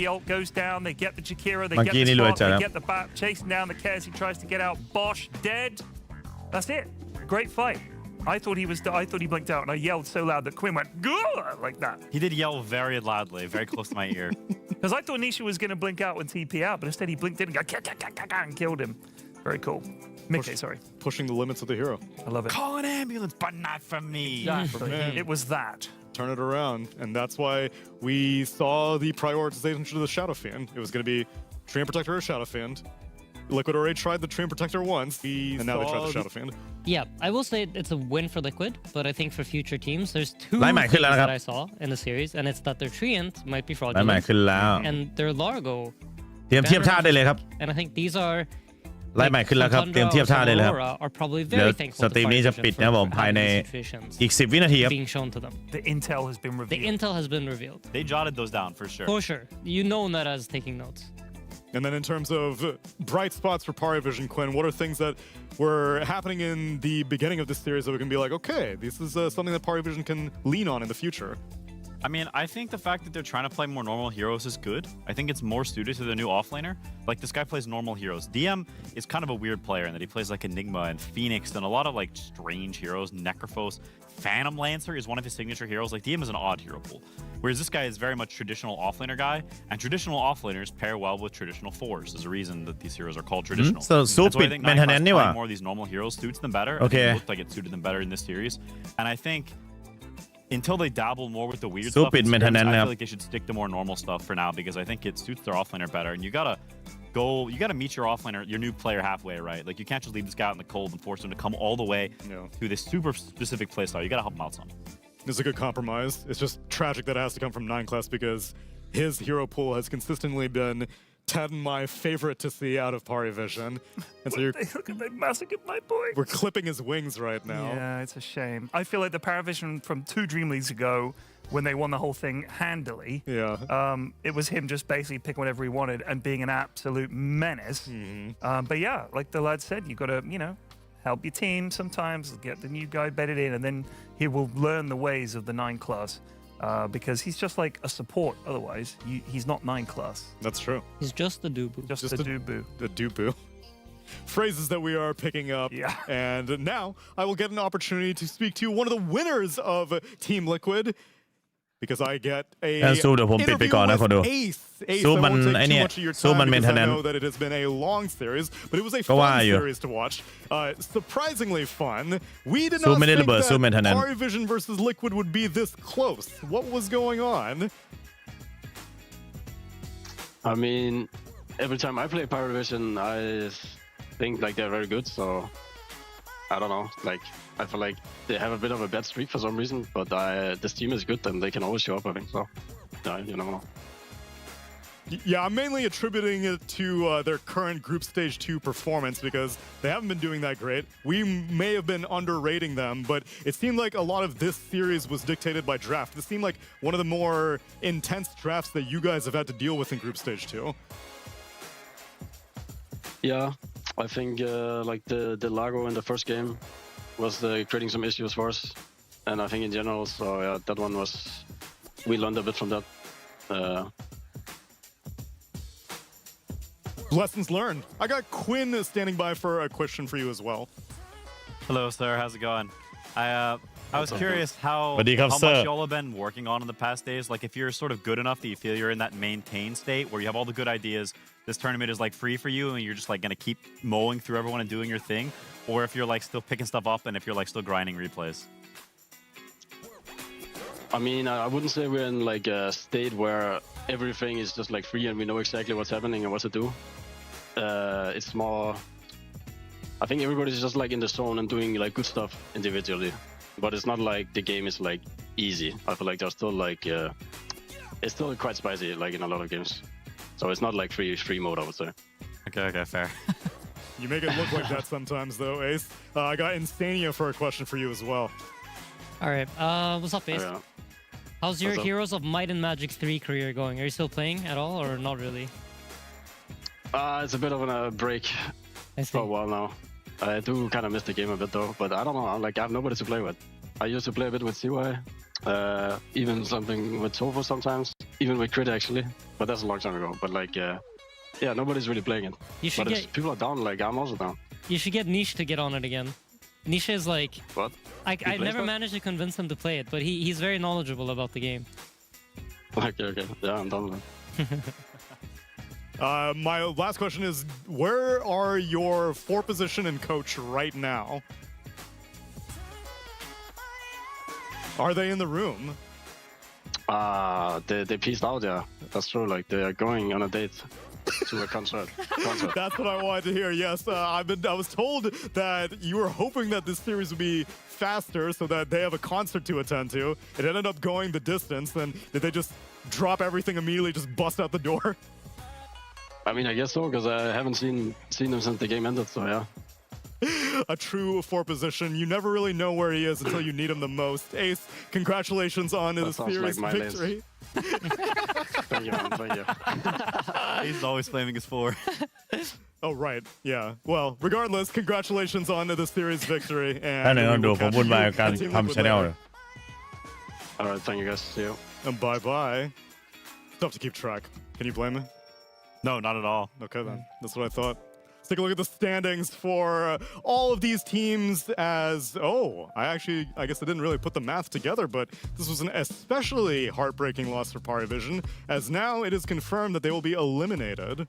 The ult goes down. They get the Jakira. They เมื่อ get กี้ the นี่รวย spot. จัดค They รับ get the bat. Chasing down the Kez. He tries to get out. Bosch dead. That's it. Great fight. I thought he blinked out, and I yelled so loud that Quinn went "Gah!" like that. He did yell very loudly, very close to my ear. Because I thought Nisha was going to blink out when TP out, but instead he blinked in and and killed him. Very cool. Mickey, sorry. Pushing the limits of the hero. I love it. Call an ambulance, but not from me. Exactly. Man. It was that. Turn it around, and that's why we saw the prioritization to the Shadow Fiend. It was going to be Treant Protector or Shadow Fiend. Liquid already tried the Treant Protector once, and now they tried the Shadow Fiend. Yeah, I will say it's a win for Liquid, but I think for future teams, there's two ไล่ใหม่ขึ้น things แล้วนะครับ that I saw in the series, and it's that their Treant might be ไล่ใหม่ fraudulent, ขึ้นแล้ว and their Largo. เตรียมเทียบท่าได้เลยครับ And I think these are ไล่ใหม่ขึ้นแล้วครับ Tundra เตรียมเทียบท่าได้เลยครับ Aurora are probably เดี๋ยว very thankful ส to ตรีมนี้จะ Fire ปิด Vision นะผ for มภายใน having these situations อีก10 วินาทีครับ being shown to them. The intel has been The revealed. intel has been revealed. They jotted those down for sure. For sure. You know Neta is taking notes. And then in terms of bright spots for Parivision, Quinn, what are things that were happening in the beginning of this series that we can be like, okay, this is something that Parivision can lean on in the future? I mean, I think the fact that they're trying to play more normal heroes is good. I think it's more suited to the new offlaner. Like, this guy plays normal heroes. DM is kind of a weird player in that he plays like Enigma and Phoenix and a lot of like strange heroes. Necrophos, Phantom Lancer is one of his signature heroes. Like, DM is an odd hero pool. Whereas this guy is very much traditional offlaner guy, and traditional offlaners pair well with traditional fours. There's a reason that these heroes are called traditional. So That's why I Supit think maintenance นี่หว่า playing more of these normal heroes suits them better. Okay. I think it looked like it suited them better in this series. And I think until they dabble more with the weird Stupid stuff, in series, maintenance I now. feel like they should stick to more normal stuff for now because I think it suits their offlaner better. And you gotta meet your offlaner, your new player halfway, right? Like, you can't just leave this guy out in the cold and force him to come all the way to this super specific playstyle. You gotta help him out some. It's a good compromise. It's just tragic that it has to come from 9 class because his hero pool has consistently been my favorite to see out of Parivision. And so They massacred my boy. we're clipping his wings right now. Yeah, it's a shame. I feel like the Paravision from 2 Dream Leagues ago, when they won the whole thing handily, it was him just basically picking whatever he wanted and being an absolute menace. But yeah, like the lad said, you got to, help your team sometimes, get the new guy bedded in, and then he will learn the ways of the 9 class. Because he's just like a support. Otherwise, he's not 9 class. That's true. He's just the Dubu. Just a doo-boo. The Dupu. Phrases that we are picking up. Yeah. And now I will get an opportunity to speak to one of the winners of Team Liquid. Because I get a สู้เดี๋ยวผมปิดไปก่อนนะคนดู Ace. สู้ I มัน won't ไอ้ take เนี่ too ย much of your สู้ time มัน because I maintenance know that it has been a long series, but it was a ก็ว่า fun อยู่ series to watch. Surprisingly fun. We did สู้ not ไม่ได้ think ระเบิดสู้ that maintenance Parivision versus Liquid would be this close. What was going on? I mean, every time I play Parivision, I think like they're very good. So I don't know. Like, I feel like they have a bit of a bad streak for some reason, but this team is good and they can always show up. I think so. Yeah, you never know. Yeah, I'm mainly attributing it to their current Group Stage 2 performance because they haven't been doing that great. We may have been underrating them, but it seemed like a lot of this series was dictated by draft. This seemed like one of the more intense drafts that you guys have had to deal with in Group Stage 2. Yeah, I think like the Lago in the first game was creating some issues for us, and I think in general, so yeah, that one was, we learned a bit from that. Lessons learned. I got Quinn standing by for a question for you as well. Hello, sir. How's it going? I was curious how sir. much y'all have been working on in the past days. Like, if you're sort of good enough that you feel you're in that maintain state where you have all the good ideas, this tournament is like free for you and you're just like gonna keep mowing through everyone and doing your thing, or if you're like still picking stuff up and if you're like still grinding replays. I mean, I wouldn't say we're in like a state where everything is just like free and we know exactly what's happening and what to do. It's more, I think everybody's just like in the zone and doing like good stuff individually, but it's not like the game is like easy. I feel like there's still like, it's still quite spicy like in a lot of games. So it's not like free mode, I would say. Okay, fair. You make it look like that sometimes though, Ace. I got Insania for a question for you as well. All right. What's up, Ace? Yeah. How's your What's up? Heroes of Might and Magic 3 career going? Are you still playing at all or not really? It's a bit of a break I see. for a while now. I do kind of miss the game a bit though, but I don't know. Like, I have nobody to play with. I used to play a bit with CY, even something with Tofu sometimes. even with Crit actually, but that's a long time ago. But like, yeah, nobody's really playing it. You should but get if people are down, like I'm also down. you should get Niche to get on it again. Niche is like What? I plays never that? managed to convince him to play it, but he's very knowledgeable about the game. Okay. Yeah, I'm done with it. My last question is, where are your 4 position and coach right now? Are they in the room? They pieced out, yeah. That's true. Like they are going on a date to a concert. That's what I wanted to hear. Yes, I was told that you were hoping that this series would be faster so that they have a concert to attend to. It ended up going the distance. Then did they just drop everything immediately, just bust out the door? I mean, I guess so, because I haven't seen him since the game ended. So yeah. A true 4 position. You never really know where he is until you need him the most. Ace, congratulations on the series like victory. Thank you, man. Thank you. He's always flaming his 4. Oh, right. Yeah. Well, regardless, congratulations on the series victory. ถ้าหนึ่ง we คนดู will ผม catch วุ่นวาย you กับการ at Team ทำ Liquid ชาแนล later. เลย All right, thank you guys. See you. And bye-bye. Tough to keep track. Can you blame me? No, not at all. Okay, then. That's what I thought. Let's take a look at the standings for all of these teams as... Oh, I guess I didn't really put the math together, but this was an especially heartbreaking loss for Parivision, as now it is confirmed that they will be eliminated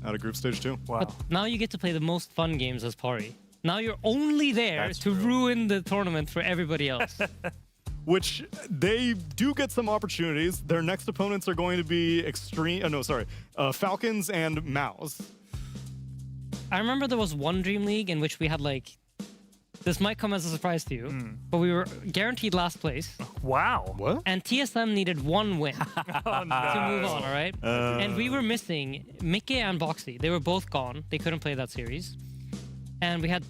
out of Group Stage 2. Wow. But now you get to play the most fun games as Pari. Now you're only there That's to true. ruin the tournament for everybody else. Which they do get some opportunities. Their next opponents are going to be Falcons and MOUZ. I remember there was one DreamLeague in which we had like, this might come as a surprise to you, but we were guaranteed last place, Wow. What? and TSM needed 1 win Oh, no. to move on, all right? And we were missing Mickey and Boxy. They were both gone. They couldn't play that series. And we had,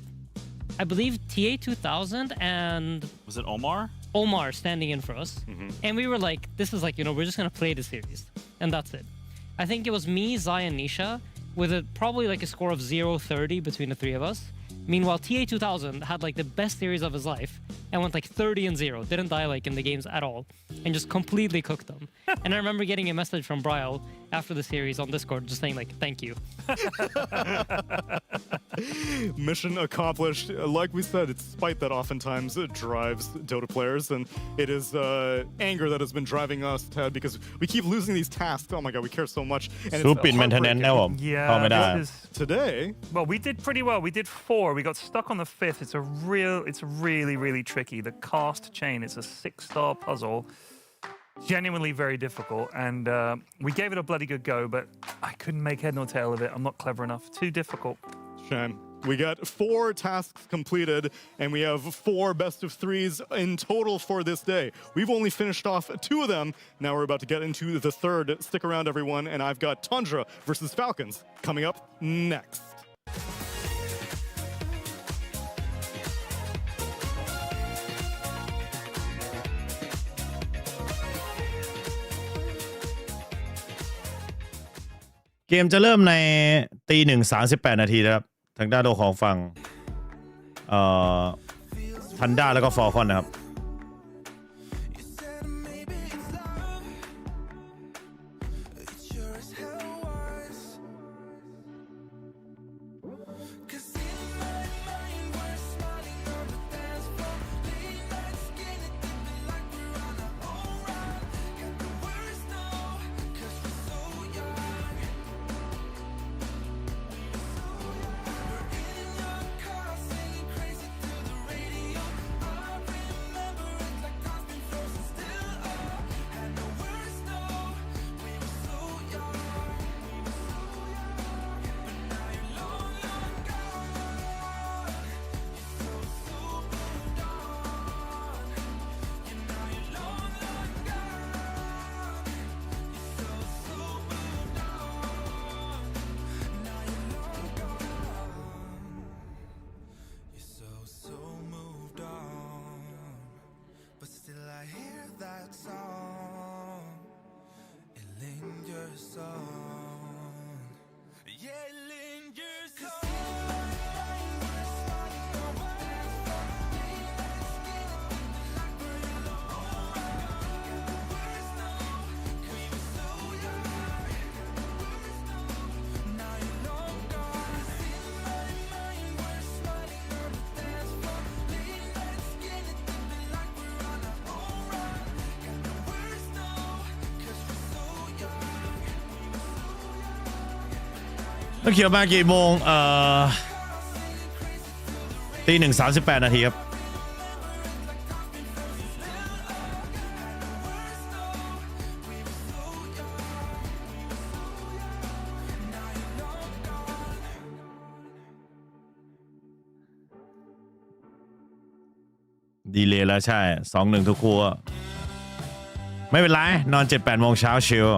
I believe, TA2000 and Was it Omar? Omar standing in for us. And we were like, this is like, we're just going to play the series. And that's it. I think it was me, Zai, and Nisha with probably like a score of 0-30 between the 3 of us. Meanwhile, TA2000 had like the best series of his life and went like 30-0. Didn't die like in the games at all and just completely cooked them. And I remember getting a message from Brial after the series on Discord just saying like, thank you. Mission accomplished. Like we said, it's spite that oftentimes drives Dota players, and it is anger that has been driving us, Ted, because we keep losing these tasks. Oh my god, we care so much. And ซู it's ปิด maintenance นะผม เข้าไม่ได้ Yeah, this is... Today, Well, we did pretty well. We did 4. We got stuck on the 5th. It's really, really tricky. The cast chain, it's a 6-star puzzle. Genuinely very difficult. And we gave it a bloody good go, but I couldn't make head nor tail of it. I'm not clever enough. Too difficult. shame. We got 4 tasks completed, and we have 4 best of 3s in total for this day. We've only finished off 2 of them. Now we're about to get into the 3rd. Stick around, everyone, and I've got Tundra versus Falcons coming up next.เกมจะเริ่มในตีหนึ่ง38 นาทีนะครับทางด้านโลกของฝั่งทันด้าแล้วก็ฟอลคอนนะครับ เ ต้องเขียวมากี่โมงตี 1:38 นาทีครับดีเลยแล้วใช่ 2-1 ทุกคู่ไม่เป็นไรนอน 7-8 โมงเช้าชิล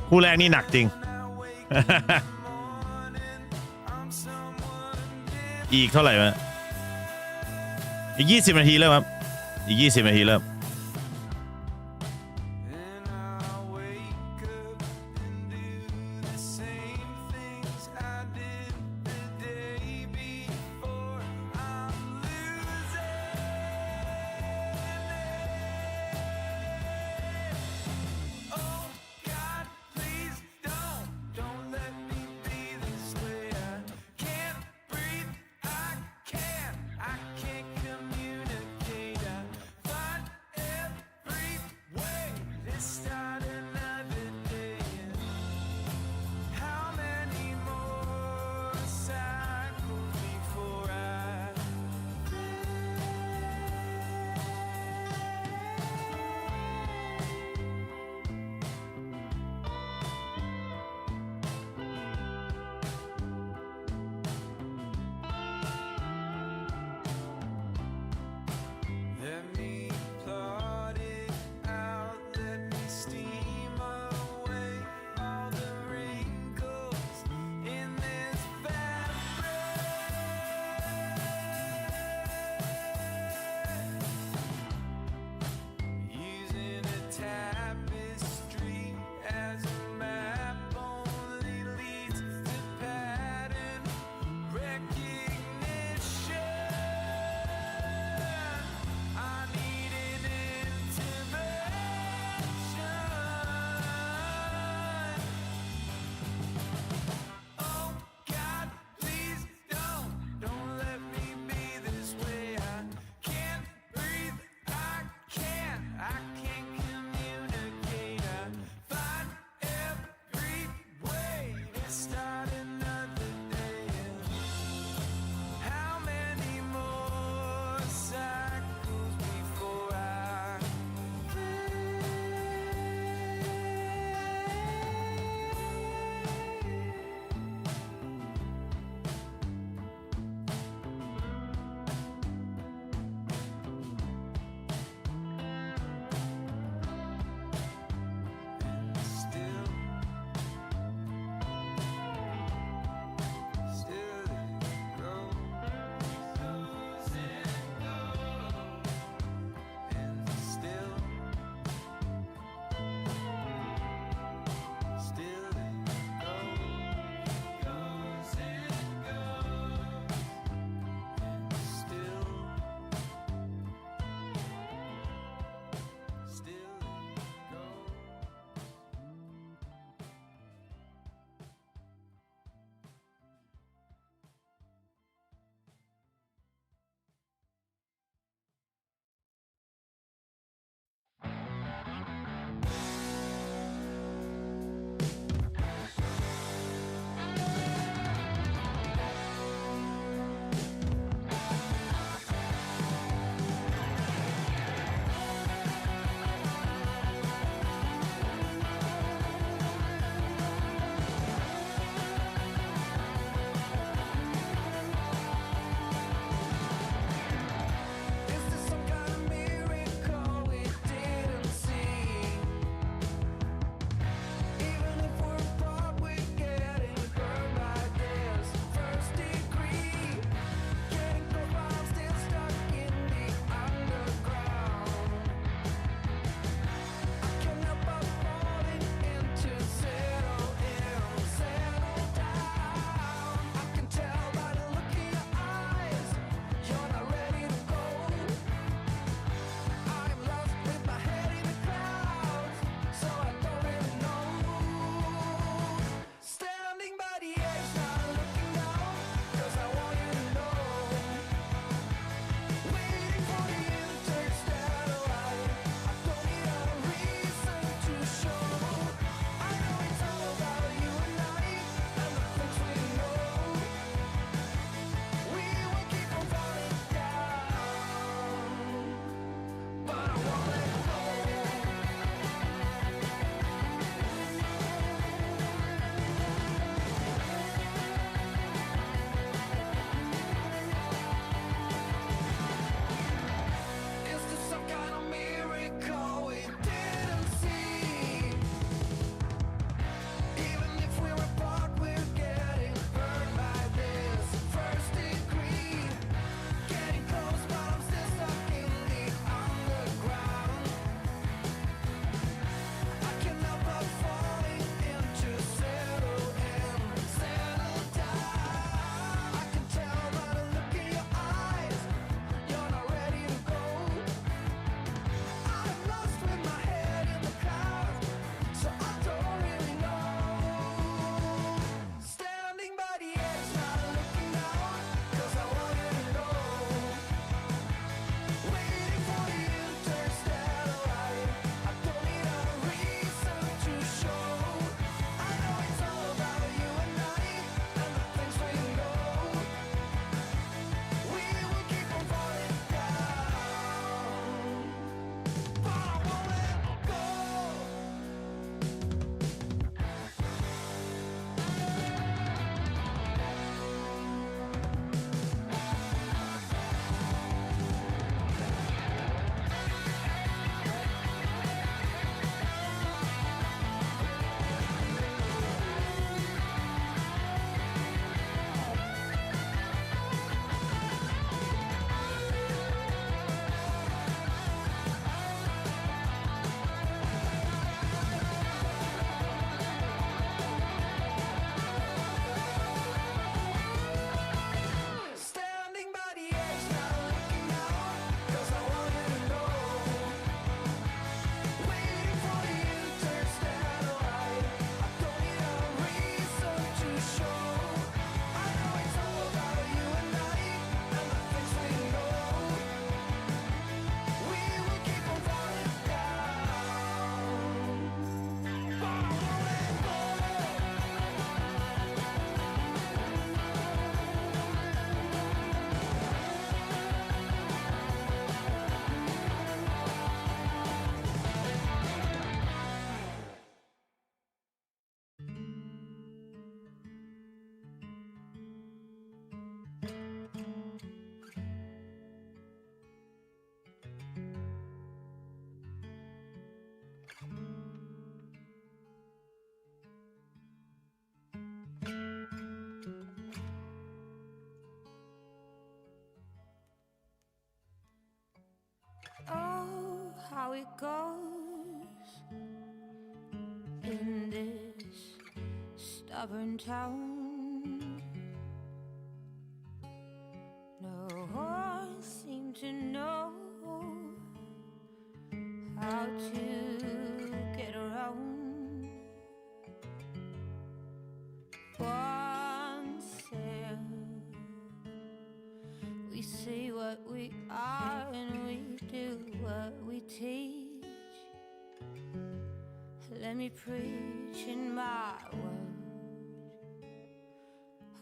คู่แรกนี่หนักจริง อีกเท่าไหร่วะอีก 20 นาทีเริ่มครับอีก 20 นาทีเริ่ม stubborn town. No one seemed to know how to get around. One said, we say what we are and we do what we teach. Let me preach in my words.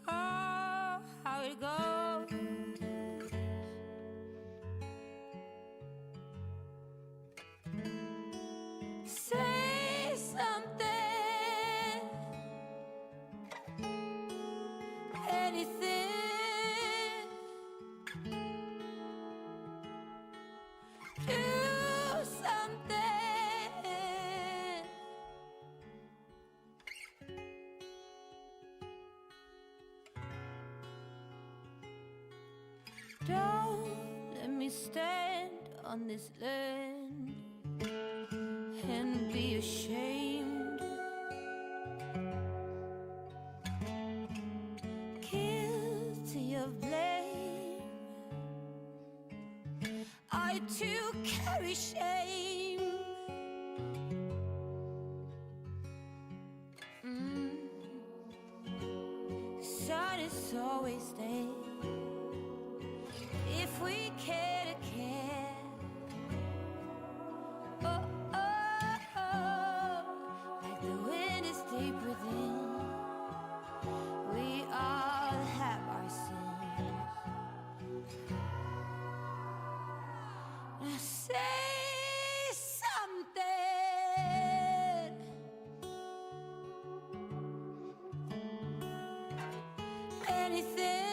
Oh, how it goes. Say something, anything. Do something. Don't let me stand on this land and be ashamed. Guilty of blame, I too carry shame. The sun is always there if we care to care. Oh, oh, oh, like the wind is deep within. We all have our sins. Now say something. Anything.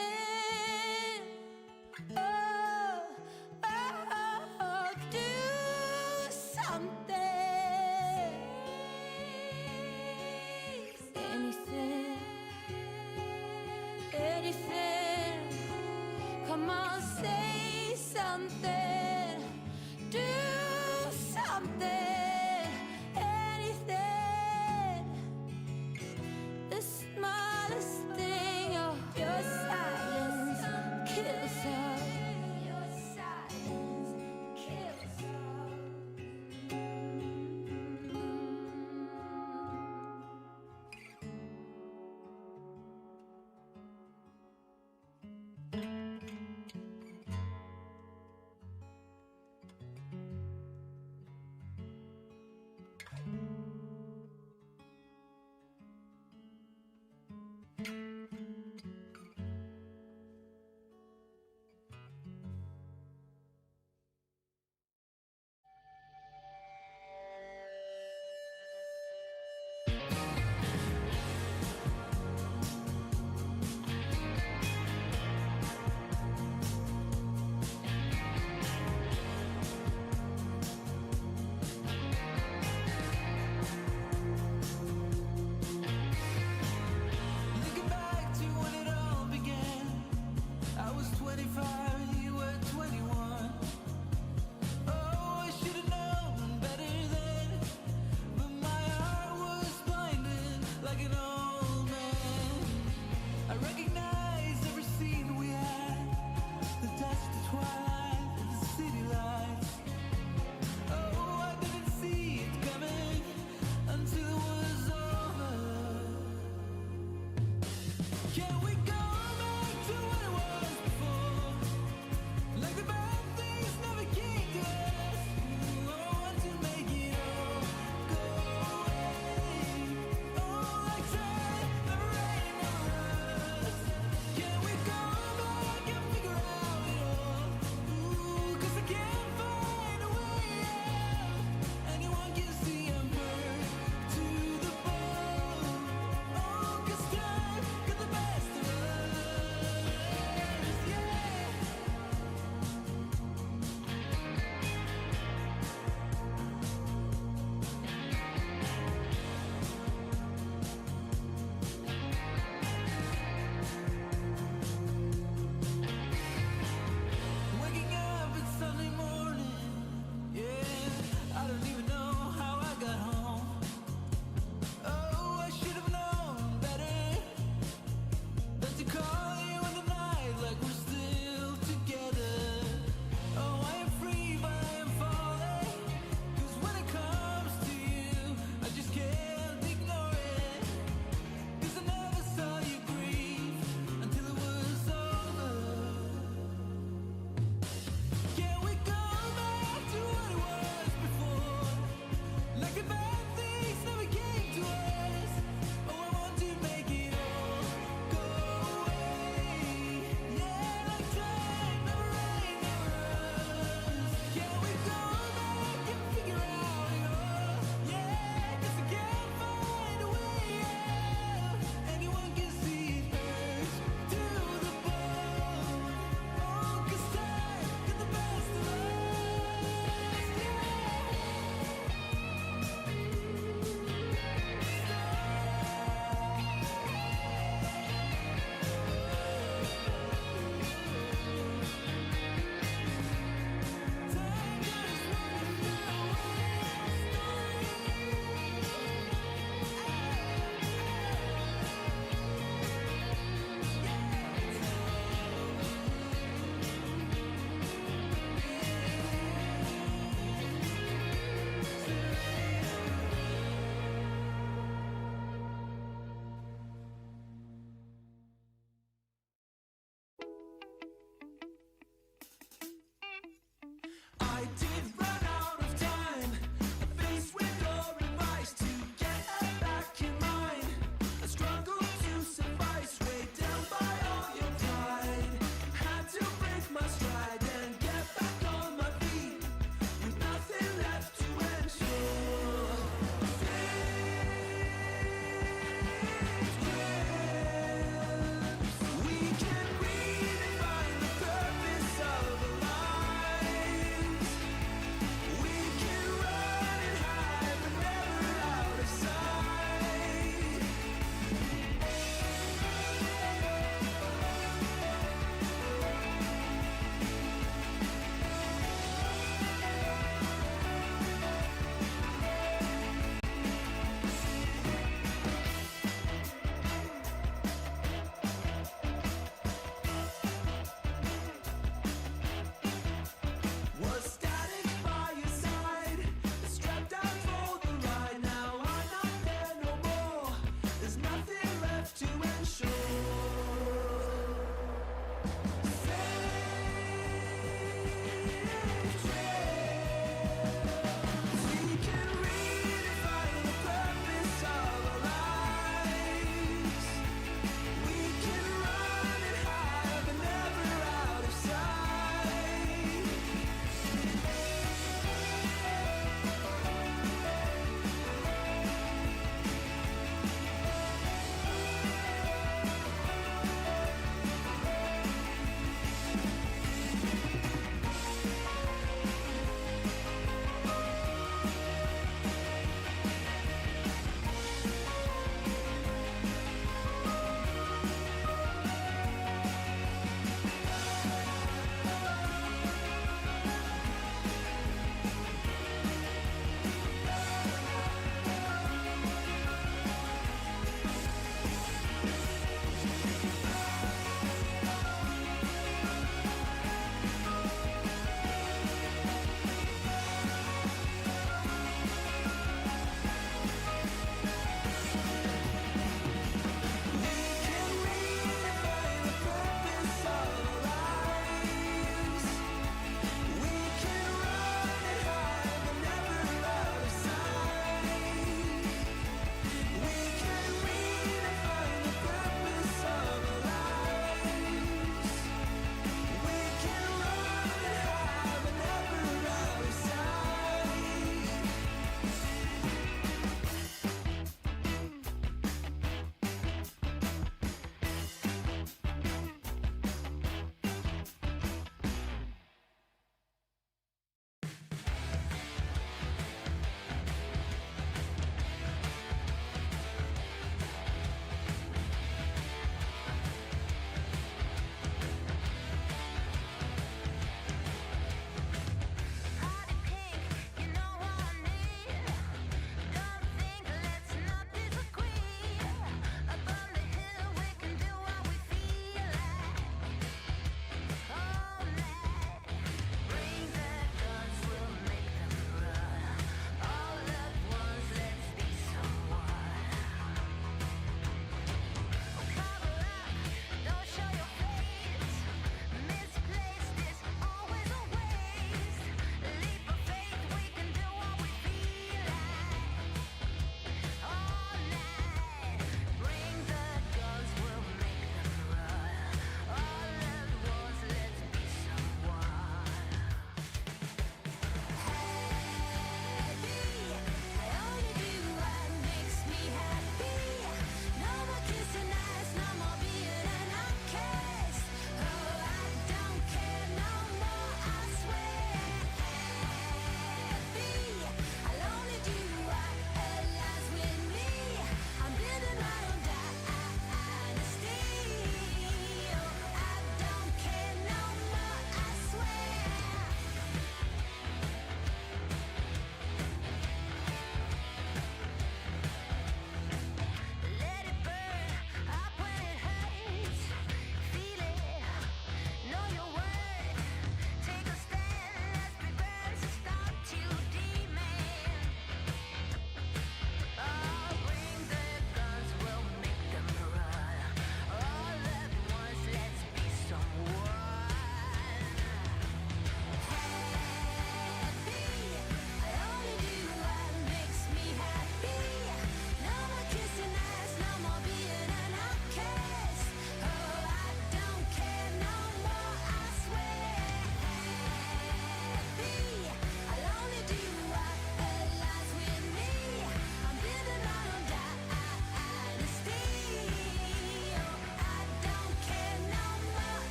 Oh, oh, oh, do something. Anything, anything. Come on, say something. Do something. Anything. The smallest thing of your silence kills us. Your silence kills us.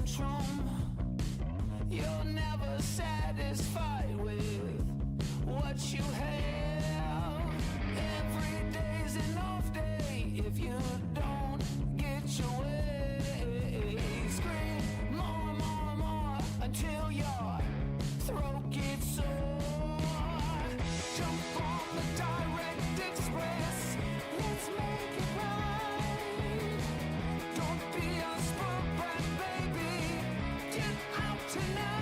tantrum. You're never satisfied with what you have. Every day's an off day if you don't get your way. Scream more, more, more until your throat gets sore. Jump on the direct express. Let's make it right. Don't be a spoiled brat, baby. Get out tonight.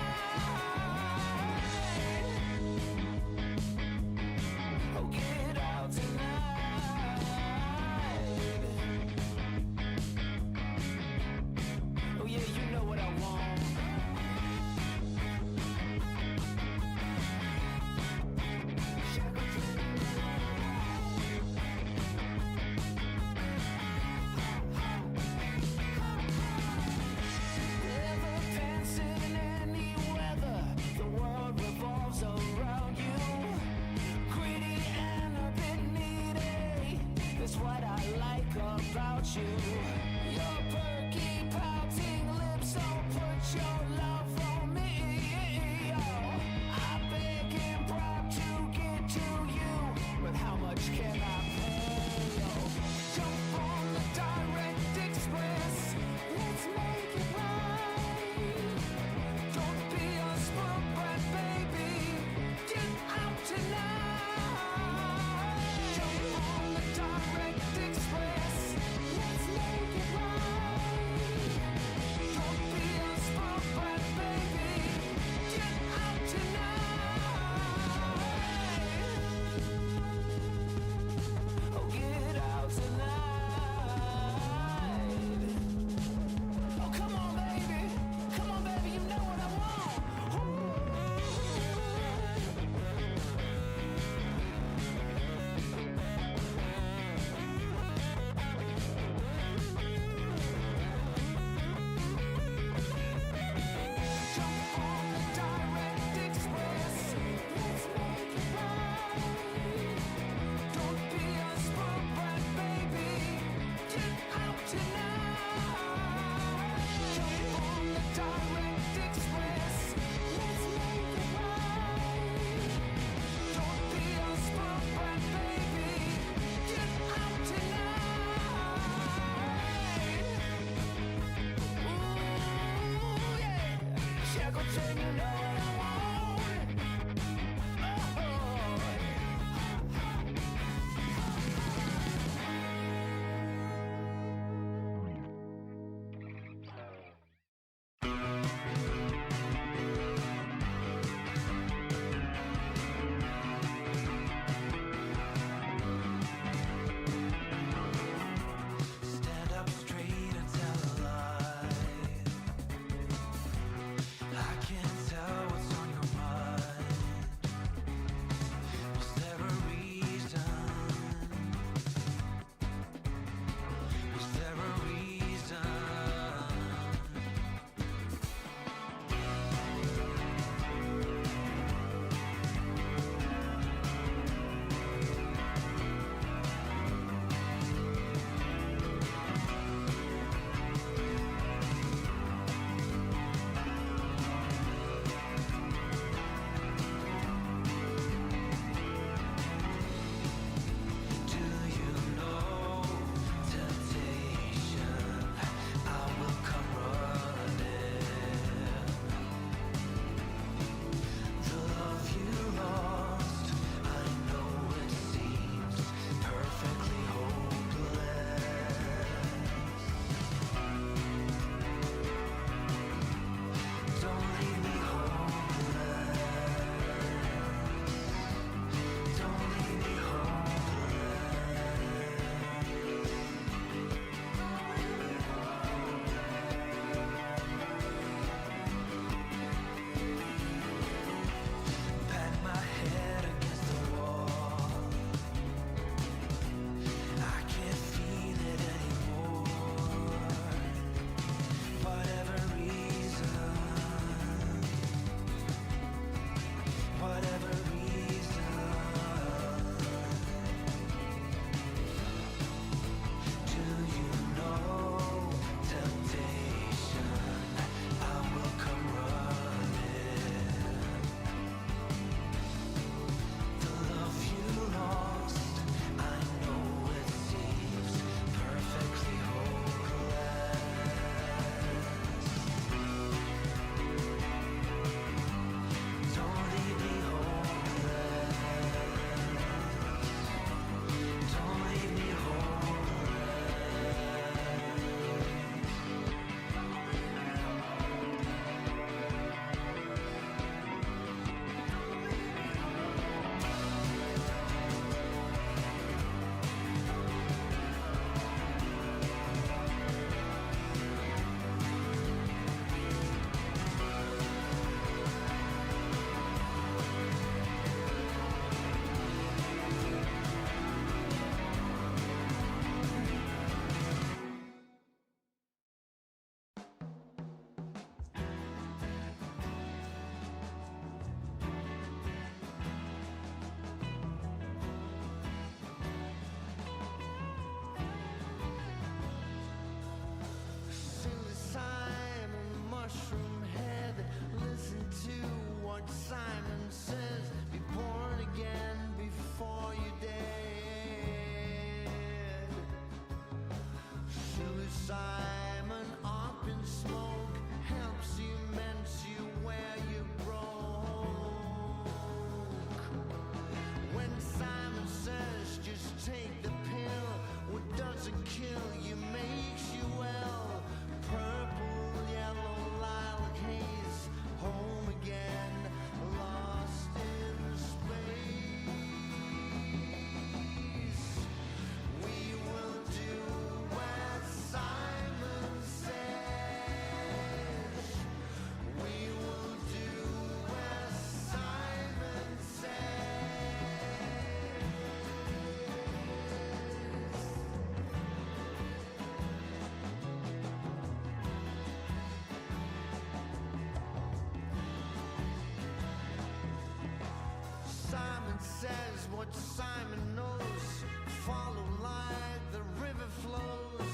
says what Simon knows. Follow like the river flows.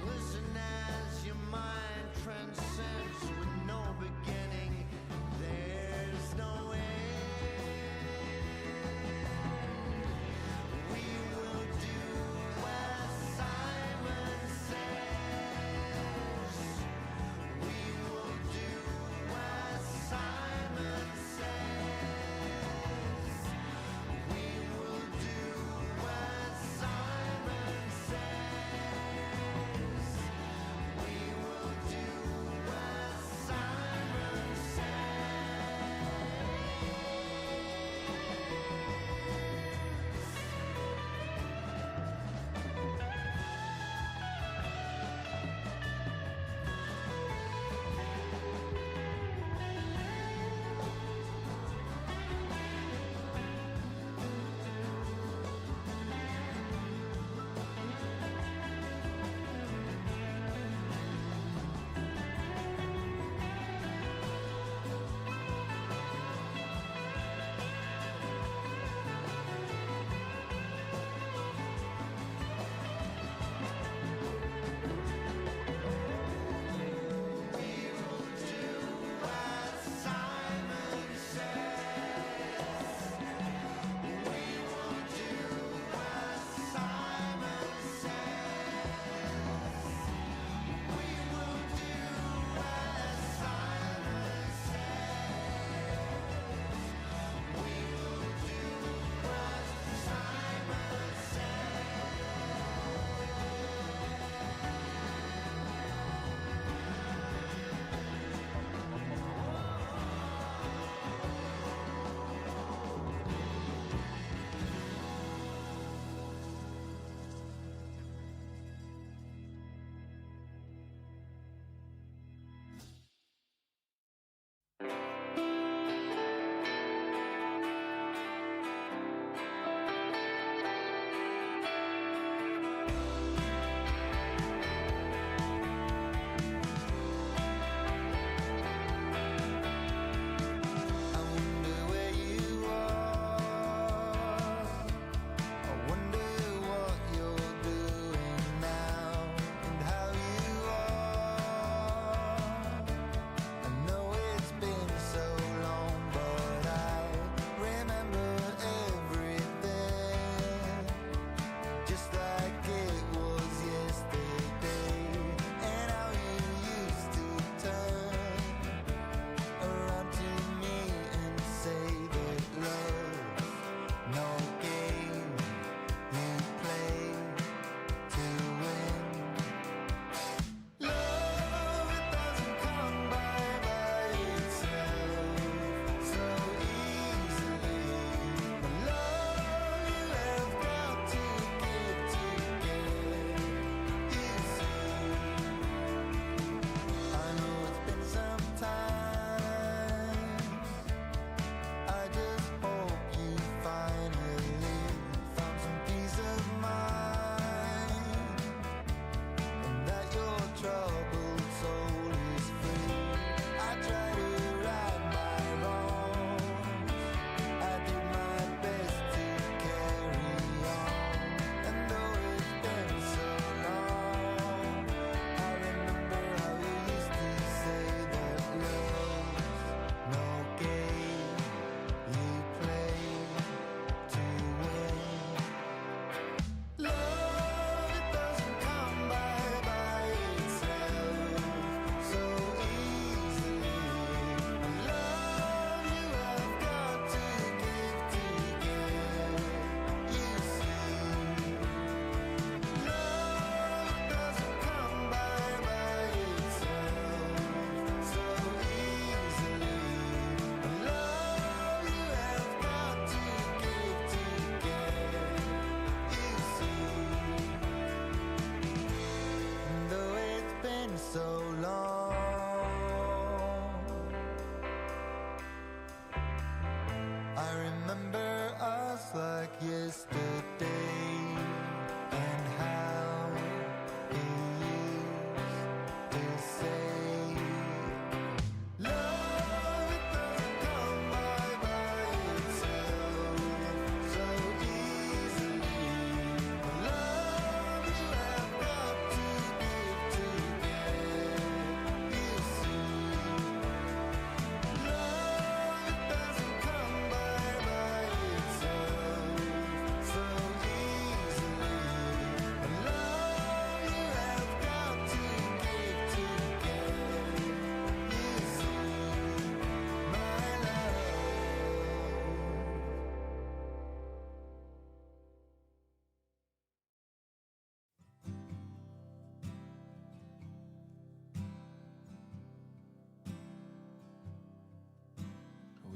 Listen as your mind transcends with no beginning. There's no end. We will do as Simon says. We will do as Simon says. We will do as Simon says.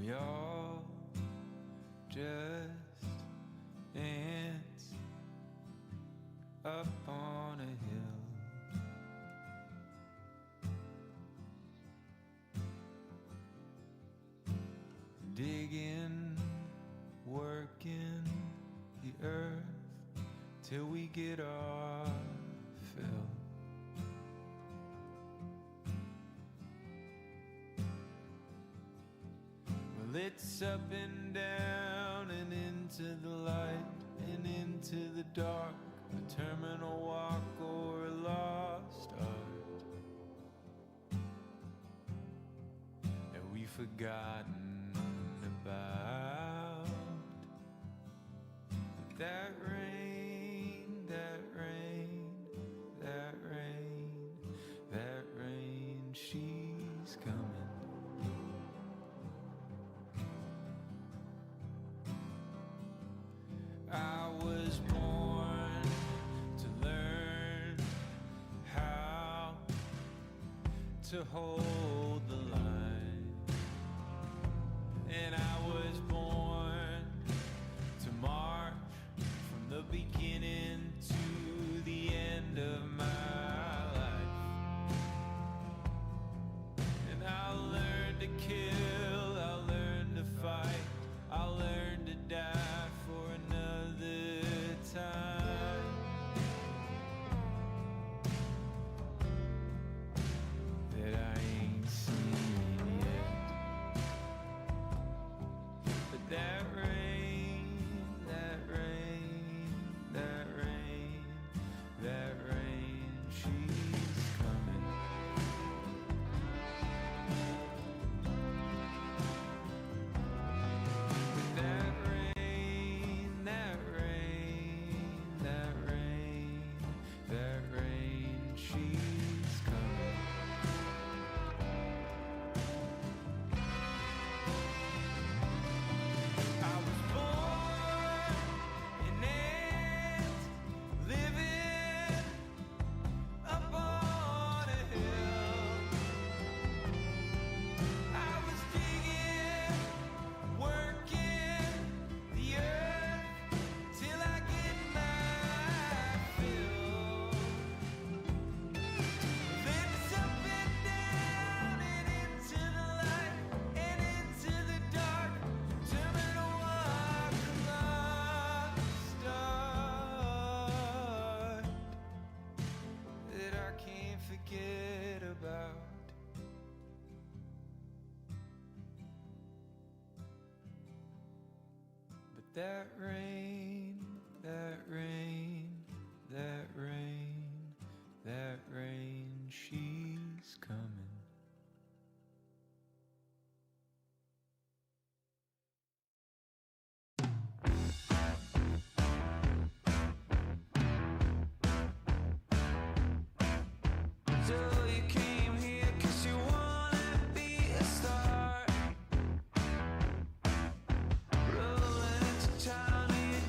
We all just ants up on a hill. Digging, working the earth till we get our fill. Well, it's up and down and into the light and into the dark, a terminal walk or a lost art that we've forgotten about. That rain, that rain, that rain, that rain, she's coming. I was born to learn how to hold the line, and I was born to march from the beginning to the end of my life. And I'll learn to kill, I'll learn to fight, I'll learn to die for another time. That I ain't seen yet. But that rain, that rain, that rain, that rain, she's coming. But that rain, that rain, that rain, that rain, she's coming. I was born an ant living up on a hill. I was digging, working the earth till I get my fill. Then it's up and down and into the light and into the dark, terminal walk along the start that I can't forget about. But that rain, that rain, that rain, that rain, she's coming. So you came here 'cause you wanna be a star. Rolling into town and you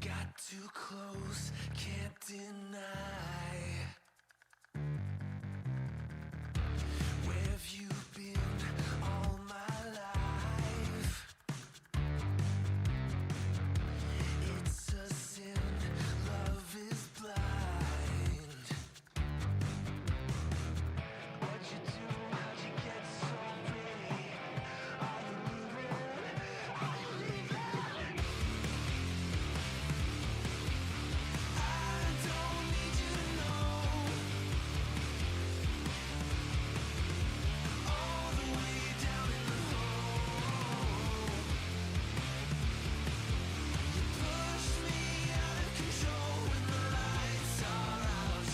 got too close, can't deny. Where have you been all my life? It's a sin, love is blind. What'd you do? How'd you get so pretty? Are you leaving? Are you leaving? I don't need you to know. All the way down in the hole, you push me out of control when the lights are out.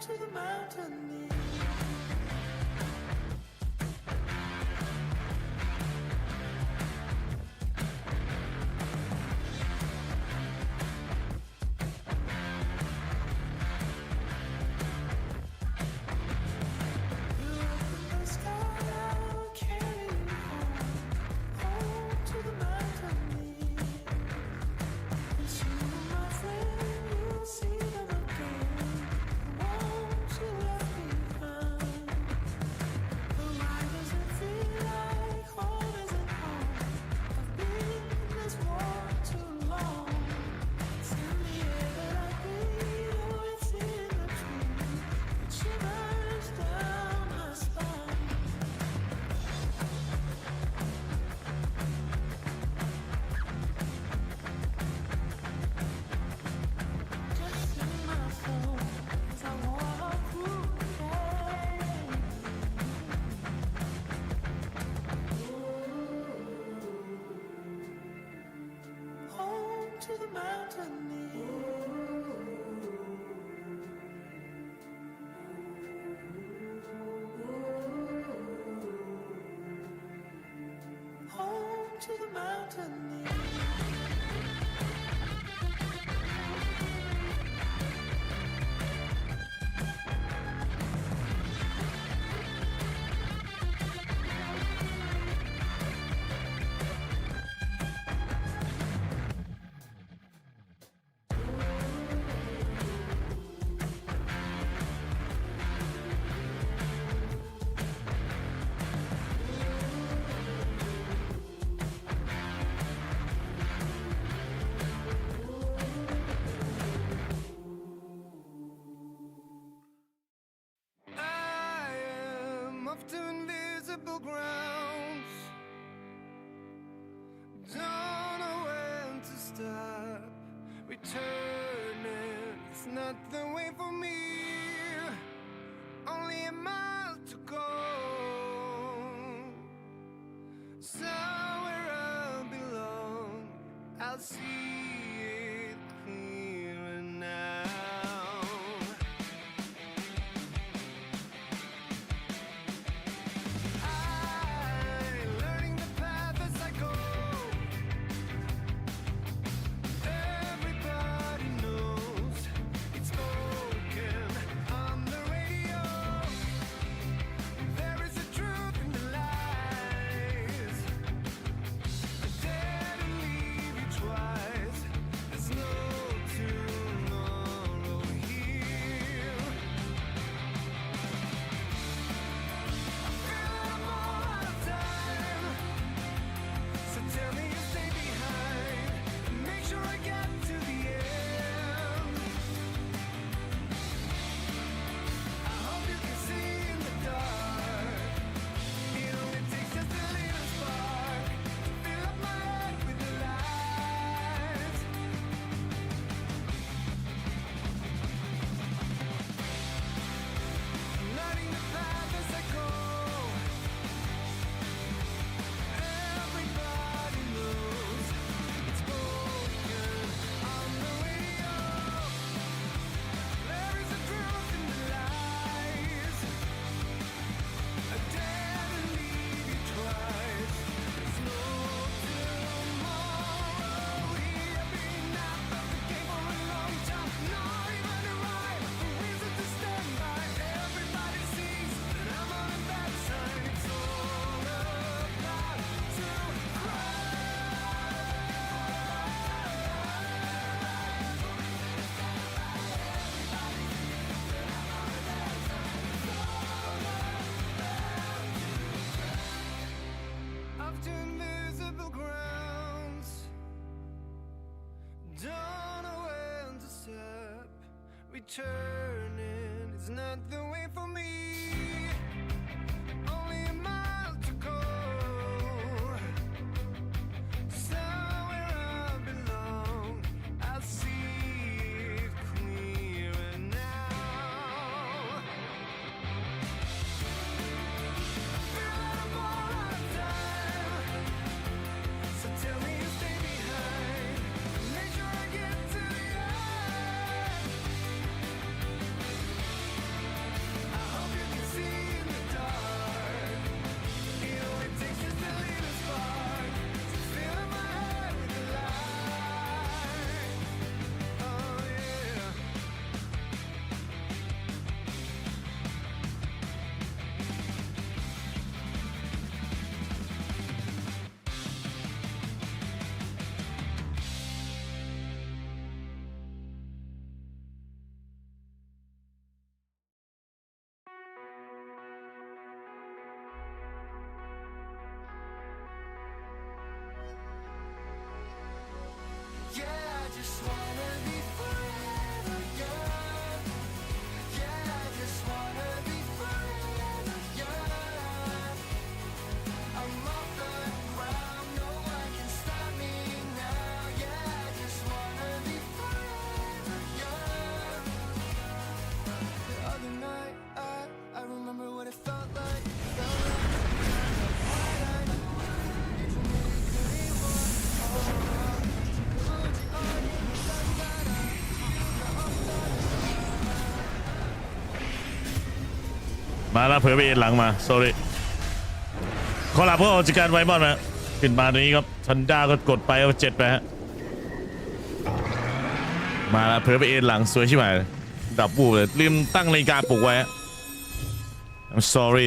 You're mine. to invisible grounds. Don't know when to stop. Returning, it's not the way for me. Only a mile to go. Somewhere I belong. I'll see it clearer now. I'm learning the path as I go. Everybody knows it's spoken on the radio. There is a truth in the lies. I dare to leave you twice. There's no tomorrow here. I feel I'm all out of time. So tell me you stay behind and make sure I get to the end. I hope you can see in the dark. It only takes just a little spark to fill up my head with the lights. Lighting the path as I go. Everybody knows it's spoken on the radio. There is a truth in the lies. I dare to leave you twice. There's no tomorrow here. Been out of the game for a long time. Not even a rhyme, a reason to stand by. Everybody sees that I'm on a bad side. It's all about to cry. Up to invisible grounds. Don't know when to stop. Returning is not the way for me. Only a mile to go. Somewhere I belong. I'll see it clearer now. I feel I'm all out of time. So tell me you stay behind and make sure I get to the end. I hope you can see in the dark. It only takes just a little spark to fill my head with the light. Oh yeah. Yeah, I just wanna be forever young. Yeah, I just wanna be forever young. I'm off the ground, no one can stop me now. Yeah, I just wanna be forever young. The other night, I remember what it felt like.มาแล้วเผื่อไปเอ็นหลังมา sorry ขอลาพวกจัดการไว้บอลนะขึ้นมาตรงนี้ครับทันด้าก็กดไปเอา7ไปฮะมาแล้วเผื่อไปเอ็นหลังสวยชิบหายดับบูบเลยลืมตั้งนาฬิกาปลุกไว้ I'm sorry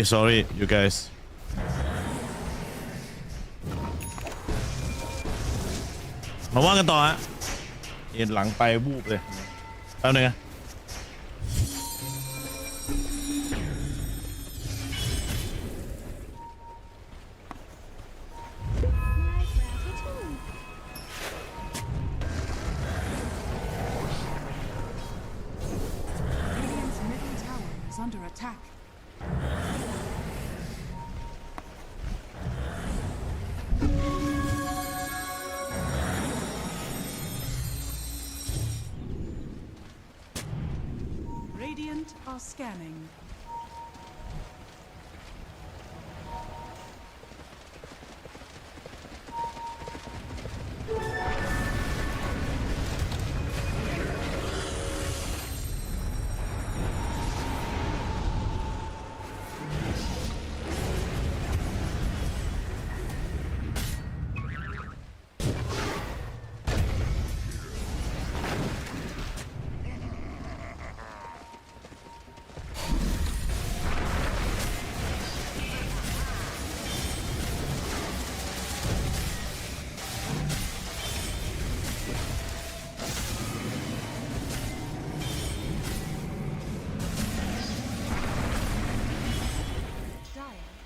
you guys มาว่ากันต่อฮะเอ็นหลังไปบูบเลยแป๊บนึงนะ under attack. Radiant are scanning.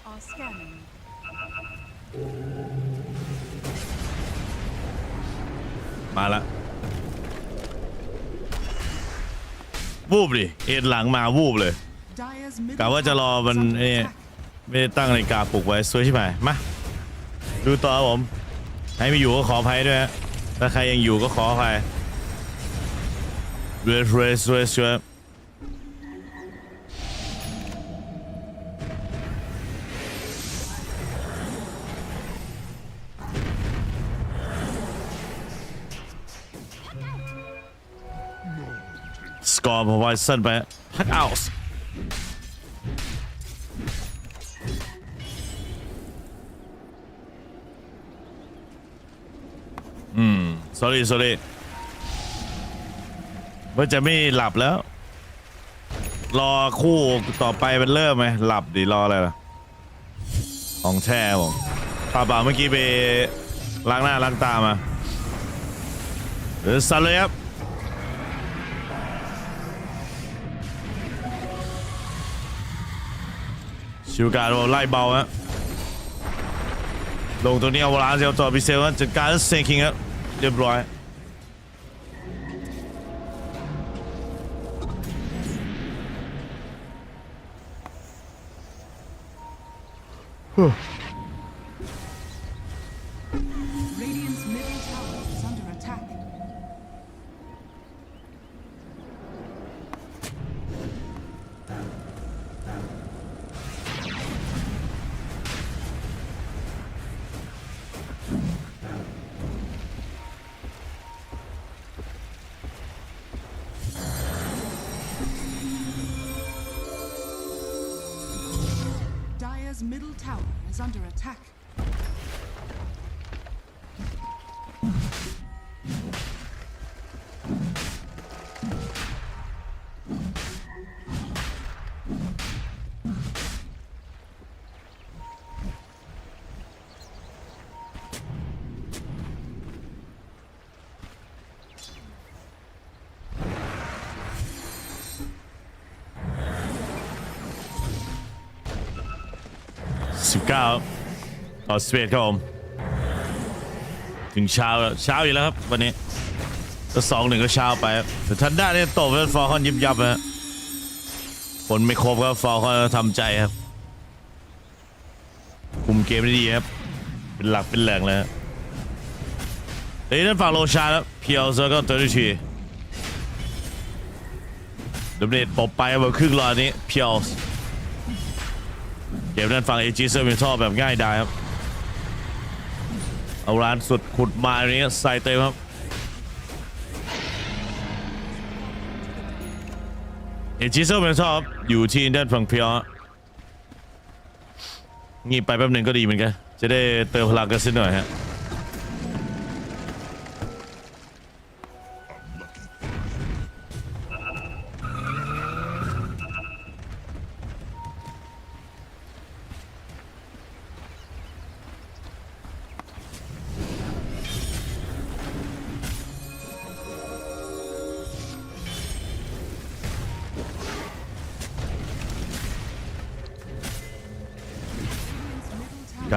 Are scanning. มาละวูบดิเอ็นหลังมาวูบเลย Dire's กะว่าจะรอมัน middle นี่ tower is under attack. ไม่ได้ตั้งนาฬิกาปลุกไว้สวยใช่ไหมมาดูต่อครับผมให้ไม่อยู่ก็ขออภัยด้วยฮะถ้าใครยังอยู่ก็ขออภัยเรสสกอร์พอไว้สั้นไปฮักเอาส์sorry ว่าจะไม่หลับแล้ว รอคู่ต่อไปมันเริ่มไหมหลับดิรออะไรล่ะของแท้ผมป่าเมื่อกี้ไปล้างหน้าล้างตามาสั่นเลยครับชิวการไล่เบาฮะลงตัวนี้เอาล้างเซลต่อพิเศษว่าจัดการเซคิงครับเรียบร้อยRadiant's middle tower is under attack. Dire's middle tower is under attack.ต่อสเปซครับผมถึงเช้าอีกแล้วครับวันนี้ก็2-1ก็เช้าไปแต่ทันด้าเนี่ยตบแล้วฟอร์คอนยิบยับนะผลไม่ครบครับฟอร์คอนทำใจครับคุมเกมได้ดีครับเป็นหลักเป็นแหล่งเลยเฮ้ยนั่นฝั่งโลชาแล้วเพียวแล้วก็ตัวทีดับเบิลตบไปแบบครึ่งรอนี้เพียวเกมนั้นฝั่งเอจีเซอร์เป็นท่อแบบง่ายดายครับเอาร้านสุดขุดมาอย่างนี้ใส่เต็มครับเอจีเซอร์เป็นท่ออยู่ที่ด้านฝั่งเพียวงีบไปแป๊บหนึ่งก็ดีเหมือนกันจะได้เติมพลังกันสักหน่อยฮะ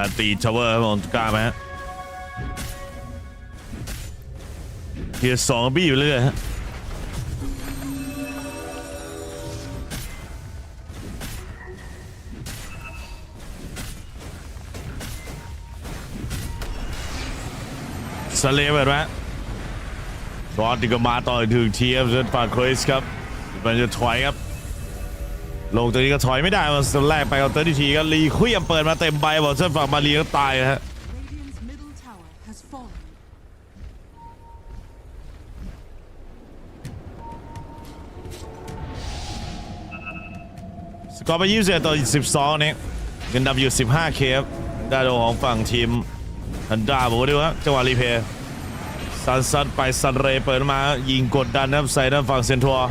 การตีชาวเวอร์ของกล้าไหมฮะเทียร์2บี้อยู่เรื่อยฮะสเลเวอร์ไหมรอดดีก็มาต่อถึงทีครับจนฝั่งคริสครับมันจะถอยครับ ลงตัวนี้ก็ถอยไม่ได้มาส่วนแรกไปเอาเตอร์ทีก็รีเควียมเปิดมาเต็มใบบอกเส้นฝั่งมารีก็ตายนะฮะ Radiant's middle tower has fallen. สกอร์ไป21ต่อ12นี่เงินดำอยู่15Kครับได้โดของฝั่งทีมทันดาบอกว่าดูครับจังหวะรีเพย์ซันไปซันเรย์เปิดมายิงกดดันนะครับใส่ด้านฝั่งเซนทัวร์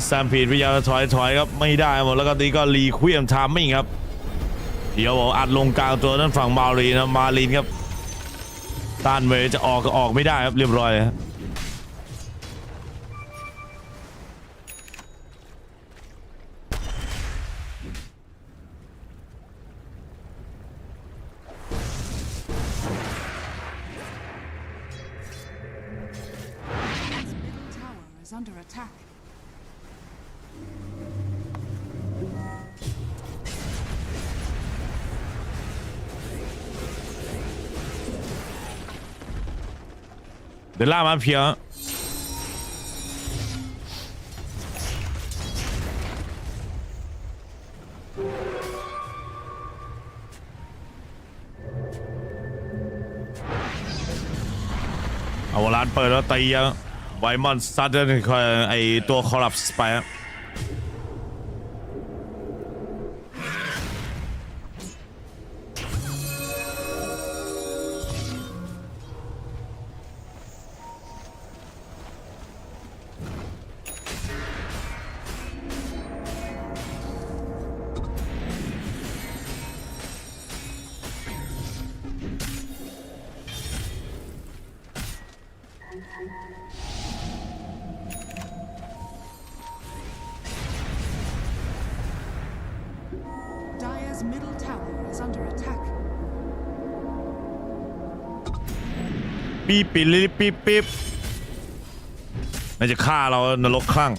แซมพีดพยายามถอยครับไม่ได้หมดแล้วก็ตีก็รีเควียมทามมิ่งครับเดี๋ยวบอกอัดลงกลางตัวด้านฝั่งมารีนะมารีนครับต้านเวจะออกก็ออกไม่ได้ครับเรียบร้อยครับIs under attack. เดี๋ยวล่ามาเพียงเอาร้านเปิดแล้วตีไวมอนซัดด้วยไอตัวคอรัปส์ไปครับDire's middle tower is under attack. ปี๊บปี๊บปี๊บปี๊บน่าจะฆ่าเรานรกคลั่ง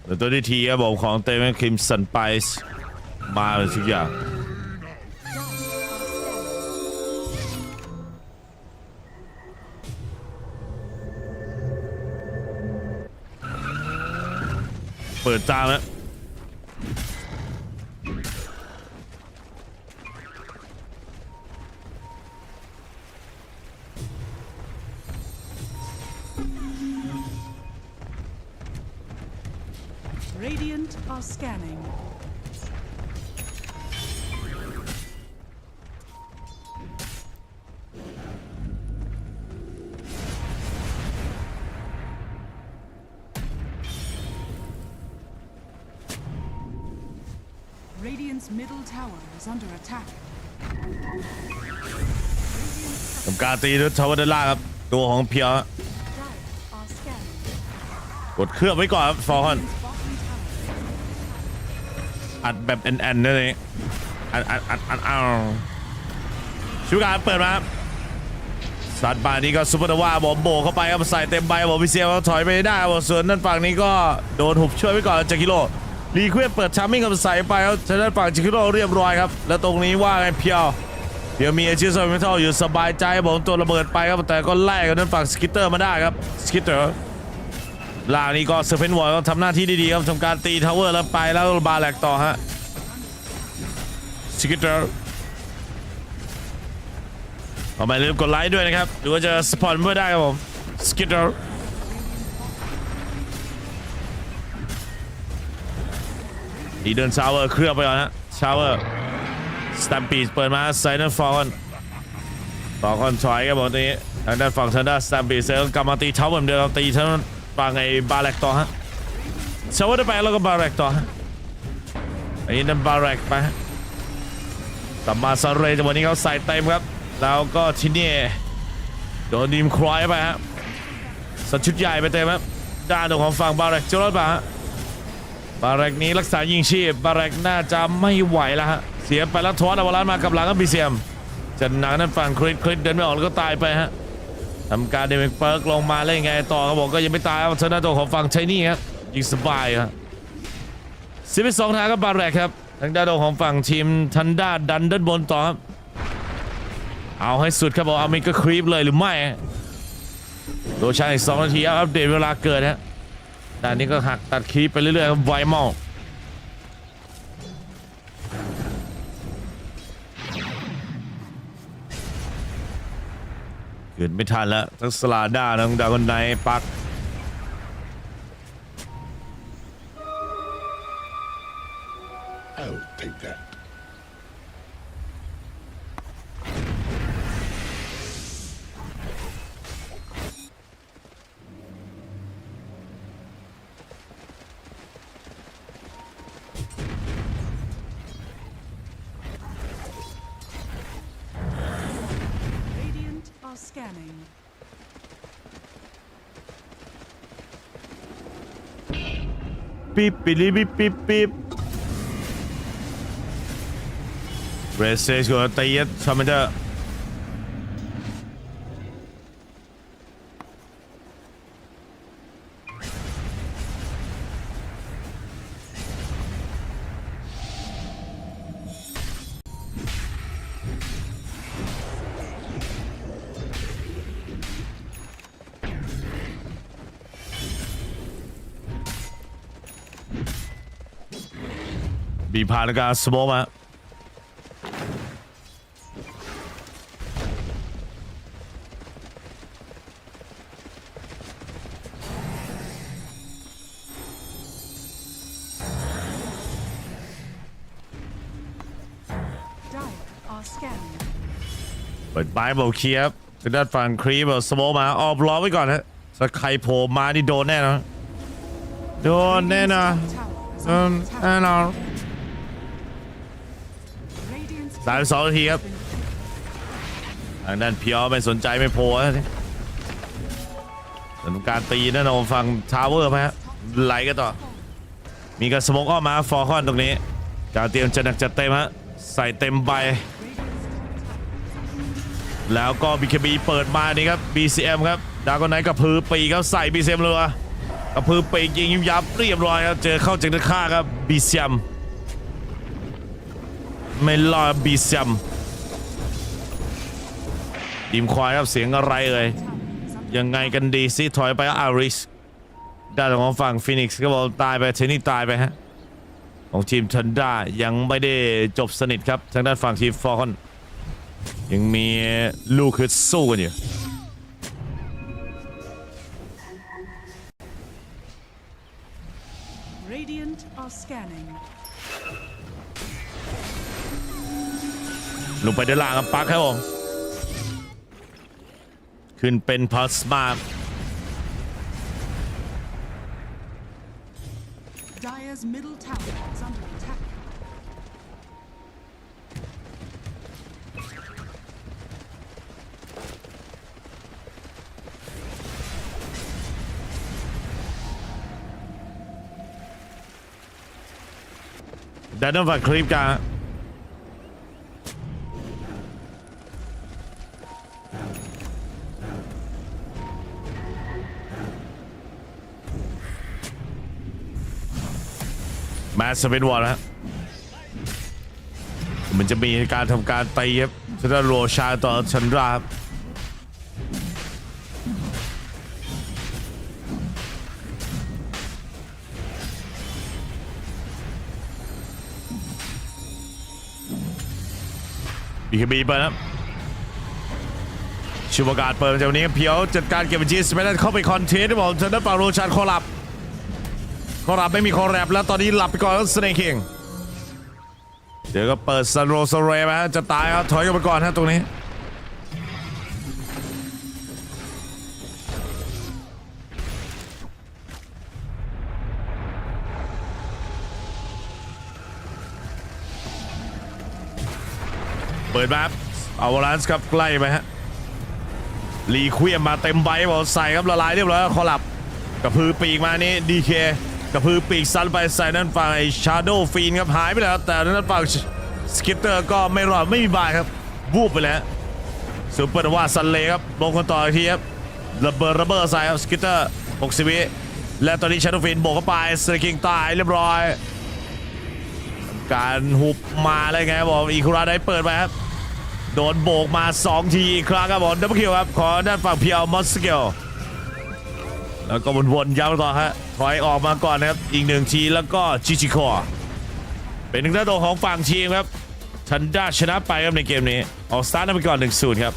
แต่ตัวที่ทีครับผมของเต็มคิมสันไปส์มาเลยทุกอย่างเปิดตามแล้ว Radiant are scanning. Radiant's middle tower is under attack. ทำการตีด้วยทาวเวอร์ด้านล่างครับตัวของเพียว Dire are scanning. กดเครื่องไว้ก่อนครับฟอร์คอน Bottom tower. อัดแบบแอนๆนั่นเองอัดเอาชูการเปิดมาครับสัตว์ป่านี้ก็ซุปเปอร์โนวาบอมโบเข้าไปครับใส่เต็มใบบอพิเซียถอยไปได้บส่วนนั่นฝั่งนี้ก็โดนหุบช่วยไว้ก่อนจากกิโลรีเควสเปิดชาร์มิ่งกับใส่ไปครับฉะนั้นฝั่งจากกิโลเรียบร้อยครับแล้วตรงนี้ว่าไงเพียวมีอาชีพโซนเมทัลอยู่สบายใจผมตัวระเบิดไปครับแต่ก็ไล่กับนั่นฝั่งสกิตเตอร์มาได้ครับสกิตเตอร์ล่างนี้ก็เซอร์เฟนวอลก็ทำหน้าที่ดีๆครับทำการตีทาวเวอร์แล้วไปแล้วบาแลกต่อฮะสกิตเตอร์เอาไปลืมกดไลค์ด้วยนะครับหรือว่าจะสปอนเมื่อได้ครับผมสกิตเตอร์ดีเดินชาวเวอร์เคลือบไปก่อนนะชาวเวอร์สแตมปีดเปิดมาไซน์นั่นฟอร์คอนถอยครับผมตรงนี้ทางด้านฝั่งทันด้าสแตมปีดเซลกลับมาตีเท้าเหมือนเดิมตีทั้งฝั่งไอ้บาแลกต่อฮะชาวเวอร์ได้ไปแล้วก็บาแลกต่อฮะไอ้นั่นบาแลกไปกลับมาซาเรย์จังหวะนี้เขาใส่เต็มครับแล้วก็ที่นี่โดนดีมครอยไปฮะสัตว์ชุดใหญ่ไปเต็มครับด้านของฝั่งบาแลกจะรอดป่ะฮะบาแลกนี้รักษายิงชีพบาแลกน่าจะไม่ไหวแล้วฮะเสียไปแล้วทอสอวาลานมากับหลังกับบีเซียมจะหนักนั่นฝั่งคริสเดินไม่ออกแล้วก็ตายไปฮะทำการเดมิกเปิร์กลงมาเล่นไงต่อเขาบอกก็ยังไม่ตายครับเธอหน้าตัวของฝั่งไชนี่ครับยิงสบายครับ12 ทางกับบาแลกครับทางด้านของฝั่งทีมทันด้าดันด้านบนต่อครับเอาให้สุดครับบอกเอามิกก็ครีปเลยหรือไม่โดยใช้อีก2 นาทีอัปเดตเวลาเกิดฮะ ด้านนี้ก็หักตัดคีไปเรื่อยๆครับไวมากเกิดไม่ทันแล้วทั้งสลาด้าทั้งดาวคนไหนปักScanning. ปิ๊บปิ๊บปิ๊บปิ๊บปิ๊บเรสเซสก็ตียัดชามันจะบีพาในการสโมกมา เปิดไม้บอกเคลียร์ทางด้านฝั่งครีบสโมกมาออบล้อไว้ก่อนฮะถ้าใครโผล่มานี่โดนแน่นอนโดนแน่นอนแน่นอน32 นาทีครับทางด้านเพียวไม่สนใจไม่โผล่นะสถานการณ์ตีนั่นเอาฝั่งทาวเวอร์ไหมฮะไหลกันต่อมีการสโมกออกมาฟอร์คอนตรงนี้การเตรียมจะหนักจัดเต็มฮะใส่เต็มใบแล้วก็ BKB เปิดมานี่ครับ BCM ครับดาวก็ไหนกับพือปีครับใส่ BCM เลยกับพือปียิงยับเรียบร้อยครับเจอเข้าจากด้านข้างครับ BCM ไม่รอ BCM ทีมควายครับเสียงอะไรเอ่ยยังไงกันดีซิถอยไปอาริสด้านของฝั่งฟินิกส์ก็บอกตายไปเทนี่ตายไปฮะของทีมทันด้ายังไม่ได้จบสนิทครับทางด้านฝั่งทีมฟอร์คอนยังมีลูกคือสู้กันอยู่ลงไปด้านล่างกับปักครับผมขึ้นเป็นพลาสมาDire's middle tower is under attack. ด้านฝั่งคลิปกันแมสเป็นวอลนะมันจะมีการทำการตีครับจะได้โรชาต่อชันราครับBKB ไปนะชิวการเปิดจากวันนี้เพียวจัดการเก็บบัญชีสเปนเข้าไปคอนเทนต์บอกชันด้าฝั่งโรชาคอลับไม่มีคอแรปแล้วตอนนี้หลับไปก่อนสเนคคิงเดี๋ยวก็เปิดซันโรสเรย์มาจะตายครับถอยกันไปก่อนฮะตรงนี้เปิดมาเอาวอลันส์ครับใกล้ไปฮะรีเควียมมาเต็มใบบอกใส่ครับละลายเรียบร้อยคอลับกระพือปีกมานี่ดีเคกระพือปีกซันไปใส่นั่นฝั่งชาร์โดฟีนครับหายไปแล้วแต่นั่นฝั่งสกิตเตอร์ก็ไม่รอดไม่มีบายครับวูบไปแล้วซูเปอร์ว่าซันเล่ครับลงกันต่ออีกทีครับระเบิดใส่ครับสกิตเตอร์60 วิและตอนนี้ชาร์โดฟีนโบกเข้าไปสเตคิงตายเรียบร้อยการหุบมาเลยไงบอกอีคุระได้เปิดไปครับโดนโบกมา2 ทีอีกครั้งครับบอกดับเบิลคิวครับขอด้านฝั่งเพียวมอสเกล แล้วก็วนๆย้ำต่อฮะถอยออกมาก่อนนะครับอีก1ทีแล้วก็จิจิคอเป็นหนึ่งหน้าตัวของฝั่งทีมครับทันด้าชนะไปครับในเกมนี้ออกสตาร์ทไปก่อน 1-0 ครับ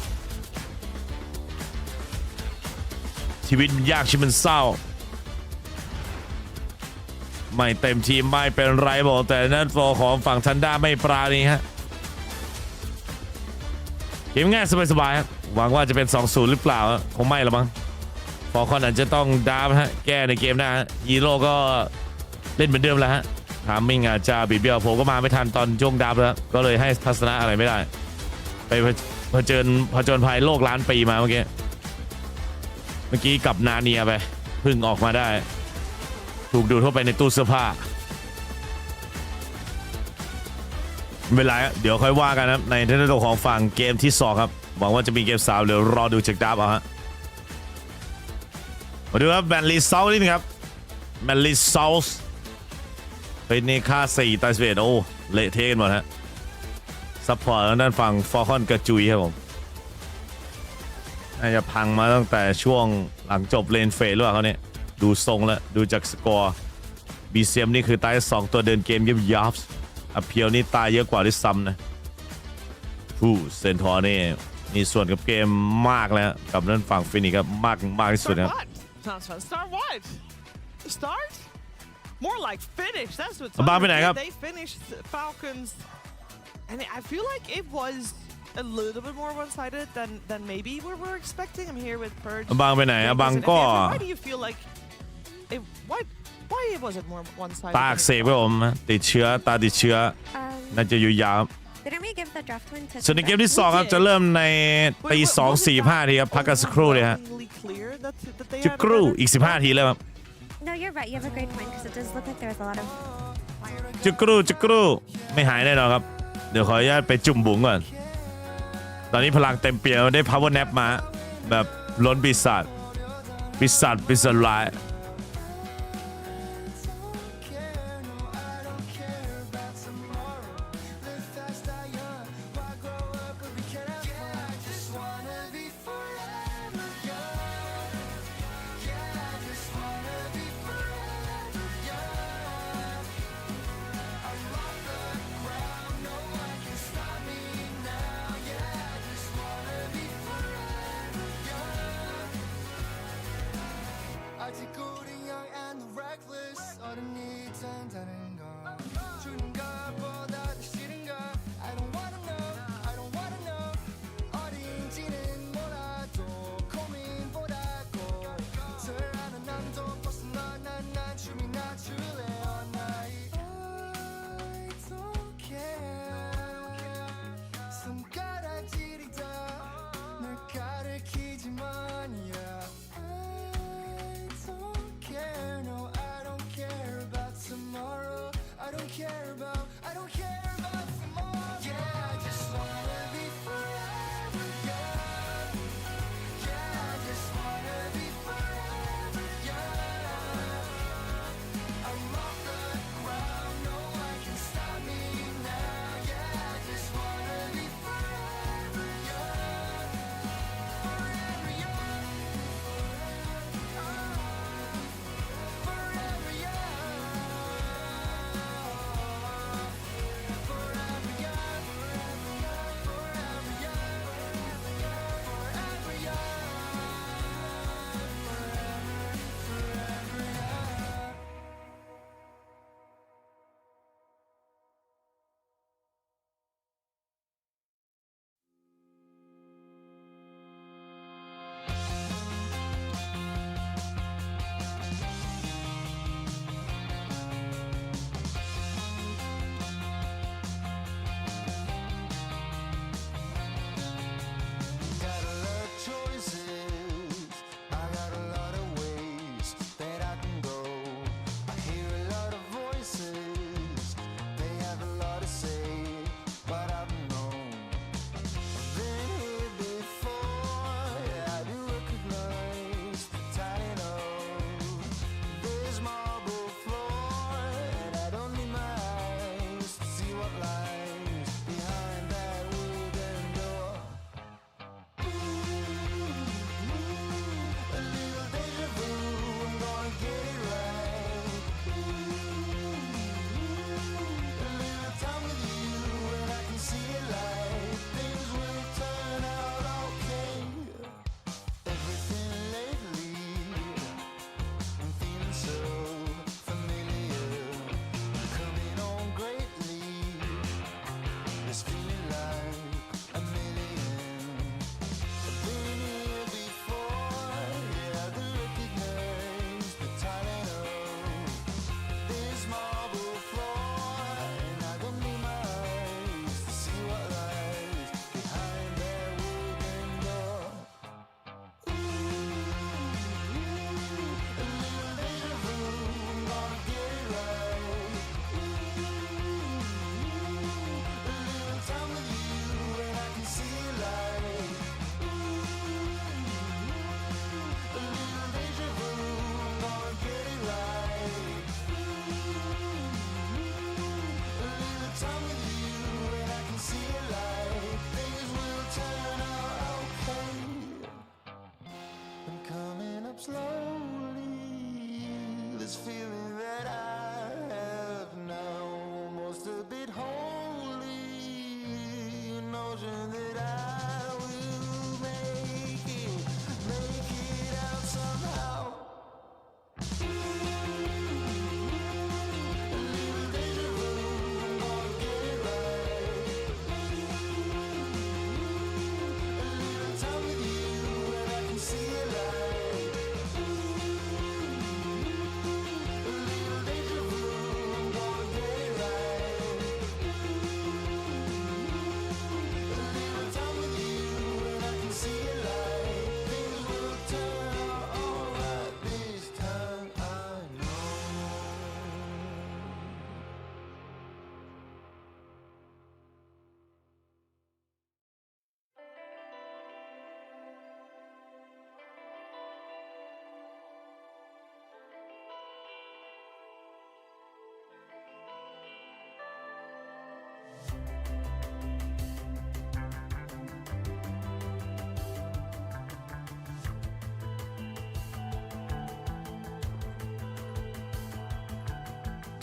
ชีวิตยากชีวิตมันเศร้าไม่เต็มทีมไม่เป็นไรบอกแต่นั่นฟอร์ของฝั่งทันด้าไม่ปราณีฮะเกมง่ายสบายๆครับหวังว่าจะเป็น 2-0 หรือเปล่าคงไม่ละมั้งฟอร์คอนอาจจะต้องดาวฮะแก้ในเกมหน้าฮีโร่ก็เล่นเหมือนเดิมแล้วฮะถามมิ่งอาจจะบิดเบี้ยวผมก็มาไม่ทันตอนช่วงดาวแล้วก็เลยให้ทัศนะอะไรไม่ได้ไปผจญภัยโลกล้านปีมาเมื่อกี้กับนาเนียไปพึ่งออกมาได้ถูกดูดเข้าไปในตู้เสื้อผ้าไม่เป็นไรเดี๋ยวค่อยว่ากันนะในเรื่องของฝั่งเกมที่2ครับหวังว่าจะมีเกม3เดี๋ยวรอดูจากดาบเอาฮะมาดูครับแมนลีเซาส์นี่นะครับแมนลีเซาส์เป็นในค่า4ตาย11โอ้เละเทะกันหมดฮะซัพพอร์ตด้านฝั่งฟอร์คอนกระจุยครับผมน่าจะพังมาตั้งแต่ช่วงหลังจบเลนเฟสหรือเปล่าเขาเนี่ยดูทรงแล้วดูจากสกอร์บีเซียมนี่คือตาย2ตัวเดินเกมยับอเพียวนี่ตายเยอะกว่าด้วยซ้ำนะผู้เซนทอร์นี่มีส่วนกับเกมมากแล้วกับด้านฝั่งฟินิกครับมากที่สุดครับ Start what? Start? More like finish. That's what. บ้าไปไหนครับ They finished Falcons, and I feel like it was a little bit more one-sided than maybe we were expecting. I'm here with Purge. บางไปไหนบางก็ Why do you feel like it? Why was it more one-sided? ตาอักเสบครับผมติดเชื้อตาติดเชื้อน่าจะอยู่ยาว Didn't we give the draft win to ส่วนในเกมที่2ครับจะเริ่มในตี 2:45 ทีครับพักกันสักครู่เลยฮะจะครู่อีก15 ทีแล้วครับ No, you're right. You have a great point because it does look like there was a lot of. จะครู่ไม่หายแน่นอนครับเดี๋ยวขออนุญาตไปจุ่มบุ๋งก่อนตอนนี้พลังเต็มเปี่ยมได้ power nap มาแบบล้นปีศาจร้าย 아직 우린 young and reckless 어른이 된다는 건 주는 것보다 더 싫은가 I don't wanna know 어린지는 몰라도 고민보다 고들하는 남도 벗어나 난 춤이나 출래 all night I don't care 손가락질이다 널 가리키지만 yeah don't care, no, I don't care about tomorrow.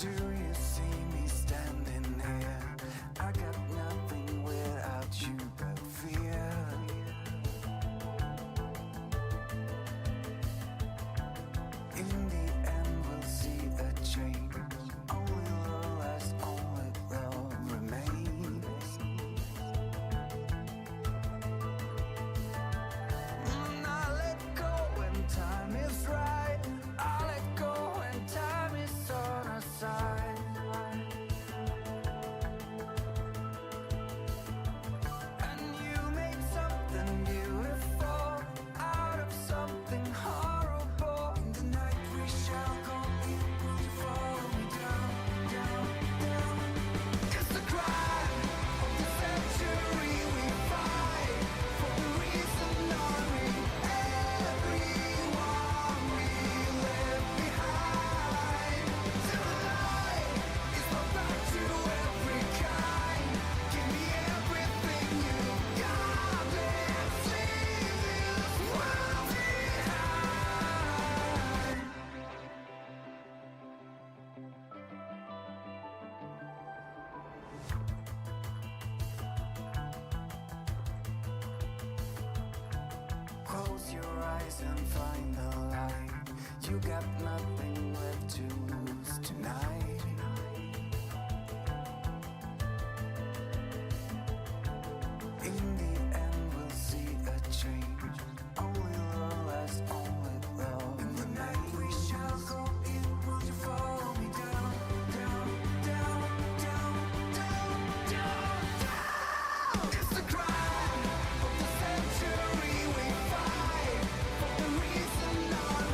Do you see me standing here? I got nothing without you but fear. In the end, we'll see a change. Only love lasts, only love remains. I let go when time is right. I let go when time is on our side. And you made something beautiful out of something horrible. In the night we shall go in. Will you follow me down, down, down? It's the crime of the century. We fight for the reason only. Everyone we left behind. Till the light is brought back to every kind. Give me everything you got. Let's leave this world behind. Close your eyes and find the light. You got nothing left to lose tonight. In the end, we'll see a change. Only love lasts, only love. In the night we shall go in. Will you follow me down, down, down, down, down, down, down? It's the crime of the century. We fight for the reason only.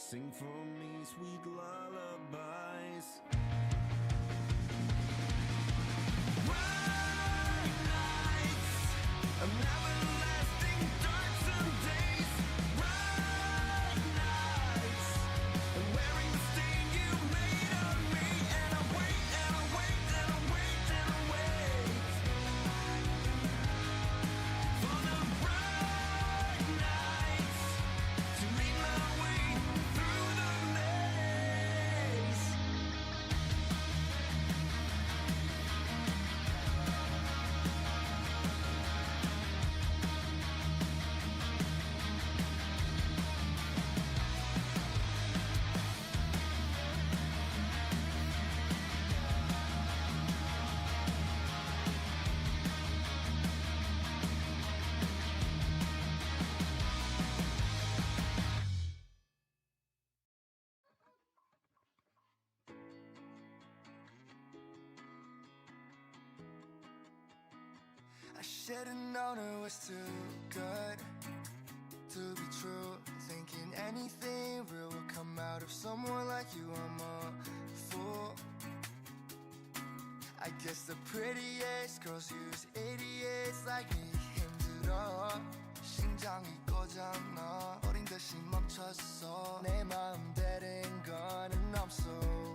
Sing for me sweet lullabies. Bright nights, everlasting darksome days. Bright nights, wearing the stain you made of me, and I wait and I wait and I wait and I wait for the bright nights to lead my way through the maze. I should've known it was too good to be true. Thinking anything real would come out of someone like you. I'm a fool. I guess the prettiest girls use idiots like me. 힘들어 심장이 꺼졌나 어린 듯이 멈췄어 내 마음 되는 거는 I'm so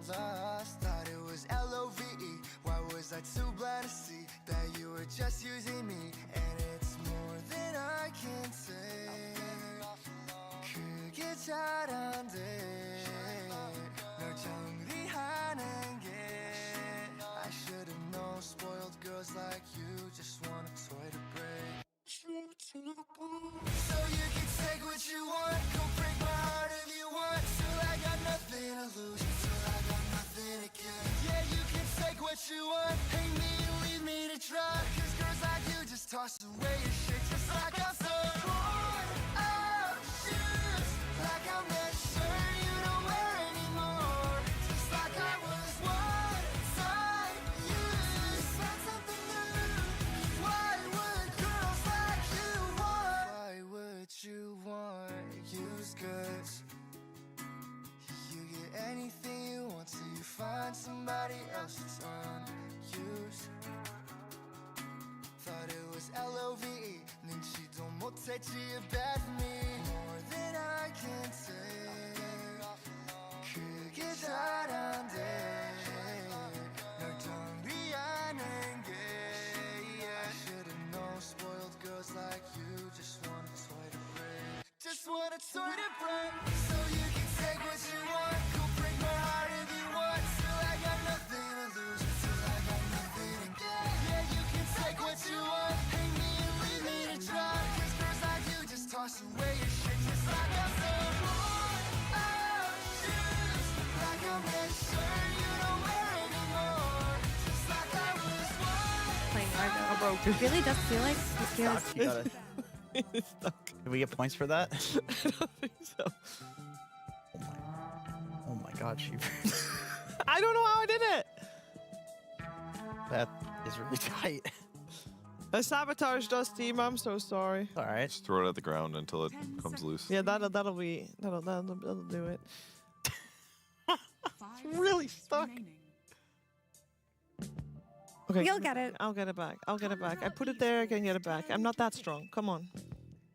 lost. Thought it was LOVE. Why was I too blind to see that you were just using me? And it's more than I can say. 그게 잘 안 돼. 널 정리하는 게 I should've known spoiled girls like you just want a toy to break. So you can take what you want, go break my heart if you want. Till I got nothing to lose, till I got nothing to give. Yeah, you can take what you want, hate me and leave me to dry. Cause girls like you just toss away your shit just like I'm so worn out shoes. Like I'm that shirt you don't wear anymore. Just like I was one time used. Find something new. Why would girls like you want? Why would you want used goods? You get anything you want till you find somebody else that's unused. Thought it was LOVE. 눈치도 못했지 bad for me. More than I can say. 그게 잘 안 돼. 널 정리하는 게 I should've known spoiled girls like you just want a toy to break. Just want a toy to break. So you can take what you want, go break my heart if you want. Till I got nothing to lose, till I got nothing to get. Yeah, you can take what you want, hate me and leave me to dry. Cause girls like you just toss away your shit just like I'm so worn out shoes. Like I'm that shirt you don't wear anymore. Just like I was one. Playing Largo. It really does feel like this year is You gotta- Can we get points for that? I don't think so. Oh my god, she. I don't know how I did it. That is really tight. I sabotaged us, team. I'm so sorry. All right. Just throw it at the ground until it comes loose. Yeah, that'll do it. Really stuck. Remaining. Okay, You'll get it. I'll get it back. I'll get it back. I put it there. I can get it back. I'm not that strong. Come on.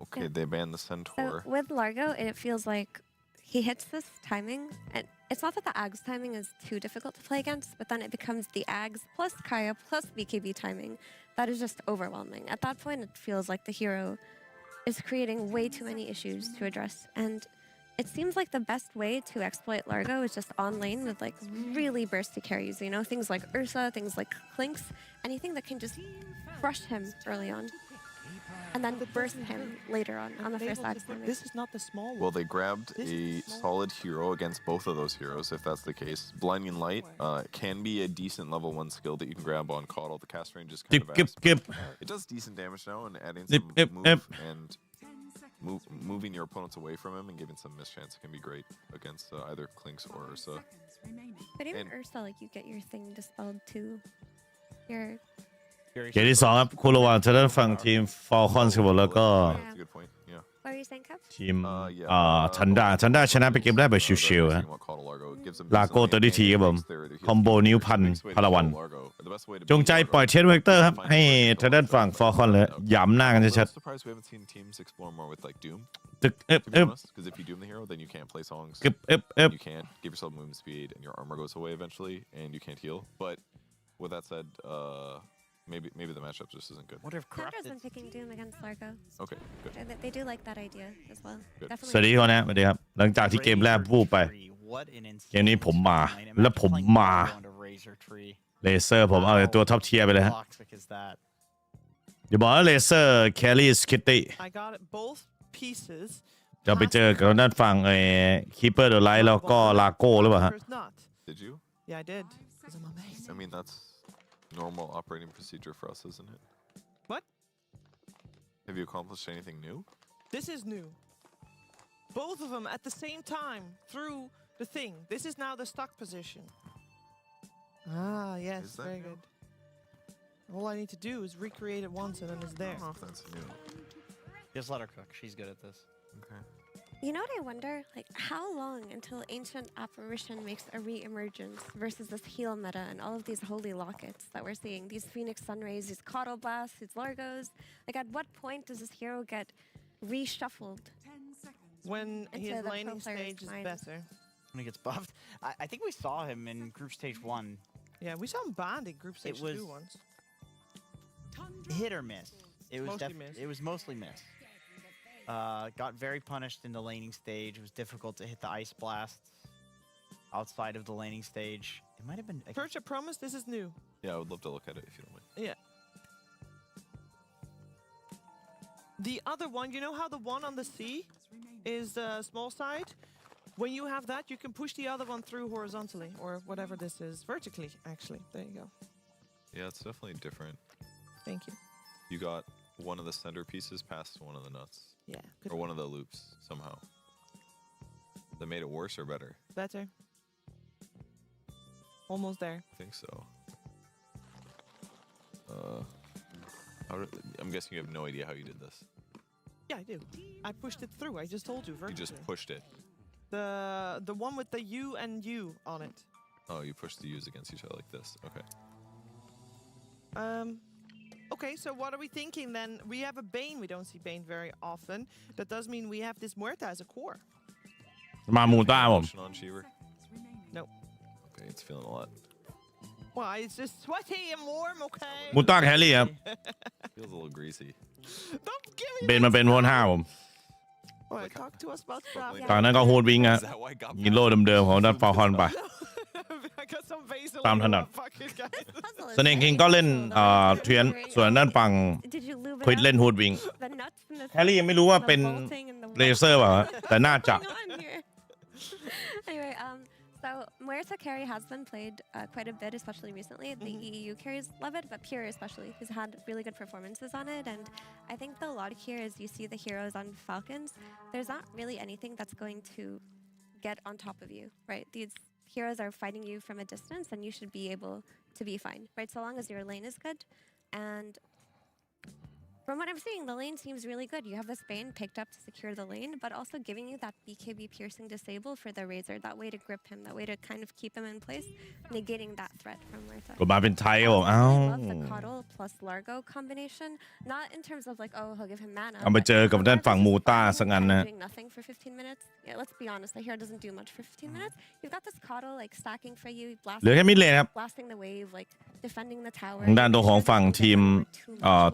Okay, they banned the So centaur. with Largo, it feels like he hits this timing, and it's not that the Ags timing is too difficult to play against, but then it becomes the Ags plus Kaya plus BKB timing that is just overwhelming. At that point, it feels like the hero is creating way too many issues to address, and it seems like the best way to exploit Largo is just on lane with like really bursty carries, you know, things like Ursa, things like Clinks, anything that can just crush him early on. And then burst him later on the first Axe timing. This is not the small one. Well, they grabbed This a is small. solid hero against both of those heroes, if that's the case. Blinding Light can be a decent level 1 skill that you can grab on Caudal. The cast range is kind of vast, but it does decent damage now, and adding some move and moving your opponents away from him and giving some mischance can be great against either Clinks or Ursa. But even and- Ursa, like you get your thing dispelled too. Your เกมที่ 2 ครับ คู่ระหว่างทางด้านฝั่งทีม Falcons ครับผมแล้วก็ That's a good point. Yeah. What are you saying, Kev? ทีมทันด้าชนะไปเกมแรกแบบชิวๆฮะลาโก้ตัวดีทีครับผมคอมโบนิ้วพันพลวันจงใจปล่อยเชนเวกเตอร์ครับให้ทางด้านฝั่งฟอร์คอนเลยหยามหน้ากันชัดๆตึกbecause if you doom the hero then you can't play songs you can't give yourself movement speed and your armor goes away eventually and you can't heal but with that said maybe the matchup just isn't good. Tundra's been picking Doom against Largo. Okay, good. They do like that idea as well. สวัสดีคนนะสวัสดีครับหลังจากที่เกมแรกวูบไปเกมนี้ผมมาแล้วผมมาเลเซอร์ผมเอาตัวท็อปเทียร์ไปเลยฮะอย่าบอกว่าเลเซอร์แครี่สคิตตี้ I got it both pieces. จะไปเจอกับด้านฝั่งคีเปอร์เดอะไลท์แล้วก็ลาโก้หรือเปล่าฮะ Did you? Yeah, I did. Because I'm amazing. I mean that's normal operating procedure for us, isn't it? What? Have you accomplished anything new? This is new. Both of them at the same time through the thing. This is now the stock position. Ah, yes, very good. All I need to do is recreate it once and then it's there. That's new. Just let her cook. She's good at this. Okay. You know what I wonder? Like, how long until Ancient Apparition makes a re-emergence versus this heal meta and all of these holy lockets that we're seeing? These Phoenix Sunrays, these Coddle Blasts, these Largos. Like, at what point does this hero get reshuffled? When his laning stage is better. When he gets buffed. I think we saw him in Group Stage 1. Yeah, we saw him banned in Group Stage 2 once. Hit or miss. It was mostly miss. Got very punished in the laning stage. It was difficult to hit the ice blasts outside of the laning stage. It might have been. Perch, I promise this is new. Yeah, I would love to look at it if you don't mind. Yeah. The other one, you know how the one on the C is small side? When you have that, you can push the other one through horizontally or whatever this is. Vertically, actually. There you go. Yeah, it's definitely different. Thank you. You got one of the center pieces past one of the nuts. Yeah. Or one of the loops somehow. That made it worse or better? Better. Almost there. I think so. I'm guessing you have no idea how you did this. Yeah, I do. I pushed it through. I just told you vertically. You just pushed it. The one with the U and U on it. Oh, you pushed the U's against each other like this. Okay. Okay, so what are we thinking then? We have a Bane. We don't see Bane very often. That does mean we have this Muerta as a core. มามูต้าผม On Cheever? No. Okay, it's feeling a lot. Why? It's just sweaty and warm, okay? มูต้าแครี่ครับ Feels a little greasy. Don't give me เบนมาเป็นโฮน5ผม Alright, talk to us about stuff. ตอนนั้นก็โฮนวิงอะยิงโล่เดิมๆของด้านฟอร์คอนไป I got some basil. ตามถนัด Fucking guys. สเนคคิงก็เล่นเทียนส่วนด้านฝั่ง Did you lube ควิด it เล่น up? โฮนวิง The nuts and the แครี่ยังไม่รู้ว่าเป็น bolting and the เลเซอร์เปล่าฮะแต่น่าจะ What's going on here? Anyway, so Muerta carry has been played quite a bit, especially recently. The EU carries love it, but Pure especially, who's had really good performances on it. And I think the logic here is you see the heroes on Falcons. There's not really anything that's going to get on top of you, right? These heroes are fighting you from a distance, and you should be able to be fine, right? So long as your lane is good. And from what I'm seeing, the lane seems really good. You have this Bane picked up to secure the lane, but also giving you that BKB piercing disable for the Razor, that way to grip him, that way to kind of keep him in place, negating that threat from Muerta. ก็มาเป็นไทยครับผมอ้าว I love the Coddle plus Largo combination, not in terms of like, oh, he'll give him mana. เอาไปเจอกับด้านฝั่งมูต้าสักอันนะ Doing nothing for 15 minutes. Yeah, let's be honest, the hero doesn't do much for 15 minutes. You've got this Coddle like stacking for you, เหลือแค่มิดเลนครับ blasting the wave, like defending the tower. ทางด้านตัวของฝั่งทีม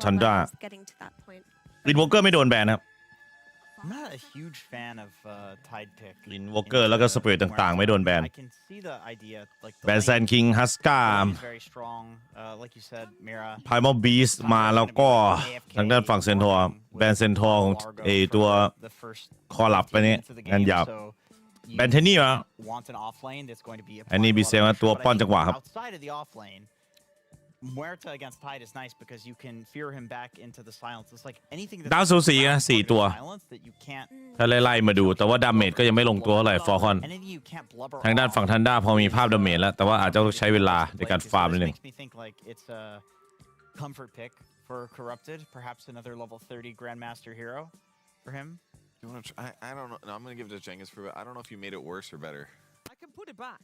Tundra Getting to that point. ลินวอลเกอร์ไม่โดนแบนครับ I'm not a huge fan of Tide pick. ลินวอลเกอร์แล้วก็สเปรย์ต่างๆไม่โดนแบน I can see the idea, like แบนแซนคิงฮัสกา very strong, like you said, Mira. ไพมอลบีสมาแล้วก็ทางด้านฝั่งเซนทอร์แบนเซนทอร์ของตัวคอลับไปนี่งานหยาบแบนเทนนี่วะ Want an off lane that's going to be. อันนี้บีเซลตัวป้อนจังหวะครับ Outside of the off lane, Muerta against Tide is nice because you can fear him back into the silence. It's like anything ดาวสูสีนะ4ตัว that you can't. ถ้าไล่ๆมาดูแต่ว่าดาเมจก็ยังไม่ลงตัวเท่าไหร่ฟอร์คอน anything you can't blubber ทางด้านฝั่งทันด้าพอมีภาพดาเมจแล้วแต่ว่าอาจจะต้องใช้เวลาในการฟาร์มนิดนึง Makes me think like it's a comfort pick for Corrupted, perhaps another level 30 Grandmaster hero for him. You want to? I don't know. No, I'm gonna give it to Cengiz for. I don't know if you made it worse or better. I can put it back.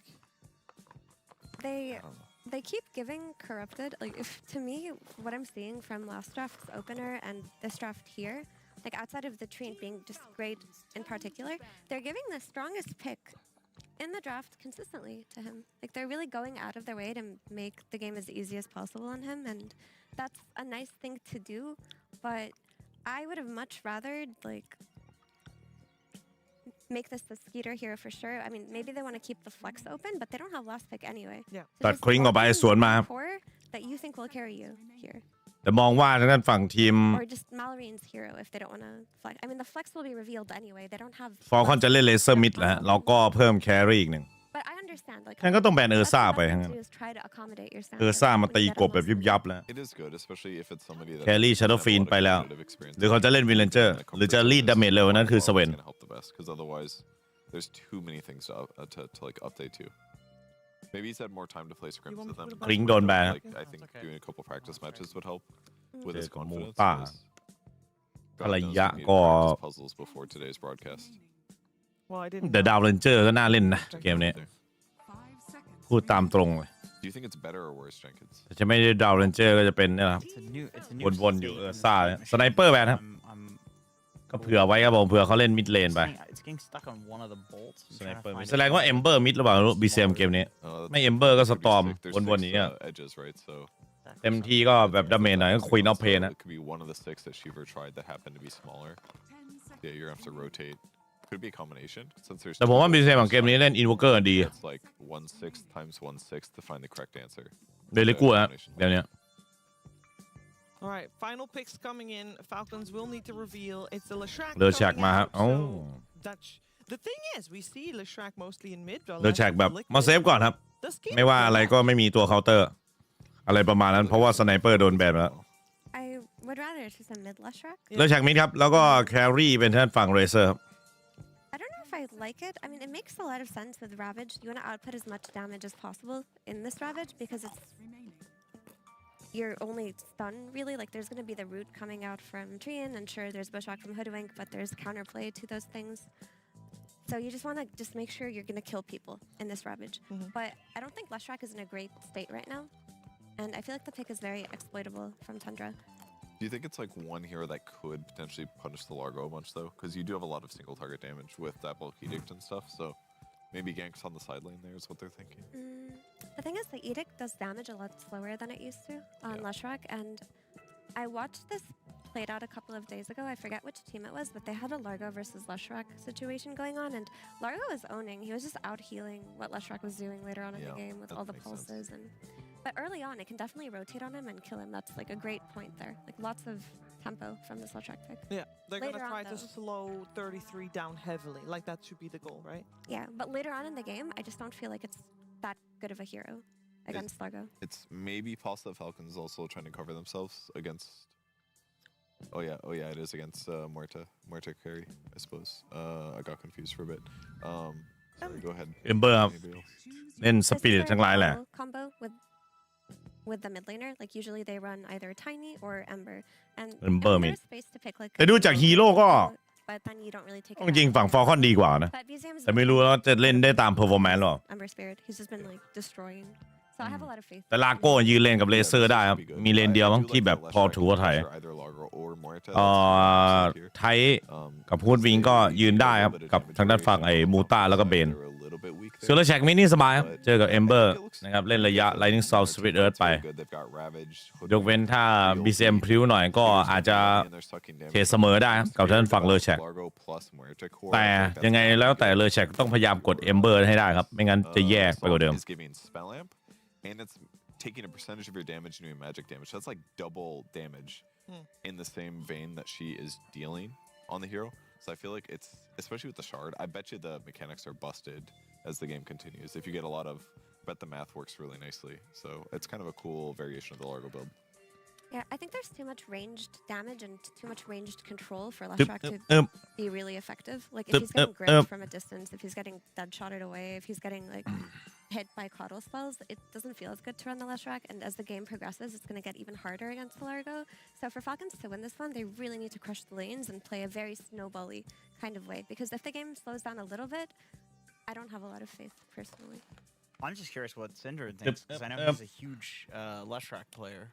They keep giving corrupted. Like, if to me, what I'm seeing from last draft's opener and this draft here, like outside of the Treant being just great in particular, they're giving the strongest pick in the draft consistently to him. Like, they're really going out of their way to make the game as easy as possible on him, and that's a nice thing to do. But I would have much rather like make this the Skeeter hero for sure. I mean, maybe they want to keep the flex open, but they don't have last pick anyway. Yeah. So ตัด just คริงออกไป lock in สวนมา one core that you think will carry you here. แต่มองว่าทางด้านฝั่งทีม Or just Mallory's hero if they don't want to flex. I mean, the flex will be revealed anyway. They don't have. ฟอลคอนจะเล่นเลเซอร์มิดแล้วฮะเราก็เพิ่มแครี่อีกหนึ่ง But I understand. Like, งั้นก็ต้องแบนเออร์ซ่า that's ไป what ฮะ to do is try to accommodate your เออร์ standards ซ่ามา when ตี you get กบแบบ almost ยิบยับแล้ว It is good, especially if it's somebody that แครี่ชาร์โดฟินไปแล้ว competitive experience. หรือเขาจะเล่นวิลเลนเจอร์หรือจะรีดดาเมจเร็วนั่นคือสเวน It's gonna help the best because otherwise, there's too many things to like update to. Maybe he's had more time to play scrims with them. คริงโดนแบน Like I think doing a couple practice matches would help with เจ his อกับมู confidence. ต้า because ภรร God knows ยะ we needed ก็ practice puzzles before today's broadcast. Well, I didn't. แต่ดาวเรนเจอร์ก็น่าเล่นนะเกมนี้ 5 seconds. พูดตามตรงเลย Do you think it's better or worse, Jenkins? แต่จะไม่ได้ดาวเรนเจอร์ก็จะเป็นเนี่ยครับ It's a new วนๆอยู่ state. เออร์ซ่าสไนเปอร์แบนครับ I'm ก็เผื่อไว้ครับผมเผื่อเขาเล่นมิดเลนไป it's getting stuck on one of the bolts. สไนเปอร์แสดงว่าเอมเบอร์มิดหรือเปล่าบีเซมเกมนี้ ไม่เอมเบอร์ก็สตอม There's วนๆอย่างเงี้ย edges, right? So เต็มที่ก็แบบดาเมจหน่อยก็ควีนออฟเพนนะ it could be one of the 6 that Shiver tried that happened to be smaller. 10 seconds. Yeah, you're gonna have to rotate. Could be a combination since there's. แต่ผมว่าบีเซมของเกมนี้เล่นอินวอเกอร์ดี It's like 1/6 times 1/6 to find the correct answer. เดลิกูครับเดี๋ยวนี้ All right, final picks coming in. Falcons will need to reveal. It's the Leshrac. เลอแชกมาครับ so Dutch. The thing is, we see Leshrac mostly in mid. เลอแชกแบบมาเซฟก่อนครับ The scheme ไม่ว่าอะไรก็ไม่มีตัวเคาน์เตอร์ อะไรประมาณนั้นเพราะว่าสไนเปอร์โดนแบนแล้ว I would rather choose a mid Leshrac. เลอแชกมิดครับ แล้วก็แครี่เป็นท่านฝั่งเรเซอร์ I don't know if I like it. I mean, it makes a lot of sense with Ravage. You want to output as much damage as possible in this Ravage because it's your only stun, really. Like, there's going to be the root coming out from Trian, and sure, there's Bushwhack from Hoodwink, but there's counterplay to those things. So you just want to just make sure you're going to kill people in this Ravage. But I don't think Leshrac is in a great state right now. And I feel like the pick is very exploitable from Tundra. Do you think it's like one hero that could potentially punish the Largo a bunch though? Because you do have a lot of single target damage with that bulk edict and stuff. So maybe ganks on the side lane there is what they're thinking. The thing is, the Edict does damage a lot slower than it used to on Leshrac, and I watched this played out a couple of days ago. I forget which team it was, but they had a Largo versus Leshrac situation going on, and Largo was owning. He was just out healing what Leshrac was doing later on in the game with all the pulses. But early on, it can definitely rotate on him and kill him. That's like a great point there. Like lots of tempo from this Leshrac pick. Yeah, they're Later gonna try on, to though. slow 33 down heavily. Like that should be the goal, right? Yeah, but later on in the game, I just don't feel like it's that good of a hero against Largo. It's maybe possible that Falcons also trying to cover themselves against. Oh yeah, it is against Muerta carry, I suppose. I got confused for a bit. Sorry, go ahead. เอมเบอร์ครับ Anybody else? เล่นส This ปิริต is their ทั้งหลายแหละ combo with the mid laner. Like usually they run either Tiny or Ember, and Ember mid. there's space to pick like. แต่ดูจากฮีโร่ก็ But then you don't really take. จริงๆฝั่งฟอลคอนดีกว่านะ But BZM is แต่ไม่รู้ว่าจะเล่นได้ตามเพอร์ฟอร์แมนซ์หรอ Ember Spirit. He's just been like destroying. So I have a lot of faith. แต่ลาโก้ยืนเลนกับเลเซอร์ได้ครับ มีเลนเดียวมั้งที่แบบพอถูว่าไทย Either Largo or Muerta. ไทยกับพูดวิงก็ยืนได้ครับ กับทางด้านฝั่งไอ้มูต้าแล้วก็เบน ส่วนเลอแชกมินี่สบายครับ เจอกับเอมเบอร์นะครับ เล่นระยะ Lightning Storm Spirit Earth ไป ยกเว้นถ้า BCM พลิ้วหน่อยก็อาจจะเทเสมอได้ครับกับทางด้านฝั่งเลอแชกแต่ยังไงแล้วแต่เลอแชกต้องพยายามกดเอมเบอร์ให้ได้ครับ ไม่งั้นจะแยกไปกว่าเดิม And it's taking a percentage of your damage and doing magic damage. That's like double damage in the same vein that she is dealing on the hero. So I feel like it's, especially with the shard, I bet you the mechanics are busted as the game continues. If you get a lot of, but the math works really nicely. So it's kind of a cool variation of the Largo build. Yeah, I think there's too much ranged damage and too much ranged control for Leshrac to be really effective. Like if he's getting gripped from a distance, if he's getting dead shotted away, if he's getting like hit by coddle spells, it doesn't feel as good to run the Leshrac, and as the game progresses, it's going to get even harder against Largo. So for Falcons to win this one, they really need to crush the lanes and play a very snowbally kind of way, because if the game slows down a little bit, I don't have a lot of faith personally. I'm just curious what Cinder thinks, because I know he's a huge Leshrac player.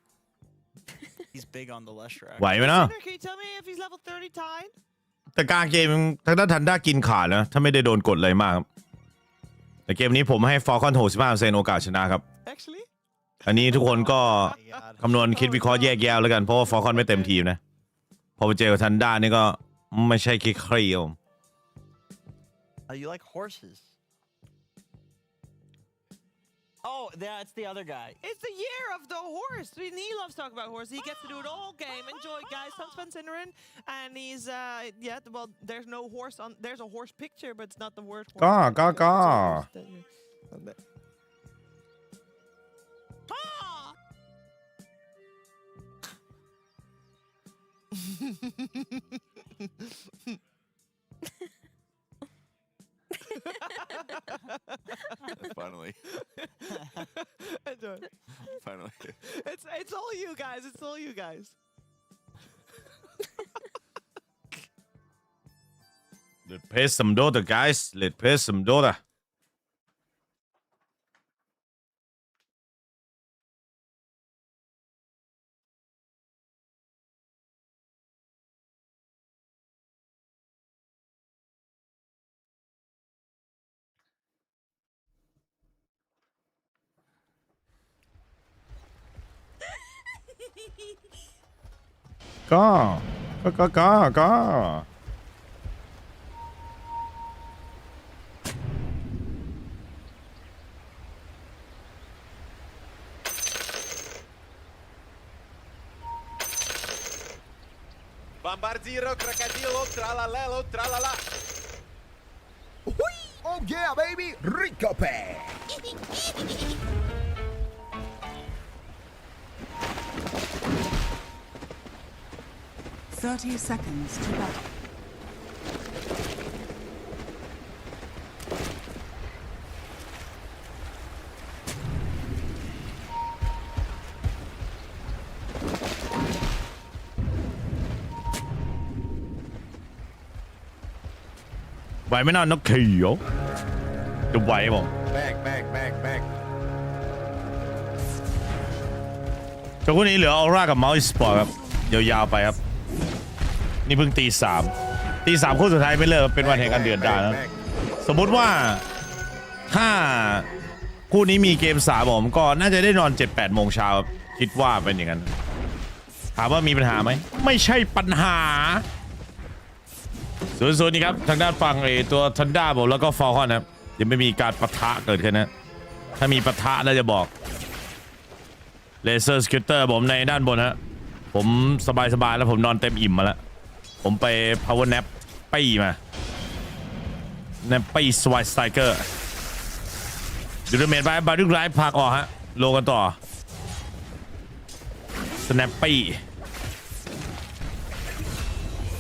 He's big on the Leshrac. ไหวไหมเนาะ Cinder, can you tell me if he's level 30 tied? แต่กลางเกมทางด้านทันด้ากินขาดนะถ้าไม่ได้โดนกดอะไรมากครับแต่เกมนี้ผมให้ฟอลคอน 65% โอกาสชนะครับ Actually? อันนี้ทุกคนก็คำนวณคิดวิเคราะห์แยกแยะแล้วกันเพราะว่าฟอลคอนไม่เต็มทีมนะพอไปเจอกับทันด้านี่ก็ไม่ใช่คิดเครียว You like horses? Oh, that's the other guy. It's the year of the horse. I mean, he loves talking about horses. He gets to do it all game. Enjoy, guys. Sounds fun, Cinderin. And he's, yeah, well, there's no horse on, there's a horse picture, but it's not the word horse. ก็ Finally. Enjoy. Finally. It's all you guys. It's all you guys. Let's play some Dota, guys. Let's play some Dota. Go. Bombardiro, crocodilo, tralalelo, tralala. Oh yeah, baby! Ricope! 30 seconds to battle. Vậy mới nói nó kỳ ổ. Đúng vậy không? Back. จบคู่นี้เหลือออร่ากับ MOUZ ครับยาวๆไปครับนี่เพิ่งตีสามคู่สุดท้ายไม่เลิกเป็นวันแห่งการเดือดดาลนะสมมุติว่าถ้าคู่นี้มีเกม3ผมก็น่าจะได้นอน 7-8 โมงเช้าคิดว่าเป็นอย่างนั้นถามว่ามีปัญหาไหมไม่ใช่ปัญหาส่วนนี้ครับทางด้านฝั่งตัวทันด้าผมแล้วก็ฟอลคอนนะครับยังไม่มีการปะทะเกิดขึ้นนะถ้ามีปะทะน่าจะบอกเลเซอร์สกิลเตอร์ผมในด้านบนฮะผมสบายแล้วผมนอนเต็มอิ่มมาแล้วผมไป power nap ปี้มาแนปปี้สวายสไตรเกอร์ดูดเมจไปบารุกไลฟ์พักออกฮะโลกันต่อสแนปปี้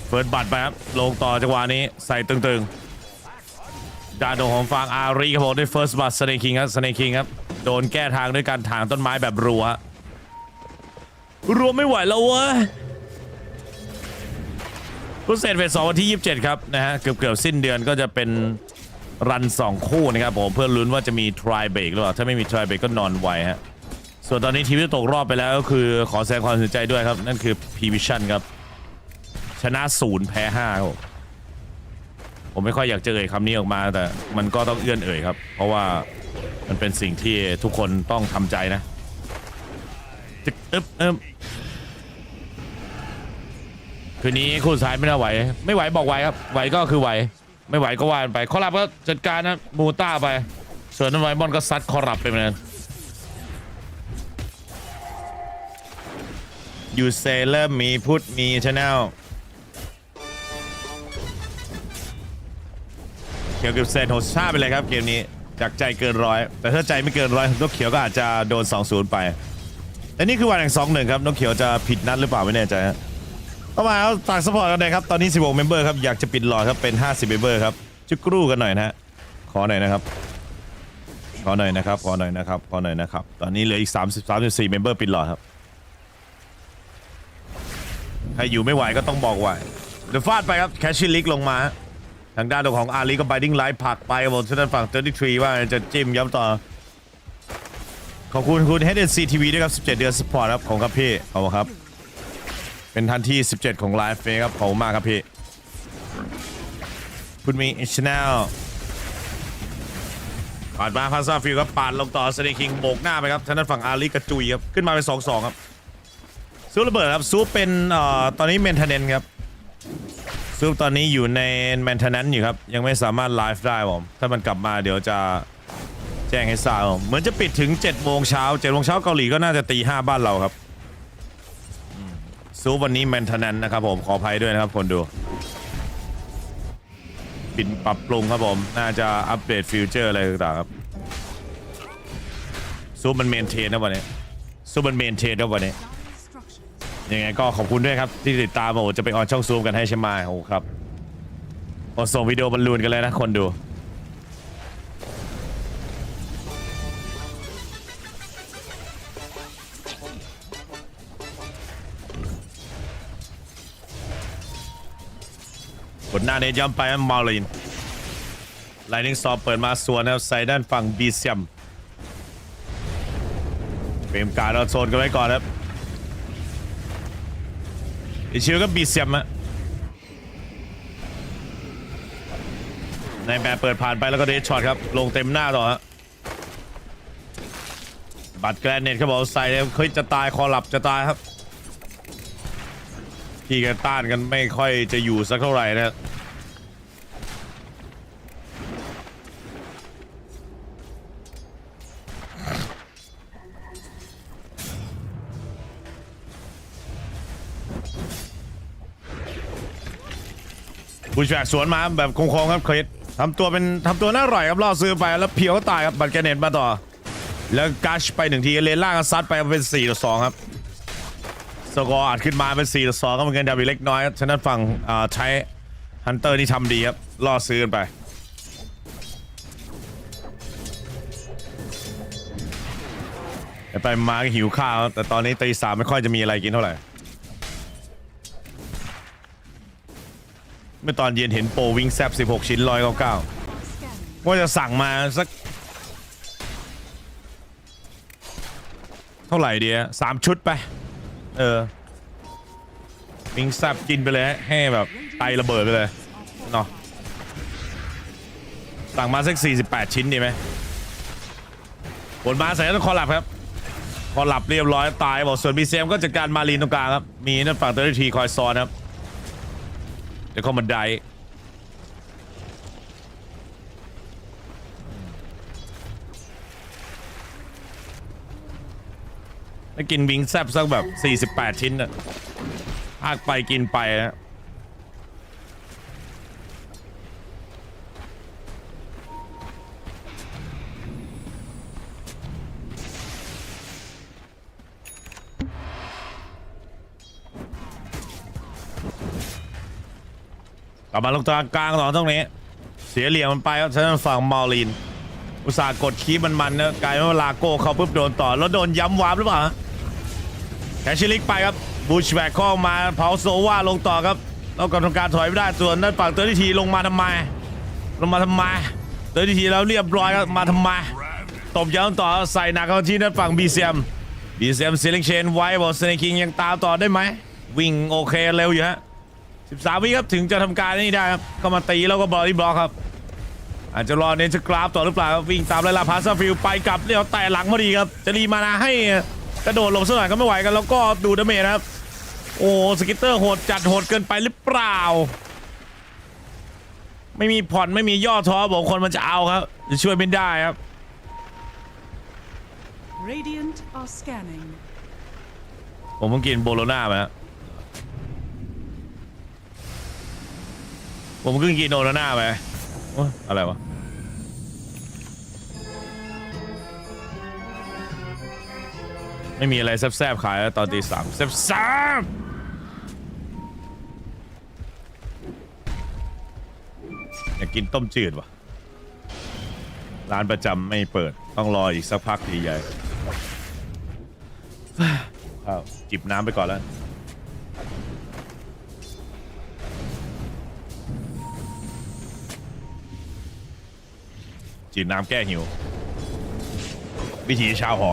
เฟิร์สบัตไปครับลงต่อจังหวะนี้ใส่ตึงๆดาโดของฟางอารีครับผมด้วยเฟิร์สบัตสเนคิงครับโดนแก้ทางด้วยการถางต้นไม้แบบรัวไม่ไหวแล้วเว้ยรุ่นเศษเฟส2วันที่27ครับนะฮะเกือบสิ้นเดือนก็จะเป็นรัน2คู่นะครับผมเพื่อลุ้นว่าจะมีทริเบรกหรือเปล่าถ้าไม่มีทริเบรกก็นอนไวฮะส่วนตอนนี้ทีมที่ตกรอบไปแล้วก็คือขอแสดงความเสียใจด้วยครับนั่นคือ P-Vision ครับชนะ0แพ้5ครับผมไม่ค่อยอยากจะเอ่ยคำนี้ออกมาแต่มันก็ต้องเอื้อนเอ่ยครับเพราะว่ามันเป็นสิ่งที่ทุกคนต้องทำใจนะคืนนี้คู่สุดท้ายไม่น่าไหวไม่ไหวบอกไหวครับไหวก็คือไหวไม่ไหวก็ว่าไปคอรับก็จัดการนะมูต้าไปส่วนน้ำไวบอลก็ซัดคอรับไปเหมือนกันยูเซเลอร์มีพุทมีชาแนลเขียวกับเซนโฮชาไปเลยครับเกมนี้จากใจเกินร้อยแต่ถ้าใจไม่เกินร้อยนกเขียวก็อาจจะโดน 2-0 ไปแต่นี่คือวันแห่ง 2-1 ครับนกเขียวจะผิดนัดหรือเปล่าไม่แน่ใจฮะเข้ามาเอาฝากสปอร์ตกันหน่อยครับตอนนี้16เมมเบอร์ครับอยากจะปิดหลอดครับเป็น50เมมเบอร์ครับจุกรูกันหน่อยนะฮะขอหน่อยนะครับ ขอหน่อยนะครับขอหน่อยนะครับขอหน่อยนะครับตอนนี้เหลืออีก34เมมเบอร์ปิดหลอดครับใครอยู่ไม่ไหวก็ต้องบอกไหวเดี๋ยวฟาดไปครับแคชชิลิกลงมาทางด้านของอาลีก็ไบดิ้งไลท์ผลักไปบนเส้นฝั่ง33ว่าจะจิ้มย้ำต่อขอบคุณคุณ HNCTV ด้วยครับ17 เดือนสปอร์ตครับของครับพี่ขอบคุณครับเป็นทันที่17ของไลฟ์เฟครับขอบคุณมากครับพี่คุณมีชแนลปาดมาพาซาฟิลครับปาดลงต่อสเนคิงโบกหน้าไปครับทางด้านฝั่งอาลีกระจุยครับขึ้นมาเป็น 2-2 ครับซูระเบิดครับซูเป็นตอนนี้เมนเทนเนนซ์ครับซูตอนนี้อยู่ในเมนเทนเนนซ์อยู่ครับยังไม่สามารถไลฟ์ได้ผมถ้ามันกลับมาเดี๋ยวจะแจ้งให้ทราบเหมือนจะปิดถึง7 โมงเช้า7 โมงเช้าเกาหลีก็น่าจะตี 5บ้านเราครับซูวันนี้เมนเทนเนนซ์นะครับผมขออภัยด้วยนะครับคนดูปิดปรับปรุงครับผมน่าจะอัปเดตฟิวเจอร์อะไรต่างๆครับซูมันเมนเทนนะวันนี้ซูมันเมนเทนนะวันนี้ยังไงก็ขอบคุณด้วยครับที่ติดตามโอ้จะไปออนช่องซูมกันให้ใช่ไหมโอ้ครับส่งวิดีโอบอลลูนกันเลยนะคนดูกดหน้าเนย้ำไปมาลินไลนิ่งซอฟเปิดมาสวนนะครับใส่ด้านฝั่งบีเซียมเฟรมการเราโซนกันไว้ก่อนครับอีชิวก็บีเซียมอะในแบบเปิดผ่านไปแล้วก็เดชช็อตครับลงเต็มหน้าต่อฮะบัตรแกรนเนตเขาบอกใส่เคยจะตายคอหลับจะตายครับที่กันต้านกันไม่ค่อยจะอยู่สักเท่าไหร่นะบูชแบกสวนมาแบบคงๆครับเคยทำตัวน่าอร่อยครับล่อซื้อไปแล้วเพียวก็ตายครับบัตรแกรนเนตมาต่อแล้วกัชไป1 ทีเลนล่างก็ซัดไปเป็น4-2ครับสกอร์อัดขึ้นมาเป็น4-2ก็เหมือนกันดาวิเล็กน้อยฉะนั้นฝั่งใช้ฮันเตอร์นี่ทำดีครับล่อซื้อกันไปมาหิวข้าวแต่ตอนนี้ตี 3ไม่ค่อยจะมีอะไรกินเท่าไหร่เมื่อตอนเย็นเห็นโปรวิ่งแซบ16 ชิ้น199ว่าจะสั่งมาสักเท่าไหร่ดี3 ชุดไปวิ่งแซบกินไปเลยให้แบบไตระเบิดไปเลยเนาะสั่งมาสัก48 ชิ้นดีไหมผลมาใส่ต้องคอหลับครับคอหลับเรียบร้อยตายบอกส่วนบีเซมก็จัดการมาลีนตรงกลางครับมีนั่นฝั่ง30 ทีคอยซ้อนครับเดี๋ยวเข้ามาได้แล้วกินวิงแซบสักแบบ48 ชิ้นน่ะพากไปกินไปนะกลับมาลงตรงกลางต่อตรงนี้เสียเหลี่ยมมันไปครับฉะนั้นฝั่งมาลีนอุตส่าห์กดคีบมันนะกลายเป็นว่าลาโก้เขาปุ๊บโดนต่อแล้วโดนย้ำวาร์ปหรือเปล่าแคชชิลิกไปครับบูชแบกข้อมาเผาโซว่าลงต่อครับแล้วก็ทำการถอยไม่ได้ส่วนด้านฝั่ง30 ทีลงมาทำไม30 ทีแล้วเรียบร้อยครับมาทำไมตบย้ำต่อใส่หนักเข้าที่ด้านฝั่งบีเซียมเซเลงเชนไว้บอกสเนคิงยังตามต่อได้ไหมวิ่งโอเคเร็วอยู่ฮะ13 วิครับถึงจะทำการนี่ได้ครับก็มาตีแล้วก็บอดี้บล็อกครับอาจจะรอเน้นจะกราฟต่อหรือเปล่าวิ่งตามไล่ล่าพาซาฟิลไปกับเรียกแต่หลังพอดีครับจะรีมานาให้กระโดดลงสักหน่อยก็ไม่ไหวกันแล้วก็ดูดาเมจนะครับโอ้สกิตเตอร์โหดจัดโหดเกินไปหรือเปล่าไม่มีผ่อนไม่มีย่อท้อบอกคนมันจะเอาครับจะช่วยไม่ได้ครับ Radiant are scanning. ผมเพิ่งกินโบโลน่ามาผมเพิ่งกินโบโลน่าไปอะไรวะไม่มีอะไรแซ่บๆขายตอนตี 3แซ่บอยากกินต้มจืดวะล ร้านประจำไม่เปิดต้องรออีกสักพักใหญ่ๆจิบน้ำไปก่อนแล้วจิบน้ำแก้หิววิถีชาวหอ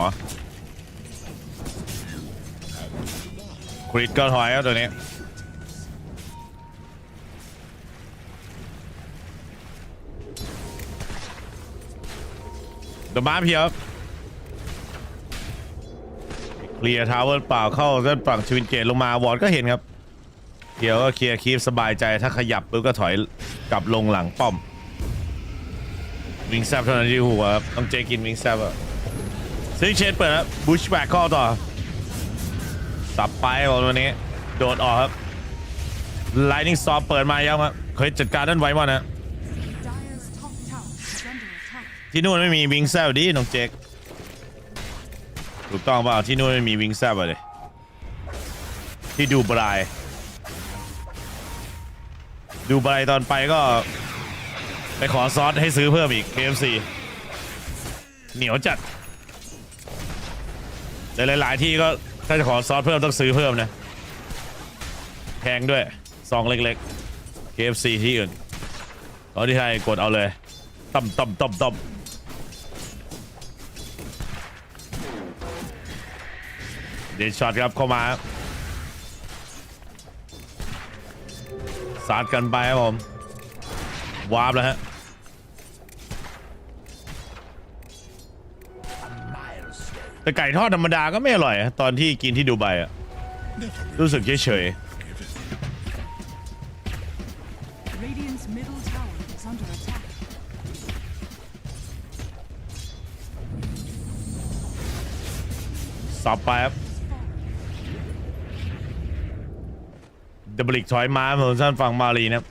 คริสก็ถอยแล้วตัวนี้เดอะมาเพียวเคลียร์ทาวเวอร์เปล่าเข้าเส้นฝั่งชวินเกตลงมาวอร์ดก็เห็นครับเพียวก็เคลียร์คีฟสบายใจถ้าขยับปุ๊บก็ถอยกลับลงหลังป้อมวิงแซบเท่านั้นที่หัวต้องเจกินวิงแซบอะซิงเชนเปิดครับบูชแบกเข้าต่อสับไปของตัวนี้โดดออกครับไลนิ่งซอฟเปิดมายังครับเคยจัดการด้านไวมอนนะที่นู่นไม่มีวิงแซบดิน้องเจคถูกต้องเปล่าที่นู่นไม่มีวิงแซบเลยที่ดูบรายตอนไปก็ไปขอซอสให้ซื้อเพิ่มอีก KFC เหนียวจัดแต่หลายๆที่ก็ถ้าจะขอซอสเพิ่มต้องซื้อเพิ่มนะแพงด้วยซองเล็กๆ KFC ที่อื่นตอนที่ไทยกดเอาเลยต้มเดชช็อตครับเข้ามาสาดกันไปครับผมวาร์ปแล้วฮะแต่ไก่ทอดธรรมดาก็ไม่อร่อยตอนที่กินที่ดูไบอะรู้สึกเฉยๆสับไปครับดับเบิลลิกถอยมาเหมือนท่านฝั่งมารีนะครับ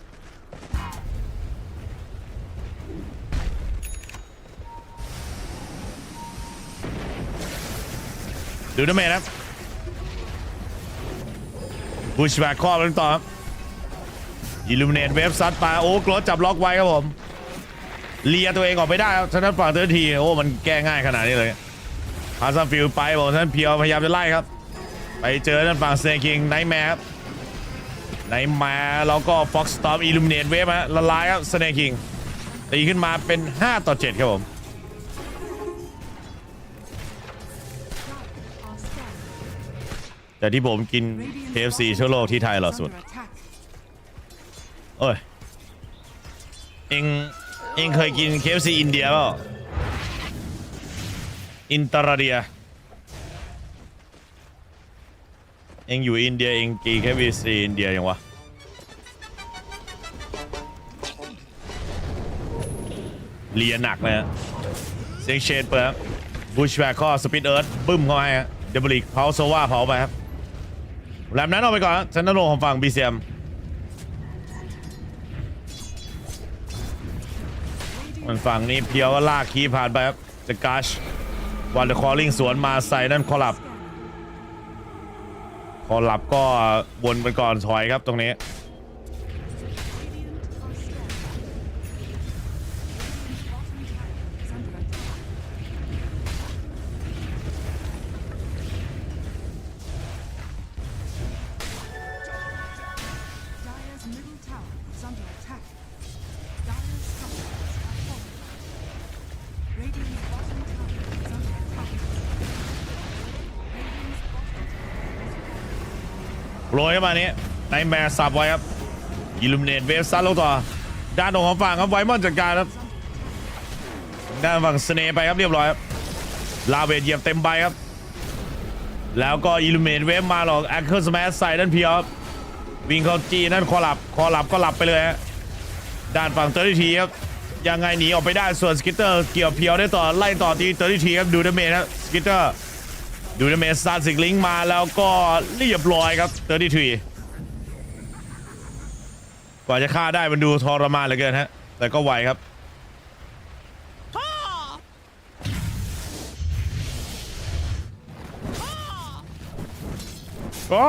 ดูดาเมจครับบูชแบกข้อเป็นต่อครับอิลูมิเนตเวฟซัดไปโอ้กรดจับล็อกไว้ครับผมเลียตัวเองออกไปได้ครับฉะนั้นฝั่งเตอร์ทีโอ้มันแก้ง่ายขนาดนี้เลยพาซัมฟิลไปบอกท่านเพียวพยายามจะไล่ครับไปเจอท่านฝั่งเซคิงไนท์แมร์ครับไนท์แมร์แล้วก็ฟ็อกสตอร์มอิลูมิเนตเวฟฮะละลายครับเซคิงตีขึ้นมาเป็น5-7ครับผมแต่ที่ผมกิน KFC ทั่วโลกที่ไทยหรอสุดเอ้ยเอ็งเคยกิน KFC อินเดียเปล่าอินตราเดียเอ็งอยู่อินเดียเอ็งกิน KFC อินเดียยังวะเลียหนักเลยฮะเซ็งเชนเปิดบูชแบกข้อสปิดเอิร์ธบึ้มเข้าให้ฮะเดบิลิกเผาโซว่าเผาไปครับแรมนั้นออกไปก่อนชันนโรของฝั่ง BCM มันฝั่งนี้เพียวก็ลากคีผ่านไปครับจะกัชวันเดอร์คอลลิงสวนมาใส่นั่นคอลับก็วนไปก่อนถอยครับตรงนี้โรยเข้ามานี้ไนท์แมร์สับไว้ครับอิลูมิเนตเวฟซัดลงต่อด้านตรงของฝั่งครับไวมอนจัดการครับด้านฝั่งสเนไปครับเรียบร้อยครับลาเวทเหยียบเต็มใบครับแล้วก็อิลูมิเนตเวฟมาหรอกแอคเคิลสแมชใส่ด้านเพียววิ่งเข้าจีนั่นคอหลับก็หลับไปเลยฮะด้านฝั่งเตอร์ทีครับยังไงหนีออกไปได้ส่วนสกิตเตอร์เกี่ยวเพียวได้ต่อไล่ต่อที่เตอร์ทีครับดูดาเมจครับสกิตเตอร์ดูดาเมจซาสิกลิงมาแล้วก็เรียบร้อยครับ33กว่าจะฆ่าได้มันดูทรมานเหลือเกินฮะแต่ก็ไวครับอ้า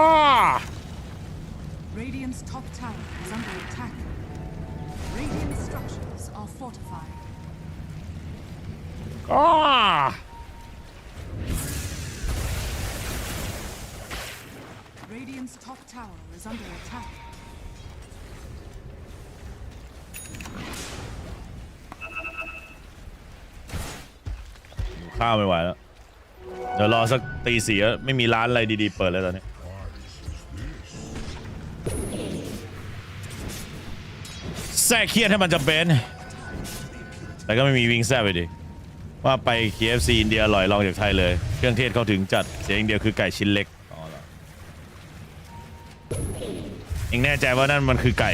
Radiant's top tower is under attack. Radiant structures are fortified. อ้า Radiant's top tower is under attack. ข้าวไม่ไหวแล้วเดี๋ยวรอสักตีสี่ไม่มีร้านอะไรดีๆเปิดแล้วตอนนี้แทรกเครียดให้มันจำเป็นแต่ก็ไม่มีวิงแทรกไปดิว่าไป KFC อินเดียอร่อยลองจากไทยเลยเครื่องเทศเขาถึงจัดเสียอย่างเดียวคือไก่ชิ้นเล็กเองแน่ใจว่านั่นมันคือไก่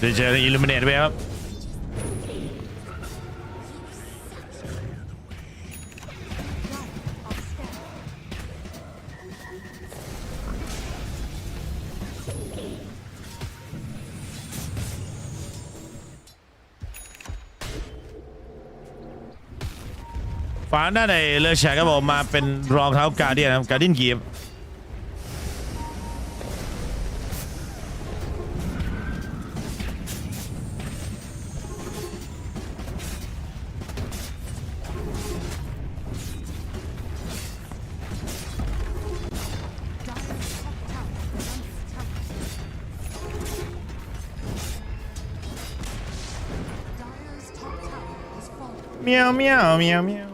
เดี๋ยวเจออิลูมิเนตไปครับฝาด้านในเลือกแชร์ก็บอกมาเป็นรองเท้าการ์เดียนครับการ์เดียนกีฟเมียวเมียวเมียวเมียว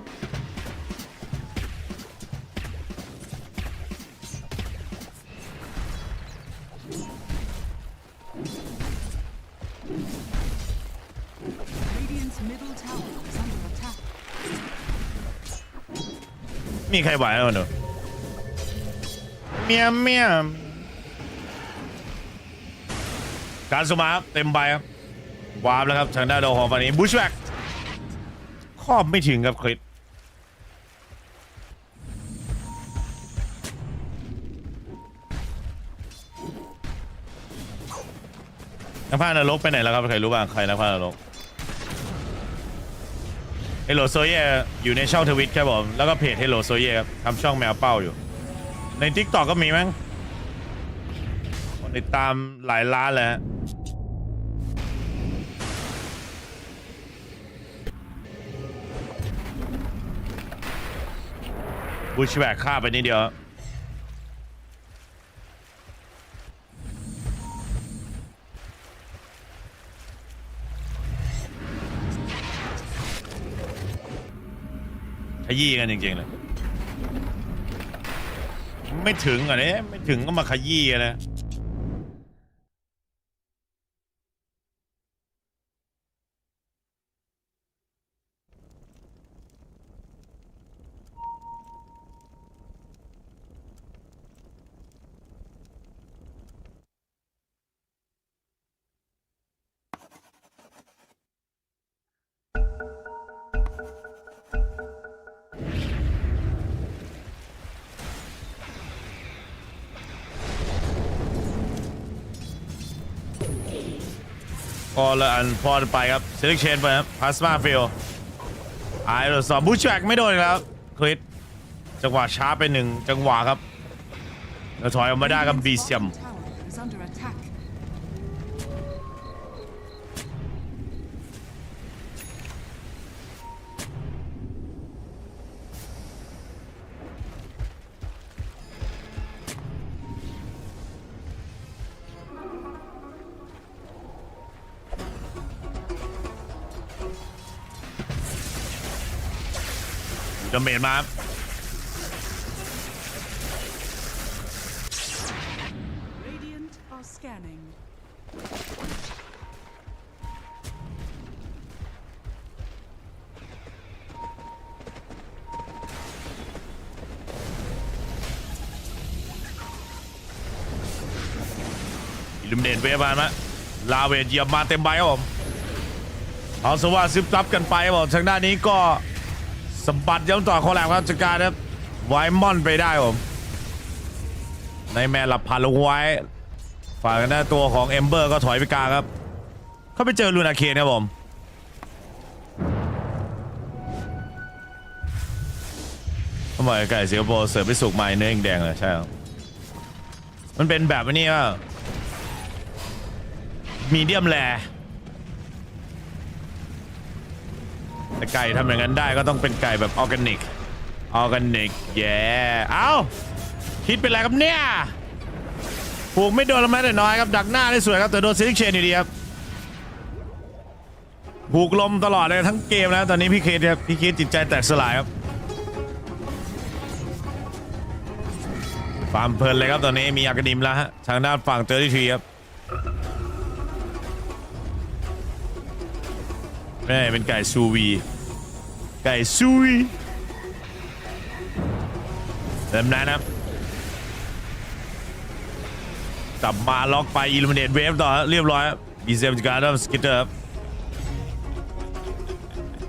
Radiant's middle tower is under attack. มีใครไหวแล้วหนูเมียวเมียวการสมาร์ทเต็มใบครับวาร์ปแล้วครับทางด้านโดของฝั่งนี้บูชแบ็กครอบไม่ถึงครับคริสนักพากย์นรกไปไหนแล้วครับใครรู้บ้างใครนักพากย์นรกเฮโลโซเย่อยู่ในช่องทวิตครับผมแล้วก็เพจเฮโลโซเย่ครับทำช่องแมวเป้าอยู่ใน TikTok ก็มีมั้งคนติดตามหลายล้านเลยฮะบูชแบกฆ่าไปนิดเดียวขยี้กันจริงๆเลยไม่ถึงอ่ะเนี่ยไม่ถึงก็มาขยี้กันนะพอละอันพอไปครับเซเลคเชนไปครับพาสมาฟิลไอ้เราสอบบูชแบ็กไม่โดนแล้วคริสจังหวะช้าไปหนึ่งจังหวะครับเราถอยออกมาได้กับบีเซียม Is under attack. ดาเมจมาครับ Radiant are scanning. อิลูมิเนตเวฟมานะลาเวทเหยียบมาเต็มใบครับผมเอาสว่าซึบซับกันไปครับผมทางด้านนี้ก็สมบัติย้ำต่อคอแลบครับจัดการครับไวมอนไปได้ผมในแม่หลับผ่านลงไว้ฝ่ายหน้าตัวของเอมเบอร์ก็ถอยไปกลางครับเขาไปเจอลูนาเคนครับผม ทำไมไก่สิงคโปร์เสิร์ฟไม่สุกใหม่เนื้อแดงเลยใช่ครับมันเป็นแบบนี้ว่ามีเดียมแรแต่ไก่ทำอย่างนั้นได้ก็ต้องเป็นไก่แบบออร์แกนิกแย่เอ้าคิดเป็นไรครับเนี่ยผูกไม่โดนละแม้แต่น้อยครับดักหน้าได้สวยครับแต่โดนซิลิเชนอยู่ดีครับผูกลมตลอดเลยทั้งเกมแล้วตอนนี้พี่เคสครับพี่เคสจิตใจแตกสลายครับฟาร์มเพลินเลยครับตอนนี้มีอากาดิมแล้วฮะทางด้านฝั่งเตอร์ทีครับแม่เป็นไก่ซูวีเริ่มนะครับกลับมาล็อกไปอิลูมิเนตเวฟต่อเรียบร้อยดีเซลจากการสกิตเตอร์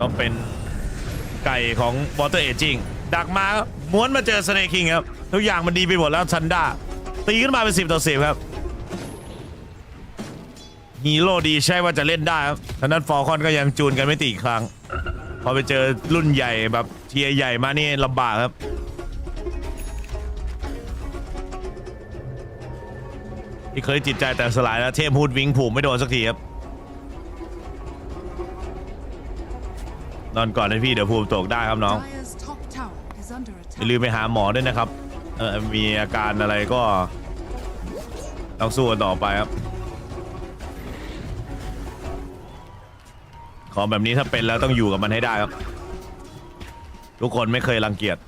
ต้องเป็นไก่ของวอเตอร์เอจิ้งดักมาม้วนมาเจอสเนคคิงครับทุกอย่างมันดีไปหมดแล้วทันด้าตีขึ้นมาเป็น10-10ครับฮีโร่ดีใช่ว่าจะเล่นได้ครับทางนั้นฟอลคอนก็ยังจูนกันไม่ติดอีกครั้งพอไปเจอรุ่นใหญ่แบบเทียใหญ่มานี่ลำบากครับที่เคยจิตใจแต่สลายแล้วเทพฮูดวิงผูกไม่โดนสักทีครับนอนก่อนนะพี่เดี๋ยวภูมิตกได้ครับน้องอย่าลืมไปหาหมอด้วยนะครับมีอาการอะไรก็ต้องสู้กันต่อไปครับของแบบนี้ถ้าเป็นแล้วต้องอยู่กับมันให้ได้ครับทุกคนไม่เคยรังเกียจ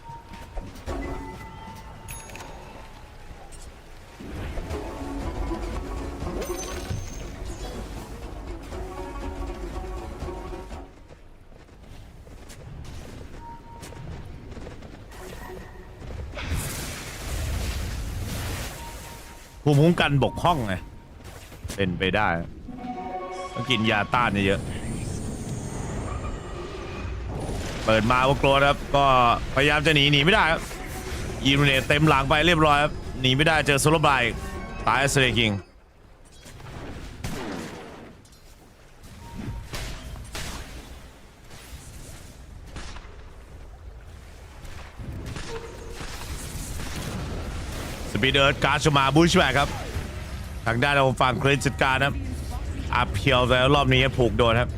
ภูมิคุ้มกันบกพร่องไงเป็นไปได้ต้องกินยาต้านเยอะเปิดมาโกรธครับก็พยายามจะหนีไม่ได้ครับยีรูเนตเต็มหลังไปเรียบร้อยครับหนีไม่ได้เจอโซโลบายตายสเตคิงสปีดเดอร์การชมาบูชแบกครับทางด้านของฝั่งเครนจัดการครับอัพเพียวแล้วรอบนี้ผูกโดนครับ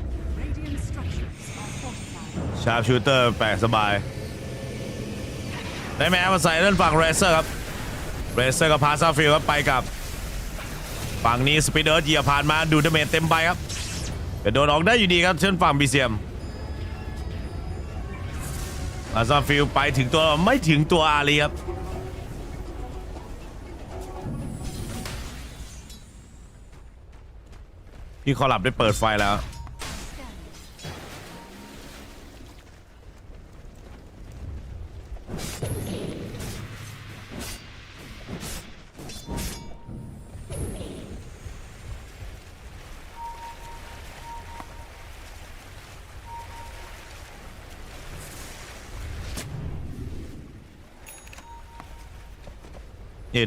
ชาร์ปชูเตอร์แปลกสบายได้แม้มาใส่ด้านฝั่งเรเซอร์ครับเรเซอร์กับพาซาฟิลครับไปกับฝั่งนี้สปีดเดอร์เหยียบผ่านมาดูดาเมจเต็มใบครับแต่โดนออกได้อยู่ดีครับเช่นฝั่งบีเซียมพาซาฟิลไปถึงตัวไม่ถึงตัวอารีครับพี่คอลับได้เปิดไฟแล้ว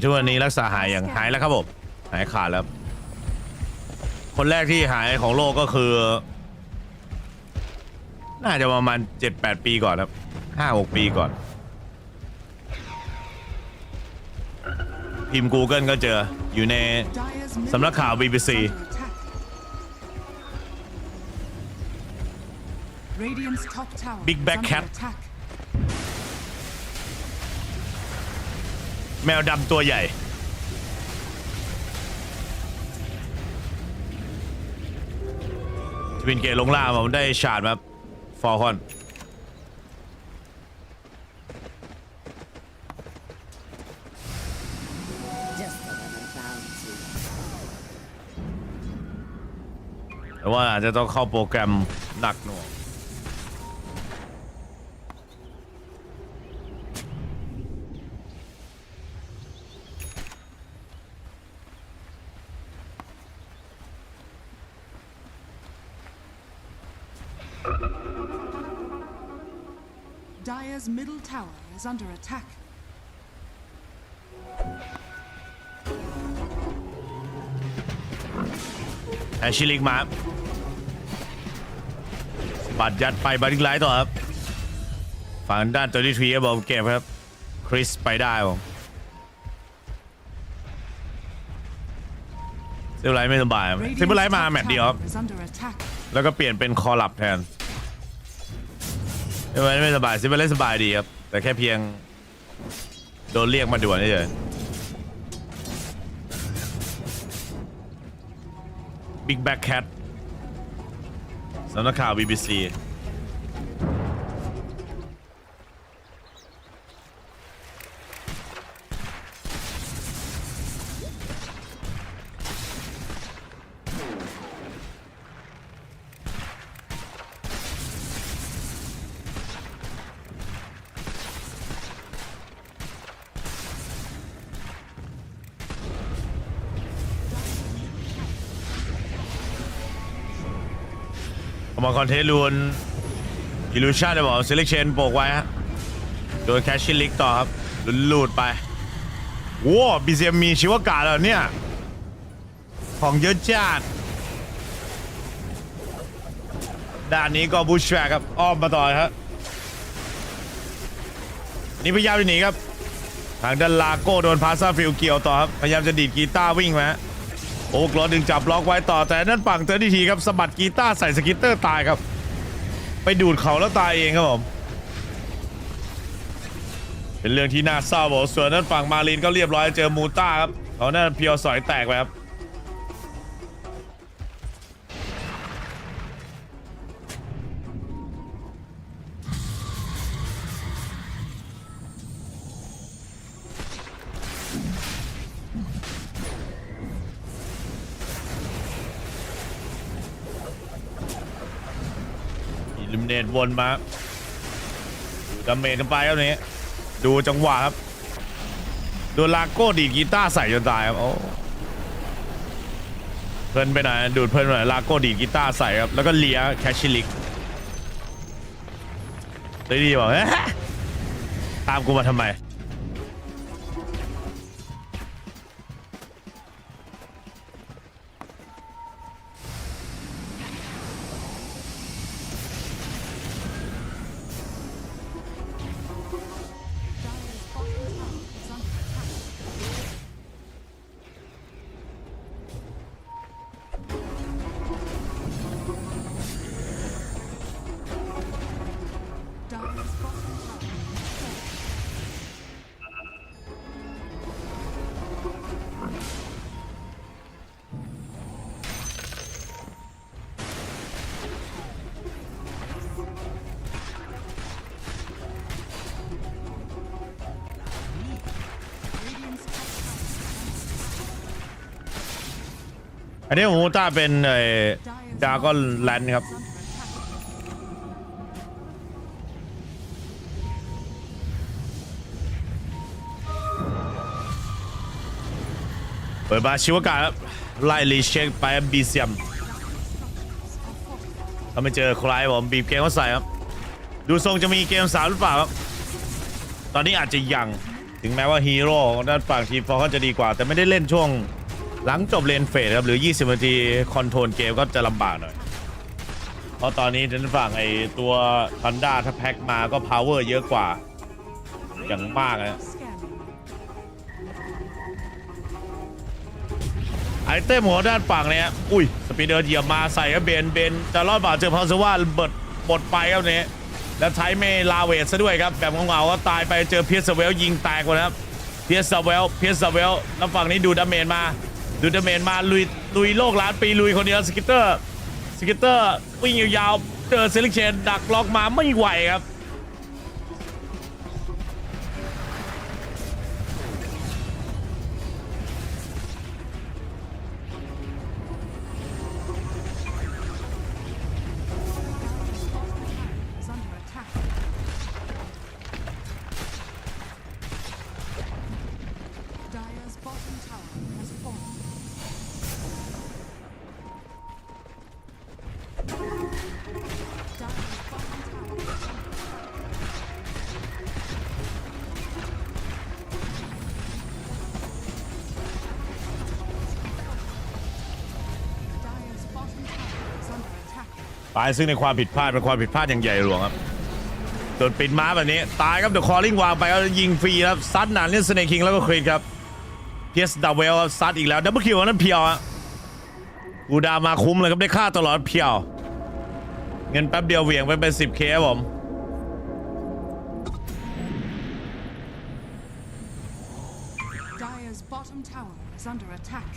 ทุกวันนี้รักษาหายอย่างหายแล้วครับผมหายขาดแล้วคนแรกที่หายของโลกก็คือน่าจะประมาณ 7-8 ปีก่อนครับ 5-6 ปีก่อนพิมพ์ Google ก็เจออยู่ในสำนักข่าว BBC Big Black Cat แมวดำตัวใหญ่วินเกตลงล่าผมได้ชาร์จมาฟอลคอนแต่ว่าอาจจะต้องเข้าโปรแกรมหนักหน่วงDire's middle tower is under attack. แอชิลิกมาบัดยัดไปบัดอีกไลท์ต่อครับฝั่งด้านตัวที่ทีบอกเก็บครับ คริสไปได้ผมซิลไลท์ไม่สบายซิลไลท์มาแมตช์เดียวครับ is under attack. แล้วก็เปลี่ยนเป็นคอลับแทนซิลไลท์ไม่สบายซิลไลท์สบายดีครับแต่แค่เพียงโดนเรียกมาด่วนเฉยบิ๊กแบ็คแคทสำนักข่าว BBC มาคอนเทนต์ลูนอิลูชันจะบอกเซเลคเชนโปกไว้ฮะโดยแคชชิลิกต่อครับลูดไปว้าวบีเซียมมีชีวกาแล้วเนี่ยของเยอะจัดด้านนี้ก็บูชแฟร์ครับอ้อมมาต่อครับนี่พยายามจะหนีครับทางด้านลาโก้โดนพาซาฟิลเกี่ยวต่อครับพยายามจะดีดกีตาร์วิ่งมาโอ้กรอดึงจับล็อกไว้ต่อแต่นั่นฝั่งเจอทีครับสะบัดกีตาร์ใส่สกิตเตอร์ตายครับไปดูดเขาแล้วตายเองครับผมเป็นเรื่องที่น่าเศร้าบอกส่วนนั้นฝั่งมารินก็เรียบร้อยเจอมูต้าครับเขานั่นเพียวสอยแตกไปครับลิมเนตวนมาดาเมจกันไปครับนี้ดูจังหวะครับโดนลาโก้ดีดกีตาร์ใส่จนตายครับโอ้เพลินไปหน่อยดูดเพลินไปหน่อยลาโก้ดีดกีตาร์ใส่ครับแล้วก็เลียแคชชิลิกได้ดีบอกตามกูมาทำไมอันนี้มูต้าเป็นดาก้อนแลนด์ครับเปิดมาชิวกาครับไล่รีเช็คไปบีเซียมถ้าไม่เจอใครผมบีบเกมเขาใส่ครับดูทรงจะมีเกม3หรือเปล่าครับตอนนี้อาจจะยังถึงแม้ว่าฮีโร่ของด้านฝั่งทีมฟอร์เขาจะดีกว่าแต่ไม่ได้เล่นช่วงหลังจบเลนเฟสครับหรือ20นาทีคอนโทรลเกมก็จะลำบากหน่อยเพราะตอนนี้ทางฝั่งไอตัวทันด้าถ้าแพ็คมาก็พาวเวอร์เยอะกว่าอย่างมากนะไอเต้มหัวด้านฝั่งเนี่ยอุ้ยสปีดเดอร์เหยียบมาใส่ครับเบนจะรอดบ่าเจอพาวเซว่าเบิดหมดไปครับเนี่ยแล้วใช้ไม่ลาเวทซะด้วยครับแบบเงาๆก็ตายไปเจอเพียสเวลยิงแตกหมดครับเพียสเวลแล้วฝั่งนี้ดูดาเมจมาลุยโลกล้านปีลุยคนเดียวสกิตเตอร์วิ่งยาวๆเจอเซลิเชนดักล็อกมาไม่ไหวครับตายซึ่งในความผิดพลาดเป็นความผิดพลาดอย่างใหญ่หลวงครับ โดนปิดม้าแบบนี้ตายครับเดี๋ยวคอลลิ่งวางไปแล้วยิงฟรีครับซัดหนานเล่นสเนคคิงแล้วก็ครีนครับเพียสดับเวลซัดอีกแล้วดับเบิลคิวนั่นเพียวอะกูดามาคุ้มเลยครับได้ค่าตลอดเพียวเงินแป๊บเดียวเหวี่ยงไปเป็น 10K ครับผม Dire's bottom tower is under attack.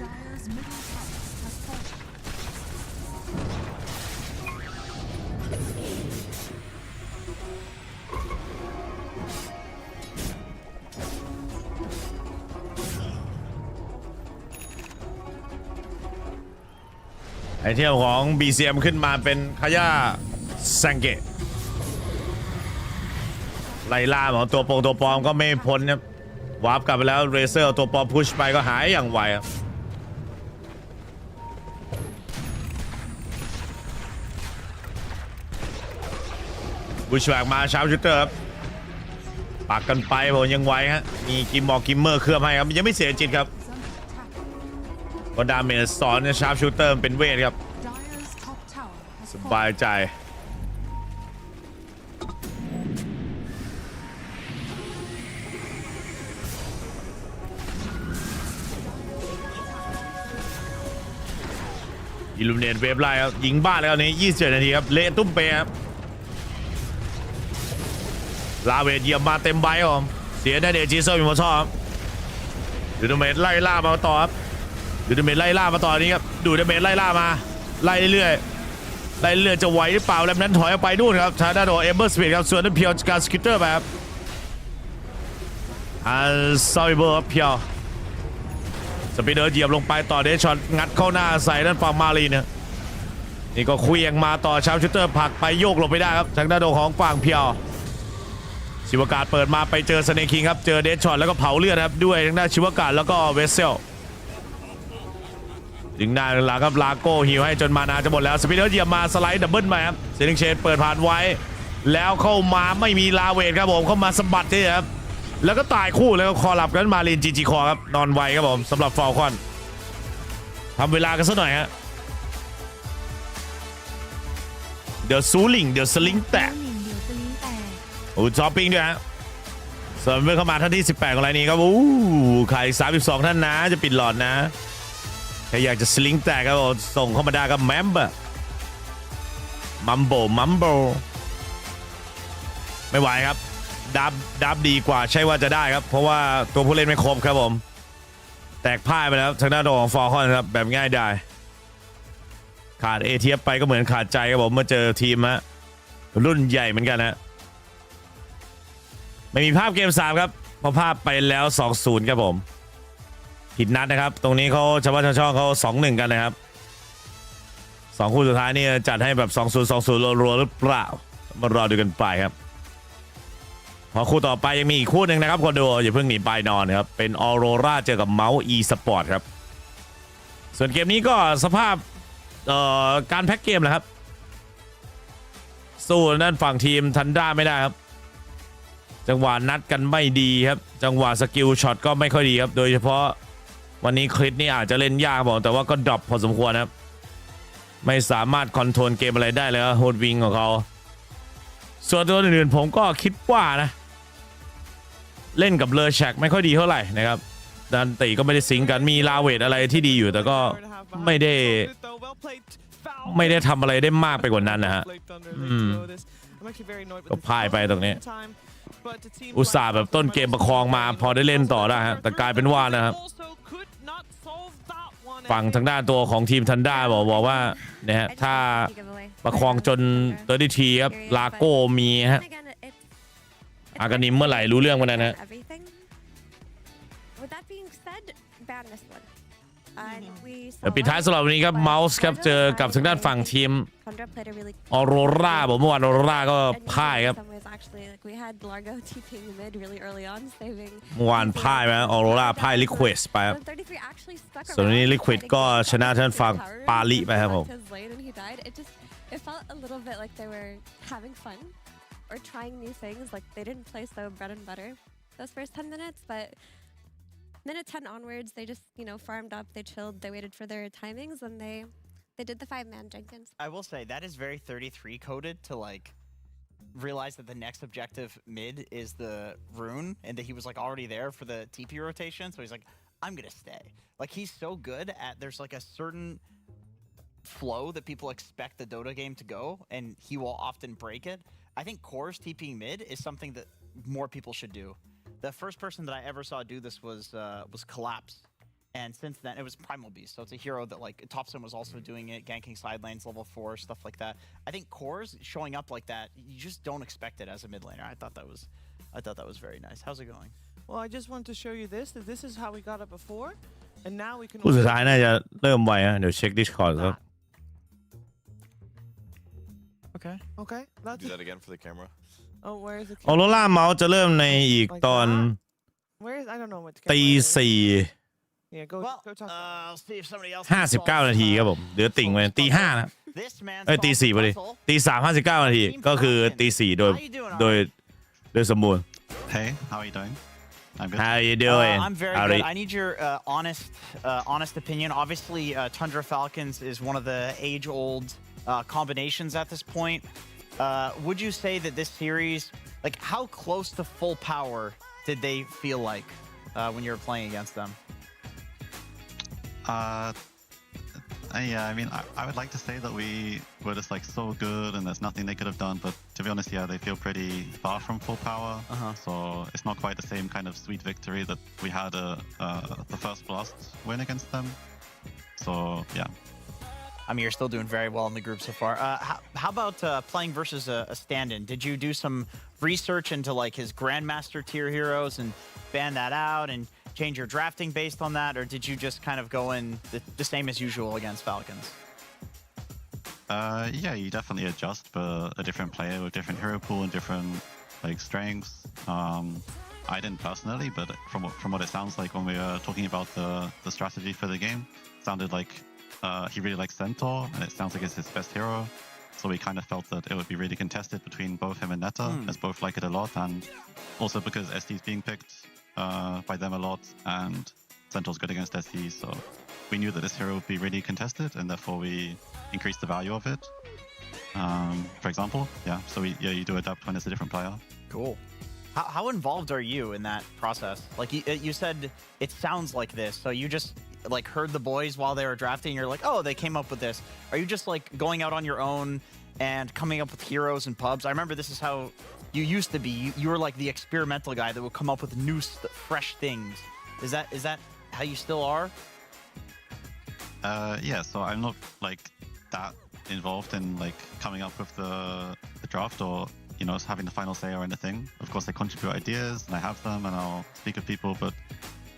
Dire's middle tower has fallen. ไอเทมของ BCM ขึ้นมาเป็นคาย่าซังเกะไล่ล่าของตัวปลอมก็ไม่พ้นครับวาร์ปกลับไปแล้วเรเซอร์เอาตัวปลอมพุชไปก็หายอย่างไวครับบุชแบกมาชาร์ปชูเตอร์ครับปักกันไปผมยังไวฮะมีกิมกิมเมอร์เคลือบให้ครับยังไม่เสียจิตครับก็ดาเมจสอนชาร์ปชูเตอร์เป็นเวทครับ Dire's top tower has สบายใจอิลูมิเนตเวฟไล่ครับยิงบ้านแล้วนี้27 นาทีครับเละตุ้มเปครับลาเวทเยี่ยมมาเต็มใบครับเสียได้เดจิโซมีมอชอบดูดเมจไล่ล่ามาต่อครับดูดเมจไล่ล่ามาต่อนี้ครับดูดเมจไล่ล่ามาไล่เรื่อยๆไล่เรื่อยจะไหวหรือเปล่าแล้วนั้นถอยออกไปนู่นครับชาร์ดาโดเอเบอร์สปีดครับส่วนนั้นเพียวการสกิตเตอร์ไปครับซอยเบอร์เพียวสปีดเดอร์เหยียบลงไปต่อเดชช็อตงัดเข้าหน้าใส่ด้านฝั่งมาลีเนี่ยนี่ก็คุยยังมาต่อชาร์ปชูเตอร์ผลักไปโยกลงไปได้ครับทางด้านของฝั่งเพียวชิวกาศเปิดมาไปเจอสเนคคิงครับเจอเดชช็อตแล้วก็เผาเลือดครับด้วยทางด้านชิวกาศแล้วก็เวสเซลดึงหน้าหลังครับลาโก้ฮิวให้จนมานาจะหมดแล้วสปีดเดอร์เหยียบมาสไลด์ดับเบิลไปครับเซนิงเชนเปิดผ่านไว้แล้วเข้ามาไม่มีลาเวทครับผมเข้ามาสะบัดที่ครับแล้วก็ตายคู่แล้วก็คอหลับกันมาลินจีคอครับนอนไวครับผมสำหรับฟอลคอนทำเวลากันสักหน่อยฮะเดี๋ยวซูลิงเดี๋ยวสลิงแตกโอ้ช้อปปิ้งด้วยฮะส่วนเมื่อเข้ามาท่านที่18ของรายนี้ครับใคร32ท่านนะจะปิดหลอดนะใครอยากจะสลิงแตกครับผมส่งเข้ามาได้ครับแมมเบอร์มัมโบไม่ไหวครับดับดีกว่าใช่ว่าจะได้ครับเพราะว่าตัวผู้เล่นไม่ครบครับผมแตกพ่ายไปแล้วทางด้านของฟอร์คอนครับแบบง่ายได้ขาดเอเทียบไปก็เหมือนขาดใจครับผมเมื่อเจอทีมฮะรุ่นใหญ่เหมือนกันนะไม่มีภาพเกม3ครับเพราะภาพไปแล้ว 2-0 ครับผมผิดนัดนะครับตรงนี้เขาชาวบ้านชาวช่องเขา 2-1 กันนะครับ2 คู่สุดท้ายนี่จัดให้แบบ 2-0 รัวๆหรือเปล่ามารอดูกันไปครับพอคู่ต่อไปยังมีอีกคู่หนึ่งนะครับคนดูอย่าเพิ่งหนีไปนอนครับเป็นออโรราเจอกับMOUZ e-sport ครับส่วนเกมนี้ก็สภาพการแพ็กเกมแหละครับสู้นั่นฝั่งทีมทันด้าไม่ได้ครับจังหวะนัดกันไม่ดีครับจังหวะสกิลช็อตก็ไม่ค่อยดีครับโดยเฉพาะวันนี้คริสนี่อาจจะเล่นยากบอกแต่ว่าก็ดรอปพอสมควรครับไม่สามารถคอนโทรลเกมอะไรได้เลยครับโฮดวิงของเขาส่วนตัวอื่นๆผมก็คิดว่านะเล่นกับเลอแชกไม่ค่อยดีเท่าไหร่นะครับดันตีก็ไม่ได้สิงกันมีลาเวทอะไรที่ดีอยู่แต่ก็ไม่ได้ทำอะไรได้มากไปกว่านั้นนะฮะก็พ่ายไปตรงนี้อุตส่าห์แบบต้นเกมประคองมาพอได้เล่นต่อได้ฮะแต่กลายเป็นว่านะครับฝั่งทางด้านตัวของทีมทันด้าบอกว่าเนี่ยฮะถ้าประคองจน30 ทีครับลาโก้มีฮะอากานิมเมื่อไหร่รู้เรื่องวันนั้นฮะเดี๋ยวปิดท้ายสำหรับวันนี้ครับMOUZครับเจอกับทางด้านฝั่งทีมออโรราบอกเมื่อวานออโรราก็พ่ายครับเมื่อวานพ่ายไปออโรราพ่ายลิควิดไปครับส่วนนี้ลิควิดก็ชนะทางฝั่งปาลิไปครับผมIt felt a little bit like they were having fun or trying new things. Like they didn't play so bread and butter those first 10 minutes, but minute 10 onwards, they just, farmed up, they chilled, they waited for their timings, and they They did the 5-man Jenkins. I will say that is very 33 coded to like realize that the next objective mid is the rune and that he was like already there for the TP rotation. So he's like, I'm gonna stay. Like he's so good at there's like a certain flow that people expect the Dota game to go, and he will often break it. I think Core's TPing mid is something that more people should do. The first person that I ever saw do this was Collapse. And since then, it was Primal Beast, so it's a hero that like Topson was also doing it, ganking side lanes, level 4, stuff like that. I think Core's showing up like that, you just don't expect it as a mid laner. I thought that was very nice. How's it going? Well, I just want to show you this, that this is how we got it before, and now we can. ผู้สุดท้ายน่าจะเริ่มไวนะเดี๋ยวเช็ค Discord ครับ Okay. Okay. That's Do that again for the camera. Oh, where is the ออโรราเมาส์จะเริ่มในอีกตอน Where is I don't know what. ตี 4 Yeah, go talk. I'll see if somebody else. 59 นาทีครับผมเดี๋ยวติ่งไว้ตี 5 นะ This man's ตี 4 พอดีตี 3 59 นาทีก็คือตี 4 โดยสมบูรณ์ Hey, how are you doing? I'm good. How you doing? I'm very good. I need your honest opinion. Obviously, Tundra Falcons is one of the age-old combinations at this point. Would you say that this series, like, how close to full power did they feel like when you were playing against them? Yeah, I mean, I would like to say that we were just like so good and there's nothing they could have done, but to be honest, yeah, they feel pretty far from full power. So it's not quite the same kind of sweet victory that we had the first Blast win against them. So yeah. I mean, you're still doing very well in the group so far. How about playing versus a stand-in? Did you do some research into like his Grandmaster tier heroes and ban that out and change your drafting based on that, or did you just kind of go in the same as usual against Falcons? Yeah, you definitely adjust for a different player with different hero pool and different like strengths. I didn't personally, but from what it sounds like when we were talking about the strategy for the game, it sounded like he really likes Centaur, and it sounds like it's his best hero. So we kind of felt that it would be really contested between both him and Netta, as both like it a lot, and also because ST is being picked by them a lot, and Centaur's good against ST, so we knew that this hero would be really contested, and therefore we increased the value of it. For example, yeah. So you do adapt when it's a different player. Cool. How involved are you in that process? Like you said, it sounds like this. So you just like heard the boys while they were drafting. You're like, oh, they came up with this. Are you just like going out on your own and coming up with heroes and pubs? I remember this is how you used to be. You were like the experimental guy that would come up with new, fresh things. Is that how you still are? Yeah. So I'm not like that involved in like coming up with the draft or having the final say or anything. Of course, I contribute ideas and I have them and I'll speak with people, but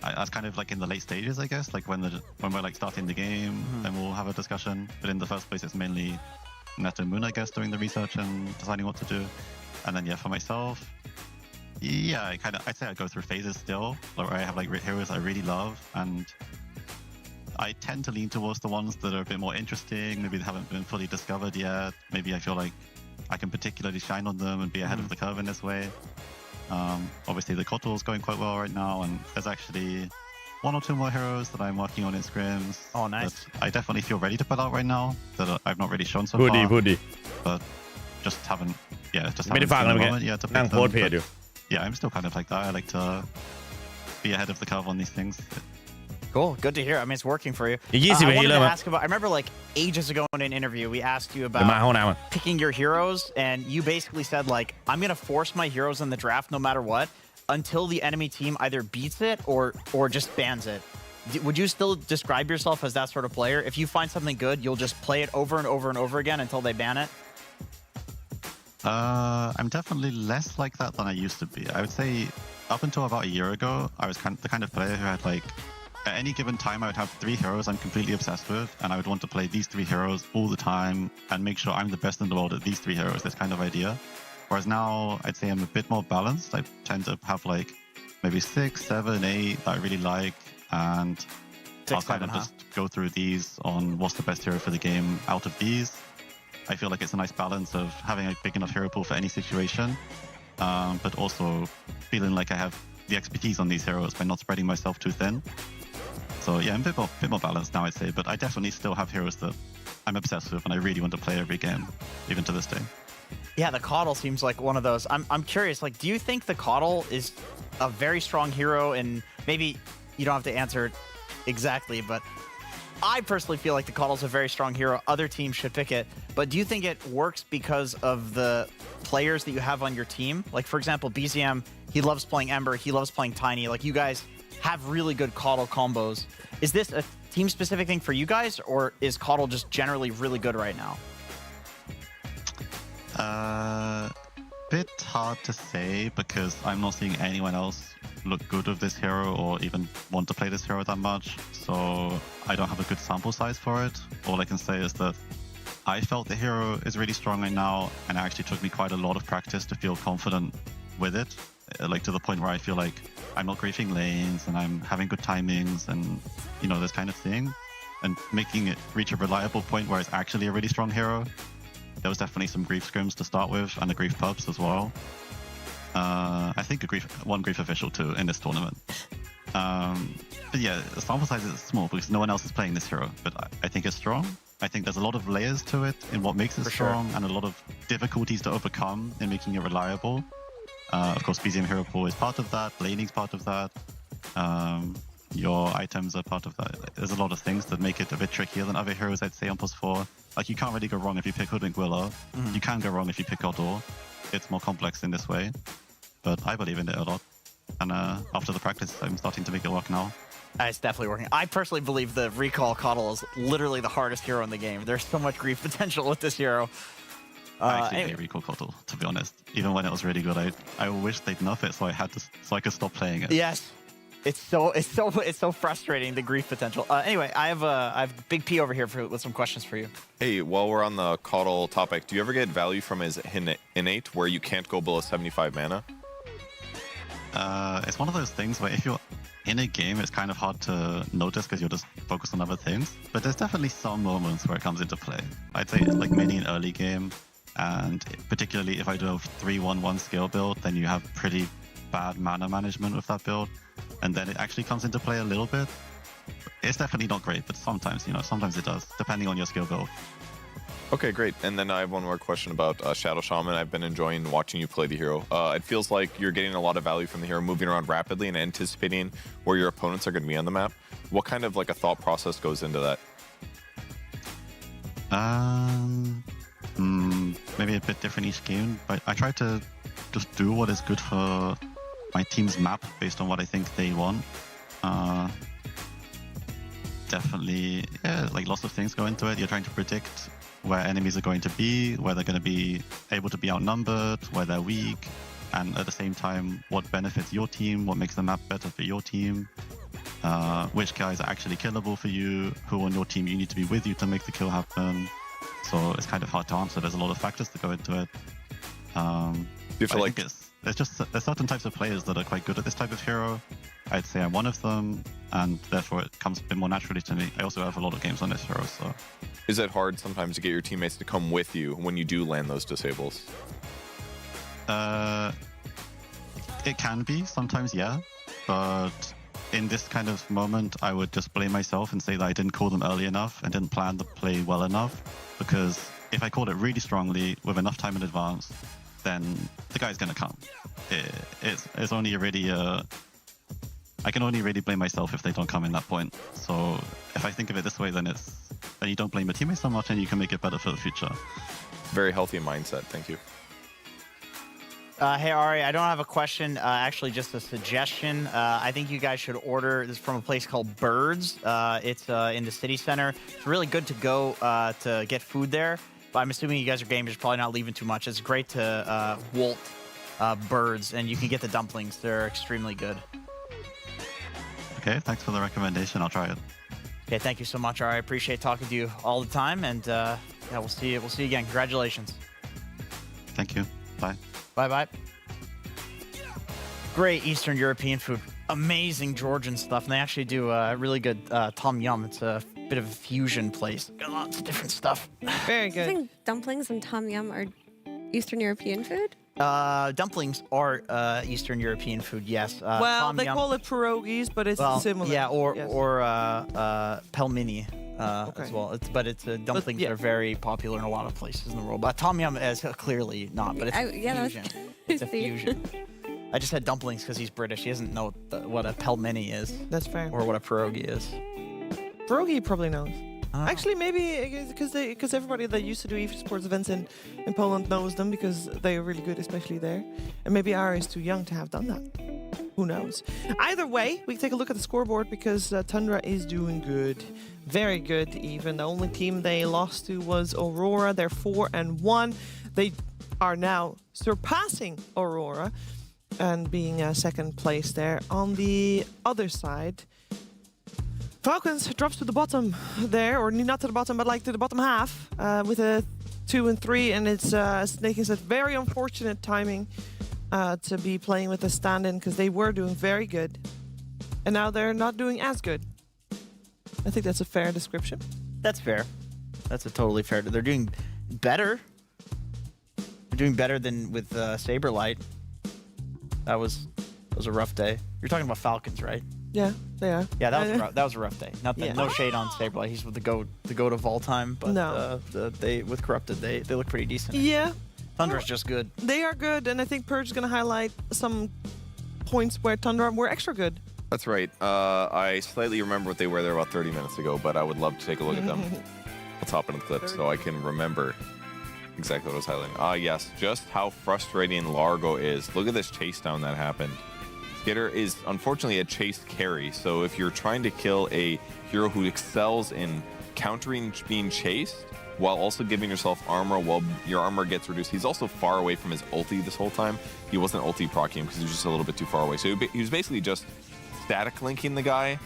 that's kind of like in the late stages, I guess. Like when we're like starting the game, then we'll have a discussion. But in the first place, it's mainly Netta and Moon, I guess, doing the research and deciding what to do. And then yeah, for myself, yeah, I'd say I go through phases still, where I have like heroes I really love, and I tend to lean towards the ones that are a bit more interesting. Maybe they haven't been fully discovered yet. Maybe I feel like I can particularly shine on them and be ahead of the curve in this way. Obviously, the Kotal is going quite well right now, and there's actually 1 or 2 more heroes that I'm working on in scrims. Oh, nice. That I definitely feel ready to put out right now that I've not really shown so far. But just haven't seen the moment yet to pick them. But, yeah, I'm still kind of like that. I like to be ahead of the curve on these things. Cool. Good to hear. I mean, it's working for you. I wanted to ask about, I remember like ages ago in an interview, we asked you about picking your heroes, and you basically said like, I'm going to force my heroes in the draft no matter what until the enemy team either beats it or just bans it. Would you still describe yourself as that sort of player? If you find something good, you'll just play it over and over and over again until they ban it? I'm definitely less like that than I used to be. I would say up until about a year ago, I was the kind of player who had like, at any given time, I would have 3 heroes I'm completely obsessed with, and I would want to play these 3 heroes all the time and make sure I'm the best in the world at these 3 heroes, this kind of idea. Whereas now, I'd say I'm a bit more balanced. I tend to have like maybe 6, 7, 8 that I really like, and I'll kind of just go through these on what's the best hero for the game out of these. I feel like it's a nice balance of having a big enough hero pool for any situation, but also feeling like I have the expertise on these heroes by not spreading myself too thin. So yeah, I'm a bit more balanced now, I'd say, but I definitely still have heroes that I'm obsessed with and I really want to play every game, even to this day. Yeah, the Caudle seems like one of those. I'm curious, like, do you think the Caudle is a very strong hero? And maybe you don't have to answer it exactly, but I personally feel like the Caudle's a very strong hero. Other teams should pick it. But do you think it works because of the players that you have on your team? Like, for example, BZM, he loves playing Ember, he loves playing Tiny. Like, you guys have really good Caudle combos. Is this a team-specific thing for you guys, or is Caudle just generally really good right now? Bit hard to say because I'm not seeing anyone else look good with this hero or even want to play this hero that much, so I don't have a good sample size for it. All I can say is that I felt the hero is really strong right now, and it actually took me quite a lot of practice to feel confident with it, like to the point where I feel like I'm not griefing lanes and I'm having good timings and, you know, this kind of thing, and making it reach a reliable point where it's actually a really strong hero. There was definitely some grief scrims to start with, and the grief pubs as well. I think one grief official too in this tournament. But yeah, the sample size is small because no one else is playing this hero, but I think it's strong. I think there's a lot of layers to it in what makes it strong, and a lot of difficulties to overcome in making it reliable. Of course, BZM hero pool is part of that, laning's part of that, your items are part of that. There's a lot of things that make it a bit trickier than other heroes, I'd say, on +4. Like, you can't really go wrong if you pick Hoodwink Willow. You can go wrong if you pick Aurora. It's more complex in this way, but I believe in it a lot. And after the practice, I'm starting to make it work now. It's definitely working. I personally believe the Recall Caudle is literally the hardest hero in the game. There's so much grief potential with this hero. I actually hate Recall Caudle, to be honest. Even when it was really good, I wish they'd nerf it so I could stop playing it. Yes. It's so frustrating, the grief potential. Anyway, I have Big P over here with some questions for you. Hey, while we're on the Caudle topic, do you ever get value from his innate where you can't go below 75 mana? It's one of those things where if you're in a game, it's kind of hard to notice because you're just focused on other things. But there's definitely some moments where it comes into play. I'd say it's like mainly an early game, and particularly if I do a 3-1-1 skill build, then you have pretty bad mana management with that build, and then it actually comes into play a little bit. It's definitely not great, but sometimes, sometimes it does, depending on your skill build. Okay, great. And then I have one more question about Shadow Shaman. I've been enjoying watching you play the hero. It feels like you're getting a lot of value from the hero, moving around rapidly and anticipating where your opponents are going to be on the map. What kind of like a thought process goes into that? Maybe a bit different each game, but I try to just do what is good for my team's map based on what I think they want. Definitely, yeah, like lots of things go into it. You're trying to predict where enemies are going to be, where they're going to be able to be outnumbered, where they're weak, and at the same time, what benefits your team, what makes the map better for your team, which guys are actually killable for you, who on your team you need to be with you to make the kill happen. So it's kind of hard to answer. There's a lot of factors that go into it. You feel like there's certain types of players that are quite good at this type of hero. I'd say I'm one of them, and therefore it comes a bit more naturally to me. I also have a lot of games on this hero, so. Is it hard sometimes to get your teammates to come with you when you do land those disables? It can be sometimes, yeah, but in this kind of moment, I would just blame myself and say that I didn't call them early enough and didn't plan the play well enough, because if I called it really strongly with enough time in advance, then the guy's gonna come. It's only really I can only really blame myself if they don't come in that point. So if I think of it this way, then you don't blame your teammates so much, and you can make it better for the future. Very healthy mindset. Thank you. Hey Ari, I don't have a question, actually just a suggestion. I think you guys should order this from a place called Birds. It's in the city center. It's really good to go to get food there, but I'm assuming you guys are gamers, probably not leaving too much. It's great to Wolt Birds, and you can get the dumplings. They're extremely good. Okay, thanks for the recommendation. I'll try it. Okay, thank you so much, Ari. I appreciate talking to you all the time, and yeah, we'll see you again. Congratulations. Thank you. Bye. Bye-bye. Great Eastern European food. Amazing Georgian stuff. And they actually do really good tom yum. It's a bit of a fusion place. Got lots of different stuff. Very good. I think dumplings and tom yum are Eastern European food? Dumplings are Eastern European food, yes. Well, they call it pierogies, but it's similar. Yeah, or pelmeni. as well. But dumplings are very popular in a lot of places in the world. But tom yum is clearly not. But it's a fusion. It's a fusion. I just said dumplings because he's British. He doesn't know what a pelmeni is. That's fair. Or what a pierogi is. Pierogi probably knows. Actually, maybe because everybody that used to do esports events in Poland knows them because they are really good, especially there. And maybe Ari is too young to have done that. Who knows? Either way, we can take a look at the scoreboard because Tundra is doing good. Very good, even. The only team they lost to was Aurora. They're 4-1. They are now surpassing Aurora and being second place there. On the other side, Falcons drops to the bottom there, or not to the bottom, but like to the bottom half with a 2-3, and it's making it very unfortunate timing to be playing with a stand-in because they were doing very good, and now they're not doing as good. I think that's a fair description. That's fair. That's a totally fair. They're doing better. They're doing better than with Saberlight. That was a rough day. You're talking about Falcons, right? Yeah, they are. Yeah, that was a rough day. No shade on Saberlight. He's with the goat of all time. But no. They with Corrupted, they look pretty decent. Yeah. Tundra's just good. They are good, and I think Purge is going to highlight some points where Tundra were extra good. That's right. I slightly remember what they were there about 30 minutes ago, but I would love to take a look at them. Let's hop into the clip so I can remember exactly what I was highlighting. Yes, just how frustrating Largo is. Look at this chase down that happened. Skitter is unfortunately a chase carry, so if you're trying to kill a hero who excels in countering being chased while also giving yourself armor while your armor gets reduced, he's also far away from his ulti this whole time. He wasn't ulti proccing because he was just a little bit too far away. So he was basically just static linking the guy,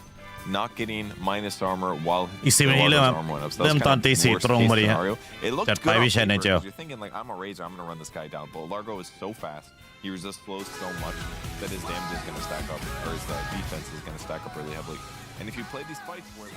not getting minus armor while his armor went up. So that was kind of worst case scenario. It looked good on paper because you're thinking like, I'm a Razor, I'm going to run this guy down. But Largo is so fast. He resists flows so much that his damage is going to stack up, or his defense is going to stack up really heavily. And if you play these fights for long,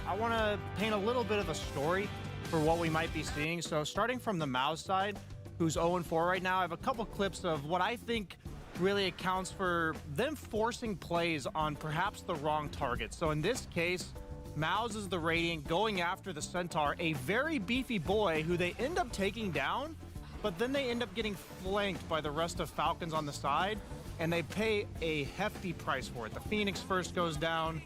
I want to paint a little bit of a story for what we might be seeing. So starting from the MOUZ side, who's 0-4 right now, I have a couple clips of what I think really accounts for them forcing plays on perhaps the wrong target. So in this case, MOUZ is the Radiant going after the Centaur, a very beefy boy who they end up taking down, but then they end up getting flanked by the rest of Falcons on the side, and they pay a hefty price for it. The Phoenix first goes down,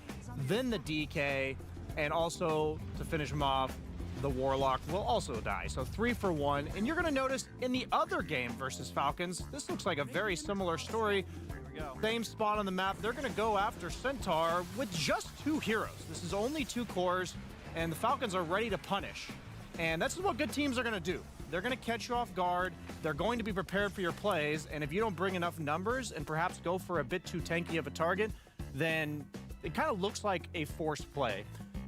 then the DK, and also to finish him off, the Warlock will also die. So 3 for 1. And you're going to notice in the other game versus Falcons, this looks like a very similar story. Same spot on the map. They're going to go after Centaur with just 2 heroes. This is only 2 cores, and the Falcons are ready to punish. And that's what good teams are going to do. They're going to catch you off guard. They're going to be prepared for your plays. And if you don't bring enough numbers and perhaps go for a bit too tanky of a target, then it kind of looks like a forced play.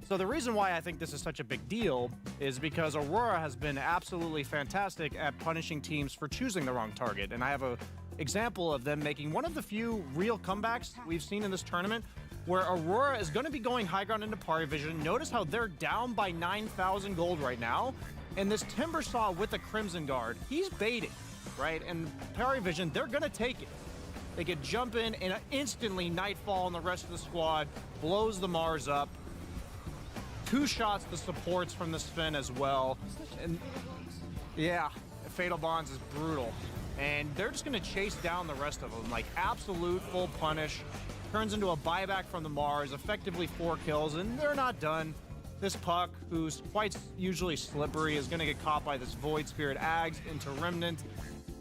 So the reason why I think this is such a big deal is because Aurora has been absolutely fantastic at punishing teams for choosing the wrong target. And I have an example of them making one of the few real comebacks we've seen in this tournament where Aurora is going to be going high ground into Party Vision. Notice how they're down by 9,000 gold right now. And this Timbersaw with the Crimson Guard, he's baiting, right? And Party Vision, they're going to take it. They could jump in and instantly Nightfall and the rest of the squad blows the Mars up. 2 shots the supports from the Spin as well. And yeah, Fatal Bonds is brutal. And they're just going to chase down the rest of them. Like absolute full punish. Turns into a buyback from the Mars. Effectively 4 kills, and they're not done. This Puck, who's quite usually slippery, is going to get caught by this Void Spirit Ags into Remnant.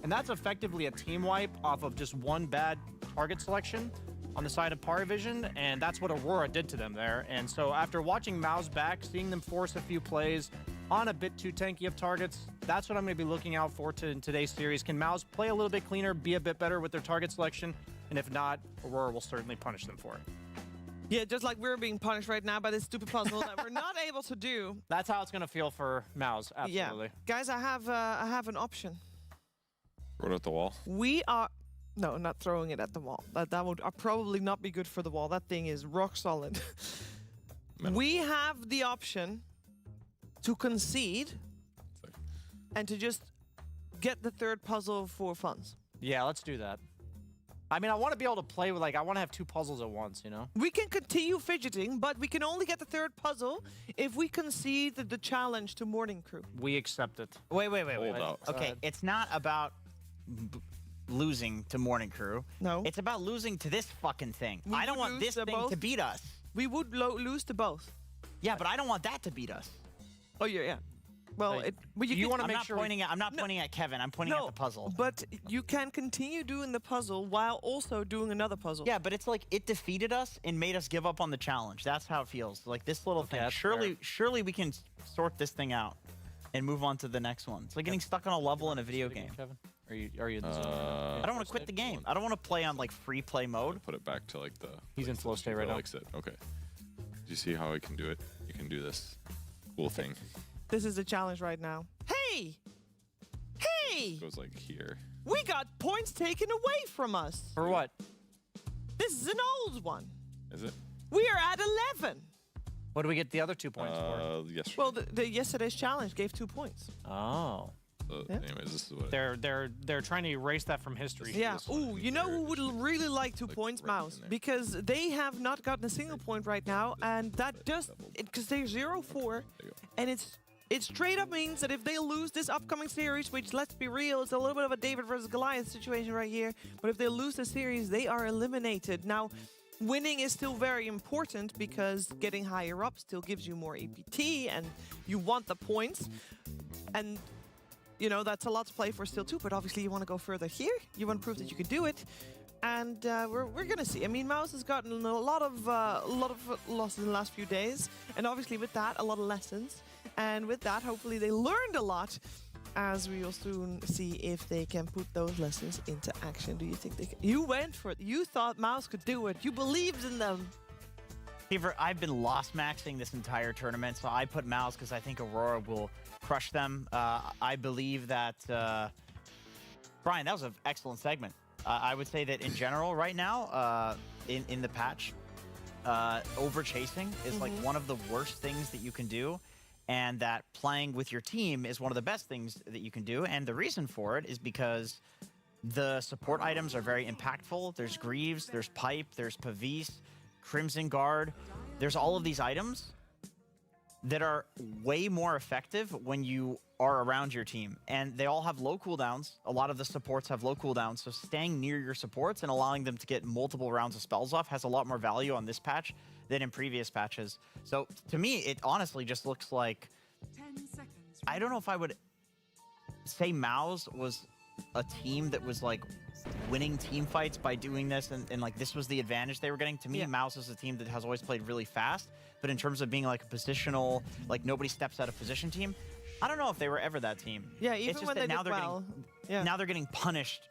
And that's effectively a team wipe off of just 1 bad target selection on the side of Parvision, and that's what Aurora did to them there. And so after watching MOUZ back, seeing them force a few plays on a bit too tanky of targets, that's what I'm going to be looking out for in today's series. Can MOUZ play a little bit cleaner, be a bit better with their target selection? And if not, Aurora will certainly punish them for it. Yeah, just like we're being punished right now by this stupid puzzle that we're not able to do. That's how it's going to feel for MOUZ, absolutely. Yeah. Guys, I have an option. Throw it at the wall. We are... No, not throwing it at the wall. That would probably not be good for the wall. That thing is rock solid. We have the option to concede and to just get the 3rd puzzle for funds. Yeah, let's do that. I mean, I want to be able to play with, like, I want to have 2 puzzles at once, you know? We can continue fidgeting, but we can only get the 3rd puzzle if we concede the challenge to Morning Crew. We accept it. Wait. Okay, it's not about losing to Morning Crew. No. It's about losing to this fucking thing. I don't want this thing to beat us. We would lose to both. Yeah, but I don't want that to beat us. Oh, yeah. Well, you want to make sure... I'm not pointing at Kevin. I'm pointing at the puzzle. But you can continue doing the puzzle while also doing another puzzle. Yeah, but it's like it defeated us and made us give up on the challenge. That's how it feels. Like this little thing. Surely we can sort this thing out and move on to the next one. It's like getting stuck on a level in a video game. Kevin? Are you in the zone? I don't want to quit the game. I don't want to play on like free play mode. Put it back to like the... He's in flow state right now. Likes it. Okay. Do you see how I can do it? You can do this cool thing. This is the challenge right now. Hey! It goes like here. We got points taken away from us. For what? This is an old one. Is it? We are at 11. What do we get the other 2 points for? Yesterday. Well, the yesterday's challenge gave 2 points. Oh. Anyways, this is what they're trying to erase that from history. Yeah. Ooh, you know who would really like 2 points, MOUZ? Because they have not gotten a single point right now, and that just because they're 0-4, and it straight up means that if they lose this upcoming series, which let's be real, it's a little bit of a David versus Goliath situation right here, but if they lose the series, they are eliminated. Now, winning is still very important because getting higher up still gives you more APT, and you want the points, and you know, that's a lot to play for still too, but obviously you want to go further here. You want to prove that you can do it. And we're going to see. I mean, MOUZ has gotten a lot of losses in the last few days. And obviously with that, a lot of lessons. And with that, hopefully they learned a lot, as we will soon see if they can put those lessons into action. Do you think they can? You went for it. You thought MOUZ could do it. You believed in them. Fever, I've been lost maxing this entire tournament, so I put MOUZ because I think Aurora will crush them. I believe that... Brian, that was an excellent segment. I would say that in general right now, in the patch, over chasing is like one of the worst things that you can do, and that playing with your team is one of the best things that you can do. And the reason for it is because the support items are very impactful. There's Greaves, there's Pipe, there's Pavis, Crimson Guard. There's all of these items that are way more effective when you are around your team. And they all have low cooldowns. A lot of the supports have low cooldowns, so staying near your supports and allowing them to get multiple rounds of spells off has a lot more value on this patch than in previous patches. So to me, it honestly just looks like... 10 seconds. I don't know if I would say MOUZ was a team that was like winning team fights by doing this, and like this was the advantage they were getting. To me, MOUZ is a team that has always played really fast, but in terms of being like a positional, like nobody steps out of position team, I don't know if they were ever that team. Yeah, even it's just when that they now did they're well. getting now they're getting punished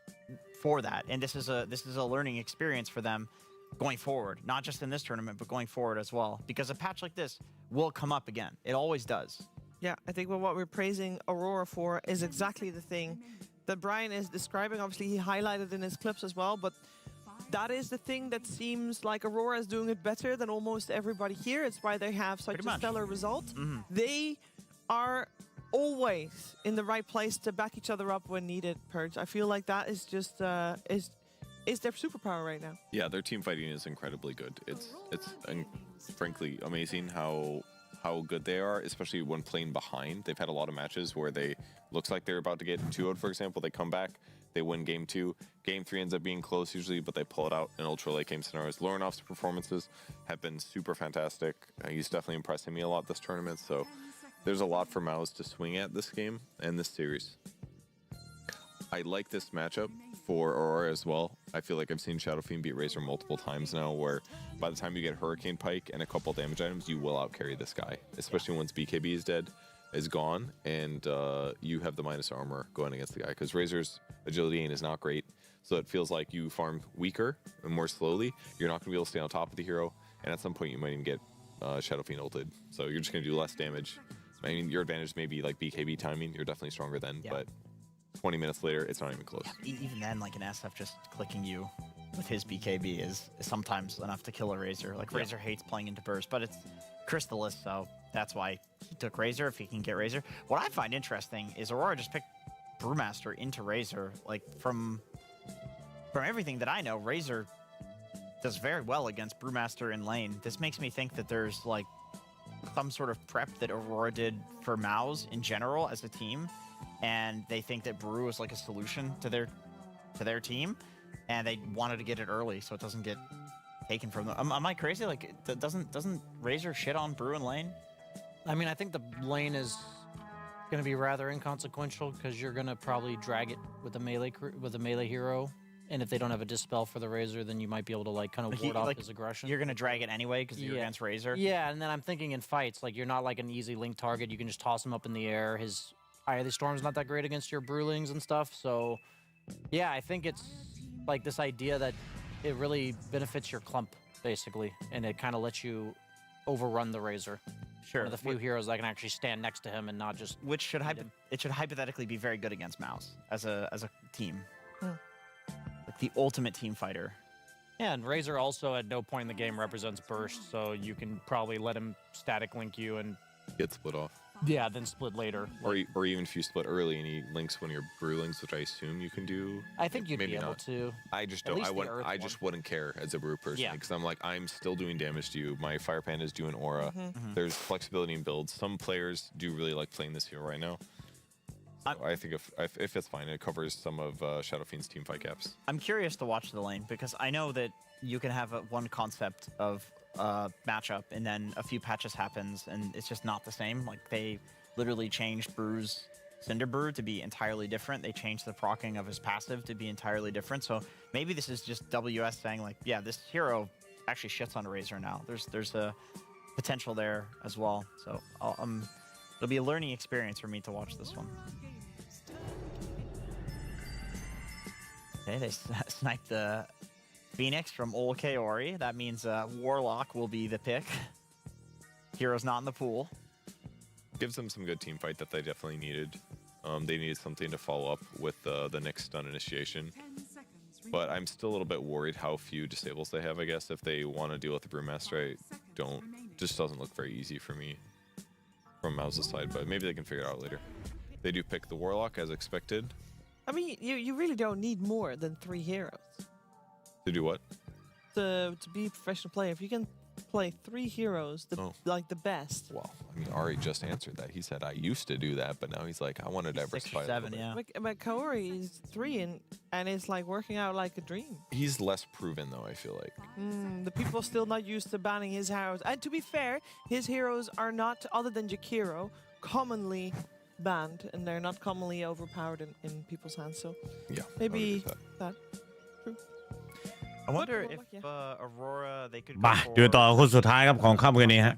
for that, and this is a learning experience for them going forward, not just in this tournament, but going forward as well, because a patch like this will come up again. It always does. Yeah, I think what we're praising Aurora for is exactly the thing that Brian is describing. Obviously, he highlighted in his clips as well, but that is the thing that seems like Aurora is doing it better than almost everybody here. It's why they have such a stellar result. They are always in the right place to back each other up when needed, Purge. I feel like that is just is their superpower right now. Yeah, their team fighting is incredibly good. It's frankly amazing how good they are, especially when playing behind. They've had a lot of matches where they looks like they're about to get 2-0, for example. They come back, they win game 2. Game 3 ends up being close usually, but they pull it out in ultra late game scenarios. Lorenov's performances have been super fantastic. He's definitely impressing me a lot this tournament, so there's a lot for MOUZ to swing at this game and this series. I like this matchup for Aurora as well. I feel like I've seen Shadow Fiend beat Razor multiple times now, where by the time you get Hurricane Pike and a couple damage items, you will outcarry this guy, especially once BKB is gone, and you have the minus armor going against the guy, because Razor's agility is not great, so it feels like you farm weaker and more slowly. You're not going to be able to stay on top of the hero, and at some point you might even get Shadow Fiend ulted, so you're just going to do less damage. I mean, your advantage may be like BKB timing. You're definitely stronger then, but 20 minutes later, it's not even close. Even then, like an SF just clicking you with his BKB is sometimes enough to kill a Razor. Like Razor hates playing into burst, but it's Crystallis, so that's why he took Razor if he can get Razor. What I find interesting is Aurora just picked Brewmaster into Razor. Like from everything that I know, Razor does very well against Brewmaster in lane. This makes me think that there's like some sort of prep that Aurora did for MOUZ in general as a team, and they think that Brew is like a solution to their team, and they wanted to get it early so it doesn't get taken from them. Am I crazy? Like, doesn't Razor shit on Brew in lane? I mean, I think the lane is going to be rather inconsequential because you're going to probably drag it with a melee hero, and if they don't have a dispel for the Razor, then you might be able to like kind of ward off his aggression. You're going to drag it anyway because you're against Razor. Yeah, and then I'm thinking in fights, like you're not like an easy link target. You can just toss him up in the air. His Eye of the Storm's not that great against your Brewlings and stuff. So, yeah, I think it's like this idea that it really benefits your clump, basically, and it kind of lets you overrun the Razor. Sure. One of the few heroes that can actually stand next to him and not just... Which should it should hypothetically be very good against MOUZ as a team. Like the ultimate team fighter. Yeah, and Razor also at no point in the game represents burst, so you can probably let him static link you and... Get split off. Yeah, then split later. Or even if you split early and he links one of your Brewlings, which I assume you can do. I think you'd maybe be able not. to. I just don't. I just wouldn't care as a Brew person, because I'm like, I'm still doing damage to you. My Fire Panda is doing Aura. There's flexibility in builds. Some players do really like playing this hero right now. So I think if it's fine, it covers some of Shadow Fiend's team fight gaps. I'm curious to watch the lane because I know that you can have one concept of matchup and then a few patches happens and it's just not the same. Like they literally changed Brew's Cinder Brew to be entirely different. They changed the proccing of his passive to be entirely different. So maybe this is just WS saying like, yeah, this hero actually shits on Razor now. There's a potential there as well. So it'll be a learning experience for me to watch this one. Okay, they sniped the Phoenix from Ol Kaori. That means Warlock will be the pick. Hero's not in the pool. Gives them some good team fight that they definitely needed. They needed something to follow up with the next stun initiation. But I'm still a little bit worried how few disables they have, I guess. If they want to deal with the Brewmaster, just doesn't look very easy for me from MOUZ's side, but maybe they can figure it out later. They do pick the Warlock as expected. I mean, you really don't need more than 3 heroes. To do what? To be a professional player. If you can play 3 heroes, like the best. Well, I mean, Ari just answered that. He said, I used to do that, but now he's like, I want to diversify. 6 or 7, yeah. But Kaori is 3 and it's like working out like a dream. He's less proven, though, I feel like. The people are still not used to banning his heroes. And to be fair, his heroes are not, other than Jakiro, commonly banned, and they're not commonly overpowered in people's hands. So yeah, maybe that. I wonder if Aurora they could มาเดี๋ยวต่อคนสุดท้ายครับของค่ำคืนนี้ฮะ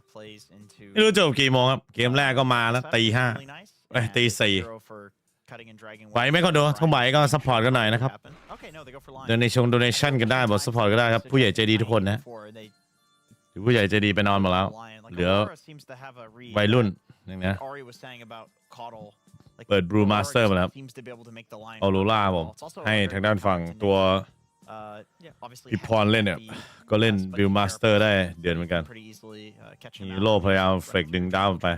ไม่รู้จบกี่โมงครับเกมแรกก็มาแล้วตี 5ตี 4ไหวไหมก็ดูถ้าไหวก็ซัพพอร์ตกันหน่อยนะครับโดเนชั่นกันได้บอกซัพพอร์ตก็ได้ครับผู้ใหญ่ใจดีทุกคนนะผู้ใหญ่ใจดีไปนอนหมดแล้วเหลือวัยรุ่นอย่างนี้เปิดบลูมาสเตอร์มาแล้วออโรราผมให้ทางด้านฝั่งตัวพี่พรเล่นเนี่ยก็เล่นบิลมาสเตอร์ได้เดือนเหมือนกันฮีโร่พยายามเฟกดึงดาวไป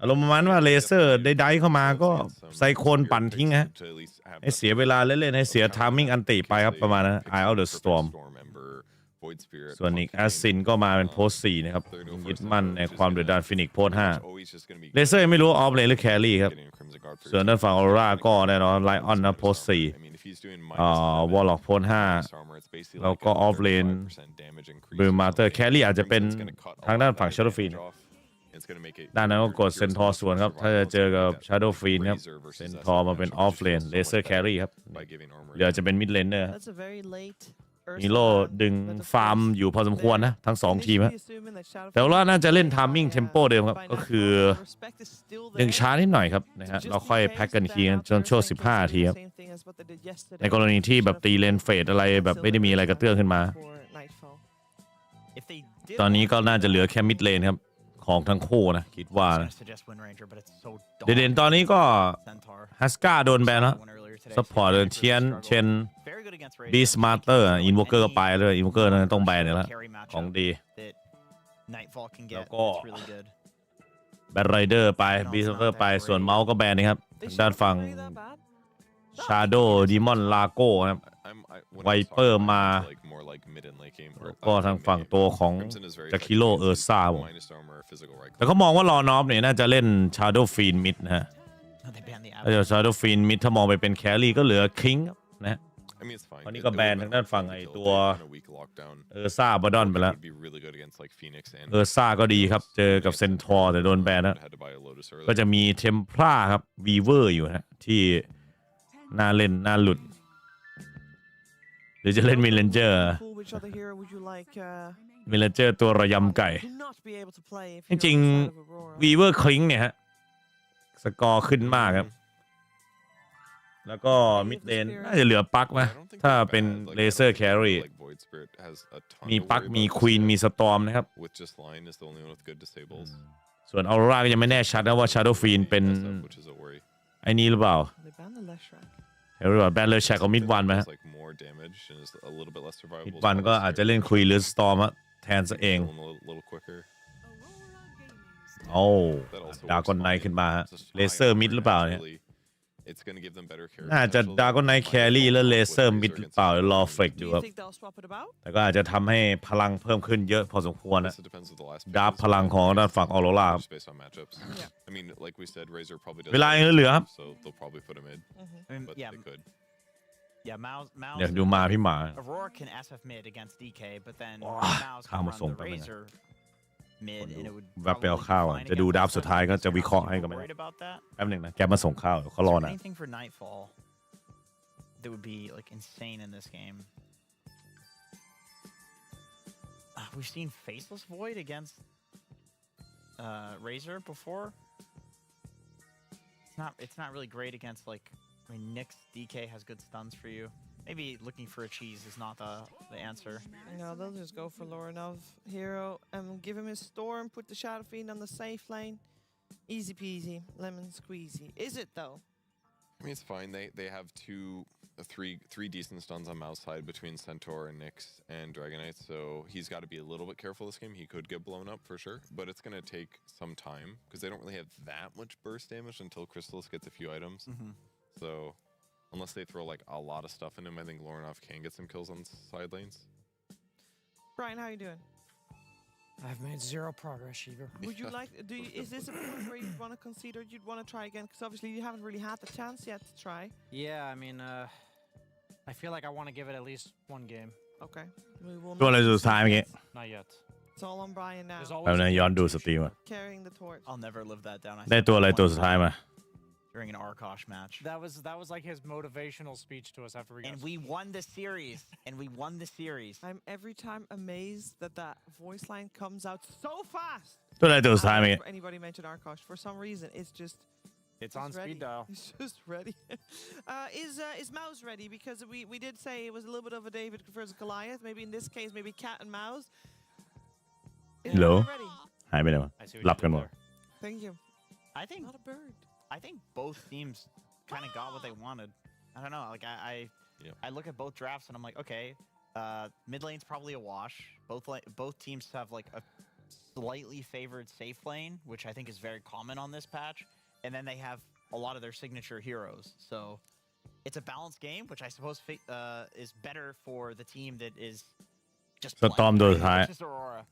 อารมณ์ประมาณว่าเลเซอร์ได้เข้ามาก็ไซโคนปั่นทิ้งฮะให้เสียเวลาเล่นให้เสียทามมิ่งอันติไปครับประมาณนั้น Eye of the Storm ส่วนอีกแอสซินก็มาเป็นโพสต์ 4นะครับยึดมั่นในความเดือดดาลฟินิกโพสต์ 5เลเซอร์ไม่รู้ออฟเลนหรือแครี่ครับส่วนด้านฝั่งออโรราก็แน่นอนไลออนนะโพสต์ 4วอลล็อกโพสต์ 5แล้วก็ออฟเลนบิลมาสเตอร์แครี่อาจจะเป็นทางด้านฝั่งชาร์โดฟินด้านนั้นก็กดเซนทอร์ส่วนครับถ้าจะเจอกับชาร์โดฟินครับเซนทอร์มาเป็นออฟเลนเลเซอร์แครี่ครับเหลือจะเป็นมิดเลนเนอร์ฮีโร่ดึงฟาร์มอยู่พอสมควรนะทั้ง2ทีมครับแต่ว่าน่าจะเล่นทามมิ่งเทมโปเดิมครับก็คือดึงช้านิดหน่อยครับนะฮะเราค่อยแพ็กกันทีจนช่วง15 นาทีครับในกรณีที่แบบตีเลนเฟดอะไรแบบไม่ได้มีอะไรกระเตื้องขึ้นมาตอนนี้ก็น่าจะเหลือแค่มิดเลนครับของทั้งคู่นะคิดว่านะเด่นตอนนี้ก็ฮัสก้าโดนแบนแล้วซัพพอร์ตเชนบีสมาร์เตอร์อินโวเกอร์ก็ไปเลยอินโวเกอร์นั้นต้องแบนเนี่ยแล้วของดีแล้วก็แบนไรเดอร์ไปบีสมาร์เตอร์ไปส่วนเมาส์ก็แบนนะครับด้านฝั่งชาโดดีมอนลาโก้ครับไวเปอร์มาก็ทางฝั่งตัวของจากคิโลซ่าผมแต่เขามองว่ารอนอฟเนี่ยน่าจะเล่นชาโดฟีนมิดนะฮะถ้าจะชาโดฟีนมิดถ้ามองไปเป็นแครี่ก็เหลือคิงนะตอนนี้ก็แบนทางด้านฝั่งไอตัวซ่าบอดอนไปแล้วซ่าก็ดีครับเจอกับเซนทอร์แต่โดนแบนนะก็จะมีเทมพลาครับวีเวอร์อยู่นะที่น่าเล่นน่าหลุดหรือจะเล่นมิลเลนเจอร์ตัวระยำไก่จริงๆวีเวอร์คลิงเนี่ยฮะสกอร์ขึ้นมากครับแล้วก็มิดเลนน่าจะเหลือปักไหมถ้าเป็นเลเซอร์แครี่มีปักมีควีนมีสตอร์มนะครับส่วนออโรราก็ยังไม่แน่ชัดนะว่าชาโดว์ฟีนเป็นไอ้นี้หรือเปล่าเห็นหรือเปล่าแบนเลอร์แชกกับมิดวันไหมฮะมิดวันก็อาจจะเล่นควีนหรือสตอร์มแทนซะเองโอ้ดากอนไนท์ขึ้นมาเลเซอร์มิดหรือเปล่าเนี่ยน่าจะดากอนไนท์แครี่แล้วเลเซอร์มิดหรือเปล่ารอเฟกดูครับแต่ก็อาจจะทำให้พลังเพิ่มขึ้นเยอะพอสมควรนะดาบพลังของด้านฝั่งออโรราเวลายังเหลือครับอยากดูมาพี่หมาข้าวมาส่งไปแวบไปเอาข้าวจะดูดาบสุดท้ายก็จะวิเคราะห์ให้ก็ไม่ได้แป๊บหนึ่งนะแกมาส่งข้าวเขารอนะWe've seen Faceless Void against Razor before. It's not really great against like Nyx DK has good stuns for you. Maybe looking for a cheese is not the answer. No, they'll just go for Lorenov hero and give him his storm, put the Shadow Fiend on the safe lane. Easy peasy, lemon squeezy. Is it though? I mean, it's fine. They have two three decent stuns on MOUZ side between Centaur and Nyx and Dragonite, so he's got to be a little bit careful this game. He could get blown up for sure, but it's going to take some time because they don't really have that much burst damage until Crystallis gets a few items. So unless they throw like a lot of stuff in him, I think Lorinov can get some kills on side lanes. Brian, how are you doing? I've made zero progress, Shiva. Would you like? Is this a point where you'd want to consider you'd want to try again? Because obviously you haven't really had the chance yet to try. Yeah, I mean, I feel like I want to give it at least one game. Okay. We will ตัวอะไรสุดท้ายเมื่อกี้ Not yet. It's all on Brian now. เอาเนี่ยย้อนดูสตรีมอะ Carrying the torch. I'll never live that down. ได้ตัวอะไรตัวสุดท้ายมา during an Arkosh match. That was like his motivational speech to us after we got. And we won the series. I'm every time amazed that that voice line comes out so fast. ตัวอะไรตัวสุดท้ายเมื่อกี้ Anybody mentioned Arkosh? For some reason, it's on speed dial. It's just ready. Is MOUZ ready? Because we did say it was a little bit of a David versus Goliath. Maybe in this case, maybe Cat and MOUZ. Hello. Ready? หายไปไหนวะหลับกันหมด Thank you. I think not a bird. I think both teams kind of got what they wanted. I don't know. Like I look at both drafts and I'm like, okay, mid lane's probably a wash. Both teams have like a slightly favored safe lane, which I think is very common on this patch, and then they have a lot of their signature heroes. So it's a balanced game, which I suppose is better for the team that is just Storm ตัวสุดท้าย just Aurora.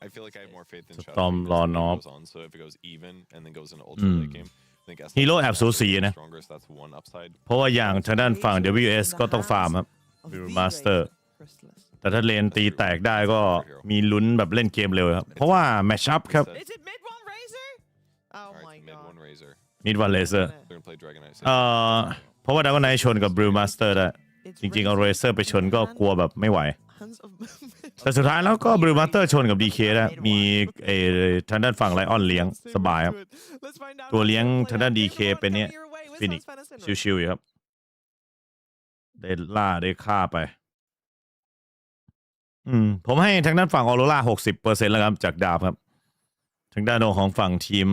I feel like I have more faith in Shadow Storm รอนอฟ goes on. So if it goes even and then goes into ultra late game, I thinkฮีโร่แอบสูสีนะ strongest. That's one upside. เพราะว่าอย่างทางด้านฝั่ง WS ก็ต้องฟาร์มครับมาสเตอร์แต่ถ้าเลนตีแตกได้ก็มีลุ้นแบบเล่นเกมเร็วครับเพราะว่าแมชอัพครับ Is it mid one Razor? Oh my Mid god. one Razor. มิดวันเลเซอร์ They're gonna play Dragonite. เพราะว่าดาวน์ไนท์ชนกับบรูมาสเตอร์ได้จริงๆเอาเรเซอร์ไปชนก็กลัวแบบไม่ไหวแต่สุดท้ายแล้วก็บรูมาสเตอร์ชนกับ DK ได้มีทางด้านฝั่งไลออนเลี้ยงสบายครับตัวเลี้ยงทางด้าน DK เป็นเนี้ยฟินิกชิวๆอยู่ครับได้ล่าได้ฆ่าไปผมให้ทางด้านฝั่งออโรรา 60% แล้วครับจากดาบครับทางด้านของฝั่งทีม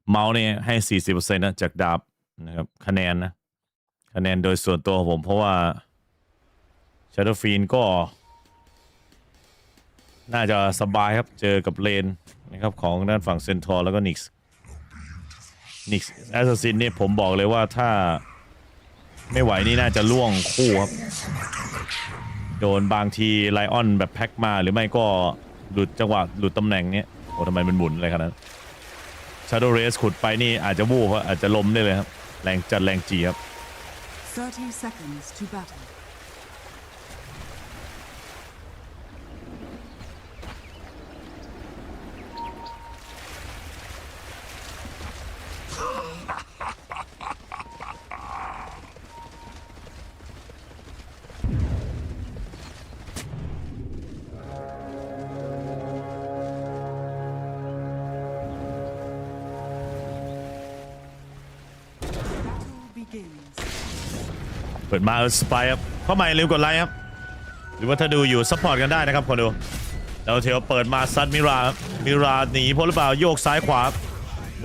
เมาส์เนี่ยให้ 40% นะจากดาบนะครับคะแนนโดยส่วนตัวผมเพราะว่า Shadow Fiend ก็น่าจะสบายครับเจอกับเลนนะครับของด้านฝั่งเซนทอร์แล้วก็นิกส์แอสซัสซินเนี่ยผมบอกเลยว่าถ้าไม่ไหวนี่น่าจะล่วงคู่ครับโดนบางทีไลออนแบบแพ็คมาหรือไม่ก็หลุดจังหวะหลุดตำแหน่งเนี้ยโอ้ทำไมมันหมุนอะไรขนาดนั้น Shadow Race ขุดไปนี่อาจจะวูบครับอาจจะล้มได้เลยครับแรงจัดแรงจีครับ 30 seconds to battle. Begins. เปิดมาสไปครับเข้ามาอย่าลืมกดไลค์ครับหรือว่าถ้าดูอยู่ซัพพอร์ตกันได้นะครับคนดูเราเทลเปิดมาซัดมิราหนีพ้นหรือเปล่าโยกซ้ายขวา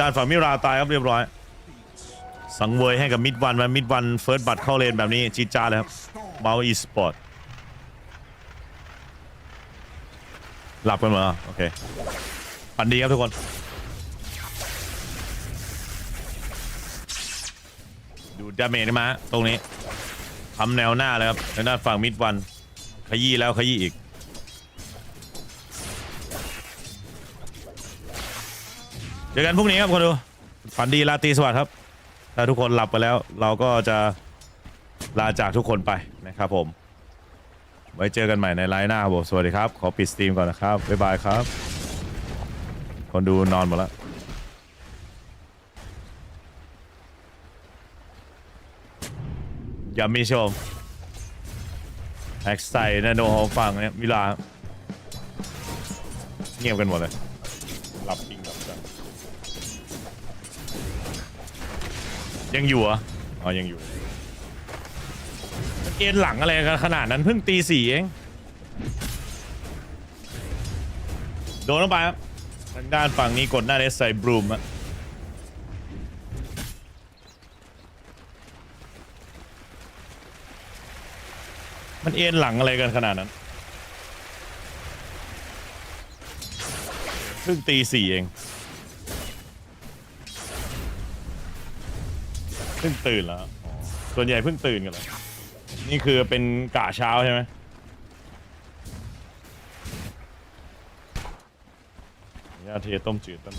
ด้านฝั่งมิราตายครับเรียบร้อยสังเวยให้กับมิดวันเฟิร์สบัตเข้าเลนแบบนี้จีจ้าเลยครับเมาอีสปอร์ตหลับกันหมดโอเคฝันดีครับทุกคนดูดาเมจมาตรงนี้ทำแนวหน้าเลยครับทางด้านฝั่งมิดวันขยี้แล้วขยี้อีกเจอกันพรุ่งนี้ครับคนดูฝันดีราตรีสวัสดิ์ครับถ้าทุกคนหลับไปแล้วเราก็จะลาจากทุกคนไปนะครับผมไว้เจอกันใหม่ในไลน์หน้าครับผมสวัสดีครับขอปิดสตรีมก่อนนะครับบ๊ายบายครับคนดูนอนหมดแล้วอย่ามีชมแท็กใส่นาโนของฝั่งเนี่ยมิลาเงียบกันหมดเลยหลับจริงหลับจังยังอยู่อ่ะอ๋อยังอยู่เกณฑ์หลังอะไรกันขนาดนั้นเพิ่งตี 4เองโดนลงไปครับทางด้านฝั่งนี้กดหน้าเดสใส่บรูมอะ มันเอ็นหลังอะไรกันขนาดนั้นเพิ่งตี 4เองเพิ่งตื่นแล้วส่วนใหญ่เพิ่งตื่นกันเลยนี่คือเป็นกะเช้าใช่ไหมยาเทต้มจืดต้ม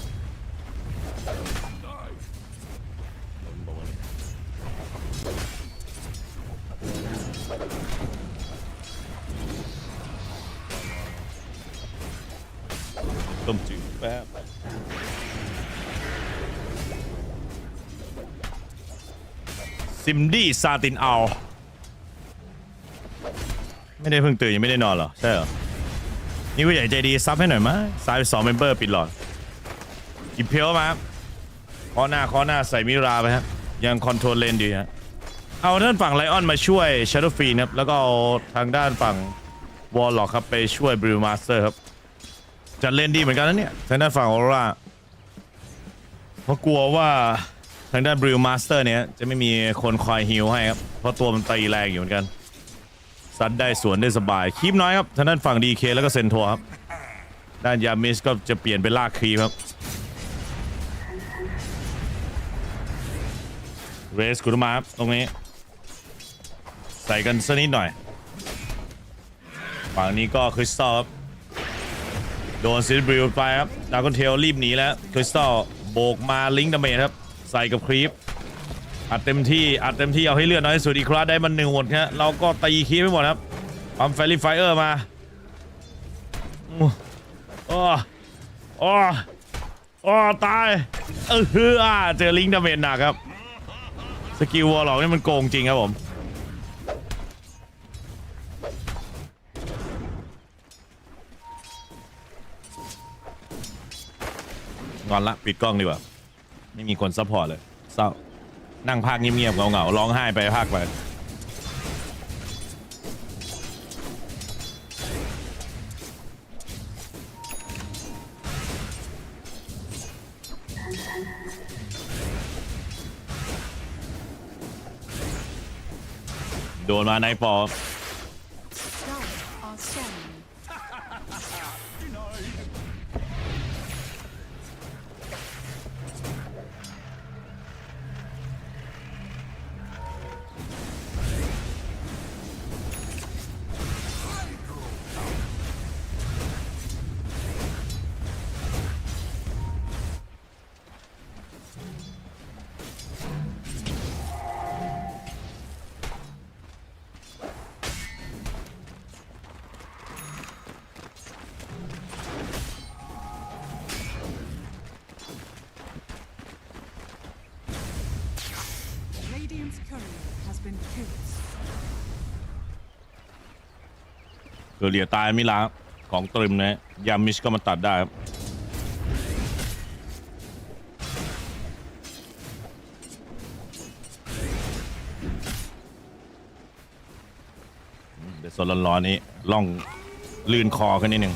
ต้มจืดแป๊บซิมดี้ซาตินเอาไม่ได้เพิ่งตื่นยังไม่ได้นอนเหรอใช่เหรอนี่ผู้ใหญ่ใจดีซับให้หน่อยมั้ยซ้าย2เมมเบอร์ปิดหลอดหยิบเพลมาข้อหน้าใส่มิราไปฮะยังคอนโทรลเลนดีฮะเอาท่านฝั่งไลออนมาช่วยชาร์ดฟีนะครับแล้วก็เอาทางด้านฝั่งวอลล็อกครับไปช่วยบริวมาสเตอร์ครับจัดเลนดีเหมือนกันนะเนี่ยทางด้านฝั่งออโรราเพราะกลัวว่าทางด้านบริวมาสเตอร์เนี่ยจะไม่มีคนคอยฮิลให้ครับเพราะตัวมันตีแรงอยู่เหมือนกันซัดได้สวนได้สบายคีบน้อยครับทางด้านฝั่ง DK แล้วก็เซนทัวครับด้านยามิสก็จะเปลี่ยนเป็นลากคีครับเรสกุลมาครับตรงนี้ใส่กันสักนิดหน่อยฝั่งนี้ก็คริสตัลครับโดนซิลบริวไปครับดาร์กอนเทลรีบหนีแล้วคริสตัลโบกมาลิงก์ดาเมจครับใส่กับครีปอัดเต็มที่เอาให้เลือดน้อยที่สุดอีกครั้งได้มัน1หมดครับเราก็ตีครีปไปหมดครับปั๊มแฟรี่ไฟเออร์มาตายเจอลิงก์ดาเมจหนักครับสกิลวอลล็อกนี่มันโกงจริงครับผมงอนละปิดกล้องดีกว่าไม่มีคนซัพพอร์ตเลยเศร้านั่งพากเงียบๆเหงาๆร้องไห้ไปพากไปโดนมาในปอเกลียตายไม่ล้างของตรึมนะยามิชก็มาตัดได้ครับเดี๋ยวสดร้อนๆนี้ล่องลื่นคอขึ้นนิดหนึ่ง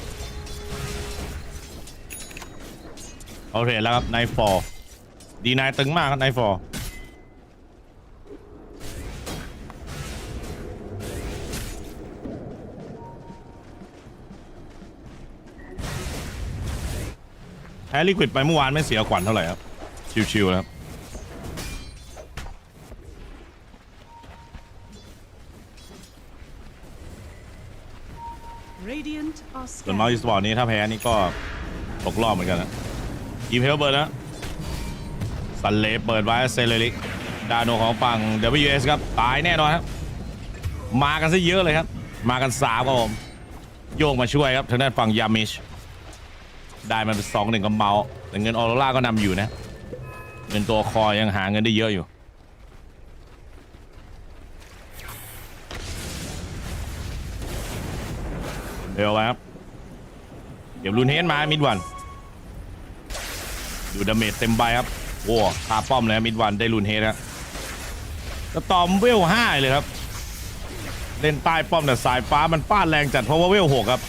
เอาเทรดแล้วครับไนท์ฟอร์ดีนายตึงมากครับไนท์ฟอร์แพ้ลิควิดไปเมื่อวานไม่เสียขวัญเท่าไหร่ครับชิวๆนะครับส่วนเมาส์สปอร์ตนี้ถ้าแพ้นี่ก็ตกรอบเหมือนกันนะอีเพลเบิร์ดนะสันเลเปิดไว้เซเลริกดาโนของฝั่ง WS ครับตายแน่นอนครับมากันซะเยอะเลยครับมากัน3ครับผมโยกมาช่วยครับทางด้านฝั่งยามิชได้มันเป็น2-1กับเมาแต่เงินออโรราก็นำอยู่นะเงินตัวคอยังหาเงินได้เยอะอยู่เร็วไปครับเดี๋ยวลูนเฮดมามิดวันดูดาเมจเต็มใบครับโว้คาป้อมเลยมิดวันได้ลูนเฮดครับกระตอมเวล5เลยครับเล่นใต้ป้อมแต่สายฟ้ามันฟาดแรงจัดเพราะว่าเวล6ครับ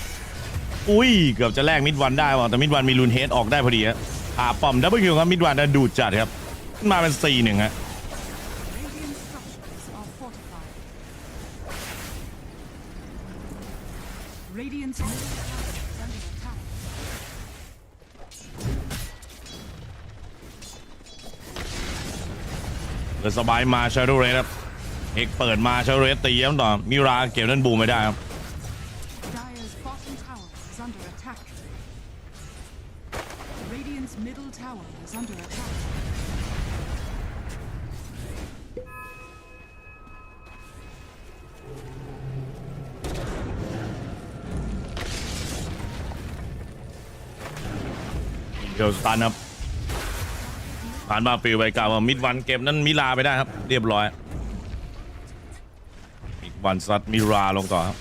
อุ้ยเกือบจะแลกมิดวันได้ว่ะแต่มิดวันมีลูนเฮดออกได้พอดีฮะป้อมดับเบิลคิวครับมิดวันได้ดูดจัดครับมาเป็น 4-1 ฮะ ก ปิดสบายมาชาโดเรสครับเอกเปิดมาชาโดเรสตีย้ำต่อมิราเก็บนั่นบูมไม่ได้ครับ Dire's bottom tower is under attack. Radiant's middle tower is under attack. เดี๋ยวสตันครับผ่านมาปิวไปกล่าวว่ามิดวันเก็บนั้นมิลาไปได้ครับเรียบร้อยมิดวันซัดมิราลงต่อครับ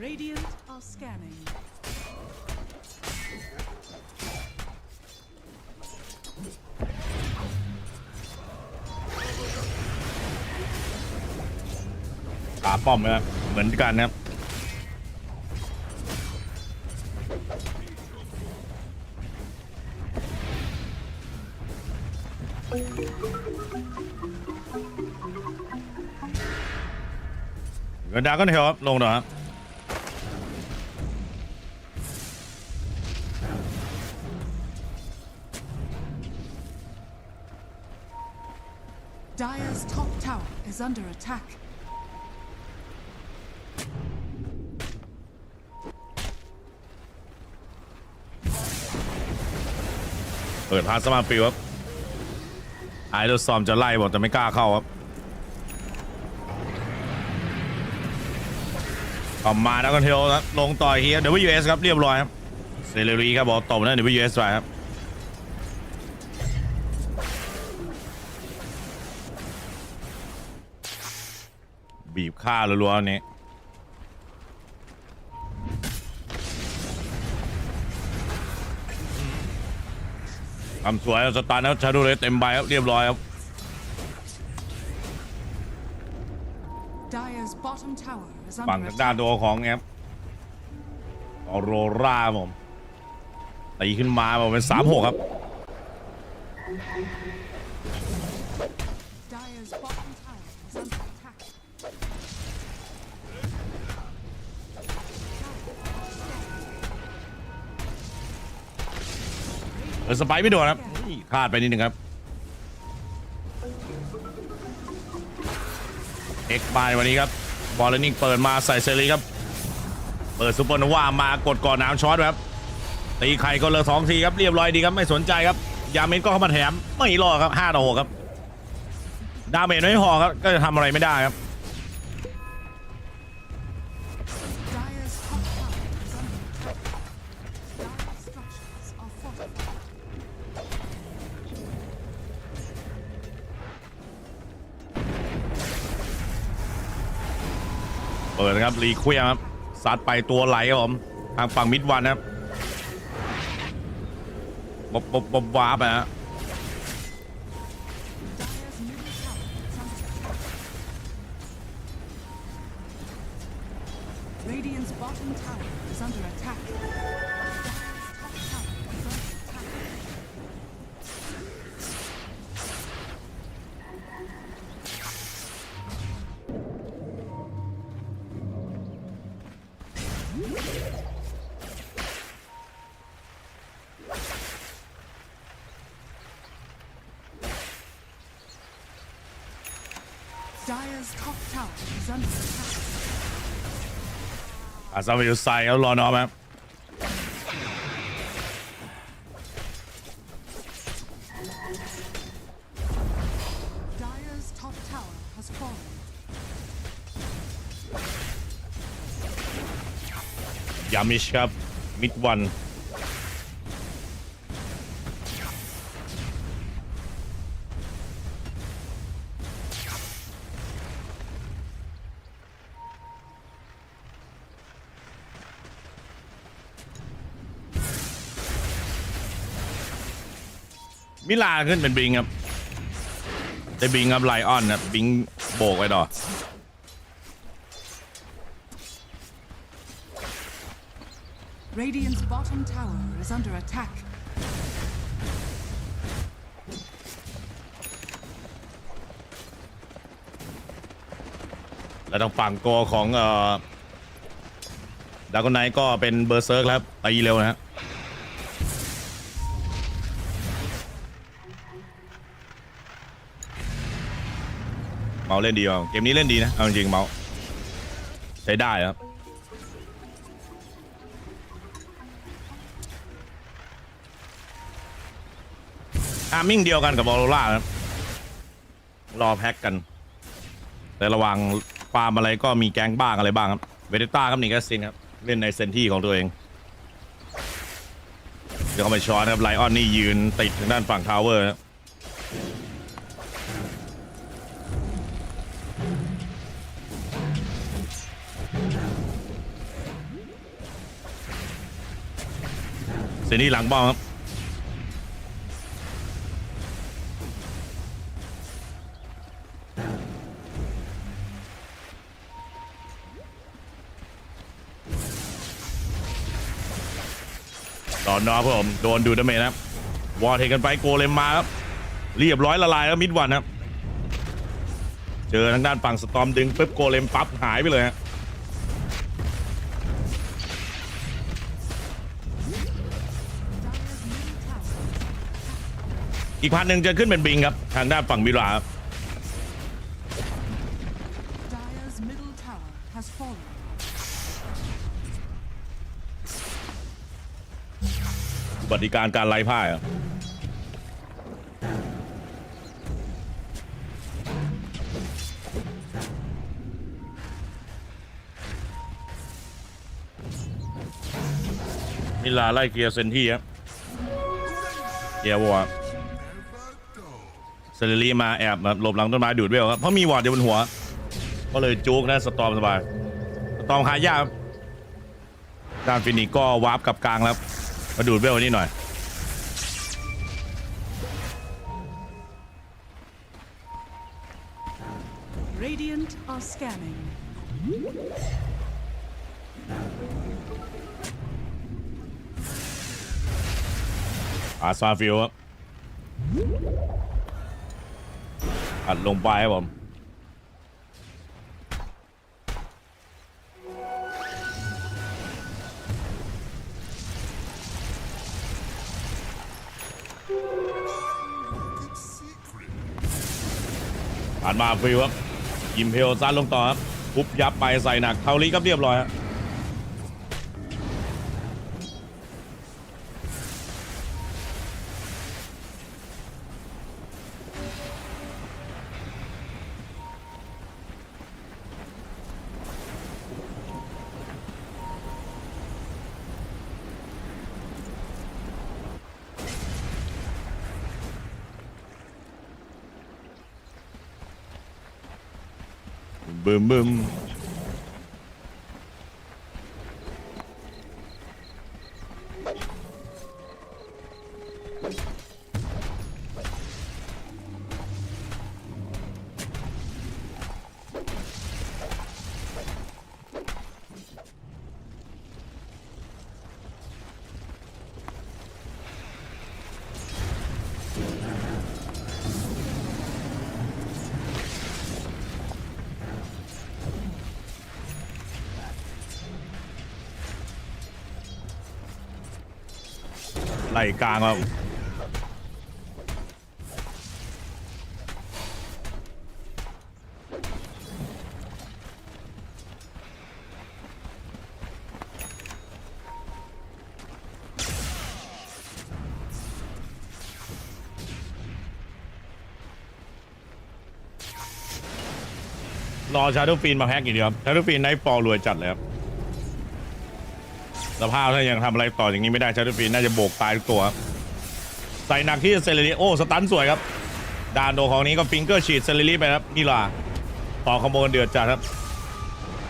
Radiant are scanning. ขาป้อมนะครับเหมือนกันนะครับเงินดาวก็เทลครับลงหน่อยครับ Dire's top tower is under attack. เปิดพาสมาปิวครับไอเดอร์ซอมจะไล่บอกแต่ไม่กล้าเข้าครับออกมาแล้วก็เทลครับลงต่อยเฮีย WS ครับเรียบร้อยครับเซเลรีครับบอกตบนะ WS ไปครับบีบฆ่ารัวๆนี้ทำสวยสตาร์นะชาดูเลยเต็มใบครับเรียบร้อยครับ Dire's bottom tower is ฝั่ง under ด้าน attack. ตัวของแอปออโรราผมตีขึ้นมาผมเป็น 3-6 ครับ Dire's bottom tower is under attack. สไปไม่โดนครับพลาดไปนิดนึงครับเอ็กบายวันนี้ครับบอลเลนิ่งเปิดมาใส่เซรีครับเปิดซุปเปอร์โนวามากดก่อนน้ำช็อตครับตีไข่ก็เลย2 ทีครับเรียบร้อยดีครับไม่สนใจครับยาเมนก็เข้ามาแถมไม่รอดครับ5-6ครับดาเมจไม่พอครับก็จะทำอะไรไม่ได้ครับ Dire's top tower is under attack. Dire's structures are fortified. เปิดนะครับรีเควียครับซัดไปตัวไหลครับผมทางฝั่งมิดวันครับบบวาบนะฮะ Dire's middle tower is under attack. Radiant's bottom tower is under attack. Dire's top tower is under attack. อาซาวิลไซแล้วรอนอมครับ Dire's top tower has fallen. ยามิชครับมิดวันมิลาขึ้นเป็นบิงครับได้บิงครับไลออนครับบิงโบกไว้ดอก Radiant's bottom tower is under attack. เ และทางฝั่งโกของดากอนไนท์ก็เป็นเบอร์เซิร์กแล้วตีเร็วนะฮะเมาเล่นดีเกมนี้เล่นดีนะเอาจริงๆเมาใช้ได้ครับอาร์มิ่งเดียวกันกับออโรราครับรอแพ็กกันแต่ระหว่างฟาร์มอะไรก็มีแก๊งบ้างอะไรบ้างครับเวเดต้าครับนี่ก็ซินครับเล่นในเซนที่ของตัวเองเดี๋ยวเข้าไปช้อนครับไลออนนี่ยืนติดทางด้านฝั่งทาวเวอร์ครับเซนที่หลังบ้องครับตอนน้องผมโดนดูดาเมจนะครับวอร์เทกันไปโกเลมมาครับเรียบร้อยละลายแล้วมิดวันครับเจอทางด้านฝั่งสตอมดึงปุ๊บโกเลมปั๊บหายไปเลยฮะอีกพันหนึ่งจะขึ้นเป็นบิงครับทางด้านฝั่งมิราครับ Dire's middle tower has fallen. อุบัติการการไล่พ่ายครับมิลาไล่เกียร์เซนที่ครับเกียร์วอร์เซเลรีมาแอบหลบหลังต้นไม้ดูดเวลครับเพราะมีวอร์ดอยู่บนหัวก็เลยจุกนะสตอมสบายสตอมหายากด้านฟินิกก็วาร์ปกับกลางแล้วมาดูดเวลนี่หน่อยRadiant are scanning. อาซาฟิลครับอัดลงไปครับผมผ่านมาฟิลครับยิมเพลซัดลงต่อครับปุ๊บยับไปใส่หนักเทาลีครับเรียบร้อยครับบึมบึมไหลกลางครับรอชาร์ดฟีนมาแพ็กอีกเดียวชาร์ดฟีนไนท์ฟอลรวยจัดเลยครับสภาพถ้ายังทำอะไรต่ออย่างนี้ไม่ได้ชาร์ดฟีนน่าจะโบกตายทุกตัวใส่หนักที่เซเลรีโอสตันสวยครับดานโดของนี้ก็ฟิงเกอร์ฉีดเซเลรีไปครับนี่ล่ะต่อขโมยเดือดจัดครับ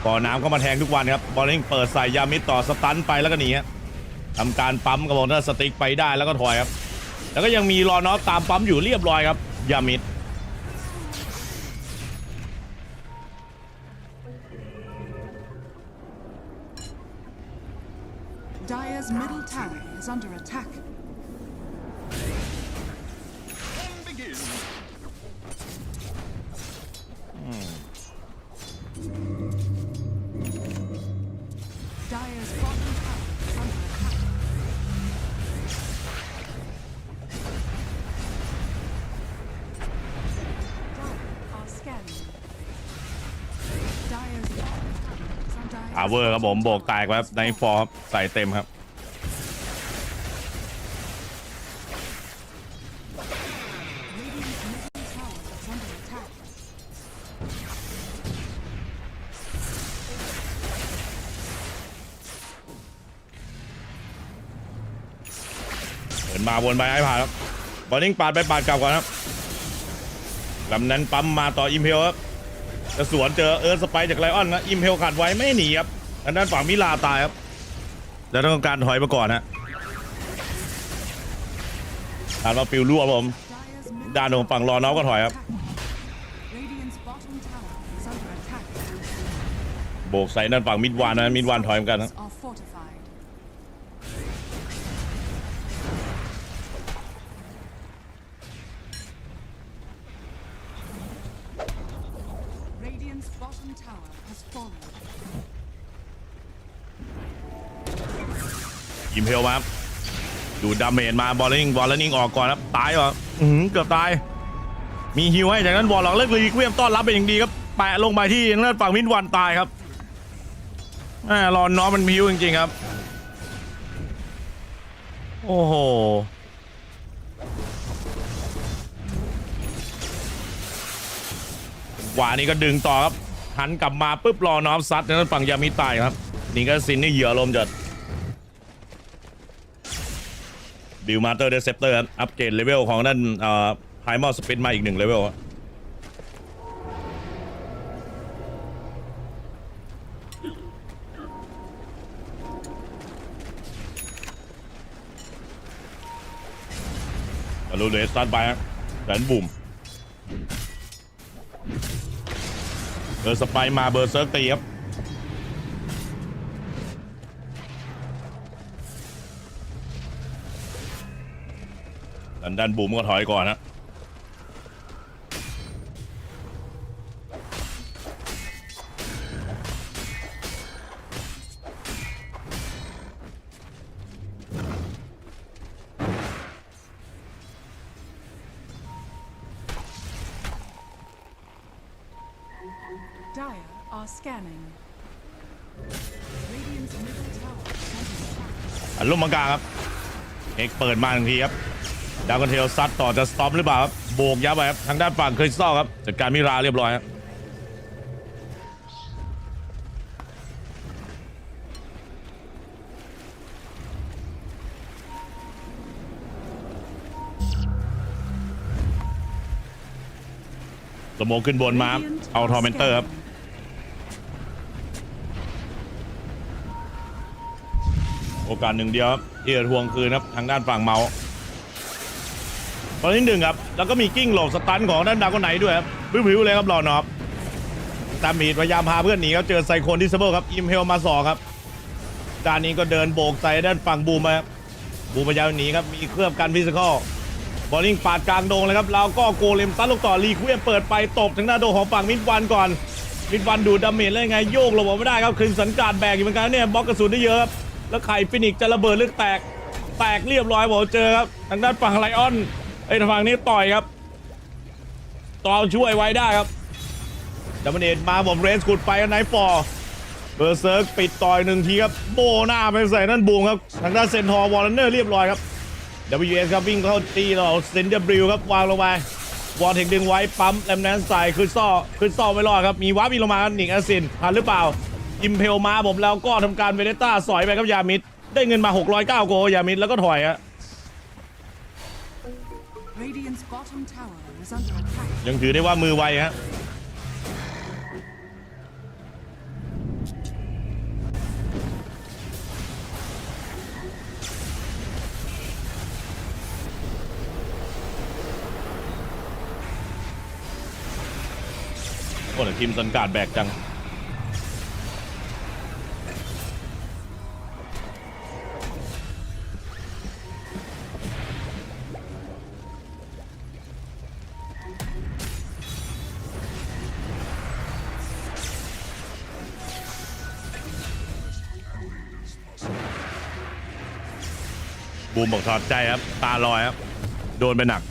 บ่อน้ำก็มาแทงทุกวันครับบอลลิงเปิดใส่ยามิดต่อสตันไปแล้วก็หนีครับทำการปั๊มกระบอกถ้าสติ๊กไปได้แล้วก็ถอยครับแล้วก็ยังมีรอนอฟตามปั๊มอยู่เรียบร้อยครับยามิดDire's middle tower is under attack. อ เวอร์ครับผมโบกแตกครับในฟอร์ใส่เต็มครับเดินมาวนไปให้ผ่านครับบอลลิงปาดไปปาดกลับก่อนครับลำนั้นปั๊มมาต่ออิมเพลครับจะสวนเจอสไปจากไลออนนะอิมเพลขาดไว้ไม่หนีครับทางด้านฝั่งมิลาตายครับแล้วต้องการถอยมาก่อนนะการมาปิวรั่วผมด้านของฝั่งรอน้องก็ถอยครับโบกใส่ด้านฝั่งมิดวานนะมิดวานถอยเหมือนกันนะยิมเพลมาดูดาเมจมาบอลเลนิ่งออกก่อนครับตายเหรอเกือบตายมีฮิวให้จากนั้นบอลหลังเลิกรีเวียมต้อนรับเป็นอย่างดีครับแปะลงไปที่นั่นฝั่งมิดวันตายครับรอนน้องมันฮิวจริงๆครับโอ้โหวานี่ก็ดึงต่อครับหันกลับมาปุ๊บรอน้องซัดจากนั้นฝั่งยามิตายครับนี่ก็ซินนี่เหยื่อลมจัดบิลมาเตอร์เดเซปเตอร์อัปเกรดเลเวลของนั่นไฮมอลสปินมาอีก1เลเวลลูเลสตันไปครับแสนบุ่มสไปมาเบอร์เซิร์ฟตีครับด้านบูมก็ถอยก่อนนะอันลุ่มมังกาครับเอกเปิดมาทันทีครับดาวคอนเทลซัดต่อจะสต็อปหรือเปล่าครับโบกยับไปครับทางด้านฝั่งคริสตัลครับจัดการมิราเรียบร้อยครับสโมกขึ้นบนมาเอาทอร์เมนเตอร์ครับโอกาสหนึ่งเดียวครับที่จะทวงคืนครับทางด้านฝั่งเมาตอนที่1ครับแล้วก็มีกิ้งหลบสตันของด้านดาวคนไหนด้วยครับผิวเลยครับรอนอบตามมีดพยายามพาเพื่อนหนีครับเจอไซโคนดิสเบิลครับอิมเฮลมา2ครับด้านนี้ก็เดินโบกใส่ด้านฝั่งบูมมาบูมพยายามหนีครับมีเครื่องกันฟิสิคอลบอลลิงปาดกลางโดงเลยครับแล้วก็โกเลมซัดลูกต่อรีควียมเปิดไปตบถึงหน้าโดของฝั่งมิดวันก่อนมิดวันดูดดาเมจแล้วยังไงโยกหลบออกไม่ได้ครับคืนสัญญาณแบกอยู่เหมือนกันเนี่ยบล็อกกระสุนได้เยอะครับแล้วไข่ฟินิกจะระเบิดลึกแตกเรียบร้อยบอกเจอครับทางด้านฝั่งไลออนทางฝั่งนี้ต่อยครับต่อช่วยไว้ได้ครับดับเบิลเอทมาผมเรนส์กุดไปกันไนท์ฟอร์เบอร์เซิร์กปิดต่อย1ทีครับโบหน้าไปใส่นั่นบูมครับทางด้านเซนทอร์วอลเลอร์เรียบร้อยครับ WS ครับวิ่งเข้าตีเราเซนเดอร์บริวครับวางลงไปวอลเทคดึงไว้ปั๊มแลมแนนใส่คริสตัลไม่รอดครับมีวาร์ปลงมาหนิงแอสซินทันหรือเปล่าอิมเพลมาผมแล้วก็ทำการเวเนต้าสอยไปครับยามิดได้เงินมา609โกยามิดแล้วก็ถอยฮะยังถือได้ว่ามือไวฮะโอ้แต่ทีมสันกาดแบกจังบูมบอกถอดใจครับตาลอยครับโดนไปหนัก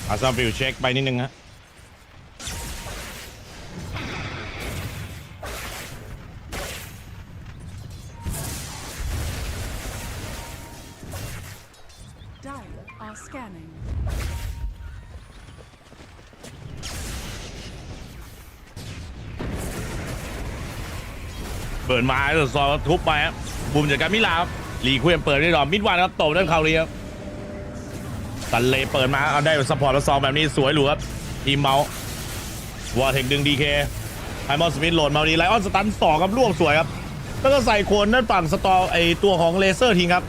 อาซาฟิลเช็คไปนิดนึงฮะ Dire are scanning. เปิดมาซอทุบไปครับบูมจากการมิลาครับลีคุยเปิดได้ดอกมิดวันครับตบด้านเขาเลยครับสันเลเปิดมาเอาได้ซัพพอร์ตแล้วซองแบบนี้สวยหรูครับทีมเมาส์วอร์เทคดึงดีเคไฮมอนสมิธโหลดมาดีไลออนสตันสองครับร่วมสวยครับแล้วก็ใส่โคนนั่นฝั่งสตอไอตัวของเลเซอร์ทิ้งครับ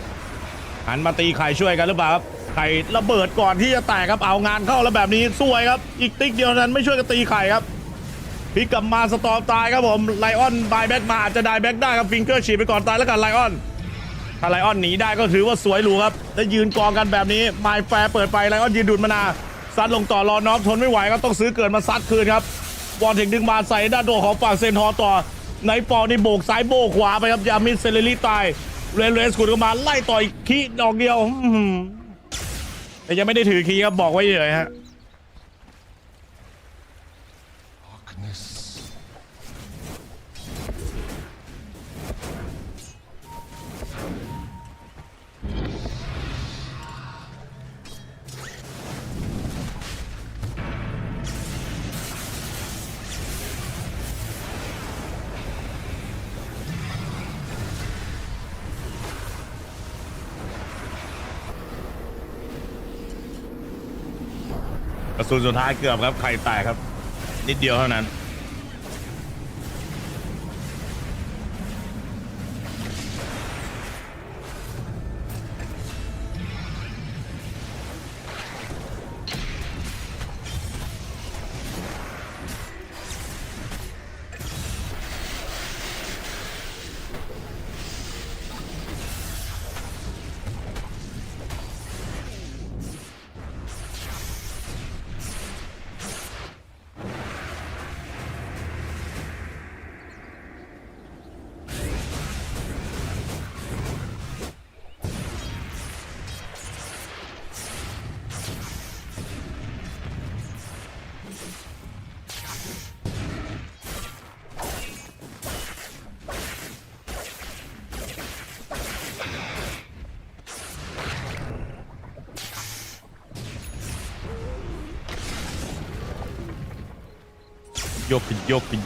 หันมาตีไข่ช่วยกันหรือเปล่าครับไข่ระเบิดก่อนที่จะแตกครับเอางานเข้าแล้วแบบนี้สวยครับอีกติ๊กเดียวนั้นไม่ช่วยกันตีไข่ครับพลิกกลับมาสตอมตายครับผมไลออนบายแบ็กมาอาจจะได้แบ็กได้ครับฟิงเกอร์ฉีดไปก่อนตายแล้วกันไลออนถ้าไลออนหนีได้ก็ถือว่าสวยหรูครับแล้วยืนกองกันแบบนี้ไมล์แฟร์เปิดไปไลออนยืนดูดมานาซัดลงต่อรอน้องทนไม่ไหวก็ต้องซื้อเกิดมาซัดคืนครับวอลเทคดึงมาใส่ด้านตัวของฝั่งเซนทอร์ต่อไนปอนี่โบกซ้ายโบกขวาไปครับยามิดเซเลรี่ตายเรสขุดเข้ามาไล่ต่อยคีดอกเดียวแต่ยังไม่ได้ถือคีครับบอกไว้เลยฮะกระสุนสุดท้ายเกือบครับไข่แตกครับนิดเดียวเท่านั้น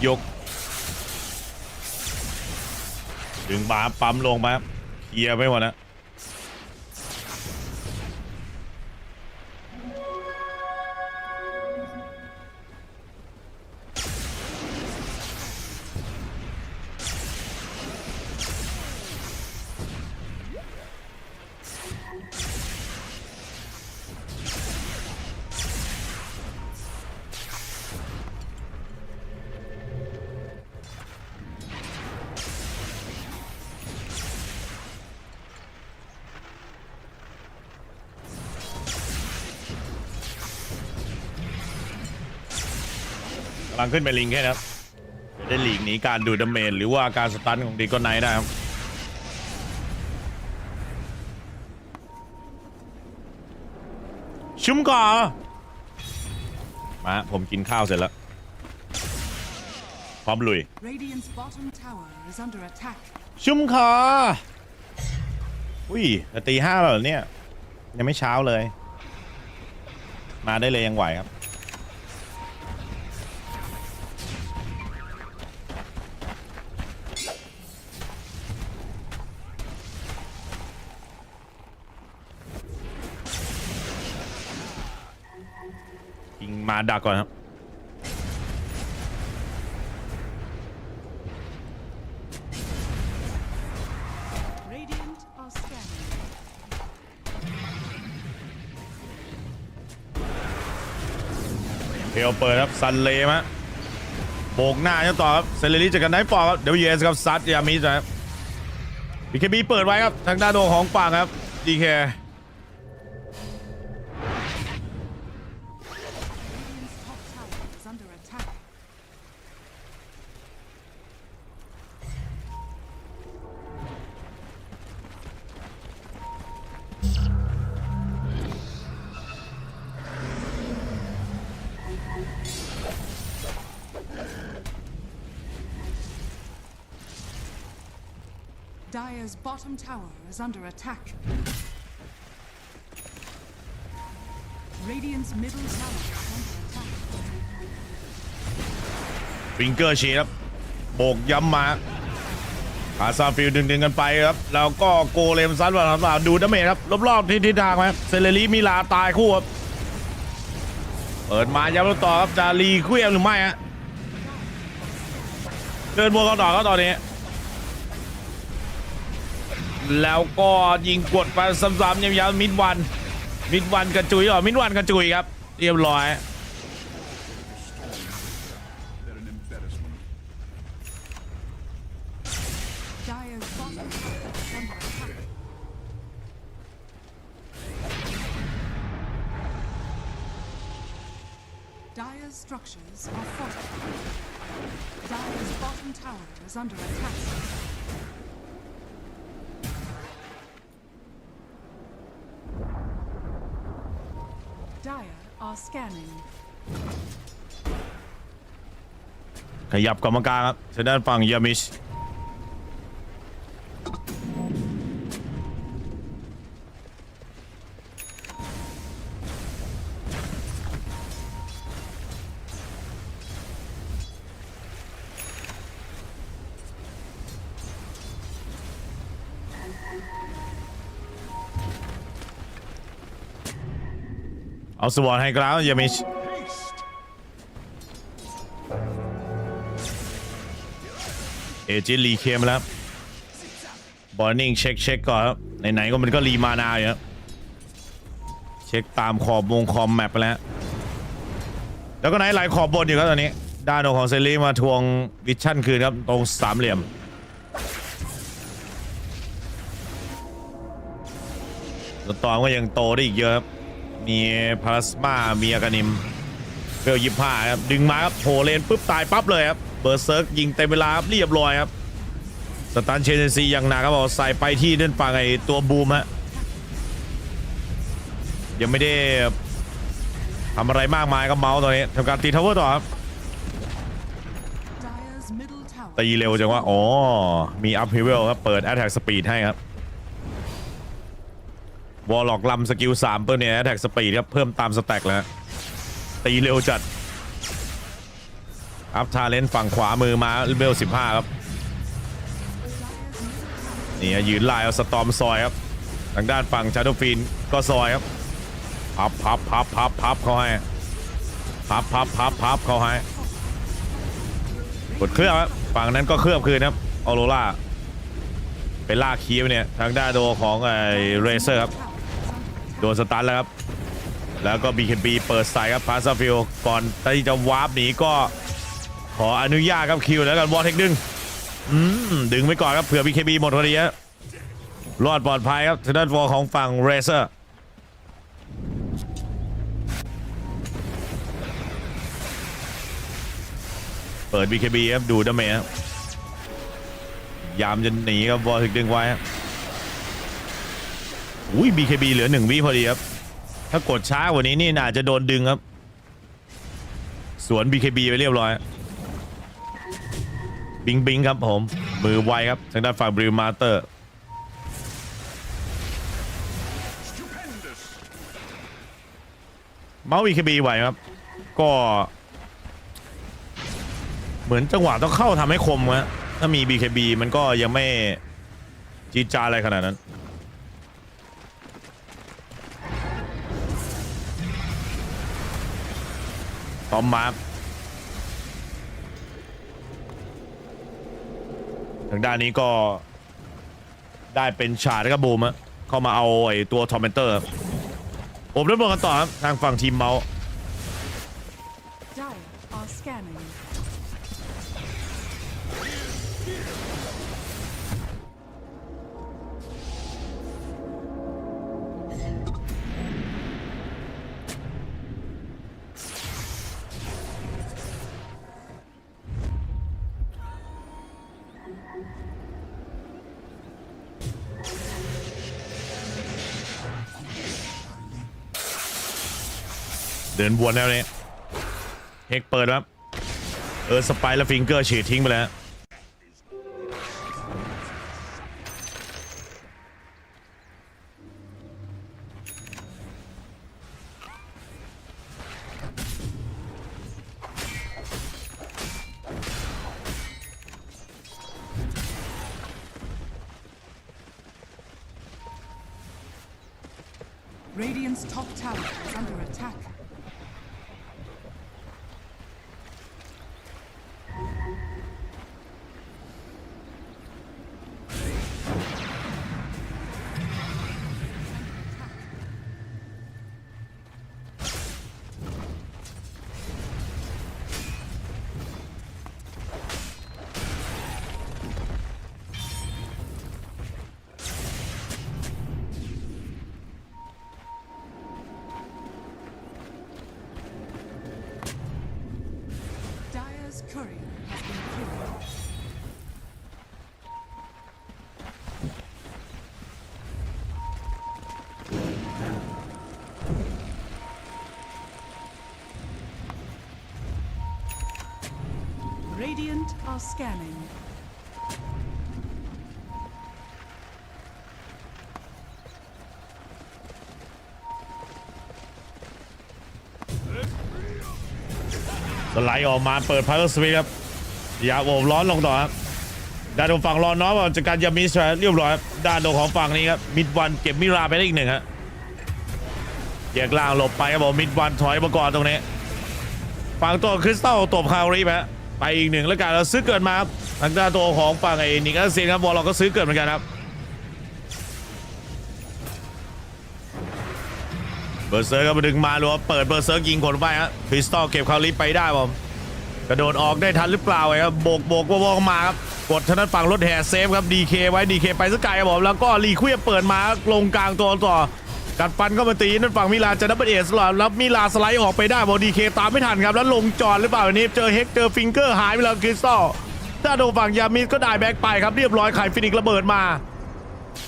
ยกถึงบาปั๊มลงมาเคลียร์ไปหมดนะกำลังขึ้นไปลิงแค่ครับจะได้หลีกหนีการดูดดาเมจหรือว่าการสตันของดีกอนไนท์ได้ครับชุ่มก่อมาผมกินข้าวเสร็จแล้วพร้อมลุย Radiant's bottom tower is under attack. ชุ่มคออุ้ยตี 5แล้วเหรอเนี่ยยังไม่เช้าเลยมาได้เลยยังไหวครับยิงมาดักก่อนครับเทลเปิดครับซันเลมะโบกหน้าเจ้าต่อครับเซเลรี่จากกันไนท์ปอกครับเดี๋ยวเยสครับซัดยามิสครับบีเคบีเปิดไว้ครับทางด้านโดของฝั่งครับดีเค Dire's bottom tower is under attack. Radiant's middle tower is under attack. ฟิงเกอร์ชีครับโบกย้ำมาอาซาฟิลดึงกันไปครับแล้วก็โกเลมซัดว่าดูดาเมจครับรอบๆทิศทางครับเซเลรีมิลาตายคู่ครับเปิดมาย้ำต่อครับจะรีเควียมหรือไม่ฮะเดินบวกเขาต่อครับตอนนี้แล้วก็ยิงกดไปซ้ำๆย้ำๆมิดวันกระจุยมิดวันกระจุยครับเรียบร้อยDire's structures are fortified. Dire's bottom tower is under attack. Dire are scanning. ขยับกรรมการครับทางด้านฝั่งยามิชเอาสวอตให้กล้าวยามิชเอจิรีเคมแล้วบอลนิ่งเช็คก่อนครับไหนๆก็มันก็รีมานาอยู่ครับเช็คตามขอบวงคอมแมปไปแล้วแล้วก็ไหนหลายขอบบนอยู่ครับตอนนี้ด้านของเซรีมาทวงวิชั่นคืนครับตรงสามเหลี่ยมแล้วตอนก็ยังโตได้อีกเยอะครับมีพลาสมามีอากานิมเฟล25ครับดึงมาครับโผล่เลนปุ๊บตายปั๊บเลยครับเบอร์เซิร์กยิงเต็มเวลาครับเรียบร้อยครับสตันเชนซีอย่างหนักครับบอกใส่ไปที่ด้านฝั่งไอตัวบูมฮะยังไม่ได้ทำอะไรมากมายกับเมาส์ตอนนี้ทำการตีทาวเวอร์ต่อครับตีเร็วจังว่าอ๋อมีอัพฮิเวลครับเปิดแอตแทกสปีดให้ครับวอลล็อกลำสกิล3เพิ่มเนี่ยแท็กสปีดครับเพิ่มตามสแต็กแล้วตีเร็วจัดอัพทาเลนต์ฝั่งขวามือมาเบล15ครับนี่ยืนไล่เอาสตอมซอยครับทางด้านฝั่งชาโดฟินก็ซอยครับพับเขาให้พับเขาให้กดเครื่องครับฝั่งนั้นก็เคลือบคืนครับออโรราไปลากคีย์เนี่ยทางด้านโดของไอเรเซอร์ครับโดนสตันแล้วครับแล้วก็ BKB เปิดใส่ครับพาซาฟิลก่อนที่จะวาร์ปหนีก็ขออนุญาตครับคิวแล้วกันวอลเทคดึงไว้ก่อนครับเผื่อ BKB หมดพอดีฮะรอดปลอดภัยครับทางด้านวอลของฝั่งเรเซอร์เปิด BKB ครับดูดาเมจครับยามจะหนีครับวอลถึงดึงไว้อุ้ย BKB เหลือ1 วิพอดีครับถ้ากดช้ากว่านี้นี่อาจจะโดนดึงครับสวน BKB ไปเรียบร้อยบิงครับผมมือไวครับทางด้านฝั่งบริวมาเตอร์เมาส์ BKB ไหวครับก็เหมือนจังหวะต้องเข้าทำให้คมครับถ้ามี BKB มันก็ยังไม่จี๊ดจ้าอะไรขนาดนั้นตอมมาทางด้านนี้ก็ได้เป็นชาร์ดกับบูมเข้ามาเอาไอ้ตัวทอมเมนเตอร์ผมเริ่มกันต่อครับทางฝั่งทีมเมาส์เดินวนแล้วเนี่ยเฮกเปิดครับสไปร์และฟิงเกอร์ฉีดทิ้งไปแล้ว Radiant's top tower is under attack. Dire's courier has been killed. Radiant are scanning.สไลด์ออกมาเปิดพาร์ทสวีครับอย่าโอบร้อนลงต่อครับด้านตรงฝั่งรอน้องจากการยามิสเรียบร้อยครับด้านตรงของฝั่งนี้ครับมิดวันเก็บมิราไปได้อีกหนึ่งครับแยกล่างหลบไปครับผมมิดวันถอยมาก่อนตรงนี้ฝั่งตัวคริสตัลตบคารีไปอีกหนึ่งแล้วกันเราซื้อเกิดมาครับทางด้านตัวของฝั่งไอ้นิกาเซียนครับบอลเราก็ซื้อเกิดเหมือนกันครับเบอร์เซอร์ก็มาดึงมาหรือว่าเปิดเบอร์เซอร์ยิงคนไปฮะคริสตัลเก็บคาริไปได้ผมกระโดดออกได้ทันหรือเปล่าครับโบกวอกมาครับกดทางด้านฝั่งรถแห่เซฟครับดีเคไว้ดีเคไปสักไกลครับผมแล้วก็รีคุยเปิดมาลงกลางตัวต่อกัดฟันเข้ามาตีนั่นฝั่งมิลาจะดับเบิลเอสแล้วมิลาสไลด์ออกไปได้บอดีเคตามไม่ทันครับแล้วลงจอดหรือเปล่าวันนี้เจอเฮกเจอฟิงเกอร์หายไปแล้วคริสตัลด้านตรงฝั่งยามิสก็ได้แบ็กไปครับเรียบร้อยไข่ฟินิกระเบิดมา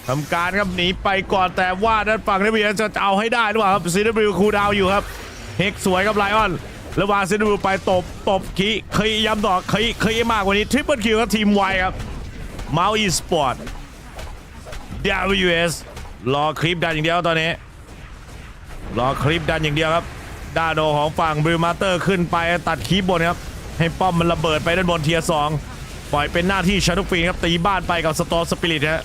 ทำการครับหนีไปก่อนแต่ว่าด้านฝั่งเนเวียจะเอาให้ได้หรือเปล่าครับซีดับเบิลคูลดาวน์อยู่ครับเฮกสวยกับไลออนแล้ววางซีดับเบิลไปตบคีย้ำต่อคีมากกว่านี้ทริปเปิลคิวครับทีมไวครับMOUZ Esport WS รอคลิปดันอย่างเดียวตอนนี้รอคลิปดันอย่างเดียวครับด้านโดของฝั่งบริมาเตอร์ขึ้นไปตัดคลิปบนครับให้ป้อมมันระเบิดไปด้านบนเทียร์2ปล่อยเป็นหน้าที่ชาร์ดฟินครับตีบ้านไปกับสตอร์สปิริตฮะ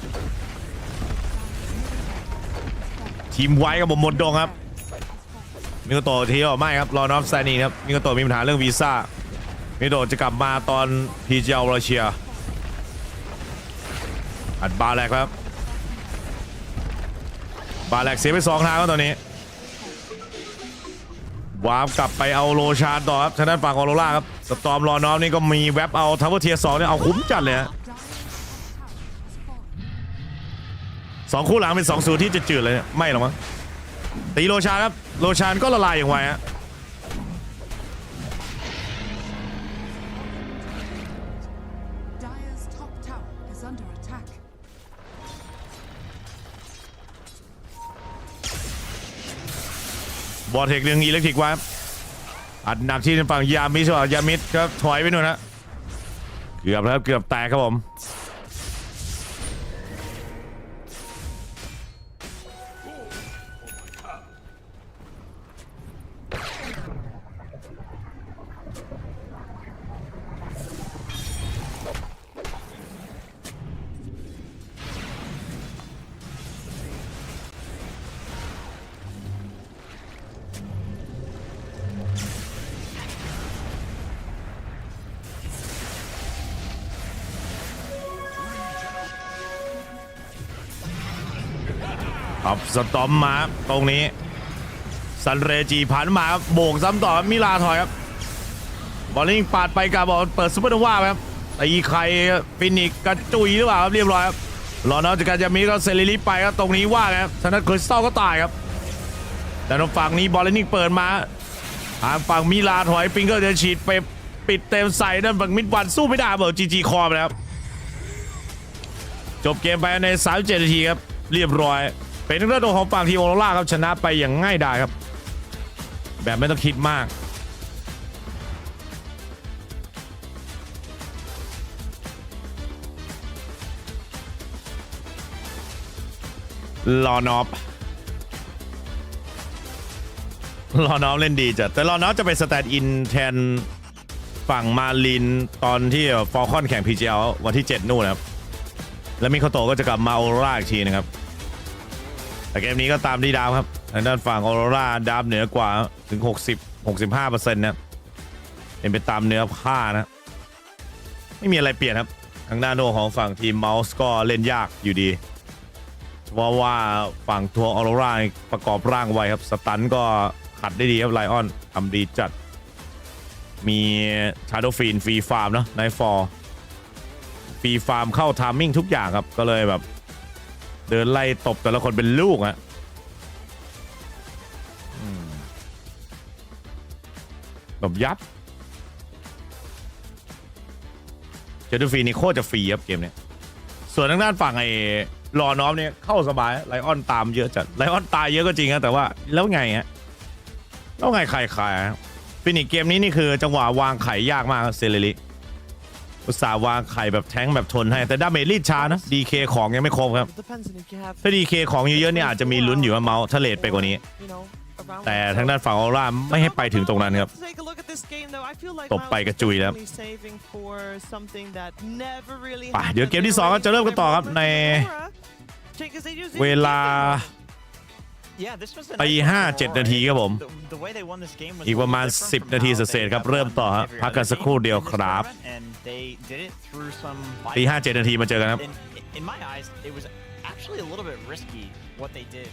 ทีมไว้กับผมหมดดงครับมิโกโตะทีไม่ครับรอนอฟแซนีครับมิโกโตะมีปัญหาเรื่องวีซ่ามิโกโตะจะกลับมาตอน PSG.LGD อัดบาแลกครับบาแลกเสียไป2ทางแล้วตอนนี้วาร์ปกลับไปเอาโลชานต่อครับทางด้านฝั่งออโรราครับสตอมรอนอฟนี่ก็มีแว็บเอาทาวเวอร์เทียร์2เนี่ยเอาคุ้มจัดเลยฮะ2คู่หลังเป็น2-0ที่จะจืดเลยเนี่ยไม่หรอกมั้งตีโลชานครับโลชานก็ละลายอย่างไวฮะบอลเทคเรื่องอิเล็กทริกไว้อัดหนักที่ฝั่งยามิสยามิสครับถอยไปนู่นนะเกือบแล้วเกือบแตกครับผมสตอมมาตรงนี้ซันเรจีผ่านมาโบกซ้ำต่อมิลาถอยครับบอลลิงปาดไปกับบอลเปิดซุปเปอร์โนวาครับตีใครฟินิกกระจุยหรือเปล่าครับเรียบร้อยครับรอนอกจากการจะมีก็เซริลิไปครับตรงนี้ว่าครับทางด้านคริสตัลก็ตายครับแต่ทางฝั่งนี้บอลลิงเปิดมาทางฝั่งมิลาถอยฟิงเกอร์จะฉีดไปปิดเต็มใส่ด้านฝั่งมิดวันสู้ไม่ได้เบอร์จีคอไปแล้วจบเกมไปใน37 นาทีครับเรียบร้อยเป็นเรื่องของฝั่งทีมออโรราครับชนะไปอย่างง่ายดายครับแบบไม่ต้องคิดมากรอนอฟเล่นดีจัดแต่รอนอฟจะไปสแตนด์อินแทนฝั่งมาลินตอนที่ฟอลคอนแข่ง PGL วันที่7นู่นนะครับแล้วมิโคโตะก็จะกลับมาออโรราอีกทีนะครับแต่เกมนี้ก็ตามดีดาวครับ ทางด้านฝั่งออโรราดาบเหนือกว่าถึง 65%นะเป็นไปตามเนื้อผ้านะไม่มีอะไรเปลี่ยนครับทางด้านโนของฝั่งทีมเมาส์ก็เล่นยากอยู่ดีเพราะว่าฝั่งตัวออโรราประกอบร่างไวครับสตันก็ขัดได้ดีครับไลออนทำดีจัดมีชาโดฟีนฟรีฟาร์มเนาะไนท์ฟอร์ฟรีฟาร์มเข้าทามมิ่งทุกอย่างครับก็เลยแบบเดินไล่ตบแต่ละคนเป็นลูกอะแบบยับชาโดฟีนนี่โคตรจะฟรีครับเกมนี้ส่วนทางด้านฝั่งไอ้รอน้อมเนี่ยเข้าสบายไลออนตามเยอะจัดไลออนตายเยอะก็จริงครับแต่ว่าแล้วไงฮะแล้วไงใครฟินิกเกมนี้นี่คือจังหวะวางไข่ยากมากเซเลริอุตส่าห์วางไข่แบบแท้งแบบทนให้แต่ดาเมจรีดช้านะดีเคของยังไม่ครบครับถ้าดีเคของเยอะๆเนี่ยอาจจะมีลุ้นอยู่ว่าเมาส์ทะเลทไปกว่านี้แต่ทางด้านฝั่งออร่าไม่ให้ไปถึงตรงนั้นครับตบไปกระจุยแล้วไปเดี๋ยวเกมที่2จะเริ่มกันต่อครับในเวลาตี5-7 นาทีครับผมอีกประมาณ10 นาทีเศษครับเริ่มต่อครับพักกันสักครู่เดียวครับตี5-7 นาทีมาเจอกันครับ In my eyes, it was actually a little bit risky what they did.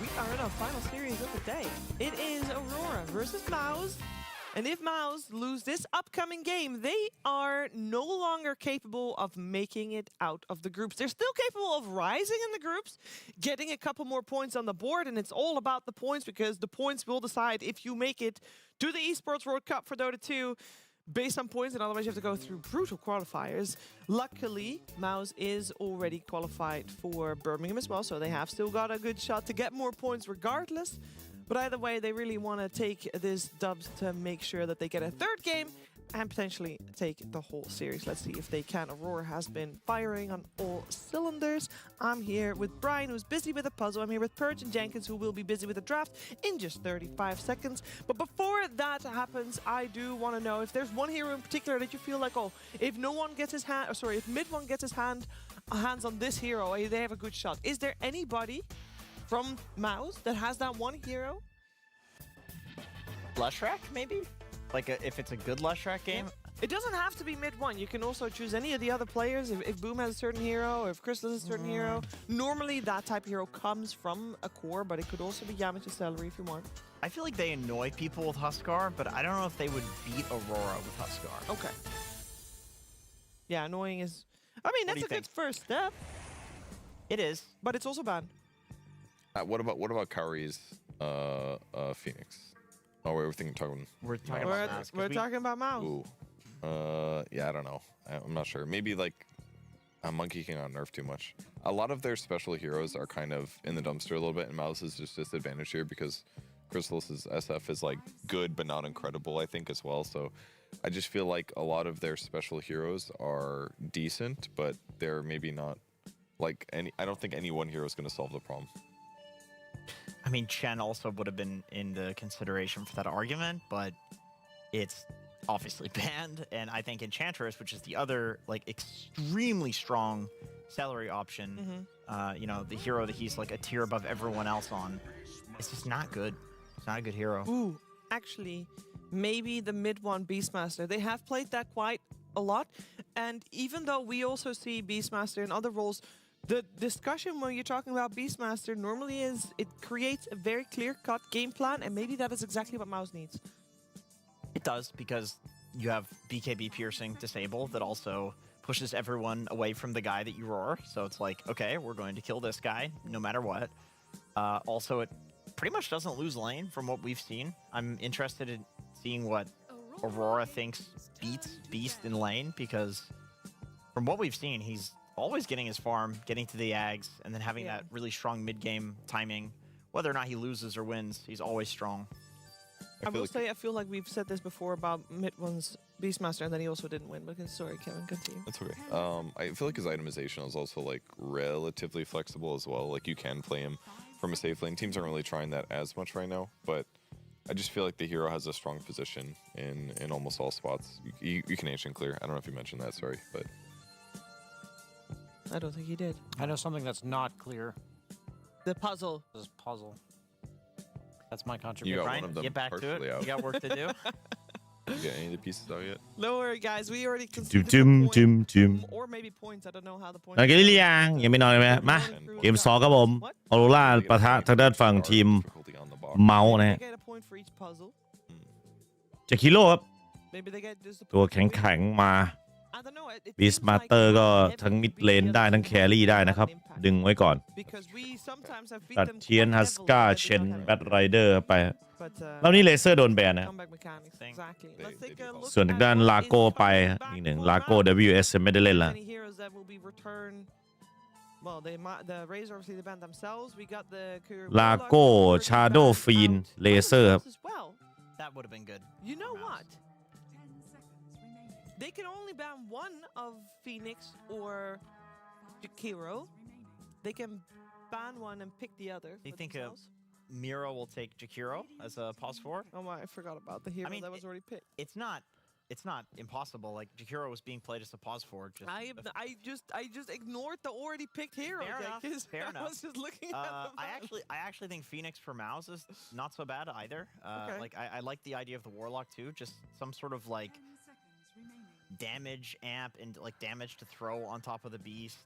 We are in our final series of the day. It is Aurora versus MOUZ. And if MOUZ lose this upcoming game, they are no longer capable of making it out of the groups. They're still capable of rising in the groups, getting a couple more points on the board, and it's all about the points because the points will decide if you make it to the Esports World Cup for Dota 2 based on points, and otherwise you have to go through brutal qualifiers. Luckily, MOUZ is already qualified for Birmingham as well, so they have still got a good shot to get more points regardless. But either way, they really want to take this dubs to make sure that they get a third game and potentially take the whole series. Let's see if they can. Aurora has been firing on all cylinders. I'm here with Brian, who's busy with a puzzle. I'm here with Purge and Jenkins, who will be busy with the draft in just 35 seconds. But before that happens, I do want to know if there's one hero in particular that you feel like, oh, if no one gets his hand, if mid one gets his hands on this hero, they have a good shot. Is there anybody from MOUZ that has that one hero? Lushrak, maybe? Like if it's a good Lushrak game? Yeah. It doesn't have to be mid one. You can also choose any of the other players. If Boom has a certain hero, or if Crystal has a certain hero. Normally that type of hero comes from a core, but it could also be Yamato Celery if you want. I feel like they annoy people with Huskar, but I don't know if they would beat Aurora with Huskar. Okay. Yeah, annoying is... I mean, that's a good first step. It is. But it's also bad. What about Kairi's Phoenix? Oh, we're talking. We're talking about MOUZ. We're talking about MOUZ. Ooh. Yeah, I don't know. I'm not sure. Maybe like Monkey King got nerfed too much. A lot of their special heroes are kind of in the dumpster a little bit, and MOUZ is just disadvantaged here because Crystal's SF is like good but not incredible, I think, as well. So I just feel like a lot of their special heroes are decent, but they're maybe not like any. I don't think any one hero is going to solve the problem. I mean, Chen also would have been in the consideration for that argument, but it's obviously banned. And I think Enchantress, which is the other like extremely strong Celery option, you know, the hero that he's like a tier above everyone else on, it's just not good. It's not a good hero. Ooh, actually, maybe the mid one Beastmaster. They have played that quite a lot. And even though we also see Beastmaster in other roles, the discussion when you're talking about Beastmaster normally is it creates a very clear-cut game plan, and maybe that is exactly what MOUZ needs. It does, because you have BKB piercing disabled that also pushes everyone away from the guy that you roar. So it's like, okay, we're going to kill this guy no matter what. Also, it pretty much doesn't lose lane from what we've seen. I'm interested in seeing what Aurora thinks beats Beast in lane, because from what we've seen, he's always getting his farm, getting to the Ags, and then having that really strong mid-game timing. Whether or not he loses or wins, he's always strong. I will say, I feel like we've said this before about mid-one's Beastmaster, and then he also didn't win. Because sorry, Kevin, continue. That's okay. I feel like his itemization is also like relatively flexible as well. Like you can play him from a safe lane. Teams aren't really trying that as much right now, but I just feel like the hero has a strong position in almost all spots. You can ancient clear. I don't know if you mentioned that, sorry, but I don't think he did. I know something that's not clear. The puzzle. This puzzle. That's my contribution. You got Brian, one of them get back to it. partially out. You got work to do. You got any of the pieces out yet? No worry, guys. We already conceded or maybe points. I don't know how the points. นอนกันหรือยังยังไม่นอนเลยไหมมาเกม2ครับผมออโรราปะทะทางด้านฝั่งทีมเมาส์นะฮะ Get a point for each puzzle. จากฮีโร่ครับ Maybe they get ตัว disappointed. แข็งๆมา I don't know. It บีส seems มา like สเตอร์ก็ every ทั้งมิด beat เลน the ได้ other ทั้ง team แครี่ has ได้ had นะครับ an impact. ดึงไว้ก่อน Because we sometimes have beat ตัด them เทียน quite ฮัส heavily, กา but they เช don't น have แบทไรเดอร์ไป But แล้วนี่เลเซอร์โดนแบนนะ comeback mechanics. Exactly. Let's take a look ส่วนทางด้าน at ลา what โก้ is ไป coming back อีกหนึ่ง for ลาโก้ MOUZ. WS ไม่ได้เล่นละ Many heroes that will be returned. Well, the Razor obviously they banned themselves. We got the ลาโก้ ชาโดฟีน เลเซอร์ครับ as well. That would have been good. You know for MOUZ. what? They can only ban one of Phoenix or Jakiro. They can ban one and pick the other. Do you for think themselves. Miro will take Jakiro as a pause forward? Oh my, I forgot about the hero I mean, that was already picked. It's not impossible. Like Jakiro was being played as a pause forward. I just ignored the already picked hero. Fair enough. Fair I enough. was just looking at them. I actually think Phoenix for MOUZ is not so bad either. Okay. Like I like the idea of the Warlock too. Just some sort of like damage amp and like damage to throw on top of the beast.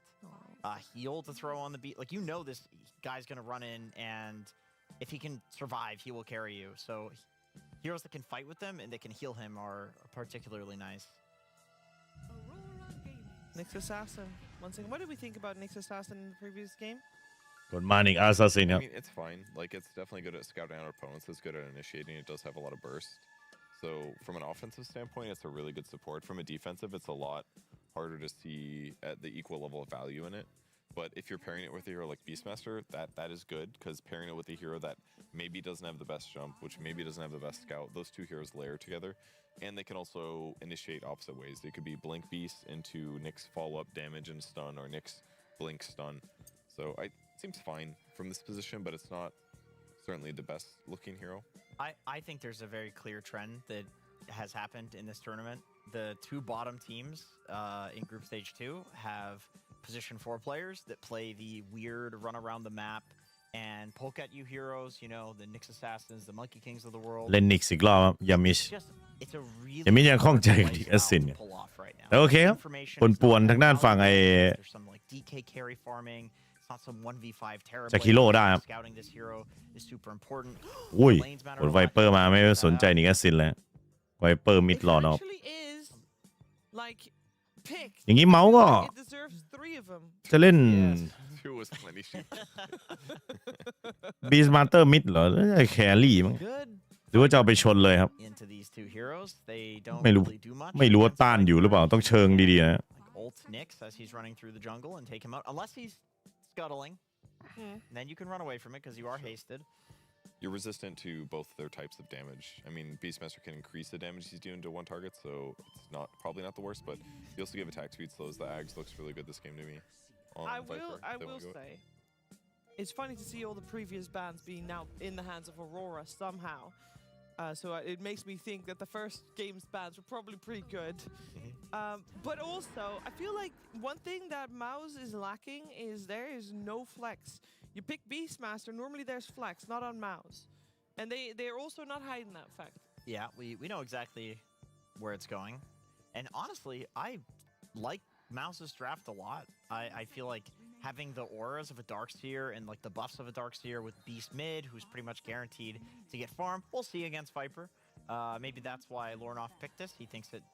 Heal to throw on the beast. Like this guy's gonna run in, and if he can survive, he will carry you. So heroes that can fight with them and they can heal him are particularly nice. Nyx Assassin. Once again, what did we think about Nyx Assassin in the previous game? กดมาอีกอาซาซินครับ I mean, it's fine. Like, it's definitely good at scouting out opponents. It's good at initiating. It does have a lot of burst. So, from an offensive standpoint, it's a really good support. From a defensive, it's a lot harder to see at the equal level of value in it. But if you're pairing it with a hero like Beastmaster, that is good, because pairing it with a hero that maybe doesn't have the best jump, which maybe doesn't have the best scout, those two heroes layer together. And they can also initiate opposite ways. They could be Blink Beast into Nyx follow-up damage and stun, or Nyx Blink stun. So it seems fine from this position, but it's not certainly the best looking hero. I think there's a very clear trend that has happened in this tournament. The two bottom teams in Group Stage 2 have position 4 players that play the weird run around the map and poke at you heroes, the Nyx Assassins, the Monkey Kings of the world. เล่นนิกอีกรอบครับยามิช It's a really ยามิชยังคล่องใจกับนิกแอสซินเนี่ยแต่โอเคครับปวนๆทางด้านฝั่งไอ้ There's some like DK carry farming. It's not some 1v5 terror. จากฮีโร่ได้ครับ Scouting this hero is super important. อุ้ย Lanes matter กด a ไว lot. เปอร์มาไม่สนใจนิกแอสซินเลยไวเปอร์มิดรอเนาะ Actually is like picked. อย่างนี้เมาส์ก็ It deserves 3 of them. จะเล่น Two was plenty cheap. บีสมาสเตอร์มิดเหรอแครี่มั้ง Good หรือว่าจะเอาไปชนเลยครับ into these two heroes. They don't ไม่รู้ really do much. ไม่รู้ว่าต้านอยู่หรือเปล่าต้องเชิงดีๆนะ Ult Nyx as he's running through the jungle and take him out. Unless he's scuttling, then you can run away from it because you are hasted. You're resistant to both their types of damage. I mean, Beastmaster can increase the damage he's doing to one target, so it's probably not the worst, but you also give attack speed slows the Ags. Looks really good this game to me. I will say, it's funny to see all the previous bans being now in the hands of Aurora somehow. So it makes me think that the first game's bans were probably pretty good. But also, I feel like one thing that MOUZ is lacking is there is no flex. You pick Beastmaster, normally there's flex, not on MOUZ. And they're also not hiding that fact. Yeah, we know exactly where it's going. And honestly, I like MOUZ's draft a lot. I feel like having the auras of a Darkseer and like the buffs of a Darkseer with Beast mid, who's pretty much guaranteed to get farm. We'll see against Viper. Maybe that's why Lornoff picked this. He thinks it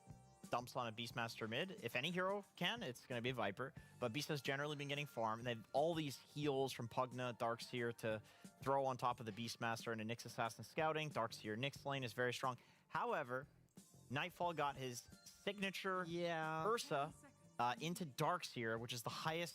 dumps on a Beastmaster mid. If any hero can, it's going to be Viper. But Beast has generally been getting farm. And they have all these heals from Pugna, Darkseer to throw on top of the Beastmaster and a Nyx Assassin scouting. Darkseer Nyx lane is very strong. However, Nightfall got his signature Ursa into Darkseer, which is the highest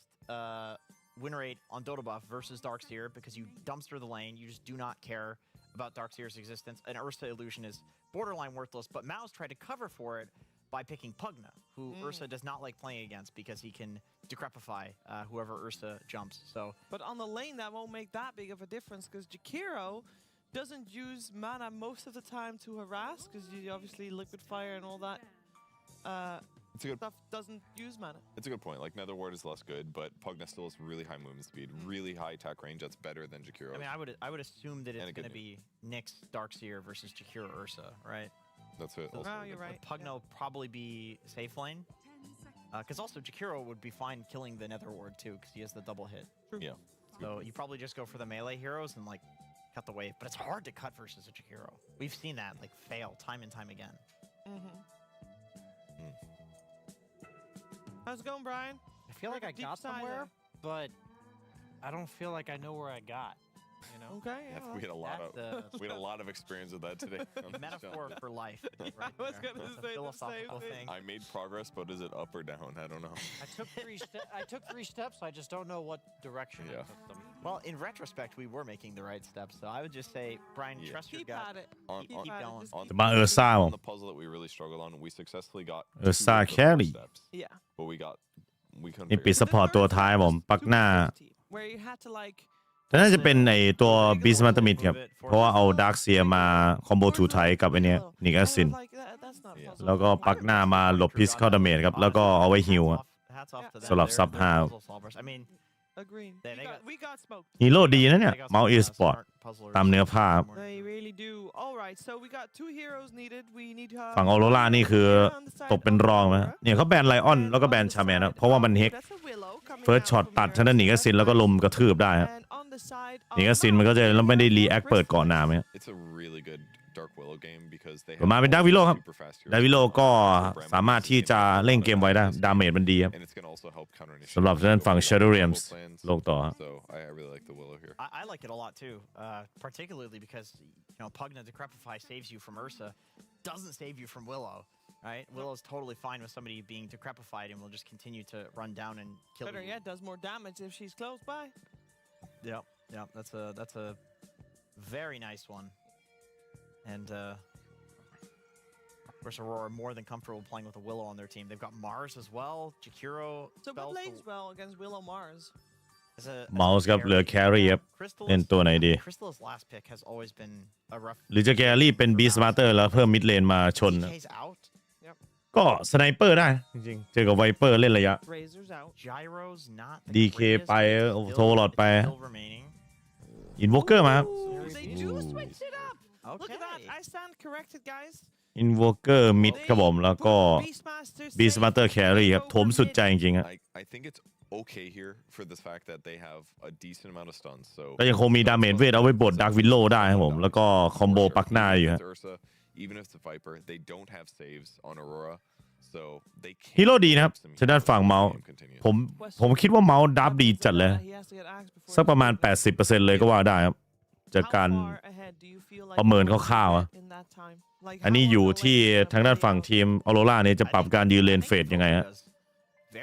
win rate on Dota buff versus Darkseer, because you dumpster the lane. You just do not care about Darkseer's existence. An Ursa illusion is borderline worthless, but MOUZ tried to cover for it by picking Pugna, who Ursa does not like playing against because he can decrepify whoever Ursa jumps. So, but on the lane, that won't make that big of a difference because Jakiro doesn't use mana most of the time to harass because you obviously liquid fire and all that stuff doesn't use mana. It's a good point. Like, Nether Ward is less good, but Pugna still has really high movement speed, really high attack range. That's better than Jakiro. I mean, I would assume that it's going to be Nyx Darkseer versus Jakiro Ursa, right? That's it. Oh, you're right. Pugna will probably be safe lane. Because also Jakiro would be fine killing the Nether Ward too, because he has the double hit. True. Yeah. So you probably just go for the melee heroes and like cut the wave. But it's hard to cut versus a Jakiro. We've seen that like fail time and time again. How's it going, Brian? I feel like I Deep got sigh somewhere, but I don't feel like I know where I got. You know? Okay. Yeah, Yeah, we had a lot of we had a lot of experience with that today. on the Metaphor show. for life. I Right was there. gonna It's a say the philosophical same thing. I made progress, but is it up or down? I don't know. I took 3 steps. I just don't know what direction I Yeah. took them. Well, in retrospect, we were making the right steps. So I would just say, Brian, Yeah. trust your Keep gut. at it. On, Keep on, at it. going. Just on, keep มาเออซ่าผม on the puzzle that we really struggled on, we successfully got เออ two ซ่า of the แค four รี่ steps, Yeah. but we couldn't นี่ figure ปิด it ซั out. พพอร์ตตัวท้ายผมปักหน้า Where you had to like แต่น่าจะเป็นไอตัวบีสมาตมิดครับเพราะว่าเอาดาร์กเซียมาคอมโบทูไทกับไอเนี้ยนิกแอซิน like that's not Yeah. puzzle. แล้วก็ปักหน้ามาหลบพิสเข้าดาเมจครับแล้วก็เอาไว้ฮิวอะ Hats off to them. สำหรับ They're- sub they're half. puzzle solvers. I mean, Agreed. They We got smoked. ฮีโร่ดีนะเนี่ย they got เมาส์ some, อีสปอร์ต smart puzzlers ตามเนื้อผ้า somewhere. They really do. All right. So we got 2 heroes needed. We need to. ฝั่งออโรรานี่คือตกเป็นรองนะเนี่ยเขาแบนไลออนแล้วก็แบนชาแมนนะเพราะว่ามันเฮก That's a willow coming เฟิร์ส out ช็อต from ตัด here. ทางด้านหนีกสินแล้วก็ลุมกระทืบได้ครับ And on the side หนีก of สินมันก็จะ Mouse, แล้วไม่ได้รีแอค Crystal เปิดก่อนหน้าไหม It's a really good Dark Willow game because they มาเป็นดาวิโลครับ super fast heroes. ดาวิโลก็สามารถที่จะเล่นเกมไว้ได้ดาเมจมันดีครับ And it's gonna also help counter สำหรับด้านฝั่ง Shadow Realms plans. ลงต่อ So I really like the Willow here. I like it a lot too, particularly because Pugna Decrepify saves you from Ursa, doesn't save you from Willow, right? Willow's totally fine with somebody being decrepified and will just continue to run down and kill Better you. yet, does more damage if she's close by. Yep, that's a very nice one, and of course Aurora more than comfortable playing with a Willow on their team. They've got Mars as well. Jakiro So what spells lanes well against Willow Mars? as a เมาส์ครับเหลือแครี่ครับ เล่นตัวไหนดี Crystal's last pick has always been a rough. หรือจะแกรี่เป็นบีสมาเตอร์แล้วเพิ่มมิดเลนมาชนนะ DK's out. ก็สไนเปอร์ได้จริงๆเจอกับไวเปอร์เล่นระยะ Razor's out. Gyro's not. the DK greatest, ไป but still- โทรหลอดไป it's still remaining. อินวอเกอร์มาครับ Ooh, they do switch it up. Look at that. Okay. I stand corrected, guys. อินวอเกอร์มิดครับผมแล้วก็ Beastmaster บีสมาเตอร์แครี่ครับโถมสุดใจจริงๆครับ I think it's okay here for the fact that they have a decent amount of stuns. So ก็ยังคงมีดาเมจเวทเอาไว้บดดักวิลโลได้ครับผมแล้วก็คอมโบปักหน้าอยู่ฮะ Ursa, even if it's a Viper, they don't have saves on Aurora, so they ฮี can't โร่ดีนะครับ keep some ทางด้านฝั่งเมาส์ game continues. ผมคิดว่าเมาส์ดับดีจัดเลย He has to get axed before สักประมาณ 80%เลยก็ว่าได้ครับจากการ How far ahead do you feel like ประเมิน Aurora คร่าวๆอะ in that time? Like อันนี้ how อยู่ far ที่ away is ทางด้าน the ฝั่ง playoff? ทีมออโรราเนี่ยจะปรับการยืนเลนเฟดยังไงฮะ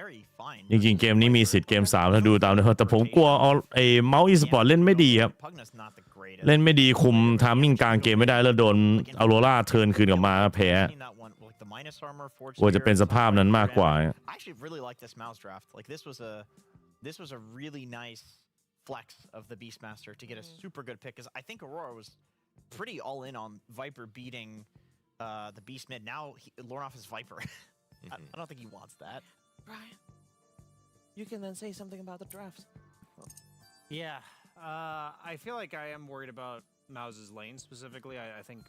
Very fine. จริงๆเกมนี้มีสิทธิ์เกม3ถ้าดูตามเลยแต่ผมกลัวเอาไอ้เมาส์อีสปอร์ตเล่นไม่ดีครับ Pugna's not the greatest. เล่นไม่ดีคุมทามมิ่งกลางเกมไม่ได้แล้วโดนออโรราเทิร์นคืนกลับมาแพ้ Seen that one, like the minus armor, Forged กลัวจะเป็น Spear, สภาพนั้นมากกว่า I actually really like this MOUZ draft. Like this was a really nice flex of the Beastmaster to get a super good pick. Because I think Aurora was pretty all in on Viper beating the Beast mid. Now Lornoff is Viper. I don't think he wants that. Brian, you can then say something about the draft. Yeah, I feel like I am worried about MOUZ's lane specifically. I think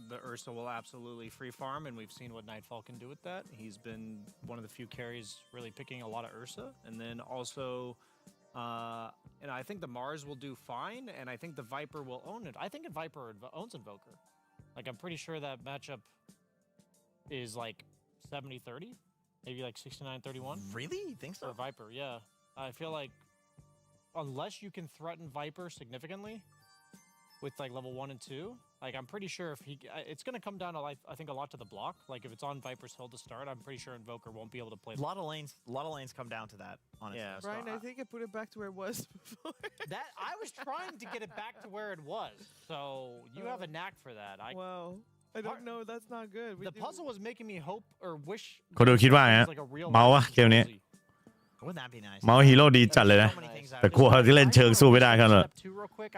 the Ursa will absolutely free farm, and we've seen what Nightfall can do with that. He's been one of the few carries really picking a lot of Ursa, and then also, and I think the Mars will do fine, and I think the Viper will own it. I think a Viper owns Invoker. Like I'm pretty sure that matchup is like 70-30, maybe like 69-31. Really? You think so? For Viper, yeah. I feel like unless you can threaten Viper significantly with like level 1 and 2, like I'm pretty sure if it's going to come down to like I think a lot to the block. Like if it's on Viper's hill to start, I'm pretty sure Invoker won't be able to play. A lot of lanes come down to that. Honestly. Yeah. Brian, I think I put it back to where it was before. That I was trying to get it back to where it was. So you have a knack for that. Wow. I don't know. That's not good. The puzzle was making me hope or wish. คนดูคิดว่าไงฮะ like a real เมาส์วะเกมนี้ Wouldn't that be nice? เมาส์ฮีโร่ดีจัดเลยนะ แต่กลัวที่เล่นเชิงสู้ไม่ได้ครับ Step 2 real quick.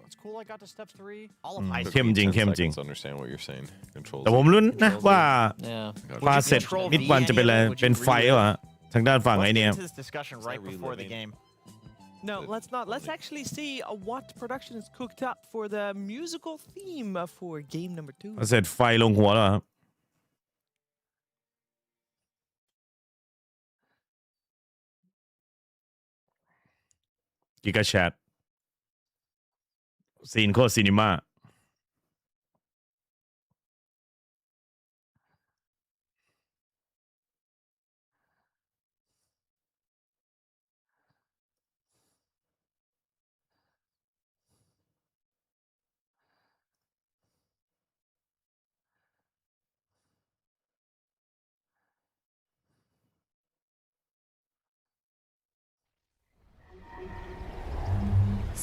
It's cool I got to step 3. All of high เข้มจริงเข้มจริง To understand what you're saying. Controls. แต่ผมลุ้นนะว่า Yeah. ว่าเสร็จมิดวันจะเป็นอะไรเป็นไฟวะทางด้านฝั่งไอ้ Let's เนี่ย get into this discussion right before the game. No, let's not. Let's actually see what production is cooked up for the musical theme for game number 2. เสร็จไฟลงหัวแล้วครับกิกาแชทซีนโคตรซีนิม่า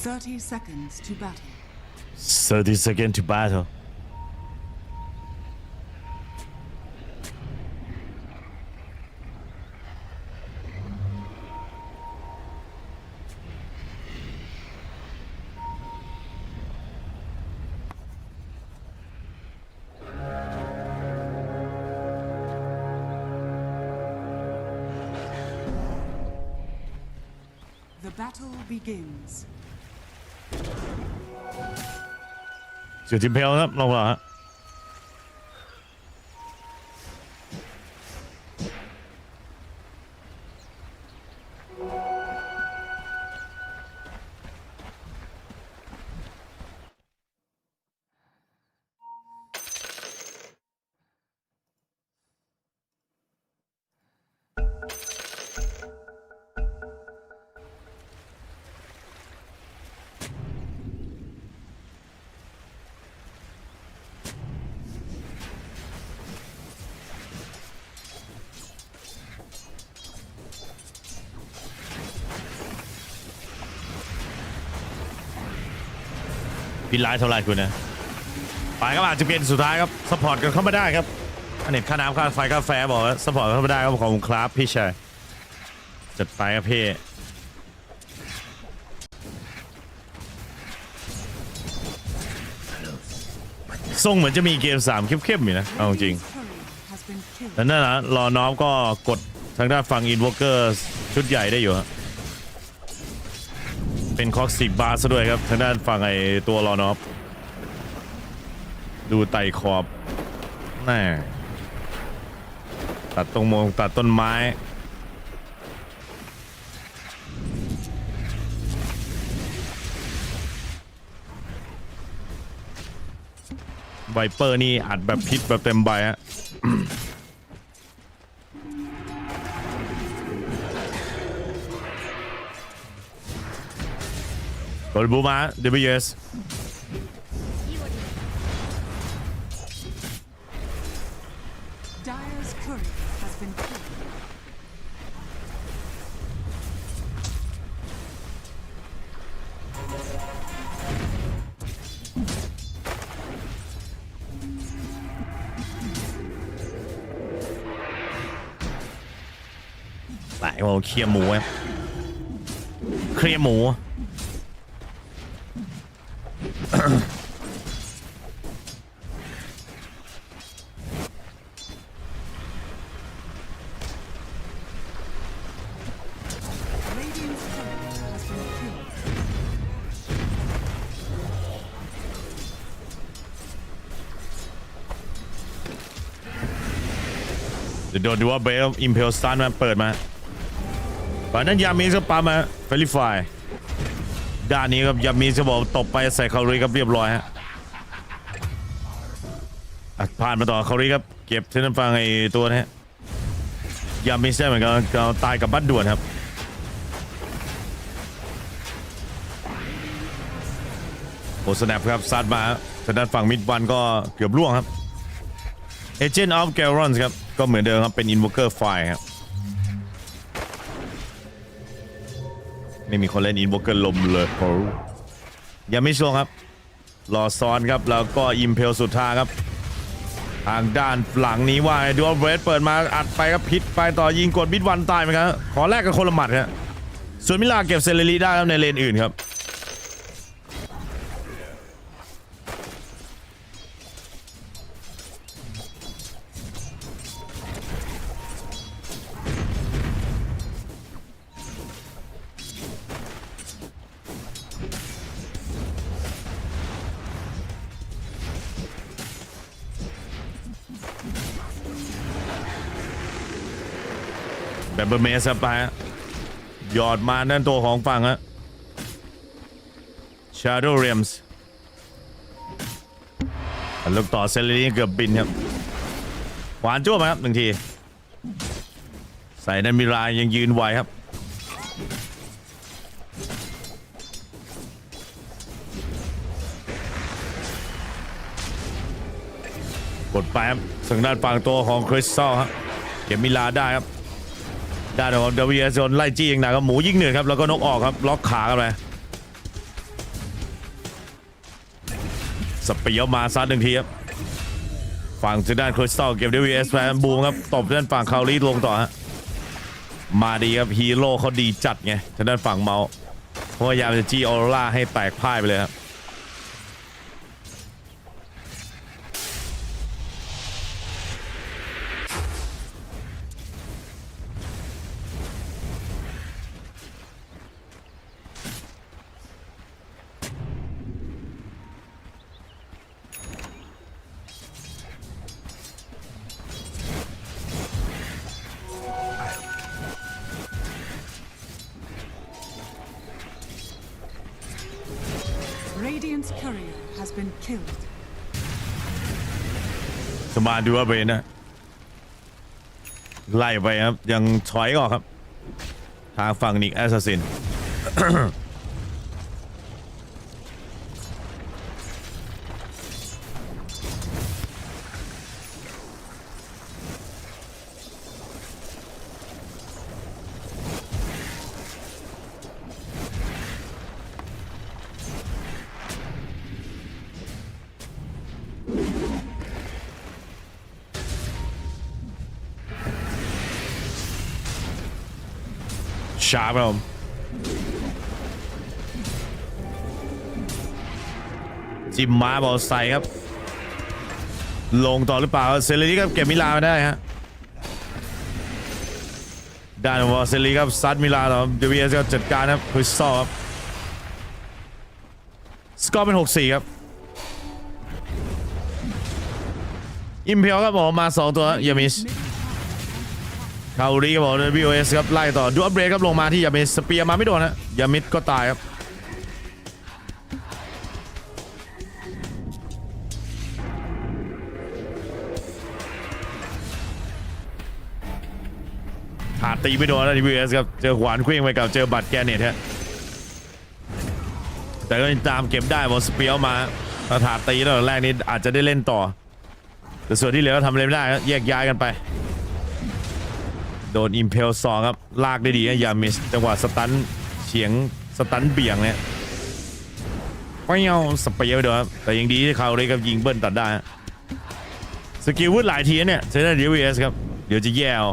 30 seconds to battle. 30 seconds to battle. The battle begins. เสือทีมเพลครับลงมาฮะพินไลท์เท่าไรคุณนะไปครับอาจจะเป็นสุดท้ายครับสปอร์ตกันเข้ามาได้ครับอันนี้ค่าน้ำค่าไฟค่าแฟบอกว่าสปอร์ตเข้ามาได้ครับขอบคุณครับพี่ชายจัดไปครับพี่ทรงเหมือนจะมีเกม3เข้มๆอยู่นะเอาจริงแต่นั่นนะรอน้องก็กดทางด้านฝั่งอินวอเกอร์ชุดใหญ่ได้อยู่ฮะเป็นคอก10 บาร์ซะด้วยครับทางด้านฝั่งไอตัวรอนอฟดูไต่ขอบแน่ตัดตรงมงตัดต้นไม้ไวเปอร์นี่อัดแบบพิษแบบเต็มใบฮะกดบูมา WS Dire's courier has been killed. ไหนว่าเคลียร์หมูครับเคลียร์หมูเดี๋ยวโดนดูว่าเบลอิมเพลสตันมาเปิดมาตอนนั้นยามีจะปามาเฟลิฟายด้านนี้ครับยามีจะบอกตบไปใส่คารีครับเรียบร้อยฮะผ่านมาต่อคารีครับเก็บที่นั่นฟังไอ้ตัวนี้ยามีได้เหมือนกันตายกับบัตรด่วนครับโอสแนปครับซัดมาทางด้านฝั่งมิดวันก็เกือบล่วงครับAgent of Galrons ครับก็เหมือนเดิมครับเป็น Invoker Fire ครับไม่มีคนเล่น Invoker ลมเลยโอ้ยังไม่ช่วงครับรอซ้อนครับแล้วก็ Impel สุดท้ายครับทางด้านหลังนี้ว่าดูว่าเวสเปิดมาอัดไปครับพิษไปต่อยิงกดมิดวันตายไหมครับขอแลกกันคนละหมัดครับส่วนมิลาเก็บเซเลรีได้ครับในเลนอื่นครับแบบเบอร์เมสไปหยอดมาด้านตัวของฝั่งฮะ Shadow Realms ลูกต่อเซเลรีเกือบบินครับขวานจ้วมาครับ1 ทีใส่นันมิรายังยืนไหวครับกดไปครับทางด้านฝั่งตัวของคริสตัลครับเก็บมิราได้ครับด้านของ WS ไล่จี้อย่างหนักครับหมูยิงเหนื่อยครับแล้วก็นกออกครับล็อกขากันไป สเปียร์มาซัดหนึ่งทีครับฝั่งทางด้านคริสตัลเก็บด้วย VS แฟนบูมครับตบด้านฝั่งคารีลงต่อฮะมาดีครับฮีโร่เขาดีจัดไงทางด้านฝั่งเมาพยายามจะจี้ออโรราให้แตกพ่ายไปเลยครับRadiant's courier has been killed. สมาดูว่าเบนนะไล่ไปครับยังถอยออกครับทางฝั่งนิกแอสซัสซิน ชาร์ปครับผมจิมมาบอลใส่ครับลงต่อหรือเปล่าเซเลรีครับเก็บมิลาไม่ได้ฮะด้านวอลเซเลรีครับซัดมิลาต่อเดวิสก็จัดการครับคริสตัลครับสกอร์เป็น 6-4 ครับอิมเพลครับผมมา2ตัวยามิสคารีครับผม WS ครับไล่ต่อดูอัปเดตครับลงมาที่ยามิสสเปียร์มาไม่โดนนะยามิสก็ตายครับหาตีไม่โดนนะ WS ครับเจอขวานเคว้งไปกับเจอบัตรแกเน็ตฮะแต่ก็ตามเก็บได้บอลสเปียร์มาถ้าถาตีแล้วแรกนี้อาจจะได้เล่นต่อแต่ส่วนที่เหลือก็ทำอะไรไม่ได้แยกย้ายกันไปโดนอิมเพล2ครับลากได้ดีนะยามิสจังหวะสตันเฉียงสตันเบี่ยงเนี่ยไม่เอาสเปียร์ไปโดนครับแต่ยังดีที่เขาเลยกับยิงเบิ้ลตัดได้สกิลวุฒิหลายทีเนี่ยใช้ได้ดี VS ครับเดี๋ยวจะแย่เอา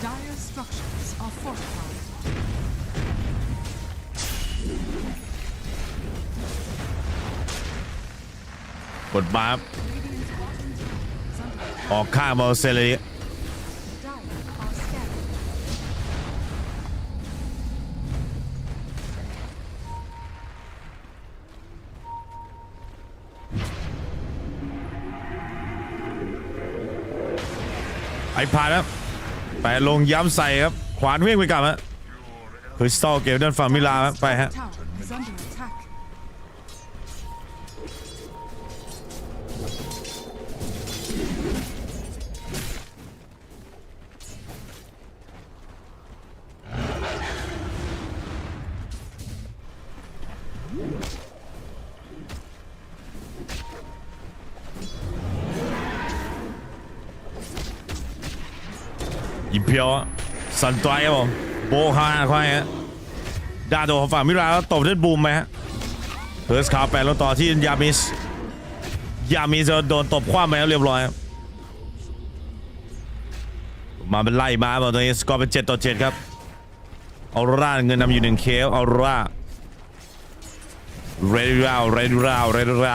Dire structures are fortified. กดมาออกข้างบอลเซเลรี Dire are scanning. ไอผ่านครับไปลงย้ำใส่ครับขวานเวี่ยงไปกลับฮะคริสตัลเก็บด้านฝั่งมิลาไปฮะ Tower is under attack. อิมเพียวสันตรายครับผมโบฮาควายฮะด้านตัวของฝั่งมิลาแล้วตบด้วยบูมไหมฮะเพิร์สคาร์แปลงต่อที่ยามิสจะโดนตบคว้าไปแล้วเรียบร้อยมาเป็นไล่มาตอนนี้สกอร์เป็น7-7ครับออโรราเงินนำอยู่1เคฟออโรราเรดร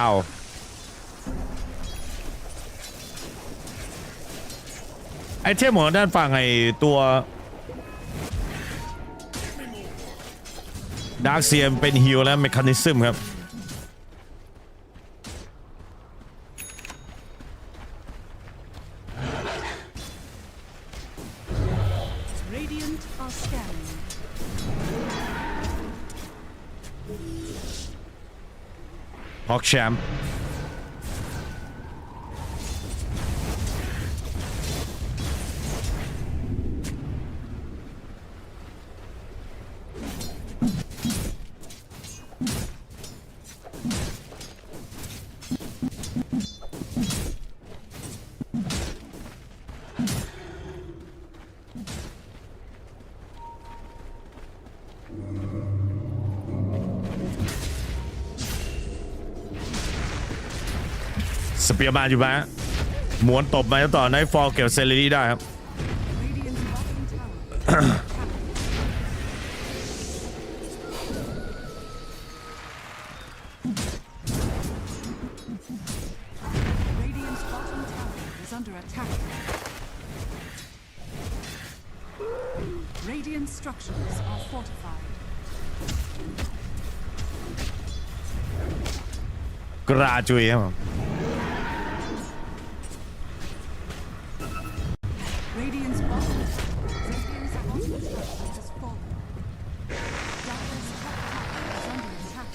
าวไอเทมของด้านฝั่งไอตัวดาร์คเซียมเป็นฮิลและเมคานิซึมครับ Radiant are scanning. พ ฮอกแชมป์สเปียร์มาอยู่ไหมม้วนตบมาแล้วต่อไนท์ฟอลเก็บเซเลรี่ได้ครับ Radiant's bottom tower is under attack. Radiant structures are fortified. กราจุยครับ Radiant's bottom tower has fallen. Dire's top tower is under attack.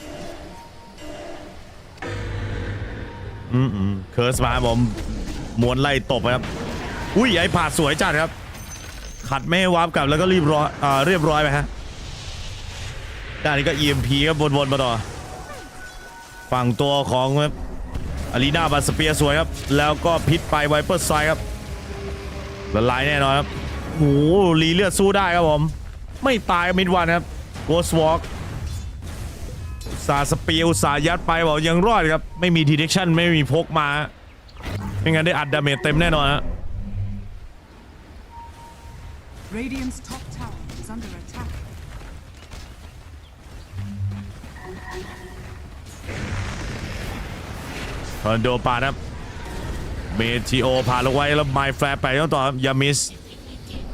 เคิร์สมาผมม้วนไล่ตบครับอุ้ยไอ้ผ่าสวยจัดครับขัดไม่ให้วาร์ปกลับแล้วก็เรียบร้อยไปฮะด้านนี้ก็ EMP ครับวนๆมาต่อฝั่งตัวของอารีนาบาสเปียสวยครับแล้วก็พิษไปไวเปอร์ไซครับละลายแน่นอนครับโอ้โหรีเลือดสู้ได้ครับผมไม่ตายมิดวันครับโกสวอล์กสาสเปียอุตสายัดไปบอกยังรอดครับไม่มีดีเทคชั่นไม่มีพกมาไม่งั้นได้อัดดาเมจเต็มแน่นอนฮะ Radiant's top tower is under attack. ทอร์นาโดปาดครับเมทิโอผ่านลงไว้แล้วไมค์แฟร์ไปต้องต่อครับยามิส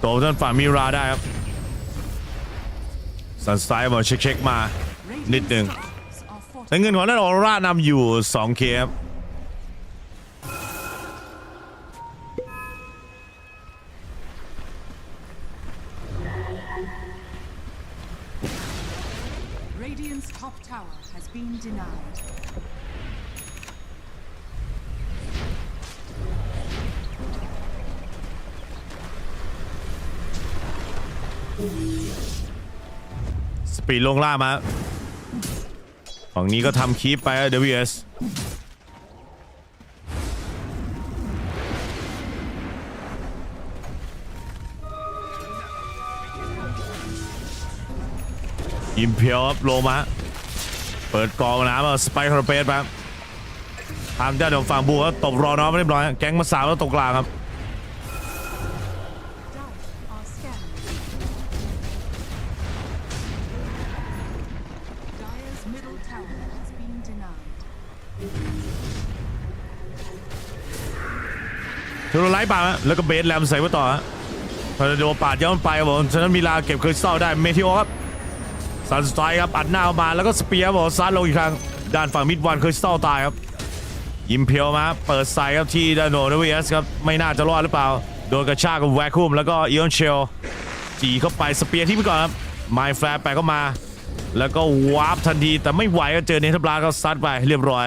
โตท่านฝั่งมิราได้ครับสันสไตล์บอกเช็คมานิดหนึ่งแต่เงินของนั่นออร่านำอยู่ 2K ครับ Radiant's top tower has been denied. สปีดลงล่ามาฝั่งนี้ก็ทำคีปไป WS อิมเพียวครับโลมาเปิดกองน้ำสไปค์คาร์เปสครับทางด้านของฝั่งบูครับตบรอน้องไม่เรียบร้อยแก๊งมาสาวแล้วตกกลางครับ Are scanned. Dire's middle tower has been denied. เทโรไลท์ปาดแล้วก็เบสแรมใส่ไว้ต่อฮะทอร์นาโดปาดย้อนไปครับผมฉะนั้นมีลาเก็บคริสตัลได้เมทิโอครับซันสไตร์ครับอัดหน้าออกมาแล้วก็สเปียร์บอกซัดลงอีกครั้งด้านฝั่งมิดวันคริสตัลตายครับยิมเพียวมาเปิดใส่ครับที่ดานโนเวสครับไม่น่าจะรอดหรือเปล่าโดนกระชากกับแวคคุมแล้วก็อีออนเชลจีเข้าไปสเปียร์ที่ไปก่อนครับไมค์แฟร์ไปเข้ามาแล้วก็วาร์ปทันทีแต่ไม่ไหวก็เจอเนเธอร์บลาก็ซัดไปเรียบร้อย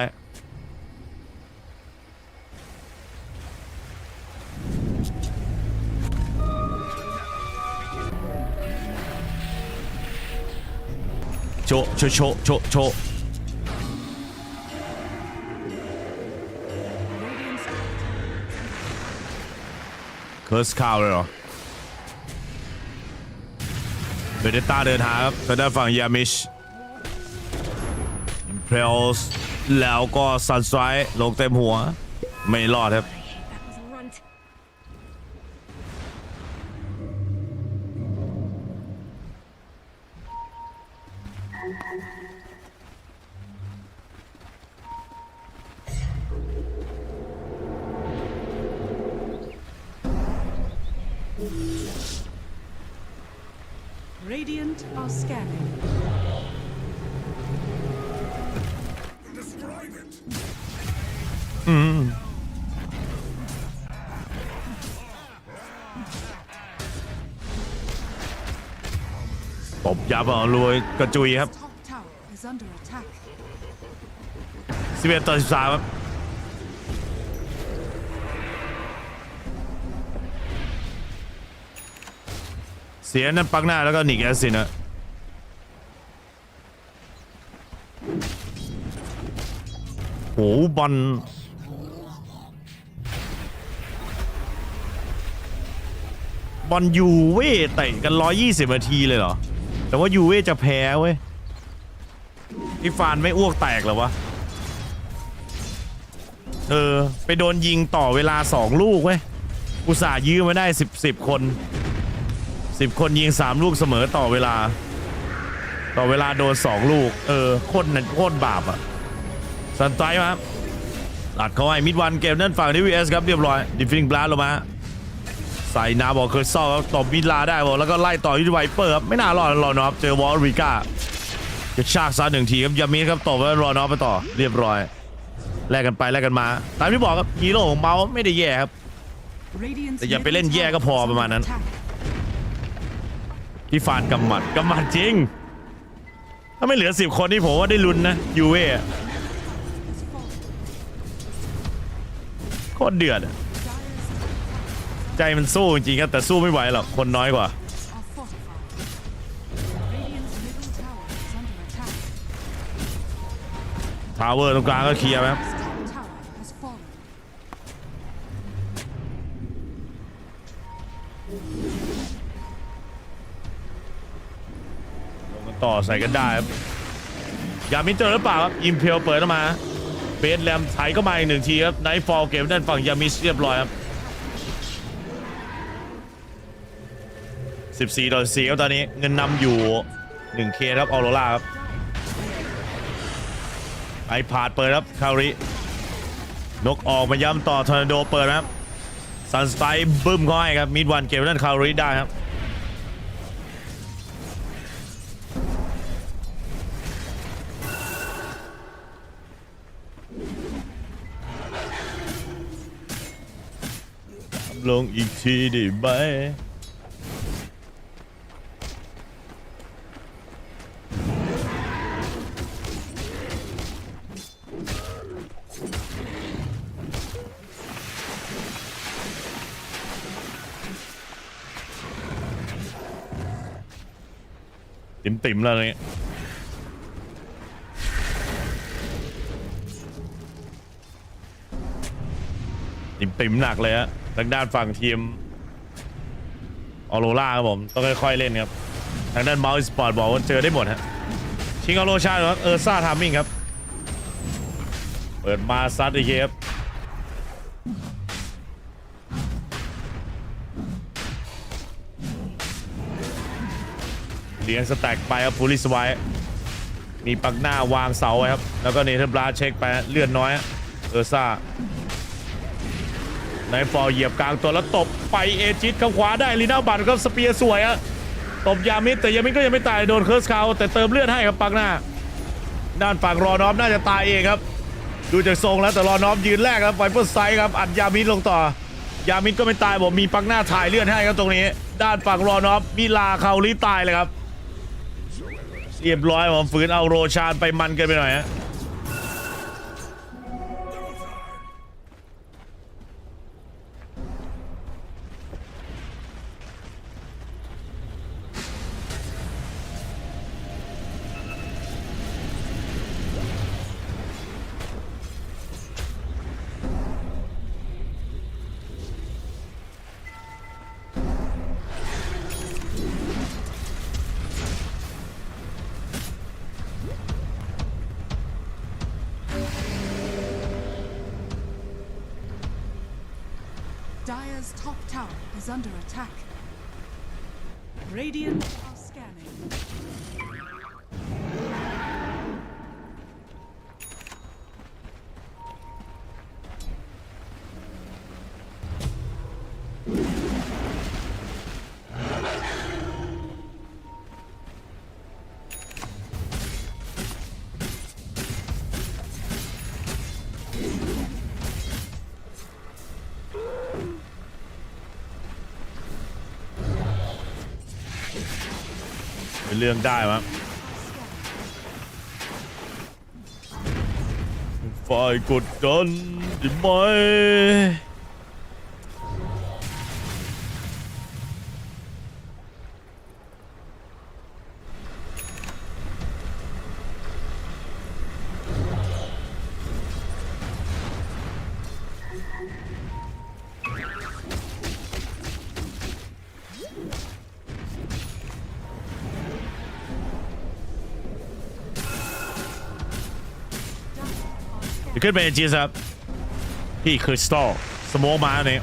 โชเคิร์สคาวเลยเหรอเบเดต้าเดินหาครับทางด้านฝั่งยามิชเพลสแล้วก็ซันสไตร์ลงเต็มหัวไม่รอดครับRadiant are scanning. ตบยับรวยกระจุยครับ Top tower is is under attack. 11-13ครับเสียนั่นปักหน้าแล้วก็หนีแอสซินนะโหบอลยูเว่เตะกัน120 นาทีเลยเหรอแต่ว่ายูเว่จะแพ้เว้ยพี่ฟานไม่อ้วกแตกเหรอวะไปโดนยิงต่อเวลา2 ลูกเว้ยอุตส่าห์ยื้อมาได้10 คน10 คนยิง3 ลูกเสมอต่อเวลาโดน2 ลูกโคตรบาปอ่ะสันไตมาอัดเขาให้มิดวันเกมนั่นฝั่งที่ VS ครับเรียบร้อยดิฟฟิงบลัสลงมาใส่นาบอกเคยซ่อครับตบมิดลาได้บอกแล้วก็ไล่ต่อที่ไวเปอร์ครับไม่น่ารอดรอนอฟเจอวอลริก้าจะชากซะ1 ทีครับยามิครับตบแล้วรอนอฟไปต่อเรียบร้อยแลกกันไปแลกกันมาตามที่บอกครับฮีโร่ของเมาส์ไม่ได้แย่ครับแต่อย่าไปเล่นแย่ก็พอประมาณนั้นที่ฟานกำหมัดจริงถ้าไม่เหลือ10 คนนี่ผมว่าได้ลุ้นนะยูเว่โคตรเดือดใจมันสู้จริงๆครับแต่สู้ไม่ไหวหรอกคนน้อยกว่าทาวเวอร์ตรงกลางก็เคลียร์ไหมครับลงกันต่อใส่กันได้ครับยามินเจอหรือเปล่าครับอิมเพลเปิดออกมาเบสแรมไถก็มาอีก1 ทีครับไนท์ฟอลเกมด้านฝั่งยามิสเรียบร้อยครับ14-4ครับตอนนี้เงินนำอยู่ 1K ครับออโรราครับไอพาดเปิดครับคารินกออกมาย้ำต่อทอร์นาโดเปิดครับซันสไตล์บึ้มเขาให้ครับมิดวันเก็บนั่นคาริได้ครับลงอีกทีได้ไหมติ่มๆแล้วนี่ติ่มๆหนักเลยฮะทางด้านฝั่งทีมออโรราครับผมต้องค่อยๆเล่นครับทางด้านเมาส์สปอร์ตบอกว่าเจอได้หมดฮะชิงออโรชาครับซ่าทามมิ่งครับเปิดมาซัดอีกครับเลี้ยงสแต็กไปครับพูลิสไว้มีปักหน้าวางเสาไว้ครับแล้วก็เนเธอร์บลาเช็คไปเลือดน้อยซ่าไนฟอร์เหยียบกลางตัวแล้วตบไปเอจิตเข้าขวาได้ลีน่าบัตก็สเปียร์สวยอะตบยามิดแต่ยามิดก็ยังไม่ตายโดนเคิร์สคาวแต่เติมเลือดให้ครับปักหน้าด้านฝั่งรอนอฟน่าจะตายเองครับดูจากทรงแล้วแต่รอนอฟยืนแรกครับไฟเปอร์ไซด์ครับอัดยามิดลงต่อยามิดก็ไม่ตายบอกมีปักหน้าถ่ายเลือดให้ครับตรงนี้ด้านฝั่งรอนอฟมิลาคาวลิตายเลยครับเรียบร้อยผมฝืนเอาโรชานไปมันเกินไปหน่อยฮะDire's top tower is under attack. Radiant are scanning. เป็นเรื่องได้มั้ง ฝ่ายกดดันได้ไหมขึ้นไปจีครับพี่คริสตัลสโมกมาเนี่ย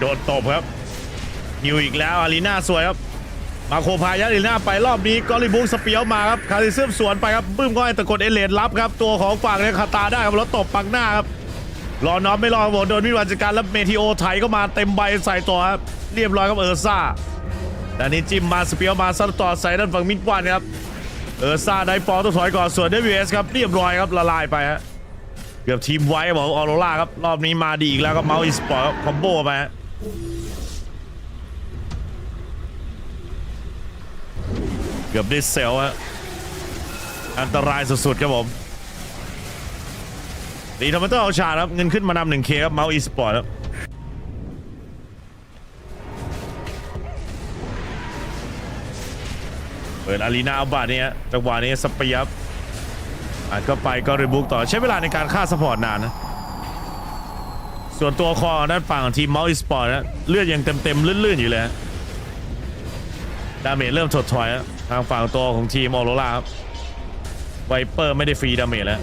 โดนตบครับฮิวอีกแล้วอารีนาสวยครับมาโคพายัดอารีนาไปรอบนี้กอลิบุกสเปียวมาครับคาริซึมสวนไปครับบึ้มก็ให้ตะกดเอเลนรับครับตัวของฝั่งเนี่ยคาตาได้ครับแล้วตบปักหน้าครับรอน็อปไม่รอโดนมิดวันจัดการแล้วเมทิโอไถก็มาเต็มใบใส่ตัวครับเรียบร้อยครับเออร์ซ่าแต่นี้จิ้มมาสเปียวมาซัดต่อใส่ด้านฝั่งมิดวันครับเออร์ซ่าได้ฟอลต้องถอยก่อนส่วน WS ครับเรียบร้อยครับละลายไปฮะเกือบทีมไว้บอกออโรราครับรอบนี้มาดีอีกแล้วก็เมาส์อีสปอร์ตคอมโบไปฮะเกือบได้เซลฮะอันตรายสุดๆครับผมดีทำไมต้องเอาชาครับเงินขึ้นมานำ 1K ครับเมาส์อีสปอร์ตครับเปิดอารีนาบาทนี้จังหวะนี้สเปียบอัดเข้าไปก็รีบุกต่อใช้เวลาในการฆ่าสปอร์ตนานนะส่วนตัวคอด้านฝั่งของทีมเมาส์อีสปอร์ตนะเลือดยังเต็มลื่นๆอยู่เลยดาเมจเริ่มถดถอยทางฝั่งตัวของทีมออโรราครับไวเปอร์ไม่ได้ฟรีดาเมจแล้ว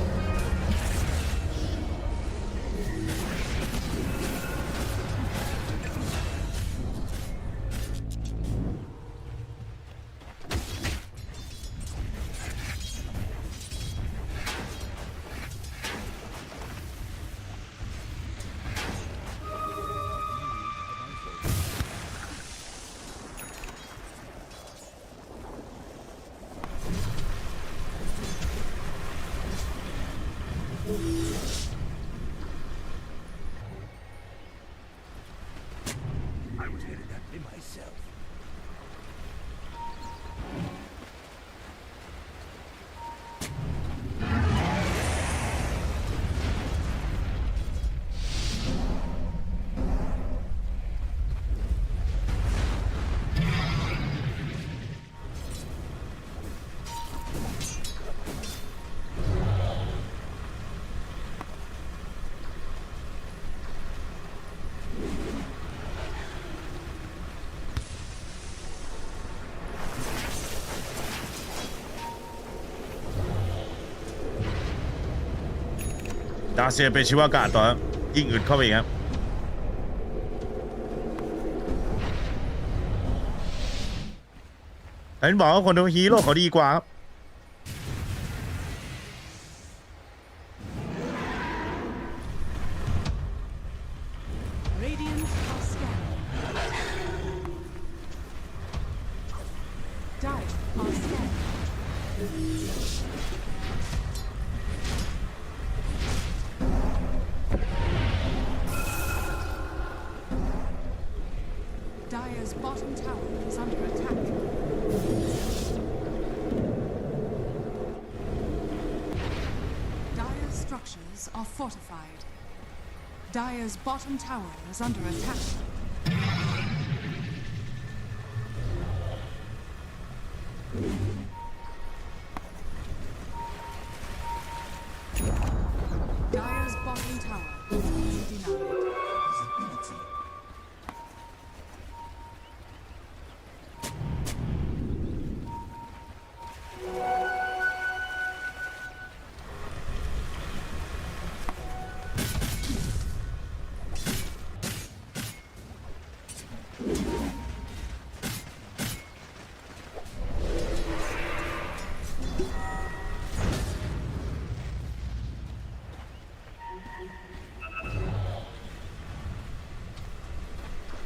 ดาเซียเป็นชิวากาศต่อครับยิ่งอึดเข้าไปอีกครับเห็นบอกว่าคนดูฮีโร่เขาดีกว่าครับ Radiant are scanning. Dire are scanning. Dire's bottom tower is under attack. Dire's structures are fortified. Dire's bottom tower is under attack. Dire's bottom tower is denied.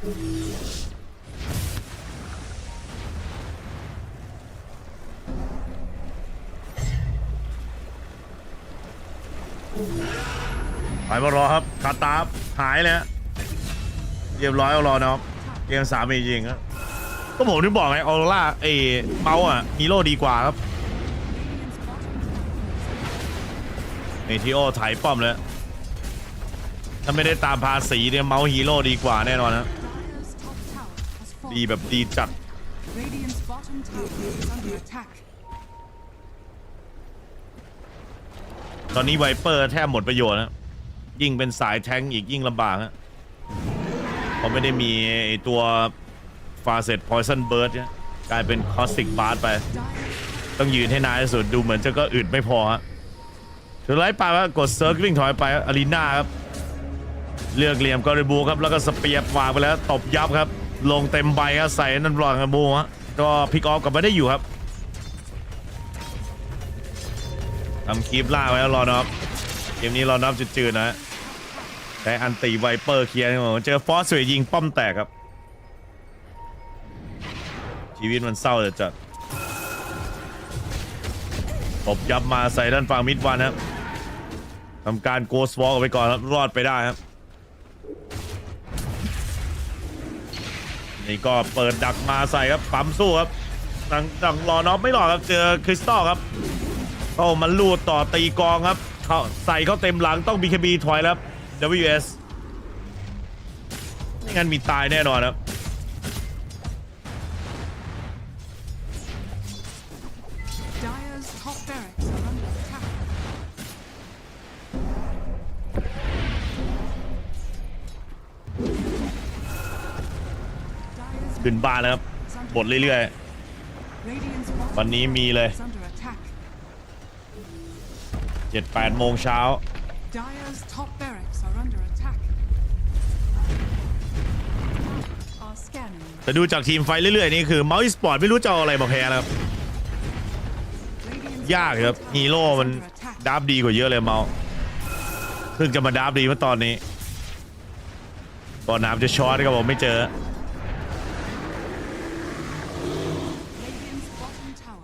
ไปมารอครับคาตาฟหายเลยฮะเรียบร้อยเอารอนะครับเกม3มีจริงครับก็ผมที่บอกไงออโรร่าเมาส์อ่ะฮีโร่ดีกว่าครับทีโอถ่ายป้อมเลยถ้าไม่ได้ตามภาษีเนี่ยเมาส์ฮีโร่ดีกว่าแน่นอนนะดีแบบดีจัดตอนนี้ไวเปอร์แทบหมดประโยชน์นะยิ่งเป็นสายแท้งอีกยิ่งลำบากฮะเพราะไม่ได้มีตัวฟาเซตพอยซันเบิร์ดกลายเป็นคอสติกบาร์ไปต้องยืนให้นานที่สุดดูเหมือนจะก็อึดไม่พอฮะถือไล่ปลาว่ากดเซิร์ฟวิ่งถอยไปอารีนาครับเลือกเหลี่ยมกอริบูครับแล้วก็สเปียร์วางไปแล้วตบยับครับลงเต็มใบครับใส่นั่นบอลกอริบูฮะก็พิกออฟกลับมาได้อยู่ครับทำคีปล่าไว้แล้วรอน็อปเกมนี้รอน็อปจืดๆนะแต่อันตีไวเปอร์เคลียร์เจอฟอสสวยยิงป้อมแตกครับชีวิตมันเศร้าจัดตบยับมาใส่ด้านฝั่งมิดวันครับทำการโกสวอล์กไปก่อนครับรอดไปได้ครับนี่ก็เปิดดักมาใส่ครับปั๊มสู้ครับดังรอน็อปไม่หลอกครับเจอคริสตัลครับเข้ามาลูดต่อตีกองครับเขาใส่เขาเต็มหลังต้อง BKB ถอยแล้ว WS ไม่งั้นมีตายแน่นอนครับขึ้นบ้านแล้วครับบดเรื่อยๆวันนี้มีเลย 7-8 โมงเช้าแต่ดูจากทีมไฟเรื่อยๆนี่คือMOUZ Esportsไม่รู้จะเอาอะไรมาแพ้นะครับยากครับฮีโร่มันดับดีกว่าเยอะเลยเมาส์เพิ่งจะมาดับดีเมื่อตอนนี้ก่อนน้ำจะช็อตก็บอกไม่เจอ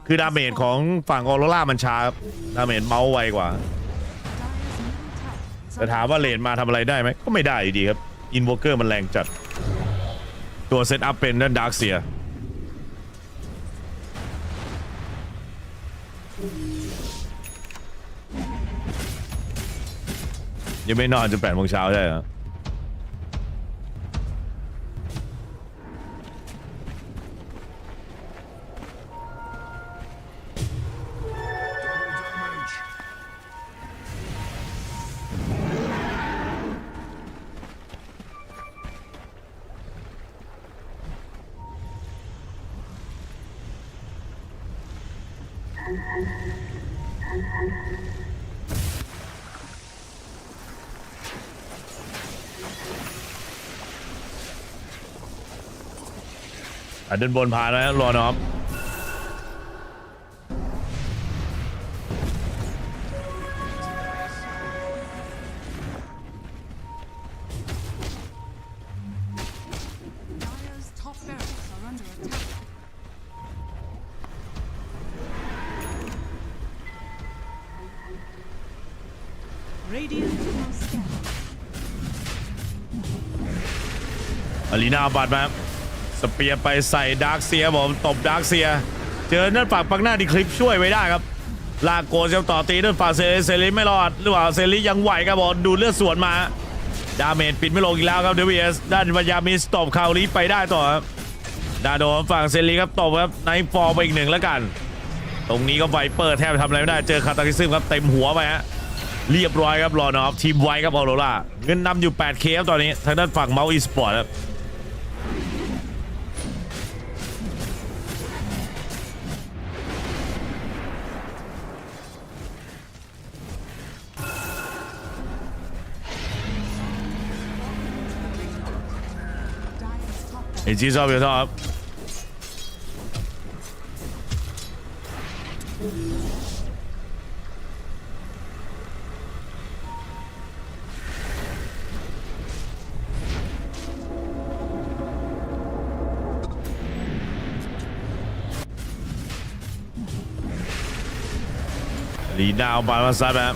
คือดาเมจของฝั่งออโรร่ามันช้าครับดาเมจเมาส์ไวกว่าแต่ถามว่าเลนมาทำอะไรได้ไหมก็ไม่ได้อยู่ดีครับอินโวเกอร์มันแรงจัดตัวเซตอัพเป็นด้านดาร์กเซียยังไม่นอนจน8 โมงเช้าใช่เหรอเดินบนผ่านแล้วรอน็อปอารีนาบาดมาสเปียร์ไปใส่ดาร์กเซียผมตบดาร์กเซียเจอนั่นฝั่งปักหน้าดีคลิปช่วยไว้ได้ครับลากโกเซลต่อตีนั่นฝั่งเซริไม่รอดหรือว่าเซริยังไหวครับผมดูเลือดสวนมาดาเมจปิดไม่ลงอีกแล้วครับWSด้านพยายามมีสตบคาวลีไปได้ต่อครับดาโดฝั่งเซริครับตบครับไนท์ฟอร์ไปอีก1แล้วกันตรงนี้ก็ไวเปอร์แทบทำอะไรไม่ได้เจอคาตาคิซึมครับเต็มหัวไปฮะเรียบร้อยครับรอนอฟทีมไวครับออโรร่าเงินนำอยู่ 8K ครับตอนนี้ทางด้านฝั่งMOUZ Esportsครับจีชอบอยู่ครับ ลีดาวบาลานซ์แบบ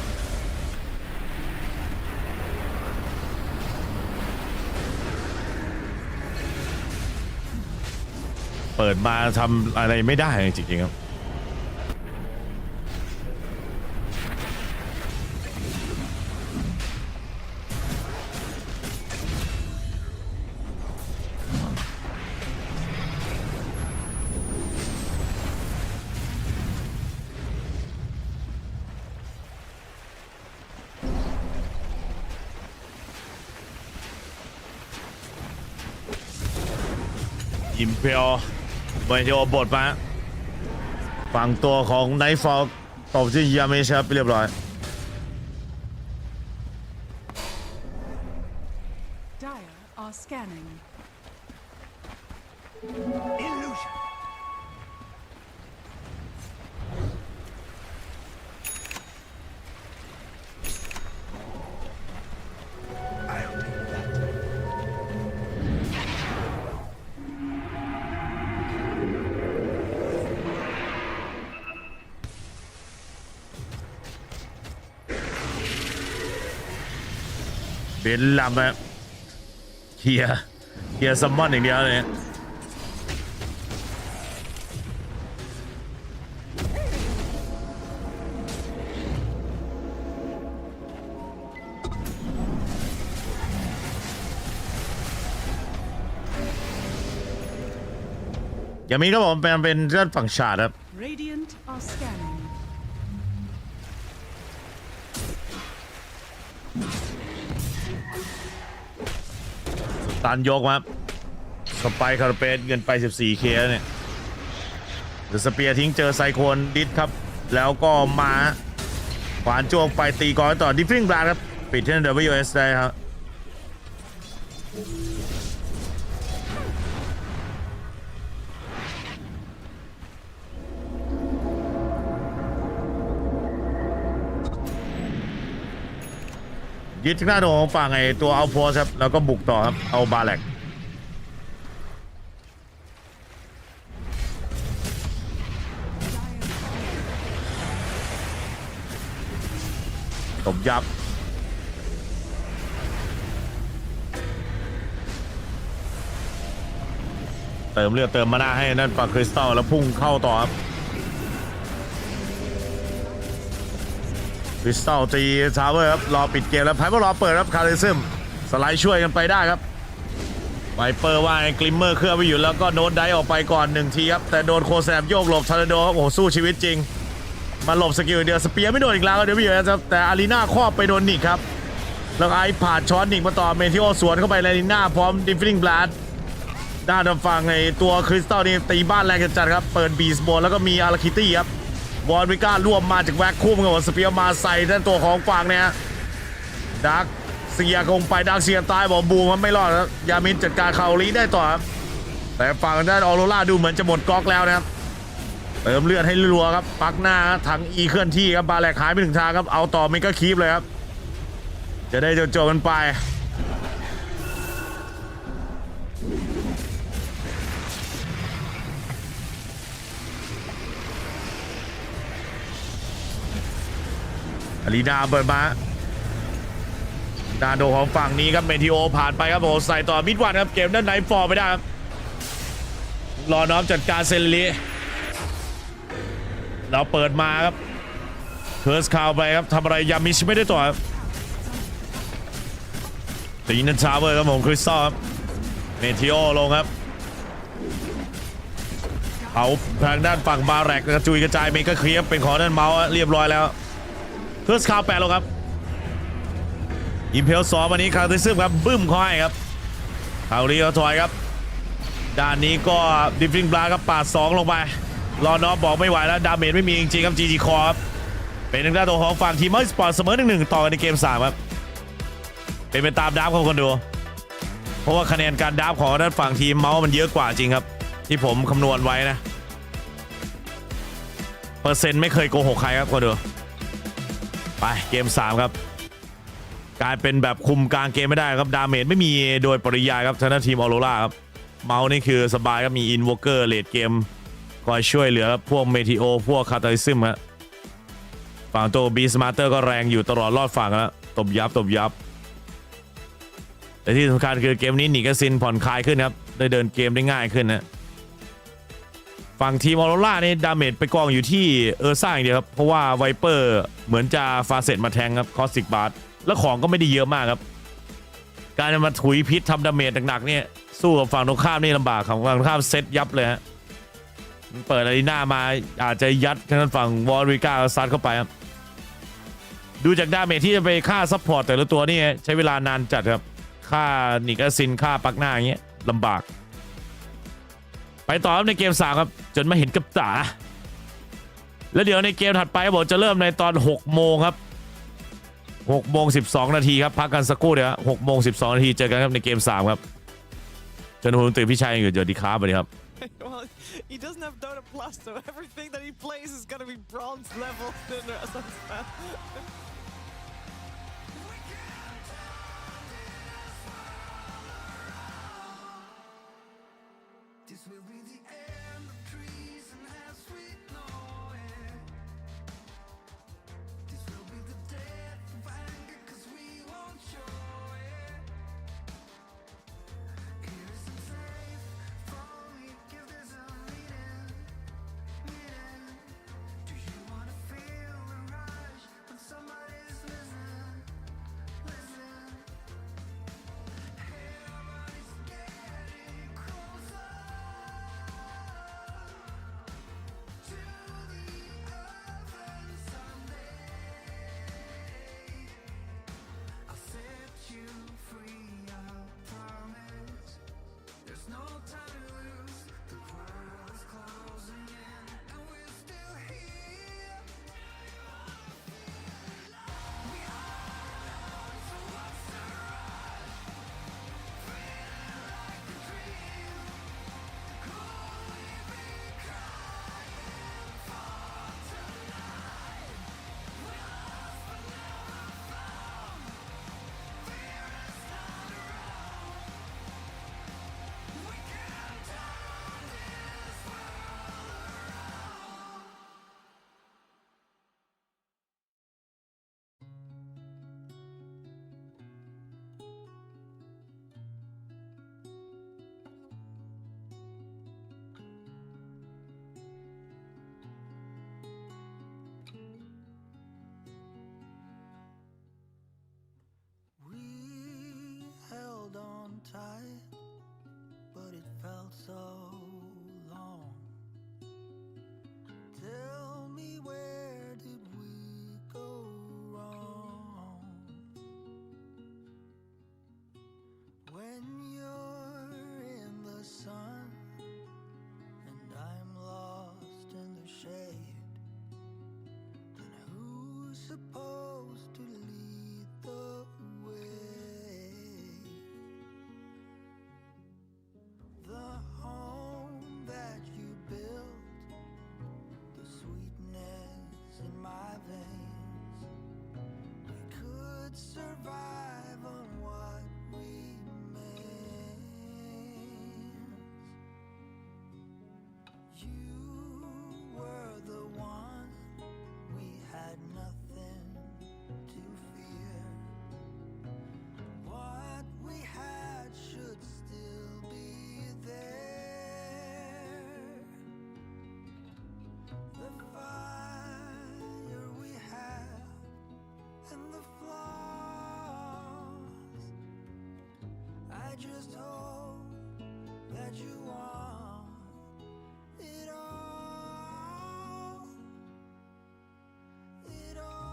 เปิดมาทำอะไรไม่ได้จริงๆครับอิมเพลเมทีโอบทมาฝั่งตัวของไนท์ฟอลตบที่ยาเมชครับเรียบร้อย Dire are scanning. Illusion. I'll take that. เบนลำอะเคลียร์ซัมมอนอย่างเดียวเลยอย่างนี้ก็ผมเป็นเรื่องฝั่งชาติครับ Radiant are scanning. ตันยกมาสไปคาร์เปสเงินไป 14K แล้วเนี่ยเดอะสเปียร์ทิ้งเจอไซโคนดิสครับแล้วก็มาขวานจ้วงไปตีก่อนต่อดิฟฟิ้งบลาครับปิดที่ WS ได้ครับยึดหน้าโดของฝั่งไอ้ตัวเอาโพสครับแล้วก็บุกต่อครับเอาบาแลกตบยับเติมเลือดเติมมานาให้นั่นฝั่งคริสตัลแล้วพุ่งเข้าต่อครับคริสตัลตีทาวเวอร์ครับรอปิดเกมแล้วไพ่บอลรอเปิดครับคาริซึมสไลด์ช่วยกันไปได้ครับไวเปอร์ว่าไอ้กลิมเมอร์เคลื่อนไปอยู่แล้วก็โดนได้ออกไปก่อน1ทีครับแต่โดนโคแซมโยกหลบทาร์โดครับโอ้โหสู้ชีวิตจริงมาหลบสกิลเดียวสเปียร์ไม่โดนอีกแล้วเดี๋ยวพี่อยู่นะครับแต่อารีนาครอบไปโดนนิกครับแล้วไอ้ผ่านช้อนนิกมาต่อเมทิโอสวนเข้าไปอารีนาพร้อมดิฟฟิ้งบลัดด้านฝั่งในตัวคริสตัลนี่ตีบ้านแรงจัดครับเปิดบีสบอลแล้วก็มีอาราคิตี้ครับบอลวิก้าร่วมมาจากแว็กคุ้มกับสเปียร์มาใส่ด้านตัวของฝั่งเนี่ยดักเสียคงไปดักเสียตายบอกบูมมันไม่รอดครับยามินจัดการคาลีได้ต่อครับแต่ฝั่งด้านออโรราดูเหมือนจะหมดก๊อกแล้วนะครับเติมเลือดให้รัวครับปักหน้าถังอีเคลื่อนที่ครับบาแลกหายไปถึงทางครับเอาต่อเมกะคีปเลยครับจะได้จบกันไปอารีนาเปิดมาดาโดของฝั่งนี้ครับเมทิโอผ่านไปครับโอ้ใส่ต่อมิดวันครับเกมด้านไหนฟอร์ไม่ได้ครับรอน้อมจัดการเซนลีเราเปิดมาครับเคิร์สคาวไปครับทำอะไรยามิชไม่ได้ต่อครับตีนันชาเวอร์ครับผมคริสตัลครับเมทิโอลงครับเอาทางด้านฝั่งบาแรกกระจุยกระจายเมกะเคลียร์เป็นของด้านเมาส์เรียบร้อยแล้วเคิร์สคาวแปะลงครับอิมเพลสองวันนี้คาร์ติซึมครับบึ้มเขาให้ครับคารีเขาถอยครับด้านนี้ก็ดิฟฟิ้งบลาครับปาด2ลงไปรอนอฟบอกไม่ไหวแล้วดาเมจไม่มีจริงๆครับ GG คอครับเป็นทางด้านตัวของฝั่งทีมสปอร์ตเสมอ 1-1 ต่อกันในเกม3ครับเป็นไปตามดับของคนดูเพราะว่าคะแนนการดับของด้านฝั่งทีมเมาส์มันเยอะกว่าจริงครับที่ผมคำนวณไว้นะเปอร์เซ็นต์ไม่เคยโกหกใครครับคนดูไปเกม3ครับกลายเป็นแบบคุมกลางเกมไม่ได้ครับดาเมจไม่มีโดยปริยายครับทางด้านทีมออโรราครับเมาส์นี่คือสบายครับมีอินโวเกอร์เลดเกมคอยช่วยเหลือพวกเมทิโอพวกคาตาลิซึมครับ ฝั่งตัวบีสมาร์เตอร์ก็แรงอยู่ตลอดรอดฝั่งแล้วตบยับแต่ที่สำคัญคือเกมนี้หนีกระซินผ่อนคลายขึ้นครับได้เดินเกมได้ง่ายขึ้นนะฝั่งทีมออโรรานี่ดาเมจไปกองอยู่ที่ซ่าอย่างเดียวครับเพราะว่าไวเปอร์เหมือนจะฟาเซตมาแทงครับคอสติกบาร์แล้วของก็ไม่ได้เยอะมากครับการจะมาถุยพิษทำดาเมจหนักๆเนี่ยสู้กับฝั่งตรงข้ามนี่ลำบากครับฝั่งตรงข้ามเซตยับเลยฮะเปิดอารีนามาอาจจะยัดทางด้านฝั่งวอลริก้าซัดเข้าไปครับดูจากดาเมจที่จะไปฆ่าซัพพอร์ตแต่ละตัวนี่ใช้เวลานานจัดครับฆ่านิกาซินฆ่าปักหน้าอย่างเงี้ยลำบากไปต่อในเกม3ครับจนมาเห็นกับตาแล้วเดี๋ยวในเกมถัดไปบอกจะเริ่มในตอน6 โมงครับ6 โมง 12 นาทีครับพักกันสักครู่เดี๋ยว6 โมง 12 นาทีเจอกันครับในเกม3ครับจนผมตื่นพี่ชายอยู่สวัสดีครับสวัสดีครับ Well, he doesn't have Dota Plus, so everything that he plays is gonna be bronze level. This will be the end of trees and as we know it. This will be the death of anger 'cause we won't show it. It isn't safe for me, give this a meaning. Do you wanna feel the rush when somebody's listening? Everybody's getting closer to the earth and someday I'll set you free, I promise. There's no time to lose, the world is closing in and we're still here. We are so what's the rush? Feeling like a dream. Who we be crying for tonight? We lost but never found. Fear is not around. We can turn this world around. We held on tight, but it felt so long. Tell me, where did we go wrong? When you're in the sun and I'm lost in the shade, then who's supposed to lead the way? The home that you built, the sweetness in my veins, we could survive on what remains. You were the one, we had nothing to fear. What we had should still be there. The fire we have and the flaws. I just hope that you want it all. It all.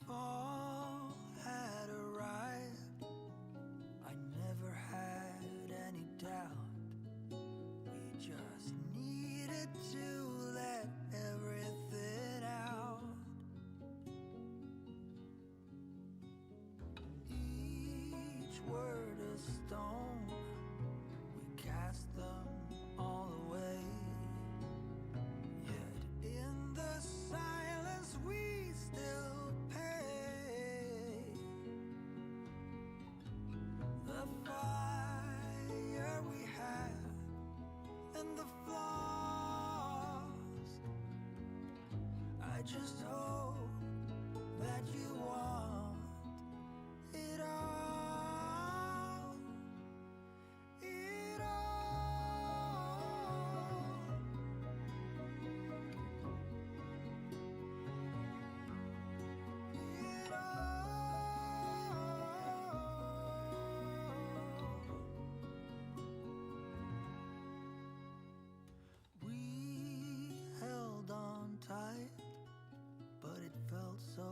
Fall had arrived. I never had any doubt. We just needed to let everything out. Each word a stone, we cast them all away. Yet in the silence the fire we had and the flaws. I just hope that you want it all. It all. It all. We held on tight, but it felt so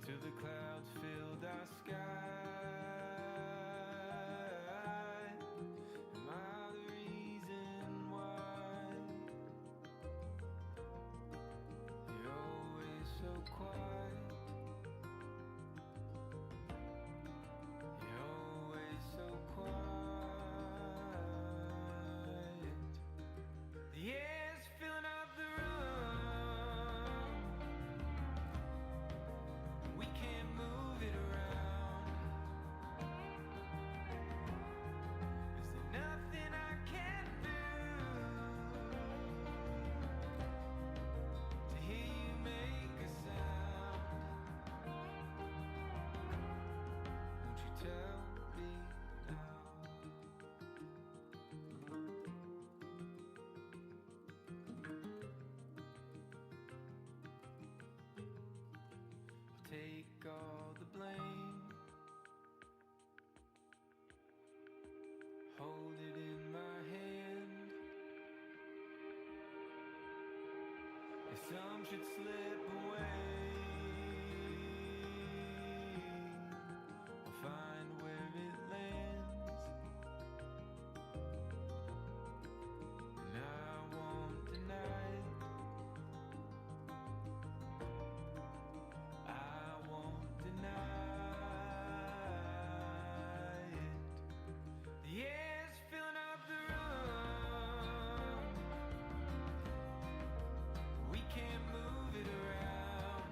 till the clouds filled our sky. Am I the reason why you're always so quiet? You're always so quiet. The air's filling up the room. We can't move it around. Is there nothing I can do to hear you make a sound? Won't you tell me now? I'll take all the blame, hold it in my hand. If some should slip away, I'll find where it lands, and I won't deny it. I won't deny it. The air's filling up the room. We can't move it around.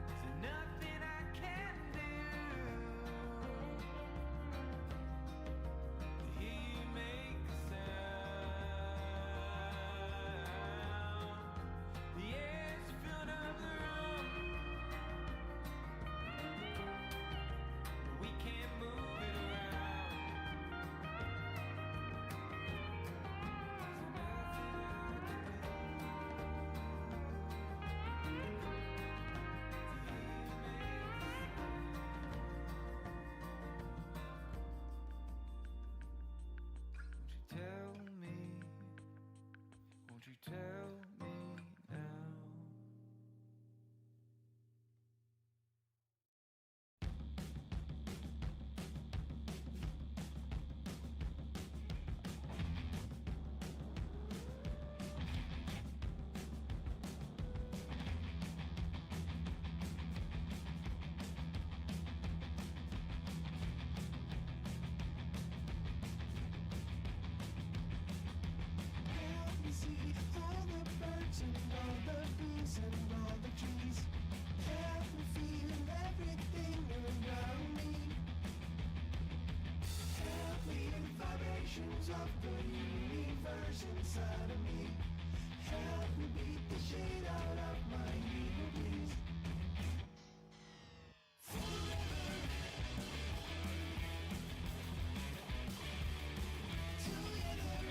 Is there nothing I can do to hear you make a sound? The air's filling up the room. We can't move it around. There's nothing I can do to hear you make a sound. Won't you tell me? Won't you tell me now? Help me see all the birds and all the bees and all the trees. Help me feel everything around me. Help me in vibrations of the universe inside of me. Help me beat the shit out of my ego, please. Together.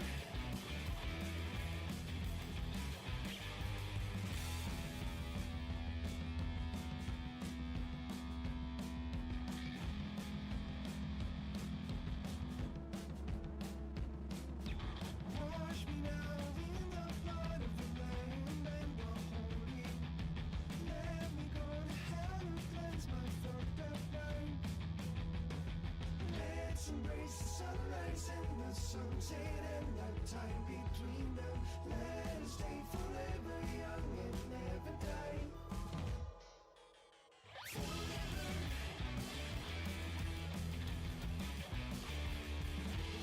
Wash me now in the blood of the Lamb and the Holy. Let me go to hell and cleanse my fucked up mind. Let's embrace the sunrise and the sunset and the time between them. Let us stay forever young and never die. Forever.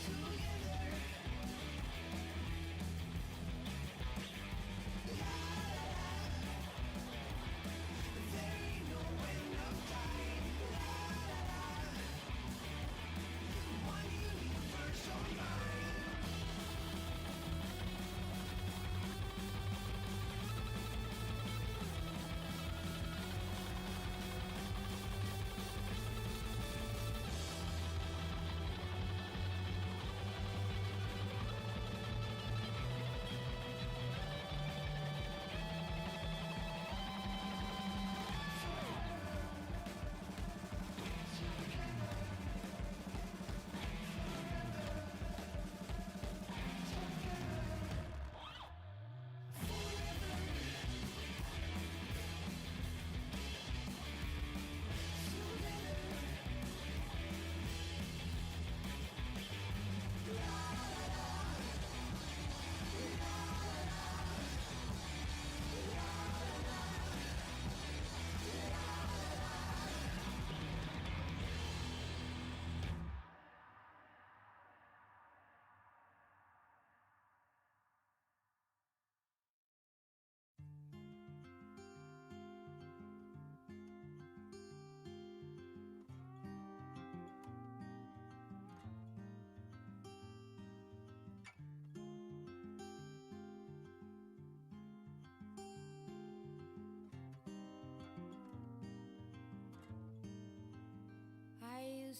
Together. La la la. There ain't no end of time. La la la. One universe online.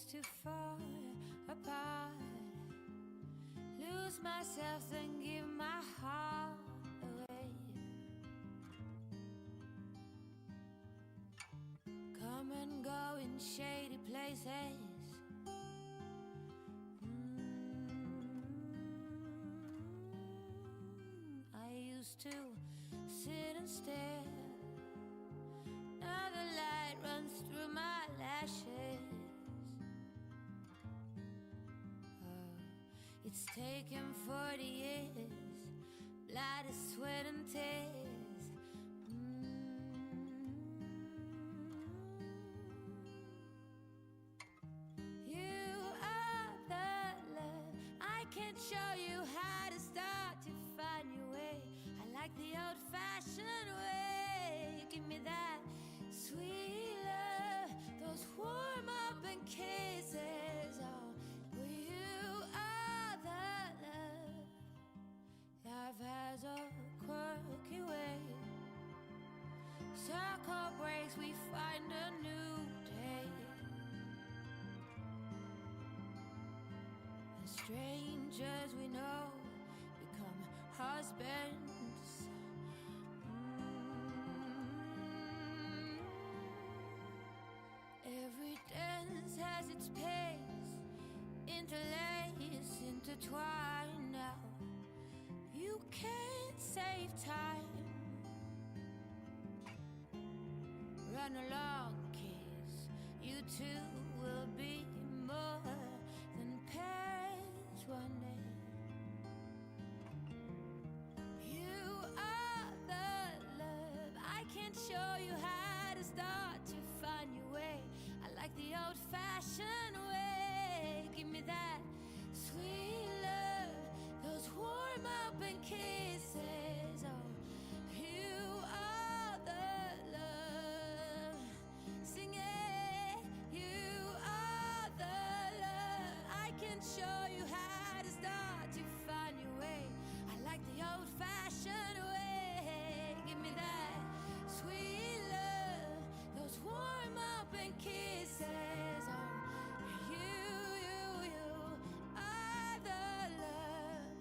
used to fall apart, lose myself and give my heart away. Come and go in shady places. I used to sit and stare. Now the light runs through my lashes. It's taken 40 years, blood, sweat, and tears. You are the love. I can't show you how to start to find your way. I like the old-fashioned way. Give me that sweet love, those warm up and kisses. Oh, you are the love. Life has a quirky way. Circle breaks, we find a new day. And strangers we know become husbands. Every dance has its pace, interlace, intertwine. Now you can't save time. Run along, kids. You two will be more than parents one day. You are the love. I can't show you how to start to find your way. I like the old-fashioned way. Give me that sweet love, those warm up and kisses. Oh, you are the love. Sing it. You are the love. I can show you how to start to find your way. I like the old-fashioned way. Give me that sweet love, those warm up and kisses. Oh, you are the love.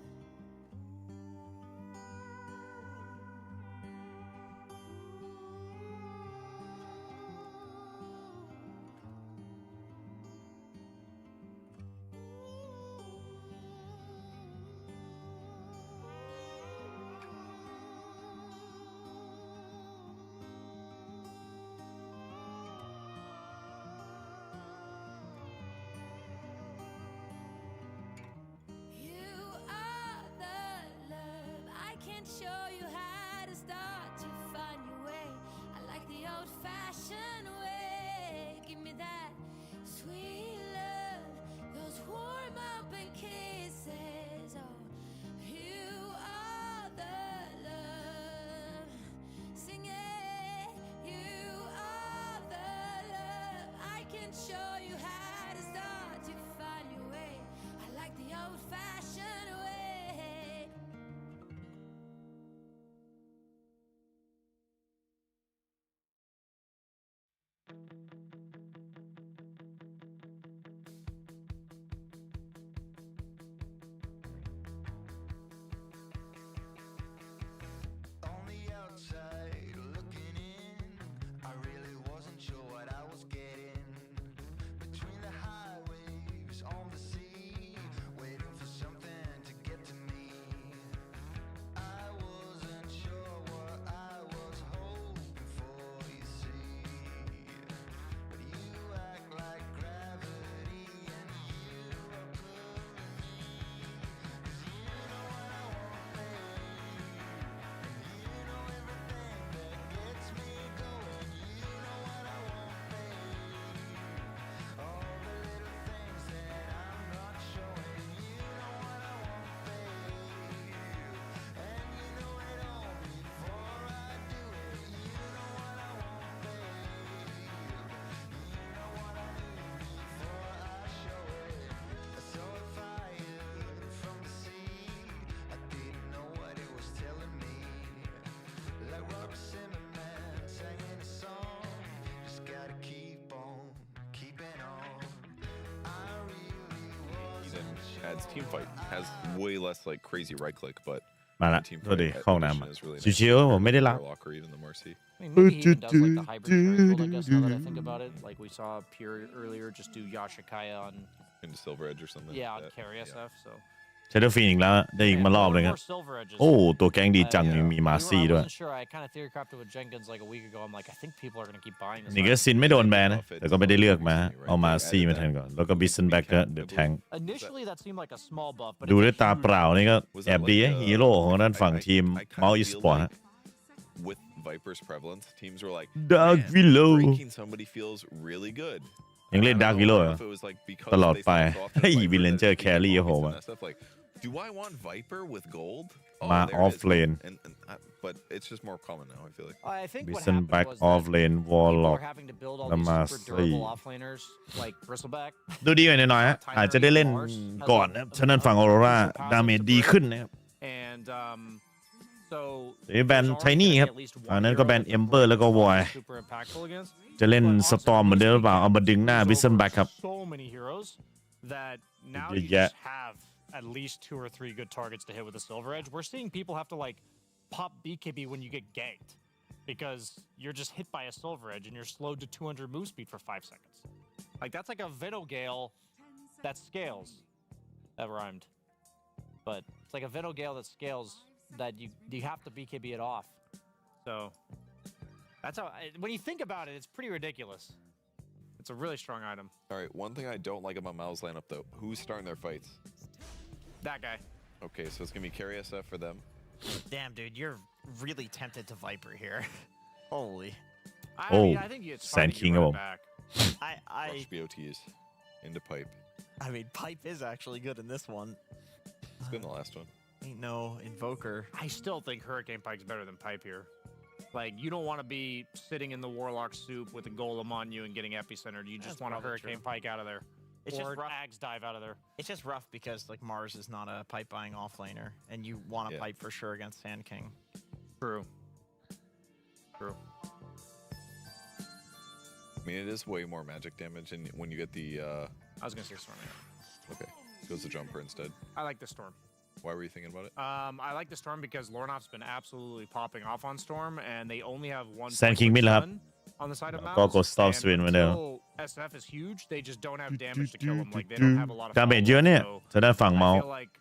You are the love. I can't show you how to start to find your way. I like the old-fashioned way. Give me that sweet love, those warm up and kisses. Oh, you are the love. Sing it. You are the love. I can show you how to start to find your way. I like the old-fashioned way. On the outside, looking in, I really wasn't sure what I was getting. Between the high waves on the sea, waiting for something to get to me. I wasn't sure what I was hoping for, you see. But you act like gravity and you are pulling me. 'Cause you know what I want, babe. You know everything adds team fight. Has way less like crazy right click, but มาละ team โทษดี fight เข้าห้องน้ำ addition อะ is really nice. ชิวๆผมไม่ได้รับ Warlock or even the Marcy. I mean, maybe he even does like the hybrid carry build, I guess, now that I think about it. Like we saw Pure earlier just do Yashikaya on Into Silver Edge or something. yeah, like on that. carry Yeah. SF, so เชดเดอร์ฟีนอีกแล้วได้อีกมารอบเลยครับ โอ้ตัวแก๊งดีจังยังมีมาซี่ I ด้วย wasn't sure. I kind of theory crafted with Jenkins like a week ago. I'm like, I think people are going to keep buying this. นี่ก็ซินไม่โดนแบนนะแต่ก็ไม่ได้เลือกมาเอามาซี่มาแทนก่อนแล้วก็บิสเซนแบ็กก็เดือดแทง Initially, that seemed like a small buff, but ดู it's ด้วย a ตา huge เปล่านี่ก็แอบดีฮีโร่ของด้านฝั่งทีม MOUZ Esport ฮะ With Viper's prevalence, teams were like, Dark "Man, Willow." breaking somebody feels really good. ยังเล่น I ดาร์ don't กวิโล know if it was like because ตลอด they ไป stopped off เฮ้ย Viper วิลเลน that เจอร์ it's แครี่ become โห points มา and stuff. Like, do I want Viper with gold? มา there ออ it ฟ is. เลน But it's just more common now, I feel like. I think บิ what สเซน happened แบ็ก was ออฟ that เลนวอล people ล็อก are having to build all แล้ว these มา super ซี่ durable offlaners like Bristleback. ดูดีหน่อยๆฮะอาจจะได้เล่นก่อนนะครับฉะนั้นฝั่งออโรราดาเมจดีขึ้นนะครับ And so แบนไทนี่ครับอันนั้นก็แบนเอมเบอร์แล้วก็วอย super impactful against. จะเล่นสตอร์มเหมือนเดิมหรือเปล่าเอามาดึงหน้าบิสเซนแบ็กครับ So many heroes that now Yeah, you yeah. just have at least 2 or 3 good targets to hit with the Silver Edge. We're seeing people have to like pop BKB when you get ganked because you're just hit by a Silver Edge and you're slowed to 200 move speed for 5 seconds. Like that's like a Vinogale that scales. That rhymed. But it's like a Vinogale that scales that you have to BKB it off. So that's how when you think about it, it's pretty ridiculous. It's a really strong item. All right, one thing I don't like about MOUZ lineup though, who's starting their fights? That guy. Okay, so it's gonna be carry SF for them. Damn, dude, you're really tempted to Viper here. Holy. Oh, I think it's Sand King of them. back. Rush BOTs into pipe. I mean, Pipe is actually good in this one. It's been the last one. Ain't no Invoker. I still think Hurricane Pike's better than Pipe here. Like, you don't want to be sitting in the Warlock soup with a golem on you and getting epicentered. You just want a Hurricane Pike out of there. It's or just rough. Ags dive out of there. It's just rough because like Mars is not a pipe buying offlaner, and you want a pipe for sure against Sand King. True. True. I mean, it is way more magic damage, and when you get the. I was gonna say Storm. Yeah. Okay, goes the jumper instead. I like the Storm. Why were you thinking about it? I like the Storm because Lornoff's been absolutely popping off on Storm, and they only have one Sand King mid แล้วครับ on the side of ก็ MOUZ. กด stop swing เหมือนเดิม Until SF is huge. They just don't have damage to kill them. Like they don't have a lot of. ดาเมจเยอะเนี่ยจะด้านฝั่งเมาส์ I feel like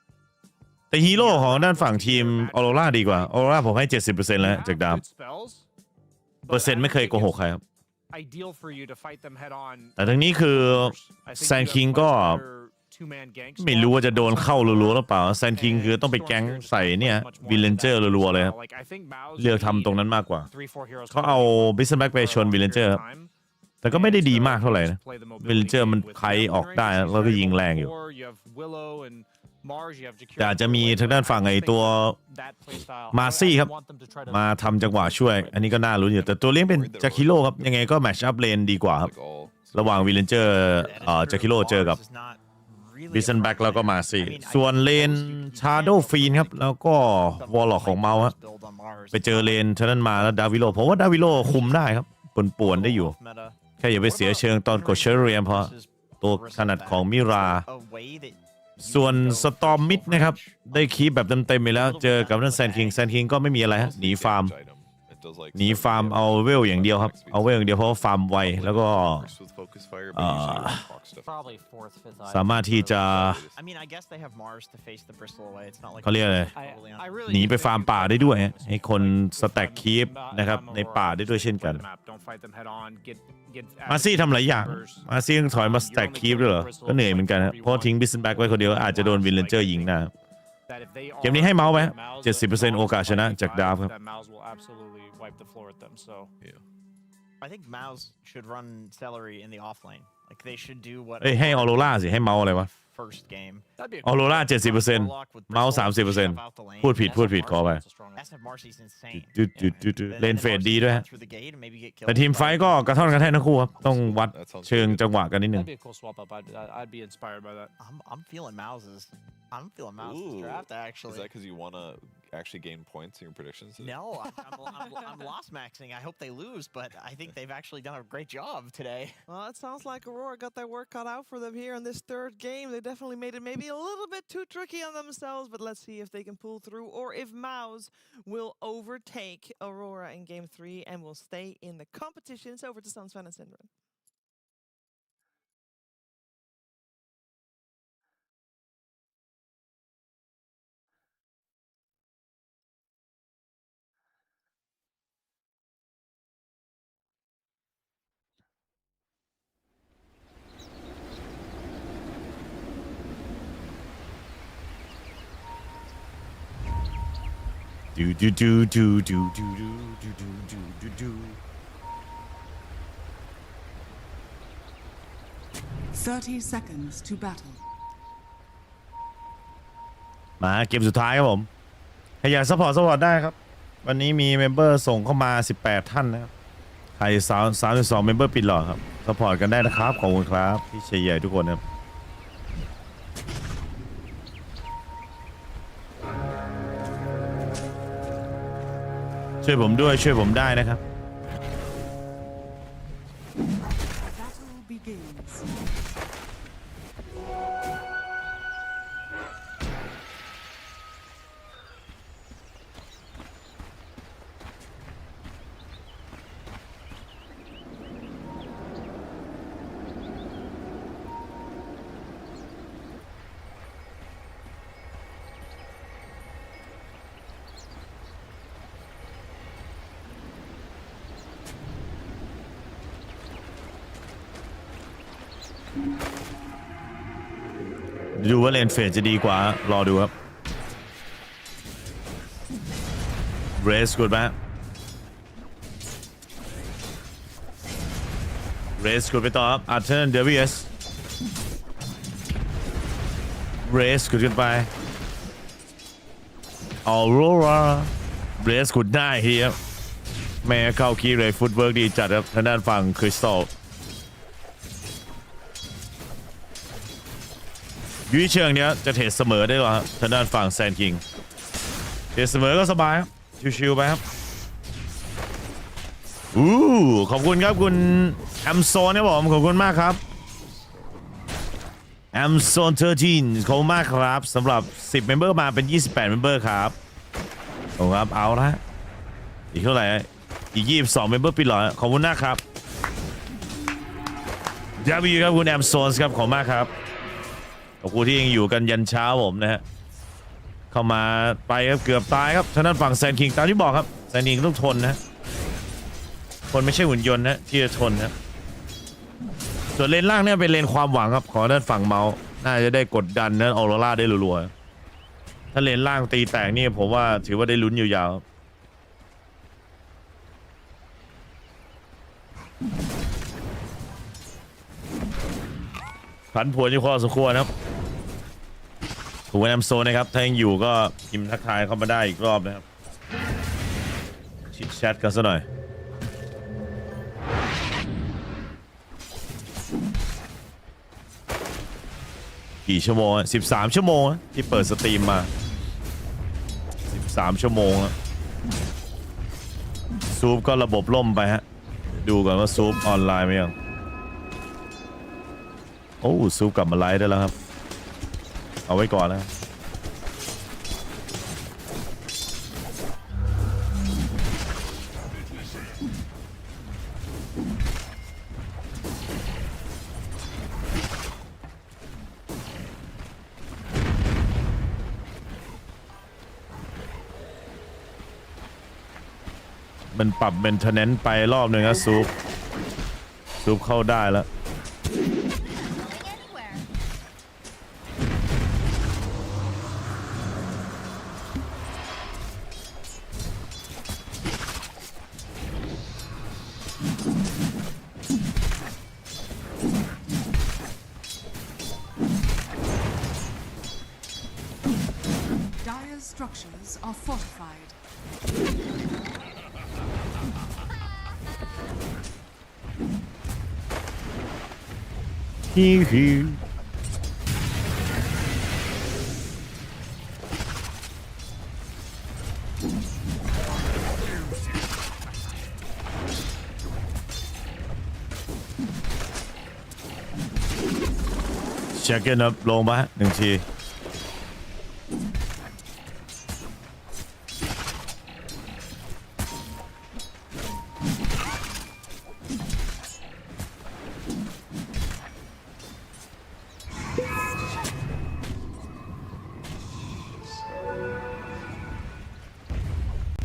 แต่ฮีโร่ของด้านฝั่งทีมออโรราดีกว่าออโรราผมให้ 70% แล้วจากดาบ good spells, เปอร์เซ็นต์ไม่เคยโกหกใครครับ ideal for you to fight them head on. แต่ทั้งนี้คือ I think แซน you have คิง much ก็ better two-man gank ไม่รู้ว่าจะโดนเข้ารัวๆหรือเปล่าแซนคิงคือต้องไปแก๊งใส่เนี่ยวิลเลนเจอร์รัวๆเลยครับ Like I think MOUZ เลือกทำตรงนั้นมากกว่า 3-4 heroes เขาเอาบิสเซนแบ็กไปชนวิลเลนเจอร์แต่ก็ไม่ได้ดีมากเท่าไหร่นะวิลเลนเจอร์มันไพออกได้แล้วก็ยิงแรงอยู่ You have Willow and Mars, you have Jakiro. แต่อาจจะมีทางด้านฝั่งไอ้ตัวมาซี่ครับมาทำจังหวะช่วย อันนี้ก็น่าลุ้นอยู่แต่ตัวเลี้ยงเป็นจาคิโร่ครับยังไงก็แมชอัพเลนดีกว่าครับระหว่างวิลเลนเจอร์จาคิโร่เจอกับบิสเซนแบ็กแล้วก็มาซี่ส่วนเลนชาโดว์ฟีนครับแล้วก็วอลล็อกของเมาส์ไปเจอเลนฉะนั้นมาแล้วดาวิโลผมว่าดาวิโลคุมได้ครับป่วนๆได้อยู่แค่อย่าไปเสียเชิงตอนกดเชอร์เรียมเพราะตัวขนาดของมิราส่วนสตอมมิดนะครับได้คีปแบบเต็มๆไปแล้วเจอกับนั่นแซนคิงก็ไม่มีอะไรฮะหนีฟาร์มเอาเวลอย่างเดียวครับเอาเวลอย่างเดียวเพราะว่าฟาร์มไวแล้วก็ Probably fourth, fifth. สามารถที่จะ I mean, I guess they have Mars to face the Bristol away. It's not like เขาเรียกอะไร I really หนีไปฟาร์มป่าได้ด้วยฮะให้คนสแต็กคีปนะครับในป่าได้ด้วยเช่นกัน Don't fight them head on. Get มาซี่ทำหลายอย่างมาซี่ต้องถอยมาสแต็กคีปด้วยเหรอก็เหนื่อยเหมือนกันครับเพราะทิ้งบิสเซนแบ็กไว้คนเดียวอาจจะโดนวิลเลนเจอร์ยิงหน้าเกมนี้ให้เมาส์ไหม 70% โอกาสชนะจากดาบครับ that MOUZ will absolutely wipe the floor with them. So I think MOUZ should run Celery in the off lane. Like they should do what. เอ้ยให้ออโรราสิให้เมาส์อะไรวะ First game. ออโรรา 70% เมาส์ 30% พูดผิดขอไป SF Marcy's insane. เล่นเฟดดีด้วยฮะแต่ทีมไฟท์ก็กระท่อนกระแท่นทั้งคู่ครับต้องวัดเชิงจังหวะกันนิดนึง that'd be a cool swap up. I'd be inspired by that. I'm feeling MOUZ's draft actually. Is that because you want to actually gain points in your predictions? No, I'm loss maxing. I hope they lose, but I think they've actually done a great job today. Well, it sounds like Aurora got their work cut out for them here in this third game. They they definitely made it maybe a little bit too tricky on themselves, but let's see if they can pull through or if MOUZ will overtake Aurora in game 3 and will stay in the competitions. Over to Sven and Sindren. Do. 30 seconds to battle. มาเกมสุดท้ายครับผมใครอยากซัพพอร์ตได้ครับวันนี้มีเมมเบอร์ส่งเข้ามา18ท่านนะครับใคร32เมมเบอร์ปิดหลอดครับซัพพอร์ตกันได้นะครับขอบคุณครับพี่เชียร์ใหญ่ทุกคนครับช่วยผมด้วยช่วยผมได้นะครับ Battle begins. ดูว่าเลนเฟสจะดีกว่ารอดูครับเรสกดไหมเรสกดไปต่อครับอาร์เทนเดวิสเรสกดกันไปออโรราเรสกดได้เฮียแม่เข้าคีย์เลยฟุตเวิร์กดีจัดครับทางด้านฝั่งคริสตัลยุ้ยเชิงเนี้ยจะเทรดเสมอได้หรอครับทางด้านฝั่งแซนคิงเทรดเสมอก็สบายครับชิวๆไปครับขอบคุณครับคุณแอมโซนครับผมขอบคุณมากครับแอมโซน13ขอบคุณมากครับสำหรับ10เมมเบอร์มาเป็น28เมมเบอร์ครับขอบคุณครับเอาละอีกเท่าไหร่อีก22เมมเบอร์ปิดหรอขอบคุณนะครับWครับคุณแอมโซนครับขอบคุณมากครับขอบคุณที่ยังอยู่กันยันเช้าผมนะฮะเข้ามาไปครับเกือบตายครับทางด้านฝั่งแซนคิงตามที่บอกครับแซนคิงต้องทนนะคนไม่ใช่หุ่นยนต์นะที่จะทนนะส่วนเลนล่างเนี่ยเป็นเลนความหวังครับของด้านฝั่งเมาส์น่าจะได้กดดันนั้นออโรราได้รัวๆถ้าเลนล่างตีแตกนี่ผมว่าถือว่าได้ลุ้นยาวๆผันผวนอยู่พอสมควรครับถูกแอมโซนนะครับถ้ายังอยู่ก็พิมพ์ทักทายเข้ามาได้อีกรอบนะครับชิดแชทกันซะหน่อยกี่ชั่วโมง13ชั่วโมงที่เปิดสตรีมมา13ชั่วโมงซูปก็ระบบล่มไปฮะดูก่อนว่าซูปออนไลน์ไหมยังโอ้ซูปกลับมาไลฟ์ได้แล้วครับเอาไว้ก่อนนะมันปรับเมนเทนเนนซ์ไปรอบหนึ่งนะซูปเข้าได้แล้วDire structures are fortified. เช็คเกิลครับลงมา1 ที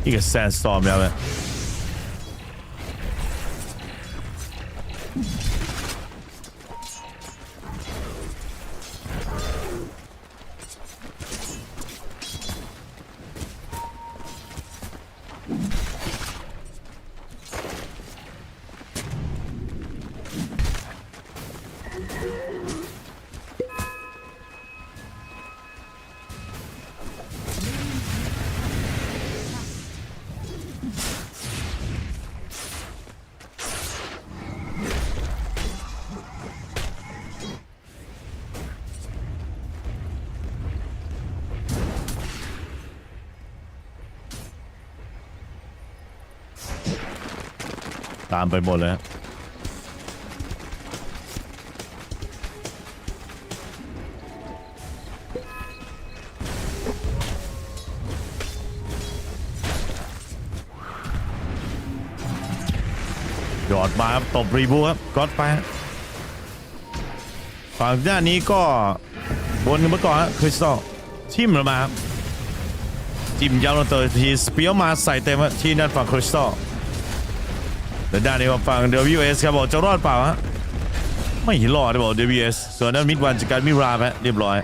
นี่ก็แซนสตอร์มแล้วไหมตามไปหมดเลยหยอดมาครับตบรีบูครับก็อดไปฝั่งด้านนี้ก็บนกันมาก่อนครับคริสตัลทิมลงมาครับจิ้มยาวลงตัวทีสเปียร์มาใส่เต็มที่นั่นฝั่งคริสตัลแต่ด้านนี้ฝั่ง WS ครับบอกจะรอดเปล่าฮะไม่รอดบอก WS ส่วนนั้นมิดวันจากการมิราบเรียบร้อย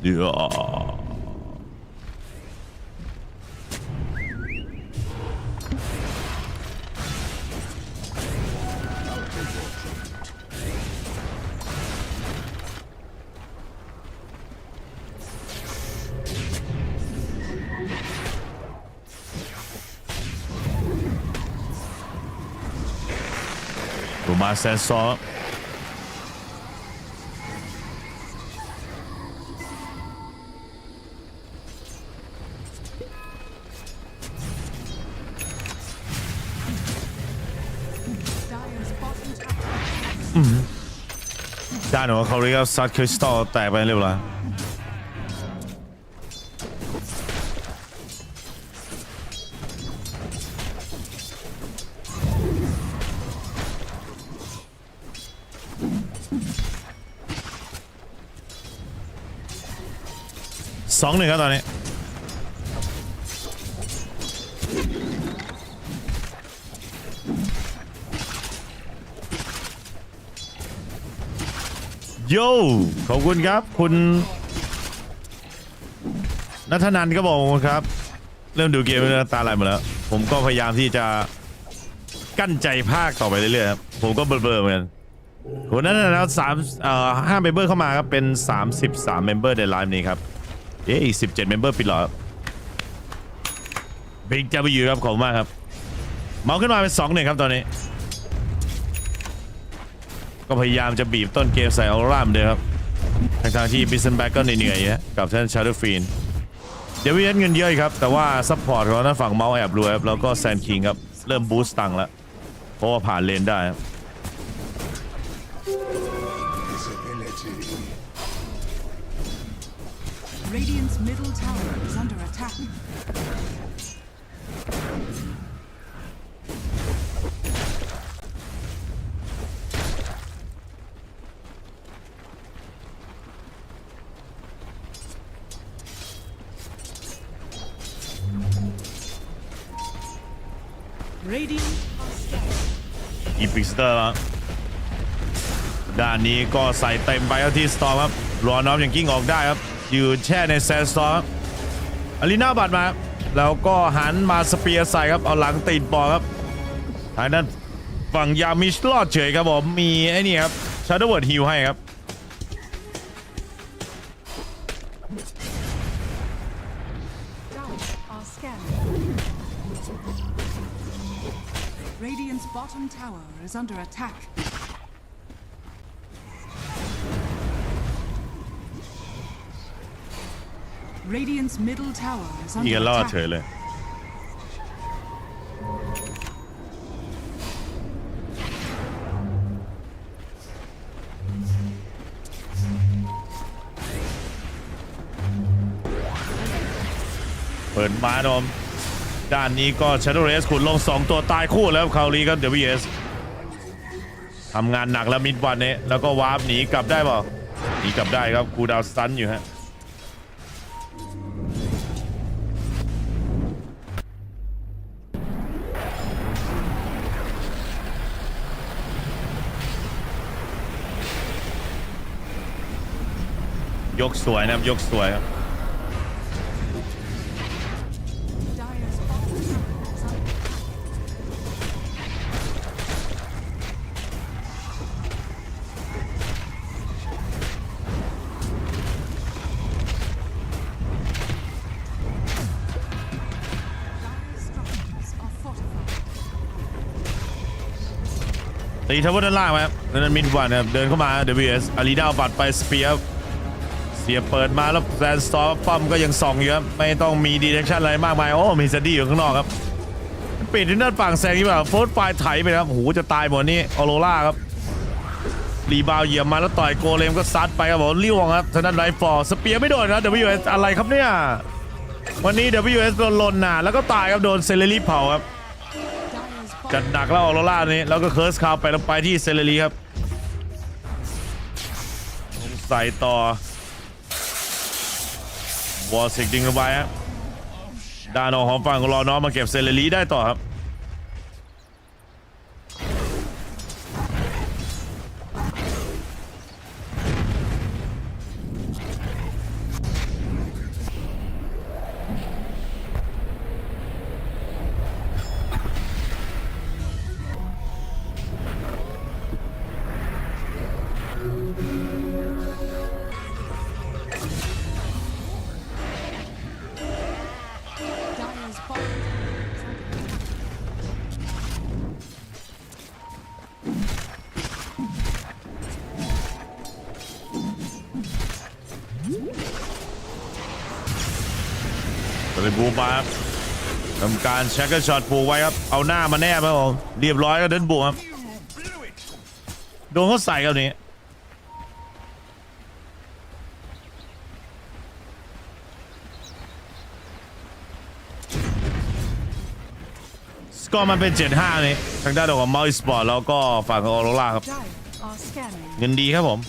เดี๋ยวมาเซนซอร์ด้านหัวเขาเรียกว่าซัดคริสตัลแตกไปเรียบร้อย2-1ครับตอนนี้โย่ขอบคุณครับคุณณัฐนันท์ก็บอกครับเริ่มดูเกมแล้วตาลายหมดแล้วผมก็พยายามที่จะกั้นใจภาคต่อไปเรื่อยๆครับผมก็เบลอๆเหมือนกันคนนั้นนะครับ5 เมมเบอร์เข้ามาครับเป็น33 เมมเบอร์ในไลฟ์นี้ครับอีก17 เมมเบอร์ปิดหลอดบิ๊กจะไปอยู่ครับขอบคุณมากครับเมาขึ้นมาเป็น2-1ครับตอนนี้ก็พยายามจะบีบต้นเกมใส่ออร่าเหมือนเดิมครับทางที่บิสเซนแบ็กก็เหนื่อยๆกับท่านชาร์ดฟีนเดี๋ยวเงินเยอะครับแต่ว่าซัพพอร์ตของนั้นฝั่งเมาส์แอบรวยครับแล้วก็แซนคิงครับเริ่มบูสต์ตังค์แล้วเพราะว่าผ่านเลนได้ครับ Radiant's middle tower is under attack. Radiant อีพิกสเตอร์ด้านนี้ก็ใส่เต็มไปเอาที่สตอร์ครับรอน้อมอย่างกิ้งออกได้ครับอยู่แช่ในแซนสตอร์อารีนาบัดมาแล้วก็หันมาสเปียร์ใส่ครับเอาหลังตีนปอครับทางนั้นฝั่งยามิชรอดเฉยครับผมมีไอ้นี่ครับชาร์ดเวิร์ดฮิลให้ครับ Radiant's bottom tower is under attack. Radiant's middle tower is นี่ under ก็รอด attack. เฉยเลย เปิดมาโดมด้านนี้ก็ Shadow Race ขุดลง2ตัวตายคู่แล้วคราวนี้ครับ WS ทำงานหนักแล้วมิดวันนี้แล้วก็วาร์ปหนีกลับได้เปล่าหนีกลับได้ครับคูดาวสตันอยู่ฮะยกสวยนะครับยกสวยครับตีทัพเวอร์ด้านล่างไหมครับนั่นมิดวันครับเดินเข้ามา WS อารีนาปัดไปสเปียร์เสียเปิดมาแล้วแซนสตอร์ป้อมก็ยังส่องอยู่ครับไม่ต้องมีดีเทคชั่นอะไรมากมายโอ้มีซัดดี้อยู่ข้างนอกครับปิดที่ด้านฝั่งแซงที่แบบโฟร์ไฟไถไปครับโอ้โหจะตายหมดนี่ออโรราครับรีบาวเหยียบมาแล้วต่อยโกเลมก็ซัดไปครับผมลิ้วครับทางด้านไรฟอร์สเปียร์ไม่โดนนะ WS อะไรครับเนี่ยวันนี้ WS โดนลนน่ะแล้วก็ตายครับโดนเซเลรีเผาครับจัดหนักแล้วออโรรานี้แล้วก็เคิร์สคาวไปลงไปที่เซเลรีครับใส่ต่อวอลสิกดึงลงไปฮะด้านของฝั่งรอน้องมาเก็บเซเลรีได้ต่อครับเป็นบูมมาครับทำการแช็กเกอร์ช็อตผูกไว้ครับเอาหน้ามาแนบครับผมเรียบร้อยก็เดินบวกครับโดนเขาใส่ครับนี้สกอร์มันเป็น 7-5 นี่ทางด้านของMOUZ Sportแล้วก็ฝั่งของออโรราครับเงินดีครับผม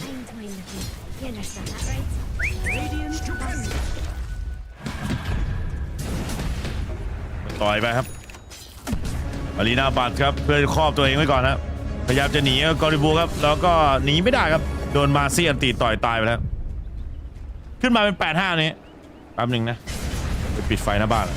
ต่อยไปครับอารีนาบัตครับเพื่อครอบตัวเองไว้ก่อนนะพยายามจะหนีกอริบูครับแล้วก็หนีไม่ได้ครับโดนมาซี่อันตีต่อยตายไปแล้วขึ้นมาเป็น 8-5 นี้แป๊บหนึ่งนะไปปิดไฟหน้าบ้าน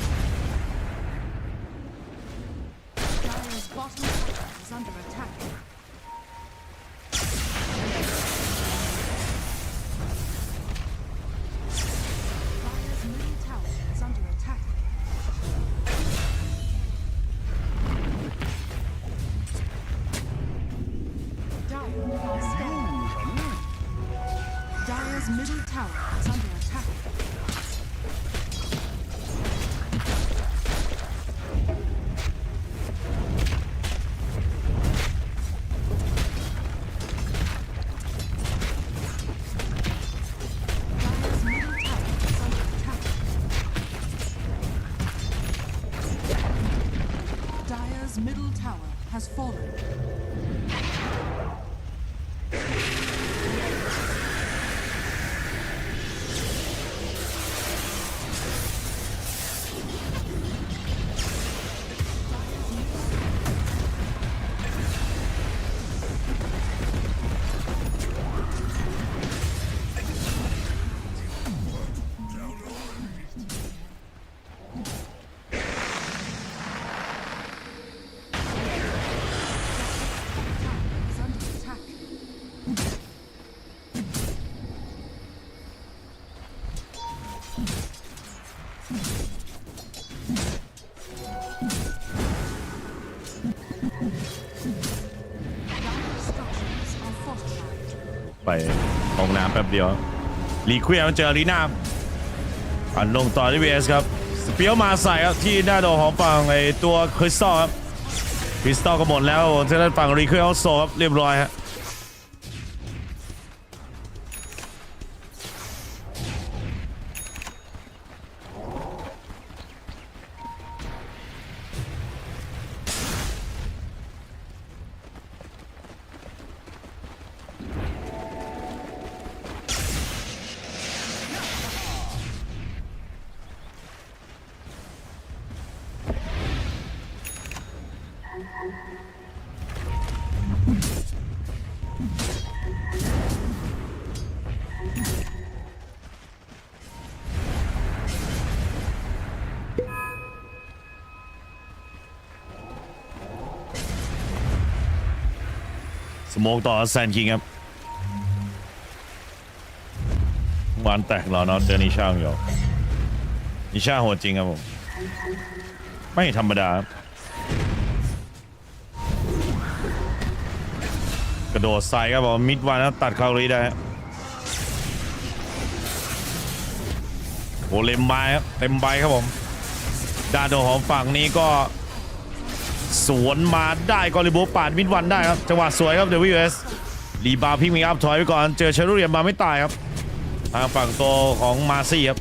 middle tower is under attack. Dire's middle tower has fallen.ไปห้องน้ำแป๊บเดียวรีเควสมันเจออารีนาอันลงต่อที่ VS ครับสเปียวมาใส่ครับที่หน้าโดนของฝั่งไอตัวคริสตัลครับคริสตัลก็หมดแล้วทางด้านฝั่งรีเควสเขาโซ่ครับเรียบร้อยฮะ สโมกต่อแซนคิงครับวันแตกแล้วเนาะเจอนิช่าอยู่นิช่าโหดจริงครับผมไม่ธรรมดากระโดดใส่ครับผมมิดวันแล้วตัดเข้าเลยได้โหเล็มใบครับเต็มใบครับผมด้านโดของฝั่งนี้ก็สวนมาได้กอริโบปาดมิดวันได้ครับจังหวะสวยครับ WS รีบาวพิกมีอัพถอยไปก่อนเจอเชอร์รูเรียนมาไม่ตายครับทางฝั่งตัวของมาซี่ครับ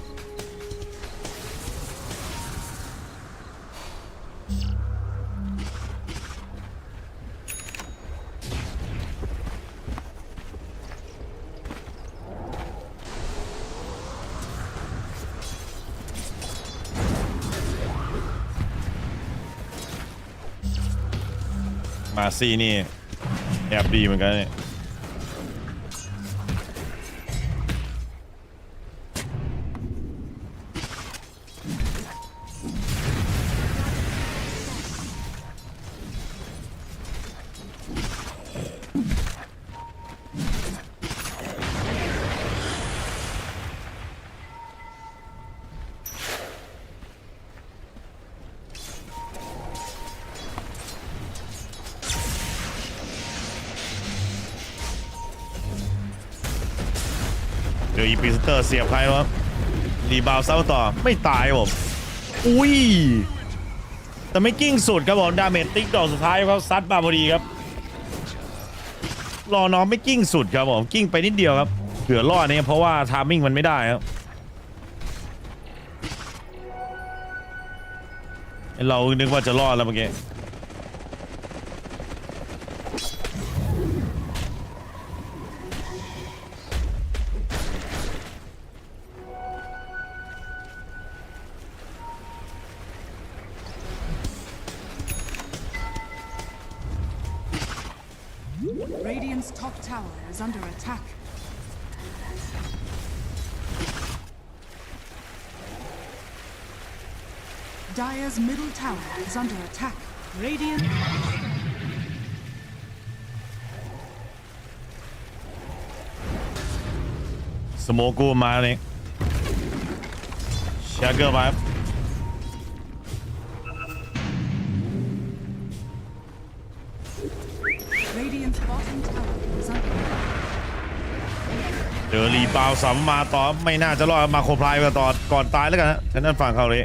มาซี่นี่แอบดีเหมือนกันเนี่ยเจออีพิสเตอร์เสียบใครวะรีบาวเซาต่อไม่ตายผมอุ้ยแต่ไม่กิ้งสุดครับผมดาเมจติ๊กดอกสุดท้ายเขาซัดมาพอดีครับรอน้องไม่กิ้งสุดครับผมกิ้งไปนิดเดียวครับเผื่อรอดเนี่ยเพราะว่าทามมิ่งมันไม่ได้ครับเรานึกว่าจะรอดแล้วเมื่อกี้Radiant's top tower is under attack. Dire's middle tower is under attack. Radiant. สโมกูมาเนี่ยแชกเกอร์มาเจอรีบาวสัมมาต่อไม่น่าจะรอดมาโคพลายกันต่อก่อนตายแล้วกันนะฉันนั่นฝั่งเขาเลย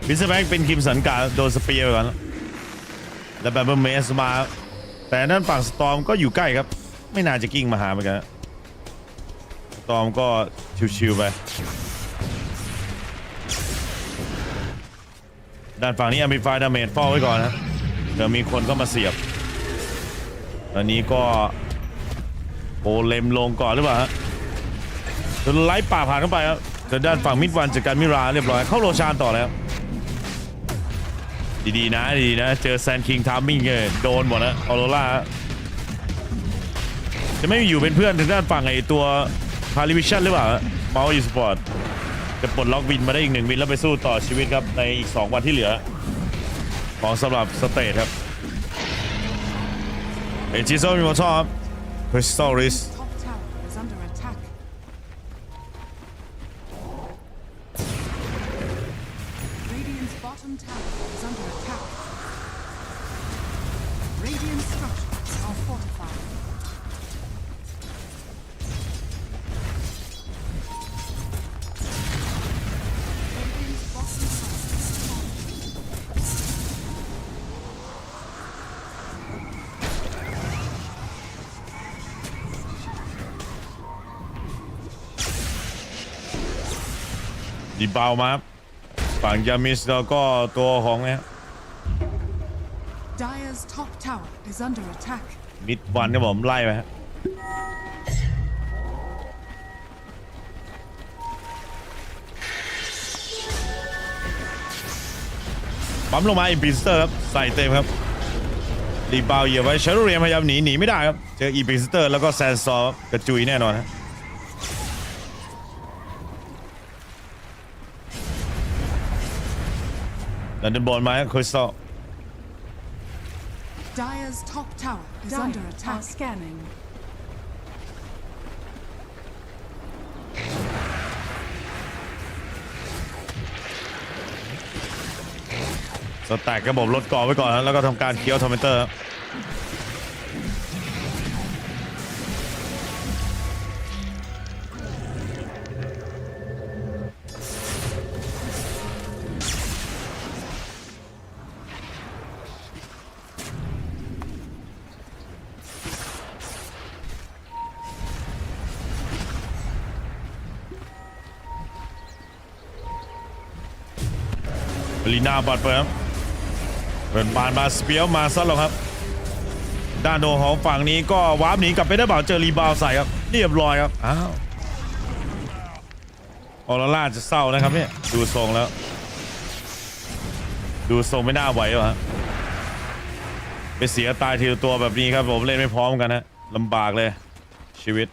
บิสแบงเป็นคิมสันกาโดนสเปียร์ไปก่อนแล้วแบบเมสมาแต่นั่นฝั่งสตอมก็อยู่ใกล้ครับไม่น่าจะกิ้งมาหาเหมือนกันสตอมก็ชิวๆไปด้านฝั่งนี้อัมพลิฟายดาเมจเฝ้าไว้ก่อนนะเดี๋ยวมีคนก็มาเสียบอันนี้ก็โอเลมลงก่อนหรือเปล่าฮะจนไล่ป่าผ่านเข้าไปครับแต่ด้านฝั่งมิดวันจัดการมิราเรียบร้อยเข้าโรชานต่อแล้วดีๆนะเจอแซนคิงทามมิ่งโดนหมดนะออโรราจะไม่อยู่เป็นเพื่อนถึงด้านฝั่งไอตัวพาริวิชั่นหรือเปล่าเมาส์อีสปอร์ตจะปลดล็อกวินมาได้อีก1วินแล้วไปสู้ต่อชีวิตครับในอีก2วันที่เหลือของสำหรับสเตทครับเอจิโซมีมาชอบคริสตัลริส ดีเบามาฝั่งยามิสแล้วก็ตัวของเนี่ย Dire's top tower is under attack. มิดวันเนี่ยผมไล่ไปฮะปั๊มลงมาอิมพิสเตอร์ครับใส่เต็มครับรีบาวเหยียบไว้เชลเรียมพยายามหนีไม่ได้ครับเจออิมพิสเตอร์แล้วก็แซนซอร์กระจุยแน่นอนฮะดันเดินบอลมาคริสตัล Dire's top tower is under attack. Scanning. สแต็กระบบลดก่อไว้ก่อนนะแล้วก็ทำการเคี้ยวทอมเมเตอร์ลีนาบัดเปิดครับเป็นบานมาสเปียวมาซัดหรอกครับด้านโดของฝั่งนี้ก็วาร์ปหนีกลับไปได้เปล่าเจอรีบาวใส่ครับเรียบร้อยครับอ้าวออโรร่าจะเศร้านะครับเนี่ยดูทรงแล้วดูทรงไม่น่าไหววะไปเสียตายทีละตัวแบบนี้ครับผมเล่นไม่พร้อมกันนะลำบากเลยชีวิต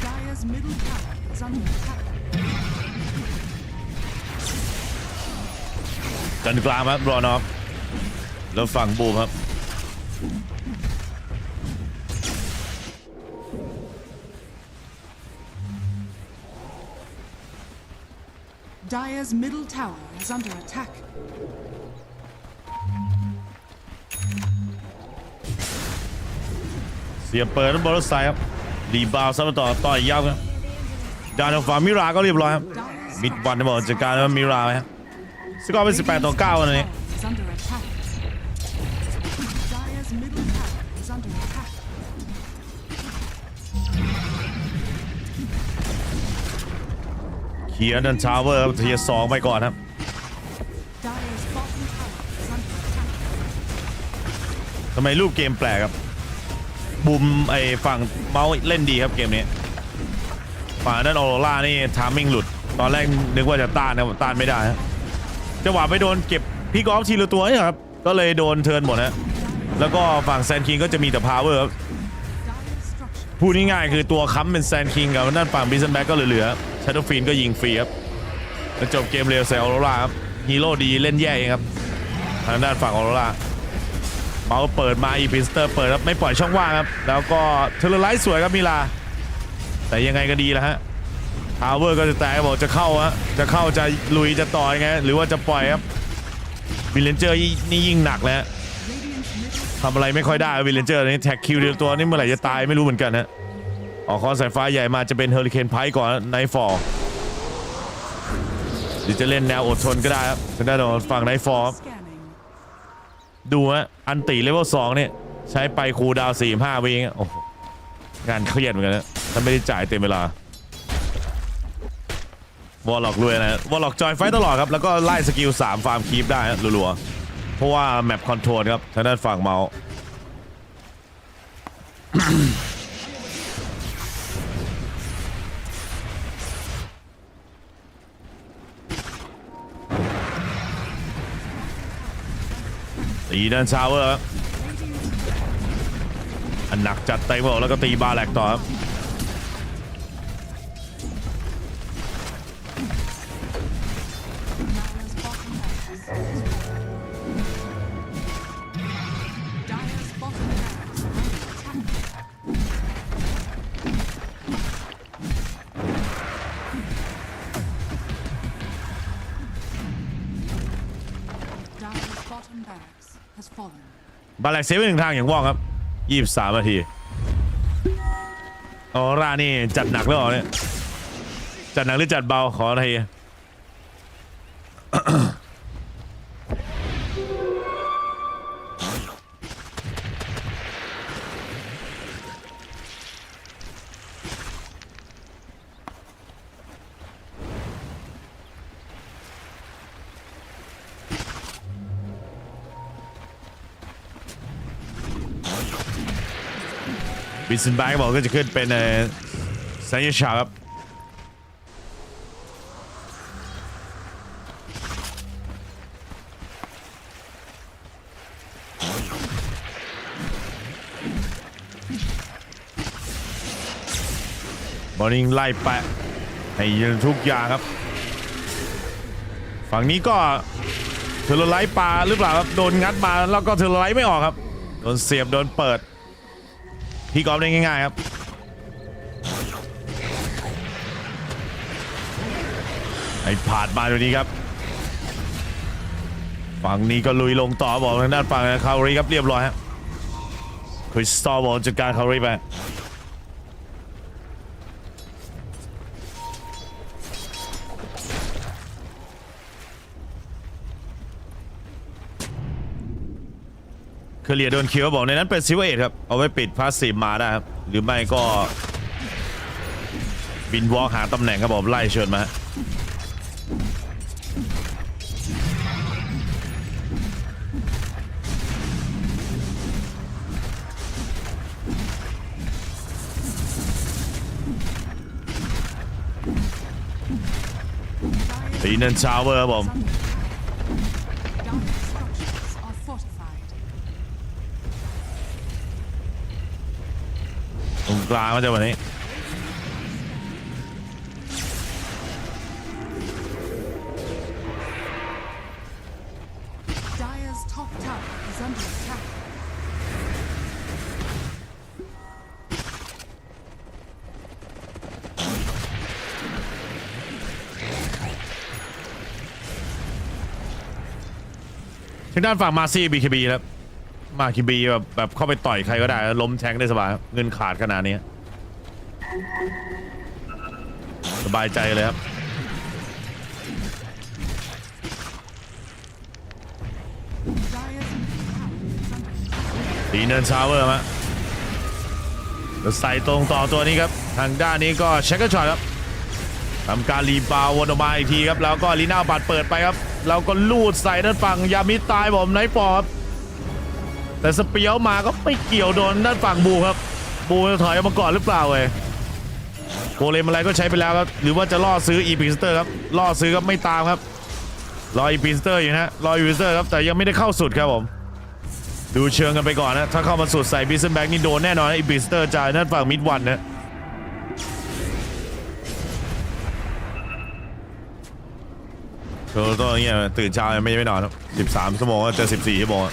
Dire's middle tower is under attack. กันกลางครับรอนอฟแล้วฝั่งบูมครับ Dire's middle tower is under attack. เสียเปิดบอลรถไซครับรีบาวซัมต่อยยาวครับด้านฝั่งมิราก็เรียบร้อยครับมิดวันจะบอกจัดการว่ามิราไหมครับสกอร์เป็น18-9วันนี้ Is under attack. Dire's middle tower is under attack. เขียนดันทาวเวอร์ครับเทียร์2ไปก่อนครับ Dire's bottom tower is under attack. ทำไมรูปเกมแปลกครับบุมไอฝั่งเมาส์เล่นดีครับเกมนี้ฝั่งนั้นออโรร่านี่ทามมิ่งหลุดตอนแรกนึกว่าจะต้านนะต้านไม่ได้ฮะจังหวะไปโดนเก็บพี่กอล์ฟทีละตัวนี่ครับก็เลยโดนเทิร์นหมดฮะแล้วก็ฝั่งแซนคิงก็จะมีแต่พาวเวอร์ครับพูดง่ายๆคือตัวค้ำเป็นแซนคิงกับด้านฝั่งบิสเซนแบ็กก็เหลือๆชัตเตอร์ฟินก็ยิงฟรีครับแล้วจบเกมเร็วใส่ออโรร่าครับฮีโร่ดีเล่นแย่เองครับทางด้านฝั่งออโรร่าเมาส์เปิดมาอีพิสเตอร์เปิดครับไม่ปล่อยช่องว่างครับแล้วก็เทเลไลท์สวยครับมิลาแต่ยังไงก็ดีแล้วฮะพาวเวอร์ก็จะแตกบอกจะเข้าฮะจะเข้าจะลุยจะต่อยไงหรือว่าจะปล่อยครับวิลเลนเจอร์นี่ยิ่งหนักเลยฮะทำอะไรไม่ค่อยได้วิลเลนเจอร์นี่แท็กคิวเดียวตัวนี่เมื่อไหร่จะตายไม่รู้เหมือนกันฮะออกคอนสายฟ้าใหญ่มาจะเป็นเฮอริเคนไพร์ก่อนไนท์ฟอลหรือจะเล่นแนวอดทนก็ได้ครับจะได้โดนฝั่งไนท์ฟอลดูฮะอันตีเลเวล2เนี่ยใช้ไปคูลดาวน์45วิโอ้โหงานเครียดเหมือนกันนะถ้าไม่ได้จ่ายเต็มเวลาวอลล็อกรวยนะวอลล็อกจอยไฟตลอดครับแล้วก็ไล่สกิล3ฟาร์มคีปได้รัวๆเพราะว่าแมปคอนโทรลครับทางด้านฝั่งเมาส์ตีด้านชาวเวอร์อันหนักจัดเต็มแล้วก็ตีบาแหลกต่อครับบาแหลกเซฟไป1ทางอย่างว่องครับ23นาทีออร่านี่จัดหนักแล้วเหรอเนี่ยจัดหนักหรือจัดเบาขอที บิสเซนแบ็กบอกก็จะขึ้นเป็นไซยชาครับบอลลิงไล่แปะให้ยืนทุกอย่างครับฝั่งนี้ก็เทอร์ไลท์ปลาหรือเปล่าครับโดนงัดมาแล้วก็เทอร์ไลท์ไม่ออกครับโดนเสียบโดนเปิดพี่กอล์ฟได้ง่ายๆครับไอ้ผ่านมาตรงนี้ครับฝั่งนี้ก็ลุยลงต่อบอกทางด้านฝั่งคารีครับเรียบร้อยครับคริสตัลบอลจัดการคารีไปเคลียร์โดนคิวบอกในนั้นเป็นซิวเอทครับเอาไว้ปิดพาสซีฟมาได้ครับหรือไม่ก็บินวอล์กหาตำแหน่งครับผมไล่เชิญมาตีนันชาวเวอร์ครับผมตรงกลางก็จะวันนี้ Dire's top tower is under attack. ทางด้านฝั่งมาซี่บีเคบีครับมาคิบีแบบเข้าไปต่อยใครก็ได้ล้มแทงได้สบายเงินขาดขนาดนี้สบายใจเลยครับดีเนินชาวเวอร์มาแล้วใส่ตรงต่อตัวนี้ครับทางด้านนี้ก็เช็คเกอร์ช็อตครับทำการรีบาววนออกมาอีกทีครับแล้วก็ลีน่าบัดเปิดไปครับแล้วก็ลูดใส่ด้านฝั่งยามิตายผมไนท์ฟอร์ครับแต่สเปียวมาก็ไม่เกี่ยวโดนด้านฝั่งบูครับบูจะถอยออกมาก่อนหรือเปล่าเว้ยโกเลมอะไรก็ใช้ไปแล้วครับหรือว่าจะล่อซื้ออีพิสเตอร์ครับล่อซื้อครับไม่ตามครับรออีพิสเตอร์อยู่นะรออีพิสเตอร์ครับแต่ยังไม่ได้เข้าสุดครับผมดูเชิงกันไปก่อนนะถ้าเข้ามาสุดใส่บิสเซนแบ็กนี่โดนแน่นอนนะอีพิสเตอร์จ่ายด้านฝั่งมิดวันนะโตโต้เงี้ยตื่นเช้ายังไม่นอนครับ13 ชั่วโมงเจอ14 ชั่วโมง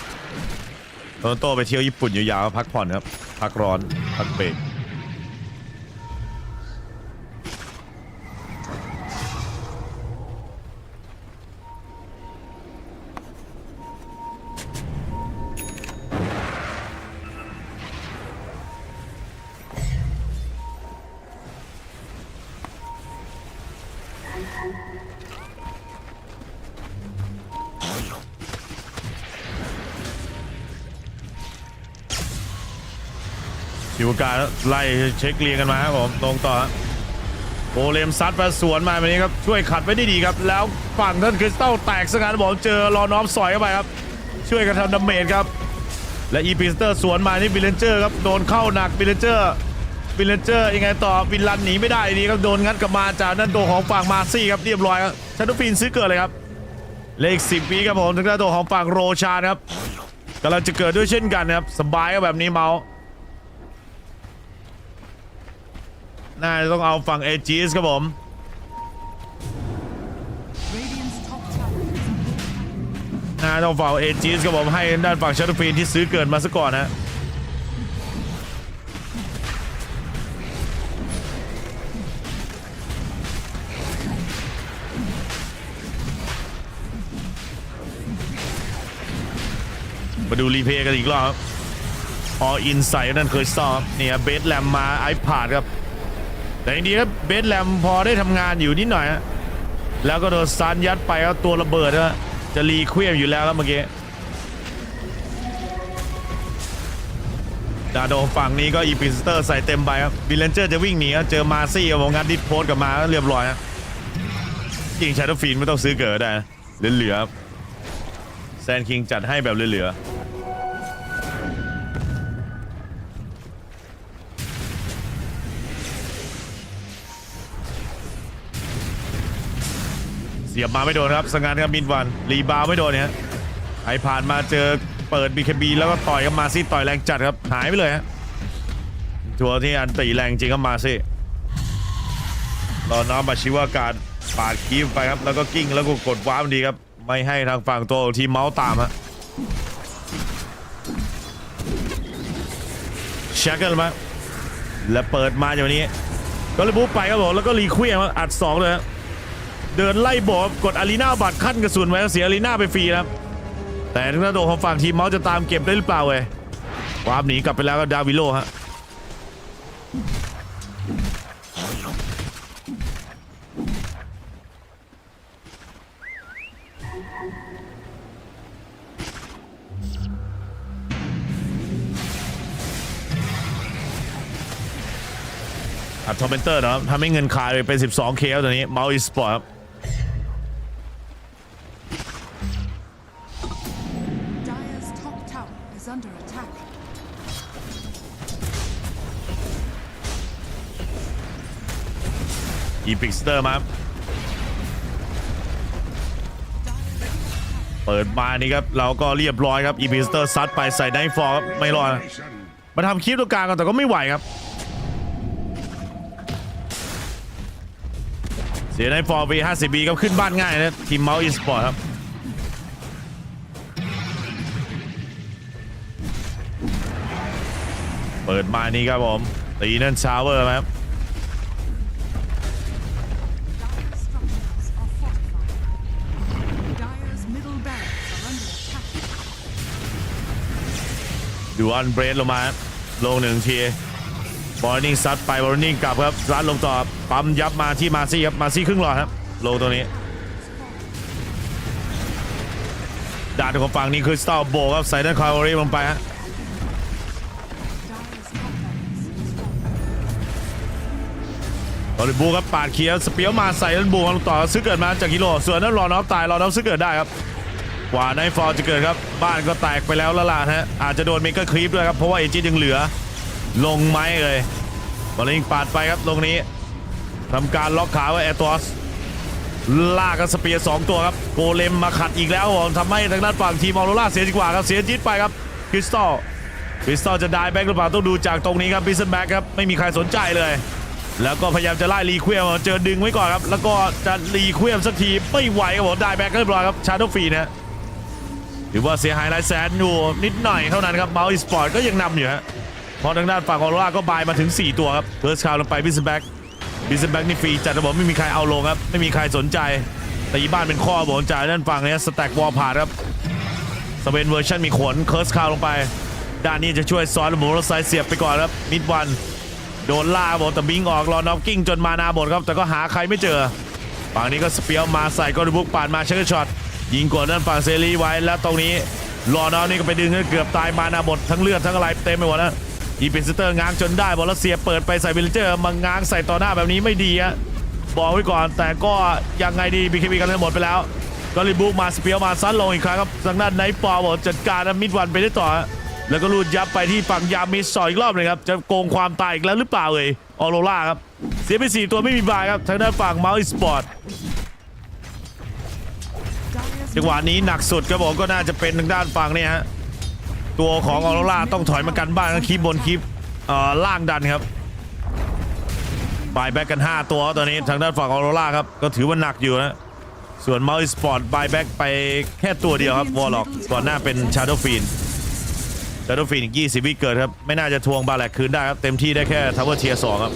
โตไปเที่ยวญี่ปุ่นยาวๆพักผ่อนครับพักร้อนพักเบรกอยู่การไล่เช็คเรียงกันมาครับผมตรงต่อโอเลมซัดมาสวนมาแบบนี้ครับช่วยขัดไว้ได้ดีครับแล้วฝั่งท่านคริสตัลแตกสังหารบอกเจอรอน้อมสอยเข้าไปครับช่วยกันทำดาเมจครับและอีพิสเตอร์สวนมาที่วิลเลนเจอร์ครับโดนเข้าหนักวิลเลนเจอร์ยังไงต่อวินลันหนีไม่ได้ดีครับโดนงัดกลับมาจากนั่นตัวของฝั่งมาซี่ครับเรียบร้อยครับชัตเตอร์ฟินซื้อเกิดเลยครับเลข10 วิครับผมทางด้านตัวของฝั่งโรชานครับกำลังจะเกิดด้วยเช่นกันครับสบายก็แบบนี้เมาน่าจะต้องเอาฝั่งเอจีสครับผมน่าต้องฝั่งเอจีสครับผมให้ด้านฝั่งชัตเตอร์ฟินที่ซื้อเกิดมาซะก่อนนะมาดูรีเพย์กันอีกรอบออินใส่นั่นเคยซ้อมเนี่ยเบสแลมมาไอพาดครับแต่จริงๆครับเบสแลมพอได้ทำงานอยู่นิดหน่อยแล้วก็โดนซันยัดไปครับตัวระเบิดนะจะรีเควียมอยู่แล้วครับเมื่อกี้ดาโดฝั่งนี้ก็อีพิสเตอร์ใส่เต็มไปครับวิลเลนเจอร์จะวิ่งหนีครับเจอมาซี่กับวงงานดิสโพสกับมาเรียบร้อยครับจริงชาร์ดฟินไม่ต้องซื้อเกิดได้เหลือแซนคิงจัดให้แบบเหลือ สียบมาไม่โดนครับสงานครับมินวันรีบาวไม่โดนเนี่ยไอผ่านมาเจอเปิด BKB แล้วก็ต่อยกับมาซี่ต่อยแรงจัดครับหายไปเลยฮะทัวร์ที่อันตีแรงจริงครับมาซี่รอน้องมาชิวาการปาดคีบไปครับแล้วก็กิ้งแล้วก็กดว้ามดีครับไม่ให้ทางฝั่งตัวทีมเมาส์ตามฮะเช็คกันมาแล้วเปิดมาอย่างนี้ก็เลยบุกไปครับผมแล้วก็รีเควียงอัด2เลยฮะเดินไล่บอบกดอารีนาบัตรขั้นกระสุนไว้เสียอารีนาไปฟรีนะครับแต่ทางด้านของฝั่งทีมเมาส์จะตามเก็บได้หรือเปล่าเว้ยวาร์ปหนีกลับไปแล้วก็ดาวิโลฮะอัดทอมเมนเตอร์นะครับทำให้เงินคายไปเป็น12Kแล้วตอนนี้เมาส์อีสปอร์ตครับอีพิกสเตอร์มาเปิดมานี่ครับเราก็เรียบร้อยครับอีพิกสเตอร์ซัดไปใส่ไนท์ฟอร์ครับไม่รอดมาทำคลิปตัวกลางกันแต่ก็ไม่ไหวครับเสียไนท์ฟอร์V50B ครับขึ้นบ้านง่ายนะทีมเมาส์อีสปอร์ตครับเปิดมานี่ครับผมตีนั่นชาวเวอร์ครับดูอันเบรดลงมาลง1 ทีบอลนิ่งซัดไปบอลนิ่งกลับครับซัดลงต่อปั๊มยับมาที่มาซี่ครับมาซี่ครึ่งหลอดครับลงตัวนี้ด้านของฝั่งนี้คือสตาร์โบครับใส่ด้านคาร์บอรีลงไปฮะบอลบูครับปาดเคียวสเปียวมาใส่ด้านบูลงต่อซื้อเกิดมาจากกิโลส่วนนั้นรอน็อปตายรอน็อปซื้อเกิดได้ครับกว่าไนท์ฟอร์จะเกิดครับบ้านก็แตกไปแล้วละล่ะฮะอาจจะโดนเมกะครีปด้วยครับเพราะว่าเอจิตยังเหลือลงไม้เลยบอลลิงปาดไปครับตรงนี้ทำการล็อกขาไว้แอตอสลากกันสเปียร์2ตัวครับโกเลมมาขัดอีกแล้วทำให้ทางด้านฝั่งทีมออโรราเสียดีกว่าครับเสียจิตไปครับคริสตัลจะได้แบ็กหรือเปล่าต้องดูจากตรงนี้ครับบิสแบ็กครับไม่มีใครสนใจเลยแล้วก็พยายามจะไล่รีเควียมเจอดึงไว้ก่อนครับแล้วก็จะรีเควียมสักทีไม่ไหวครับผมได้แบ็กเรียบร้อยครับชาร์โดฟรีนะถือว่าเสียหายหลายแสนอยู่นิดหน่อยเท่านั้นครับเมาส์อีสปอร์ตก็ยังนำอยู่ฮะเพราะทางด้านฝั่งออโรราก็บายมาถึง4ตัวครับเฟิร์สคาวลงไปบิสแบ็กนี่ฟรีจัดระบบไม่มีใครเอาลงครับไม่มีใครสนใจตีบ้านเป็นข้อบอกจ่ายด้านฝั่งนี้สแต็กวอลผ่านครับสเวนเวอร์ชันมีขนเคิร์สคาวลงไปด้านนี้จะช่วยซ้อนหมูรถไซเสียบไปก่อนครับมิดวันโดนล่าบอกแต่บิงออกรอน็อกกิ้งจนมานาหมดครับแต่ก็หาใครไม่เจอฝั่งนี้ก็สเปียวมาใส่กอร์บุกปาดมาเช็คช็อตยิงกดด้านฝั่งเซรีไว้แล้วตรงนี้รอน็อกนี่ก็ไปดึงเกือบตายมานาหมดทั้งเลือดทั้งอะไรเต็มไปหมดแล้วอีพินสเตอร์ง้างจนได้บอลรัสเซียเปิดไปใส่วิลเลเจอร์มาง้างใส่ต่อหน้าแบบนี้ไม่ดีฮะบอกไว้ก่อนแต่ก็ยังไงดีบีเคบีกันหมดไปแล้วก็รีบุกมาสเปียวมาซัดลงอีกครั้งครับทางด้านไนท์ฟอร์บอกจัดการมิดวันไปได้ต่อแล้วก็ลูดยับไปที่ฝั่งยามิสอีกรอบนึงครับจะโกงความตายอีกแล้วหรือเปล่าเลยออโรราครับเสียไป4ตัวไม่มีบายครับทางด้านฝั่งเมาส์อีสปอร์ตจังหวะนี้หนักสุดครับผมก็น่าจะเป็นทางด้านฝั่งนี่ฮะตัวของออโรราต้องถอยมากันบ้างคีบบนคีบล่างดันครับบายแบ็กกัน5ตัวตอนนี้ทางด้านฝั่งออโรราครับก็ถือว่าหนักอยู่นะส่วนเมาส์สปอร์ตบายแบ็กไปแค่ตัวเดียวครับวอลล็อกก่อนหน้าเป็นชาร์โดฟีนอีก20 วิเกิดครับไม่น่าจะทวงบาแลกคืนได้ครับเต็มที่ได้แค่ทาวเวอร์เทียร์2ครับ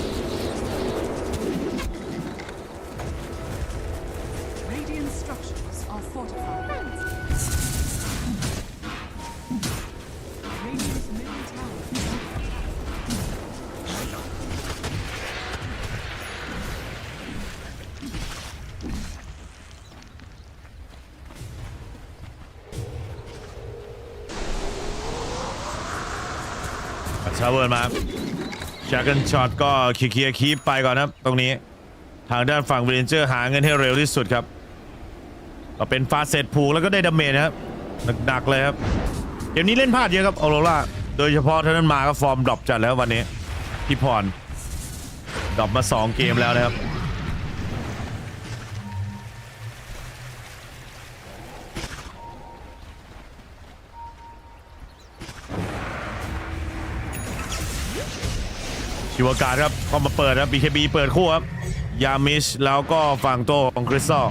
ชาเวิร์นมาแจ็คกันช็อตก็เคลียร์คีปไปก่อนครับตรงนี้ทางด้านฝั่งวิลเลนเจอร์หาเงินให้เร็วที่สุดครับก็เป็นฟาเซตผูกแล้วก็ได้ดาเมจนะครับหนักๆเลยครับเกมนี้เล่นพลาดเยอะครับออโรราโดยเฉพาะท่านั้นมาก็ฟอร์มดรอปจัดแล้ววันนี้พี่พรดรอปมา2 เกมแล้วนะครับ ชิวการครับก็มาเปิดครับ BKB เปิดคู่ครับยามิชแล้วก็ฝั่งโตของคริสตัล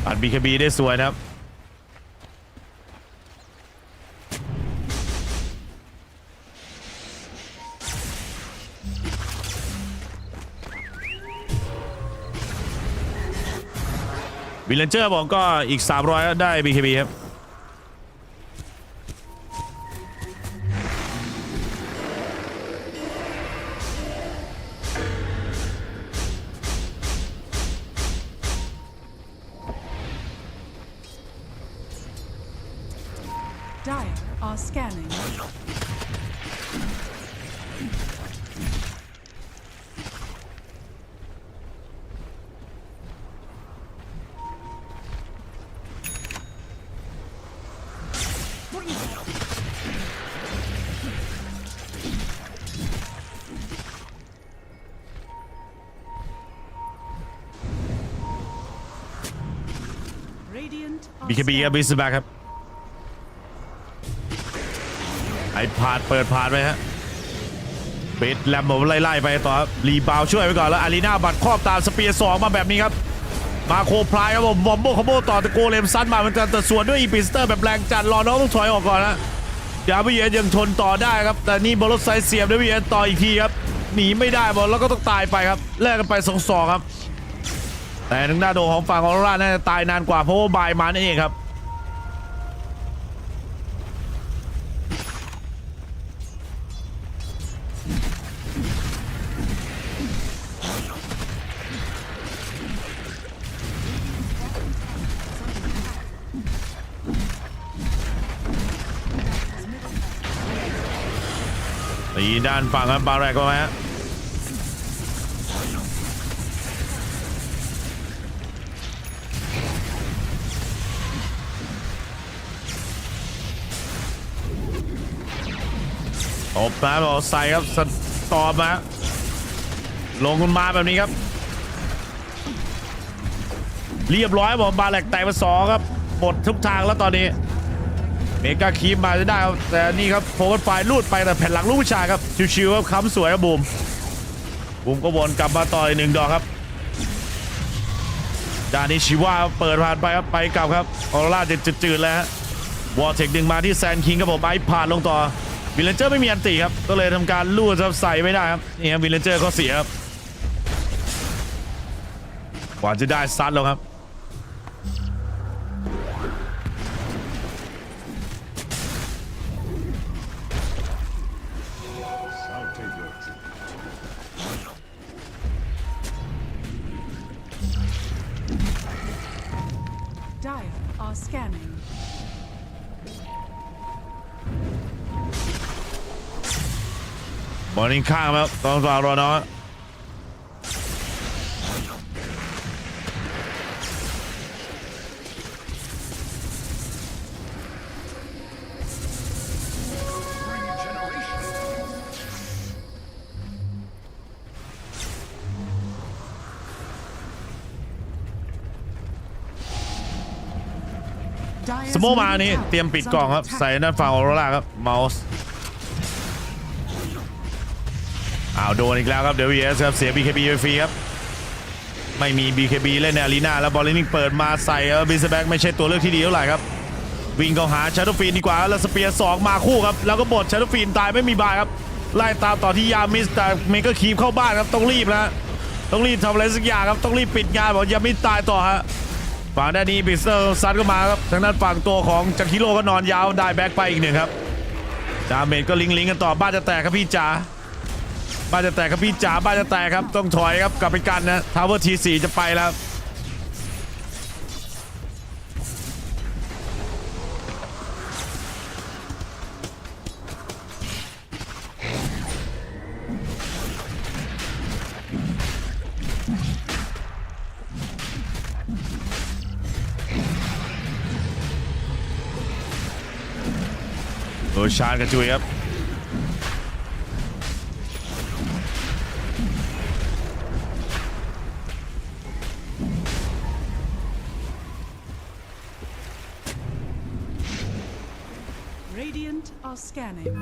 อัด BKB ได้สวยนะครับวิลเลนเจอร์บอกก็อีก300ได้ BKB ครับDire are scanning. Radiant are BKB ครับบิสแบ็คครับไอ้ผ่านเปิดผ่านไปฮะปิดแลมผมไล่ไปต่อครับรีบาวช่วยไปก่อนแล้วอารีนาบัตรครอบตามสเปียร์2มาแบบนี้ครับมาโคพลายครับผมบอมโบคอมโบต่อตะโกเลมซันมาเหมือนกันแต่ส่วนด้วยอีปิสเตอร์แบบแรงจัดรอน้องต้องถอยออกก่อนนะยาวิเอยังทนต่อได้ครับแต่นี่บอลรถไซส์เสียบด้วยวิเอต่ออีกทีครับหนีไม่ได้บอลแล้วก็ต้องตายไปครับแลกกันไป2-2ครับแต่ทางด้านโดของฝั่งออโรราน่าจะตายนานกว่าเพราะว่าบายมานั่นเองครับตีด้านฝั่งครับบาแรกก็ไหมฮะตบนะบอกใส่ครับตอบมาลงคุณมาแบบนี้ครับเรียบร้อยบอกบาแรกแตกไป2ครับหมดทุกทางแล้วตอนนี้เมกาคีมมาจะได้ครับแต่นี่ครับโฟกัสไฟลูดไปแต่แผ่นหลังลูกผู้ชายครับชิวๆครับค้ำสวยครับบูมก็วนกลับมาต่ออีก1ดอกครับด้านนี้ชิว่าเปิดผ่านไปครับไปกลับครับออโรราจืดๆแล้วฮะวอร์เทคดึงมาที่แซนคิงครับผมไอผ่านลงต่อวิลเลนเจอร์ไม่มีอันติครับก็เลยทำการลูดใส่ไม่ได้ครับนี่ครับวิลเลนเจอร์ก็เสียครับกว่าจะได้ซัดแล้วครับScanning. บอลลิงข้างครับต้องฝากรอน้อยสโมมานี้เตรียมปิดกล่องครับใส่ด้านฝั่งออโรราครับเมาส์โดนอีกแล้วครับเดี๋ยว VS ครับเสีย BKB ไปฟรีครับไม่มี BKB เล่นในอารีนาแล้วบอลลิงเปิดมาใส่บิสแบ็กไม่ใช่ตัวเลือกที่ดีเท่าไหร่ครับวิ่งเข้าหาชาร์ดฟีนดีกว่าแล้วสเปียร์2มาคู่ครับแล้วก็บดชาร์ดฟีนตายไม่มีบายครับไล่ตามต่อที่ยามิสแต่เมกาคีมเข้าบ้านครับต้องรีบนะต้องรีบทำอะไรสักอย่างครับต้องรีบปิดงานบอกยามิสตายต่อฮะฝั่งด้านนี้บิสเตอร์ซัดก็มาครับทางด้านฝั่งตัวของจักริโร่ก็นอนยาวได้แบ็กไปอีก1ครับดาเมจก็ลิงกันต่อบ้านจะแตกครับพี่จ๋าบ้านจะแตกครับพี่จ๋าบ้านจะแตกครับต้องถอยครับกลับไปกันนะทาวเวอร์ที4จะไปแล้วโดนชาร์จกระจุยครับ Radiant are scanning.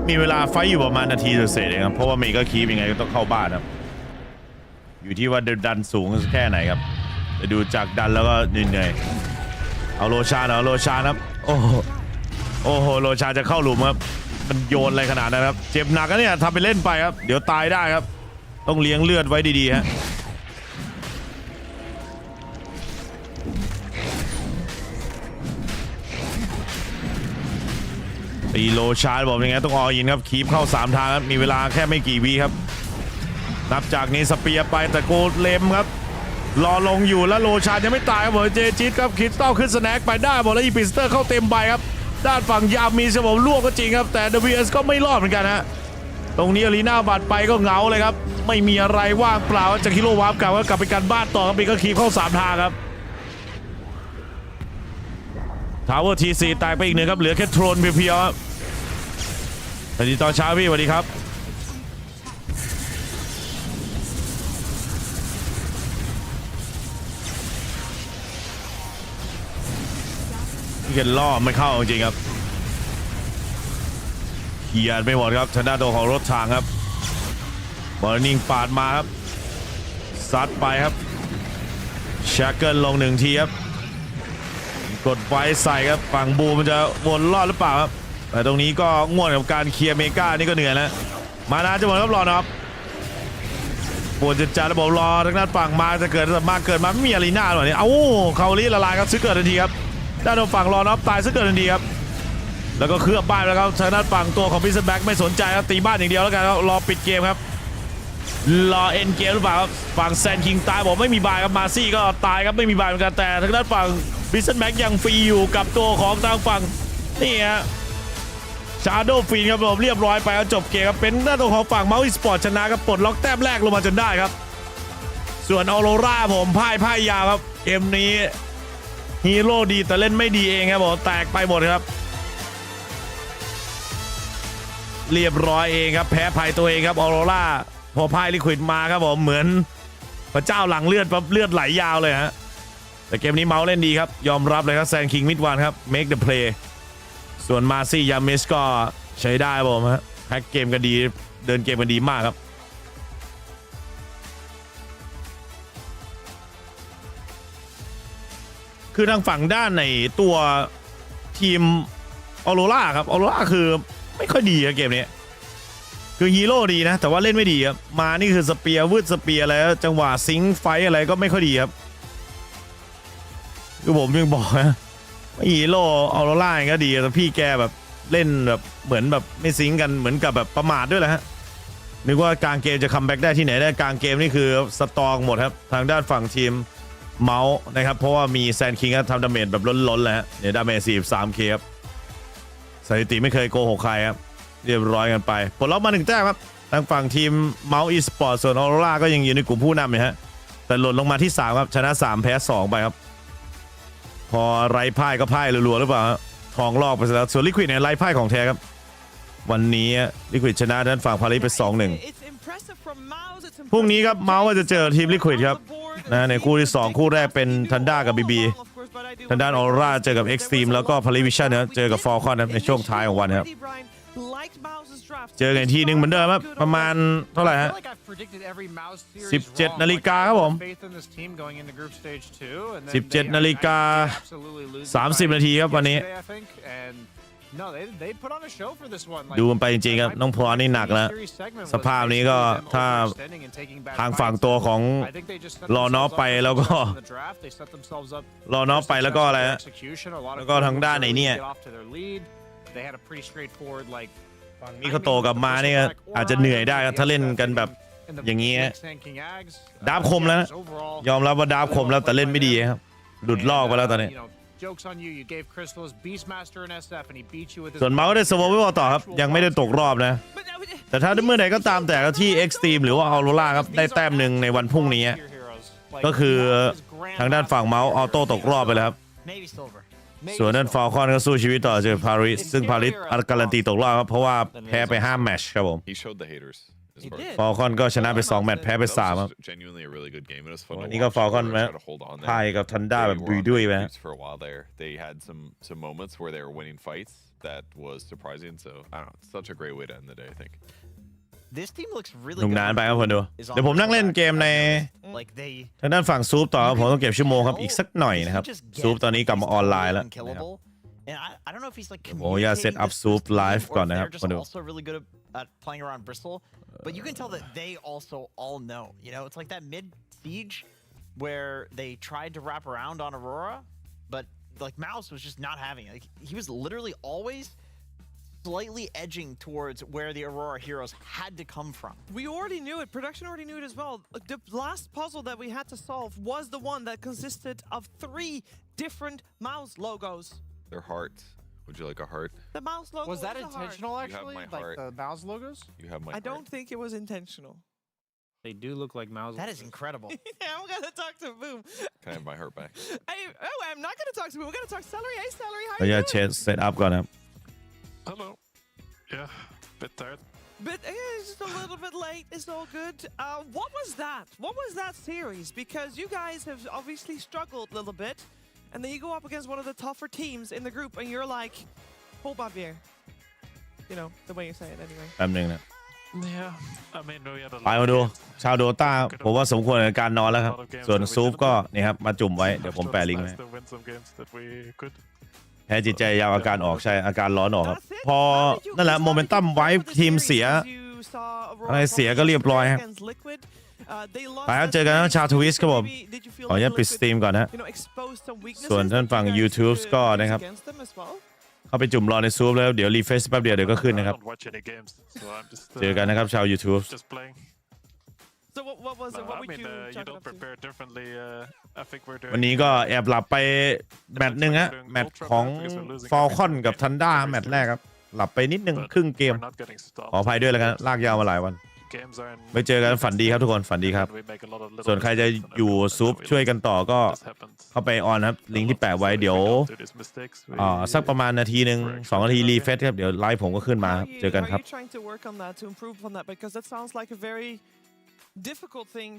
มีเวลาไฟอยู่ประมาณนาทีเศษเองครับเพราะว่าเมย์ก็คีบยังไงก็ต้องเข้าบ้านครับอยู่ที่ว่าดันสูงแค่ไหนครับจะดูจากดันแล้วก็เหนื่อยเอาโลชานครับโอ้โหโลชานจะเข้าหลุมครับมันโยนอะไรขนาดนั้นครับเจ็บหนักนะเนี่ยทำไปเล่นไปครับเดี๋ยวตายได้ครับต้องเลี้ยงเลือดไว้ดีๆฮะตีโลชาร์บอกยังไงต้องออินครับคีบเข้า3ทางครับมีเวลาแค่ไม่กี่วิครับนับจากนี้สเปียร์ไปแต่โกเลมครับรอลงอยู่แล้วโลชาร์ยังไม่ตายครับผมเจจิตครับคริสตัลขึ้นสแน็คไปได้บอกแล้วอีพิสเตอร์เข้าเต็มใบครับด้านฝั่งยามีสมองล่วงก็จริงครับแต่ WS ก็ไม่รอดเหมือนกันฮะตรงนี้อารีนาบัตรไปก็เหงาเลยครับไม่มีอะไรว่างเปล่าจากฮิโร่วาร์ปกลับไปกันบ้านต่อครับปีก็คีบเข้า3ทางครับทาวเวอร์ทีซีตายไปอีกหนึ่งครับเหลือแค่โทรนเพียวๆครับสวัสดีตอนเช้าพี่สวัสดีครับที่เกิดล่อไม่เข้าจริงครับเขียนไม่หมดครับทางด้านตัวของรถถังครับบอลนิ่งปาดมาครับซัดไปครับแชกเกิลลง1ทีครับกดไฟใส่ครับฝั่งบูมันจะวนรอดหรือเปล่าครับแต่ตรงนี้ก็ง่วนกับการเคลียร์เมกานี่ก็เหนื่อยแล้วมานาจะหมดครับรอนะครับปวดจะจัดระบบรอทางด้านฝั่งมาจะเกิดมาไม่มีอารีนาหรอเนี่ยเอ้าเขาลีละลายครับซื้อเกิดทันทีครับด้านฝั่งรอนะครับตายซื้อเกิดทันทีครับแล้วก็เคลือบบ้านแล้วครับทางด้านฝั่งตัวของพิซซ่าแบ็กไม่สนใจครับตีบ้านอย่างเดียวแล้วกันครับรอปิดเกมครับรอเอ็นเกมหรือเปล่าครับฝั่งแซนคิงตายบอกไม่มีบายครับมาซี่ก็ตายครับไม่มีบายเหมือนกันแต่ทางด้านฝั่งพิซซ่าแบ็กยังฟรีอยู่กับตัวของทางฝั่งนี่ฮะชาโดว์ฟีนครับผมเรียบร้อยไปแล้วจบเกมครับเป็นหน้าตัวของฝั่งเมาส์สปอร์ตชนะครับปลดล็อกแต้มแรกลงมาจนได้ครับส่วนออโรราผมพ่ายยาวครับเกมนี้ฮีโร่ดีแต่เล่นไม่ดีเองครับผมแตกไปหมดครับเรียบร้อยเองครับแพ้ภัยตัวเองครับออโรราพอพ่ายลิควิดมาครับผมเหมือนพระเจ้าหลังเลือดปั๊บเลือดไหลยาวเลยฮะแต่เกมนี้เมาส์เล่นดีครับยอมรับเลยครับแซงคิงมิดวันครับ make the playส่วนมาซี่ยามิสก็ใช้ได้ผมฮะแพ็กเกมกันดีเดินเกมกันดีมากครับคือทางฝั่งด้านในตัวทีมออโรราครับออโรราคือไม่ค่อยดีครับเกมนี้คือฮีโร่ดีนะแต่ว่าเล่นไม่ดีครับมานี่คือสเปียร์วืดสเปียร์แล้วจังหวะซิงค์ไฟอะไรก็ไม่ค่อยดีครับคือผมยังบอกนะไม่ฮีโร่ออโรราก็ดีแต่พี่แกแบบเล่นแบบเหมือนแบบไม่ซิงค์กันเหมือนกับแบบประมาทด้วยแหละฮะนึกว่ากลางเกมจะคัมแบ็กได้ที่ไหนได้กลางเกมนี่คือสตรองหมดครับทางด้านฝั่งทีมเมาส์นะครับเพราะว่ามีแซนคิงทำดาเมจแบบล้นๆเลยฮะเนี่ยดาเมจ 43K ครับสถิติไม่เคยโกหกใครครับเรียบร้อยกันไปผลลัพธ์มา1แต้มครับทางฝั่งทีมเมาส์อีสปอร์ตส่วนออโรราก็ยังอยู่ในกลุ่มผู้นำนะฮะแต่หล่นลงมาที่3ครับชนะ3แพ้2ไปครับพอไร้พ่ายก็พ่ายรัวๆหรือเปล่าทองลอกไปแล้วส่วนลิควิดเนี่ยไร้พ่ายของแท้ครับวันนี้ลิควิดชนะด้านฝั่งพาริสไป 2-1 พรุ่งนี้ครับเมาส์จะเจอทีมลิควิดครับนะในคู่ที่2คู่แรกเป็นทันด้ากับบีบีทางด้านออโรราเจอกับเอ็กซ์ตรีมแล้วก็พาริวิชั่นนะเจอกับฟอลคอนในช่วงท้ายของวันครับเจอกันทีนึงเหมือนเดิมครับประมาณเท่าไหร่ฮะ17 นาฬิกาครับผม17 นาฬิกา 30 นาทีครับวันนี้ดูมันไปจริงๆครับน้องพรนี่หนักแล้วสภาพนี้ก็ถ้าทางฝั่งตัวของรอน็อปไปแล้วก็รอน็อปไปแล้วก็อะไรฮะแล้วก็ทางด้านไหนเนี่ยฝั่งมิโคโตกับมาเนี่ยอาจจะเหนื่อยได้ถ้าเล่นกันแบบอย่างนี้ดาบคมแล้วนะยอมรับว่าดาบคมแล้วแต่เล่นไม่ดีครับหลุดลอกไปแล้วตอนนี้ส่วนเมาส์ได้สวอปต่อครับยังไม่ได้ตกรอบนะแต่ถ้าเมื่อใดก็ตามแต่ที่เอ็กซ์ตรีมหรือว่าออโรราครับได้แต้มหนึ่งในวันพรุ่งนี้ก็คือทางด้านฝั่งเมาส์ออโต้ตกรอบไปแล้วครับส่วนด้านฟาลคอนก็สู้ชีวิตต่อเจอปาริสซึ่งปาริสการันตีตกรอบครับเพราะว่าแพ้ไป5 แมตช์ครับผม ฟอลคอนก็ชนะไป2แมตช์แพ้ไป3ครับ Genuinely a really good game. It was fun to นี่ก็ watch. ฟอลคอน Aurora ไหม try to hold on there. พ่ายกับทันด้า They แบบ were บุย on ดุย their ไป creeps for a while there. They had some moments where they were winning fights that was surprising. So I don't know. It's such a great way to end the day, I think. This team looks ห really นุก good. หนานไปครับคนดูเดี๋ยวผมนั่งเล่นเกมใน Like they ทางด้านฝั่งซูปต่อครับผมต้องเก็บชั่วโมงครับอีกสักหน่อยนะครับซูปตอนนี้กลับมาออนไลน์แล้วนะครับ unkillable. And I don't know if he's like ผมอยากเซตอัพซูปไลฟ์ก่อนนะครับ they're คน just ดู also really good at playing around Bristol, but you can tell that they also all know. You know, it's like that mid siege where they tried to wrap around on Aurora, but like MOUZ was just not having it. Like, he was literally always slightly edging towards where the Aurora heroes had to come from. We already knew it. Production already knew it as well. The last puzzle that we had to solve was the one that consisted of 3 different MOUZ logos. Their heart. Would you like a heart? The MOUZ logo Was that is a heart. intentional, You have actually? my Like heart. the MOUZ logos? You have my I heart. don't think it was intentional. They do look like MOUZ. That is incredible. Yeah, I'm gonna talk to Boom. Can I have my heart back? I'm not gonna talk to Boom. We're gonna talk Celery. Hey, Celery, ขอ how อนุ you ญาต doing? เช็คเซตอัพก่อนนะครับ Hello. Yeah, bit tired. But it's just a little bit late. It's all good. What was that? What was that series? Because you guys have obviously struggled a little bit, and then you go up against one of the tougher teams in the group, and you're like, hold my beer. You know, the way you say it anyway. แป๊บนึงนะ Yeah, I mean, we had a ไปมาดูชาวโดต้าผมว่าสมควรกับการนอนแล้วครับส่วนซูปก็นี่ครับมาจุ่มไว้เดี๋ยวผมแปะลิงก์ไว้ to win some games that we could. แพ้จิตใจยาวอาการออกใช่อาการร้อนออกครับพอนั่นแหละโมเมนตัมไว้ทีมเสียอะไรเสียก็เรียบร้อยครับไปครับเจอกันนะชาวทวิสครับผมขออนุญาตปิดสตรีมก่อนนะส่วนท่านฝั่ง YouTube ก็นะครับเข้าไปจุ่มรอในซูปแล้วเดี๋ยวรีเฟรชแป๊บเดียวเดี๋ยวก็ขึ้นนะครับ I don't watch any games, so I'm just. เจอกันนะครับชาว YouTube Just playing. So what was it? What I would mean, you you chalk it don't up to? prepare differently. I think we're วัน doing. นี้ก็แอบหลับไปแมตช์หนึ่งฮะแมตช์ของฟอลคอนกับทันด้าแมตช์แรกครับหลับไปนิดนึงครึ่งเกม We're not getting ขออ stopped. ภัยด้วยแล้วกันลากยาวมาหลายวัน Games are in. ไว้เจอกันฝันดีครับทุกคนฝันดีครับ We make a lot of little ส่วนใครจะ mistakes อยู่ whenever ซูป we ช่วยกันต่อก็ Just happens. เข้าไปออนครับลิงก์ที่แปะไว้เดี๋ยว Do these mistakes. สักประมาณนาทีหนึ่ง2 นาทีรีเฟรชครับเดี๋ยวไลฟ์ผมก็ขึ้นมาครับเจอกันครับ Are you trying to work on that to improve on that? Because that sounds like a very difficult thing